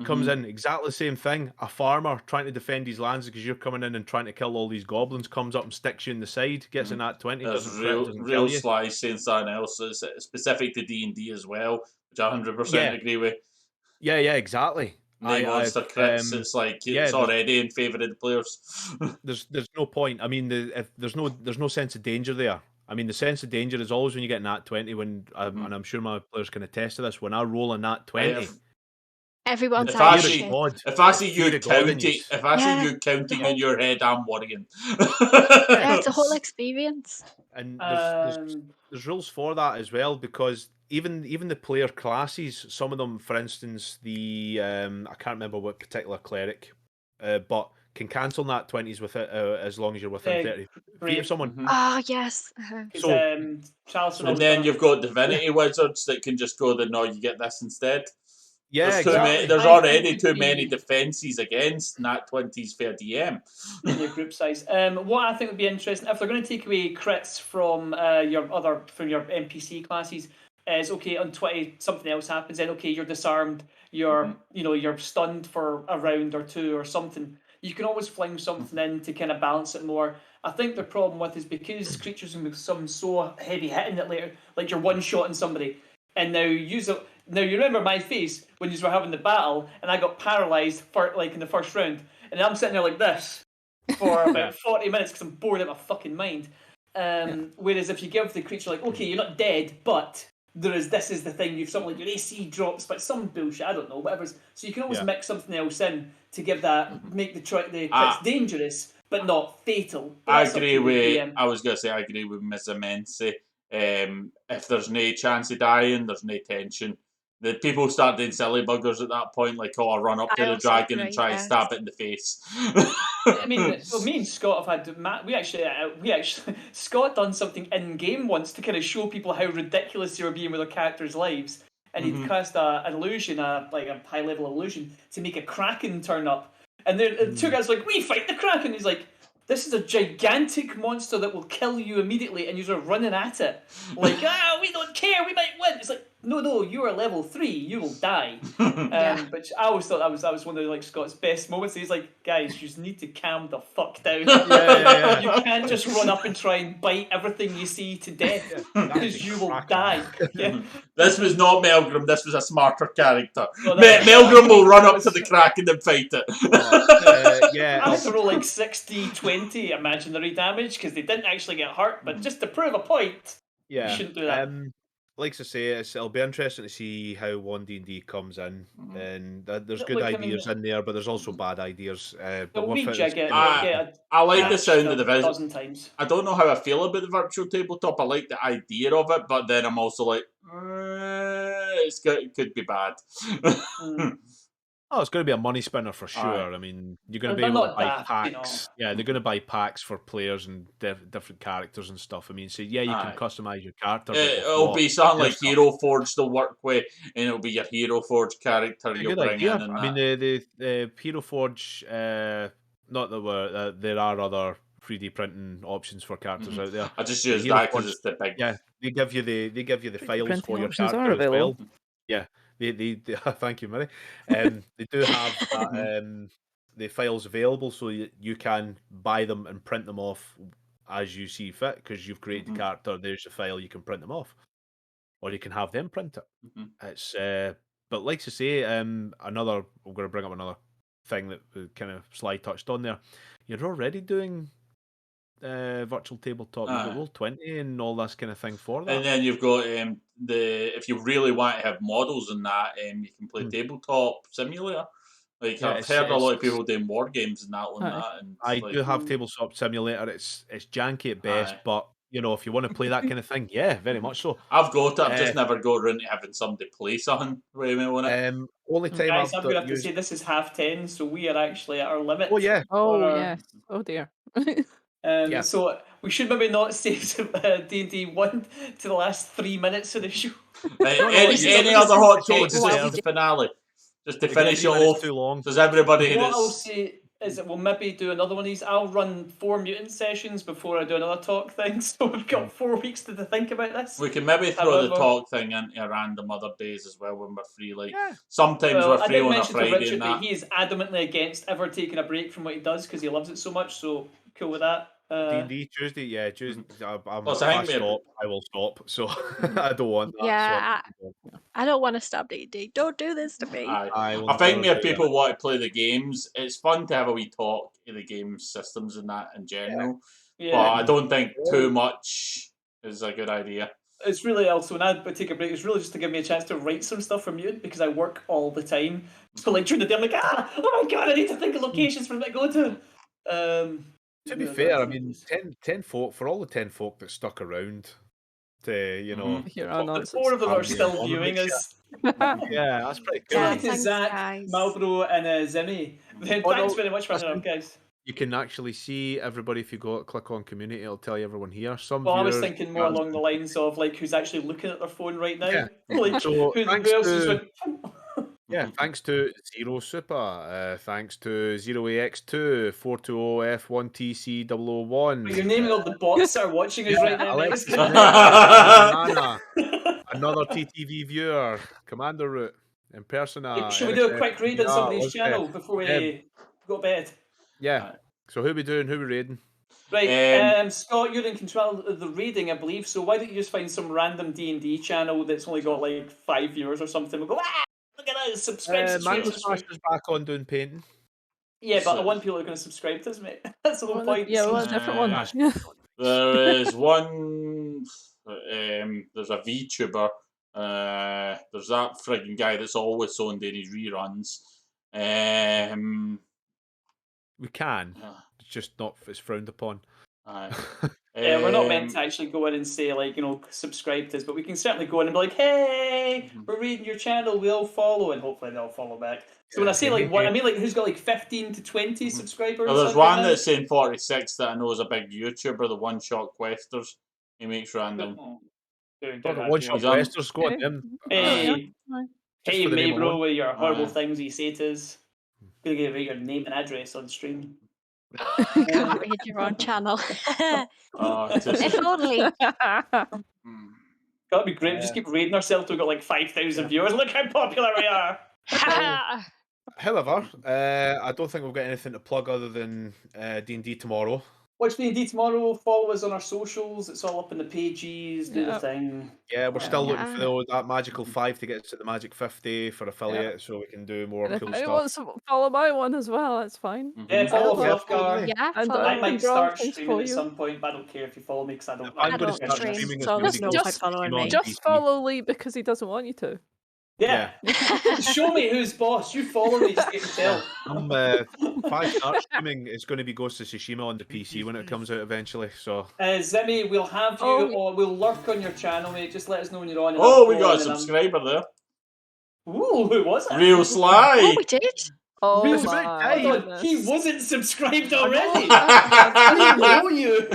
[SPEAKER 1] Comes in, exactly the same thing. A farmer trying to defend his lands because you're coming in and trying to kill all these goblins, comes up and sticks you in the side, gets a nat 20,
[SPEAKER 5] There's
[SPEAKER 1] doesn't crit, doesn't kill
[SPEAKER 5] real
[SPEAKER 1] you.
[SPEAKER 5] sly saying something else. It's specific to D&D as well, which I 100% agree with.
[SPEAKER 1] Yeah, exactly.
[SPEAKER 5] No monster crits. It's like
[SPEAKER 1] yeah,
[SPEAKER 5] it's already in favour of the players.
[SPEAKER 1] there's no point. I mean, if there's no sense of danger there. I mean, the sense of danger is always when you get nat 20. When and I'm sure my players can attest to this. When I roll a nat 20,
[SPEAKER 2] Everyone's
[SPEAKER 5] If
[SPEAKER 2] like,
[SPEAKER 5] I
[SPEAKER 1] fear
[SPEAKER 5] see,
[SPEAKER 2] shit.
[SPEAKER 1] of God,
[SPEAKER 5] if I
[SPEAKER 1] the
[SPEAKER 5] see
[SPEAKER 1] fear
[SPEAKER 5] you
[SPEAKER 1] of God in
[SPEAKER 5] counting,
[SPEAKER 1] yous.
[SPEAKER 5] if I see
[SPEAKER 2] Yeah.
[SPEAKER 5] you counting in your head, I'm worrying.
[SPEAKER 2] Yeah, it's a whole experience.
[SPEAKER 1] And
[SPEAKER 4] Um,
[SPEAKER 1] there's rules for that as well, because even the player classes, some of them, for instance, the I can't remember what particular cleric, but can cancel nat 20s with it as long as you're within 30 feet of someone.
[SPEAKER 2] Oh, yes.
[SPEAKER 4] Because
[SPEAKER 1] So
[SPEAKER 4] Charles
[SPEAKER 5] And then you've got divinity wizards that can just go, no, you get this instead.
[SPEAKER 1] yeah,
[SPEAKER 5] There's too many.
[SPEAKER 1] exactly.
[SPEAKER 5] There's
[SPEAKER 4] I think
[SPEAKER 5] already
[SPEAKER 4] would
[SPEAKER 5] too many
[SPEAKER 4] be-
[SPEAKER 5] defenses against nat 20s for a DM.
[SPEAKER 4] in your group size. What I think would be interesting, if they're going to take away crits from your NPC classes, is okay on 20 something else happens, then okay, you're disarmed, you're you're stunned for a round or two or something. You can always fling something in to kind of balance it more. I think the problem with is because creatures can become so heavy hitting that later, like you're one shotting somebody, and now use it. Now you remember my face when you were having the battle, and I got paralyzed for like in the first round, and I'm sitting there like this for about 40 minutes because I'm bored out of my fucking mind. Whereas if you give the creature like, okay, you're not dead, but this is the thing, you've something like your AC drops, but some bullshit, I don't know, whatever. So you can always mix something else in to give that, make the crits dangerous, but not fatal. But
[SPEAKER 5] I
[SPEAKER 4] that's up
[SPEAKER 5] agree
[SPEAKER 4] to the
[SPEAKER 5] with.
[SPEAKER 4] DM.
[SPEAKER 5] I was gonna say I agree with Miss Amensi. If there's no chance of dying, there's no tension. The people start doing silly buggers at that point, like, oh, I'll run up to
[SPEAKER 2] I
[SPEAKER 5] the
[SPEAKER 2] also
[SPEAKER 5] dragon and
[SPEAKER 2] agree,
[SPEAKER 5] try and
[SPEAKER 2] yes.
[SPEAKER 5] stab it in the face.
[SPEAKER 4] I mean, well, me and Scott have had we actually Scott done something in game once to kind of show people how ridiculous they were being with their characters' lives, and he'd cast an illusion, like a high level illusion, to make a kraken turn up, and the two guys were like, we fight the kraken. He's like, this is a gigantic monster that will kill you immediately, and you're running at it like, we don't care, we might win. It's like, no, you are level 3, you will die.
[SPEAKER 2] Yeah.
[SPEAKER 4] But I always thought that was one of like Scott's best moments. He's like, guys, you just need to calm the fuck down.
[SPEAKER 1] Yeah.
[SPEAKER 4] You can't just run up and try and bite everything you see to death because you will die. Yeah.
[SPEAKER 5] This was not Melgrim. This was a smarter character.
[SPEAKER 4] Well, that-
[SPEAKER 5] Melgrim will run
[SPEAKER 4] that
[SPEAKER 5] up
[SPEAKER 4] was-
[SPEAKER 5] to the kraken and fight it.
[SPEAKER 4] I had to roll like 60-20 imaginary damage because they didn't actually get hurt, but just to prove a point, you shouldn't do that.
[SPEAKER 1] Like I say, it'll be interesting to see how 1D&D comes in, and there's good
[SPEAKER 4] Look, I mean,
[SPEAKER 1] ideas in there, but there's also bad ideas. But
[SPEAKER 4] they'll
[SPEAKER 1] with
[SPEAKER 4] rejig it.
[SPEAKER 5] I like the
[SPEAKER 4] patched
[SPEAKER 5] sound of
[SPEAKER 4] a
[SPEAKER 5] the vision.
[SPEAKER 4] dozen times.
[SPEAKER 5] I don't know how I feel about the virtual tabletop. I like the idea of it, but then I'm also like, it could be bad.
[SPEAKER 1] Oh, it's going to be a money spinner for sure.
[SPEAKER 5] Aye.
[SPEAKER 1] I mean, you're going to
[SPEAKER 4] They're
[SPEAKER 1] be able to
[SPEAKER 4] not
[SPEAKER 1] buy
[SPEAKER 4] daft,
[SPEAKER 1] packs.
[SPEAKER 4] you know.
[SPEAKER 1] Yeah, they're going to buy packs for players and different characters and stuff. I mean, so yeah, you can
[SPEAKER 5] Aye.
[SPEAKER 1] customize your character. But
[SPEAKER 5] It'll be something like Hero Forge they'll work with, and it'll be your Hero Forge character you'll bring in. And
[SPEAKER 1] I mean, the Hero Forge. Not that there are other 3D printing options for characters out there.
[SPEAKER 5] I just
[SPEAKER 1] The
[SPEAKER 5] use
[SPEAKER 1] Hero
[SPEAKER 5] that because
[SPEAKER 1] Forge,
[SPEAKER 5] it's the big.
[SPEAKER 1] Yeah, they give you the
[SPEAKER 3] 3D
[SPEAKER 1] files for
[SPEAKER 3] printing
[SPEAKER 1] your
[SPEAKER 3] options are
[SPEAKER 1] character as well.
[SPEAKER 3] available.
[SPEAKER 1] Yeah, they thank you, Mary. They do have that, the files available, so you can buy them and print them off as you see fit, because you've created the character. There's a file, you can print them off, or you can have them print it. It's but like to say, I'm going to bring up another thing that kind of Sly touched on there. You're already doing virtual tabletop. You've got Roll20 and all this kind of thing for that.
[SPEAKER 5] And then you've got if you really want to have models in that, you can play tabletop simulator. Like I've heard a lot of people doing war games and that on that. And
[SPEAKER 1] I do have tabletop simulator. It's janky at best, but you know, if you want to play that kind of thing, yeah, very much so.
[SPEAKER 5] I've got it. I've just never got around to having somebody play something with me on it.
[SPEAKER 1] Only time
[SPEAKER 4] Guys,
[SPEAKER 1] I've
[SPEAKER 4] I'm going to have to say this is 10:30, so we are actually at our limit.
[SPEAKER 1] Oh yeah.
[SPEAKER 3] Oh yes. Oh dear.
[SPEAKER 4] So we should maybe not save D&D 1 to the last 3 minutes of the show.
[SPEAKER 5] Any other hot takes just the finale, just to finish it off.
[SPEAKER 1] Too long.
[SPEAKER 5] Does everybody?
[SPEAKER 4] What I'll say is that we'll maybe do another one of these. I'll run 4 mutant sessions before I do another talk thing, so we've got 4 weeks to think about this.
[SPEAKER 5] We can maybe throw the talk thing into random other days as well when we're free. Like sometimes
[SPEAKER 4] Well,
[SPEAKER 5] we're free on a Friday.
[SPEAKER 4] Richard
[SPEAKER 5] and that.
[SPEAKER 4] He is adamantly against ever taking a break from what he does because he loves it so much. So cool with that.
[SPEAKER 1] D&D Tuesday, yeah, Tuesday.
[SPEAKER 5] Plus, I think
[SPEAKER 1] I will stop. So I don't want that.
[SPEAKER 2] Yeah,
[SPEAKER 1] so.
[SPEAKER 2] I don't want to stop D&D. Don't do this to me.
[SPEAKER 5] I
[SPEAKER 1] will
[SPEAKER 5] think
[SPEAKER 1] never
[SPEAKER 5] if
[SPEAKER 1] do
[SPEAKER 5] people
[SPEAKER 1] that.
[SPEAKER 5] want to play the games, it's fun to have a wee talk in the game systems and that in general.
[SPEAKER 4] Yeah.
[SPEAKER 5] But I don't think too much is a good idea.
[SPEAKER 4] It's really also, when I take a break, it's really just to give me a chance to write some stuff for Mute because I work all the time. So like during the day, I'm like, oh my god, I need to think of locations for me to go to.
[SPEAKER 1] To be fair, I mean, 10 folk, for all the 10 folk that stuck around to, you know,
[SPEAKER 3] Hear our
[SPEAKER 4] the
[SPEAKER 3] nonsense.
[SPEAKER 4] 4 of them are
[SPEAKER 1] Harmony
[SPEAKER 4] still
[SPEAKER 1] and
[SPEAKER 4] viewing
[SPEAKER 1] Harmony.
[SPEAKER 4] us.
[SPEAKER 1] Yeah, that's pretty cool.
[SPEAKER 2] Yeah,
[SPEAKER 4] Talking to
[SPEAKER 2] thanks,
[SPEAKER 4] Zach,
[SPEAKER 2] guys.
[SPEAKER 4] Malbro, and Zimmy. Then
[SPEAKER 1] Oh,
[SPEAKER 4] thanks
[SPEAKER 1] no,
[SPEAKER 4] very much for
[SPEAKER 1] listen.
[SPEAKER 4] hanging up, guys.
[SPEAKER 1] You can actually see everybody if you click on community. It'll tell you everyone here. Some
[SPEAKER 4] Well, I was
[SPEAKER 1] viewers,
[SPEAKER 4] thinking more along the lines of like who's actually looking at their phone right now.
[SPEAKER 1] Yeah.
[SPEAKER 4] Like
[SPEAKER 1] So
[SPEAKER 4] who
[SPEAKER 1] thanks
[SPEAKER 4] else just
[SPEAKER 1] to
[SPEAKER 4] went.
[SPEAKER 1] thanks to Zero Super, thanks to 0AX2, 420F1TC001.
[SPEAKER 4] You're naming all the bots that are watching us right now, mate. It's
[SPEAKER 1] Alexis,
[SPEAKER 4] good.
[SPEAKER 1] Banana, another TTV viewer, Commander Root, Impersona.
[SPEAKER 4] Should we do a quick raid on somebody's
[SPEAKER 1] okay.
[SPEAKER 4] channel before we go to bed?
[SPEAKER 1] Yeah. So who we doing? Who we raiding?
[SPEAKER 4] Right, Scott, you're in control of the raiding, I believe. So why don't you just find some random D&D channel that's only got like 5 viewers or something? We'll go, look at that, subscribe.
[SPEAKER 1] Mango Smasher's back on doing painting.
[SPEAKER 4] Yeah, but I want people who are going to subscribe to us, mate. That's the whole point.
[SPEAKER 3] Yeah, well, a different one.
[SPEAKER 5] There is one. There's a VTuber. There's that frigging guy that's always on doing his reruns.
[SPEAKER 1] We can. It's just not. It's frowned upon.
[SPEAKER 4] Yeah, we're not meant to actually go in and say like, subscribe to us, but we can certainly go in and be like, hey, we're reading your channel, we'll follow, and hopefully they'll follow back. So when I say like what, I mean like who's got like 15 to 20 subscribers?
[SPEAKER 5] Well, there's one that's saying 46 that I know is a big YouTuber, the One Shot Questers. He makes random.
[SPEAKER 1] One Shot Questers, go on him.
[SPEAKER 4] Hey,
[SPEAKER 1] for the name
[SPEAKER 4] Maybro,
[SPEAKER 1] alone.
[SPEAKER 4] with your horrible things you say to us. Gonna give you your name and address on stream.
[SPEAKER 2] You can't read your own channel. If only.
[SPEAKER 4] That'd be great. We just keep raiding ourselves till we got like 5,000 viewers. Look how popular we are.
[SPEAKER 1] However, I don't think we've got anything to plug other than D&D tomorrow.
[SPEAKER 4] Watch D&D tomorrow. Follow us on our socials. It's all up in the pages. Do the thing.
[SPEAKER 1] Yeah, we're still looking for that magical 5 to get us to the magic 50 for affiliate, so we can do more
[SPEAKER 3] And
[SPEAKER 1] cool
[SPEAKER 3] if anyone
[SPEAKER 1] stuff.
[SPEAKER 3] wants to follow my one as well, that's fine.
[SPEAKER 4] Yeah, follow Fluffgar.
[SPEAKER 2] Yeah,
[SPEAKER 3] And
[SPEAKER 4] I might start
[SPEAKER 3] things
[SPEAKER 4] streaming
[SPEAKER 3] for
[SPEAKER 4] at
[SPEAKER 3] you.
[SPEAKER 4] some point, but I don't care if you follow me because I don't.
[SPEAKER 1] I'm going to
[SPEAKER 2] don't
[SPEAKER 1] start
[SPEAKER 2] stream,
[SPEAKER 1] streaming
[SPEAKER 2] so
[SPEAKER 1] as
[SPEAKER 2] there's no point following me.
[SPEAKER 3] Just follow Lee because he doesn't want you to.
[SPEAKER 4] Yeah. Show me who's boss. You follow me, just get to tell.
[SPEAKER 1] I'm 5 start streaming. It's going to be Ghost of Tsushima on the PC when it comes out eventually. So
[SPEAKER 4] Zimmy, we'll have you, or we'll lurk on your channel, mate. Just let us know when you're on.
[SPEAKER 5] Oh, we got a subscriber there.
[SPEAKER 4] Ooh, who was it?
[SPEAKER 5] Real Sly.
[SPEAKER 2] Oh, we did.
[SPEAKER 3] Oh
[SPEAKER 4] Real
[SPEAKER 3] my
[SPEAKER 4] God, he
[SPEAKER 3] goodness.
[SPEAKER 4] wasn't subscribed already. I didn't know you.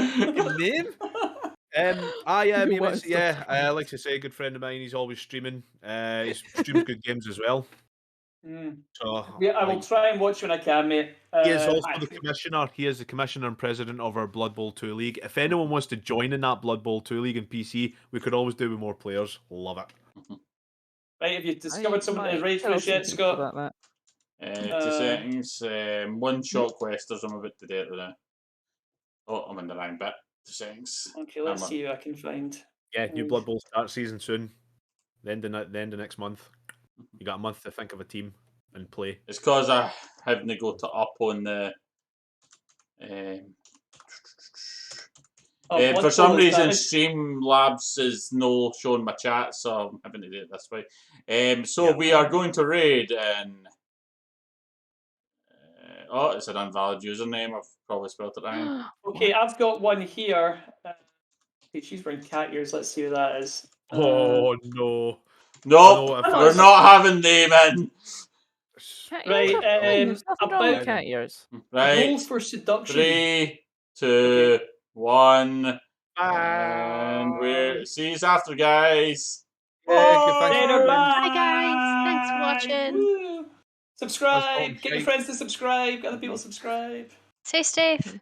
[SPEAKER 1] name? Like I say, a good friend of mine. He's always streaming. He streams good games as well. So
[SPEAKER 4] Yeah, I will try and watch when I can, mate.
[SPEAKER 1] He is also the commissioner. He is the commissioner and president of our Blood Bowl 2 league. If anyone wants to join in that Blood Bowl 2 league in PC, we could always do with more players. Love it.
[SPEAKER 4] Right, have you discovered someone that is ready for us yet, Scott?
[SPEAKER 5] 2 seconds. One Shot Questers. I'm about to do it now. Oh, I'm in the wrong bit. 2 seconds.
[SPEAKER 4] Okay, let's see who I can find.
[SPEAKER 1] Yeah, new Blood Bowl start season soon. The end of next month. You got a month to think of a team and play.
[SPEAKER 5] It's because I have to go to up on the. For some reason, Streamlabs is no showing my chat, so I'm having to do it this way. So we are going to raid and. Oh, it's an invalid username. I've probably spelled it wrong.
[SPEAKER 4] Okay, I've got one here. Okay, she's wearing cat ears. Let's see who that is.
[SPEAKER 1] Oh no!
[SPEAKER 5] Nope, we're not having name in.
[SPEAKER 4] Right,
[SPEAKER 3] There's nothing wrong with
[SPEAKER 4] about
[SPEAKER 3] cat ears.
[SPEAKER 5] Right.
[SPEAKER 4] rules for seduction.
[SPEAKER 5] 3, 2, 1, and we're see you after, guys.
[SPEAKER 2] Bye, guys. Thanks for watching.
[SPEAKER 4] Woo. Subscribe. Get your friends to subscribe. Get other people to subscribe.
[SPEAKER 2] Stay safe.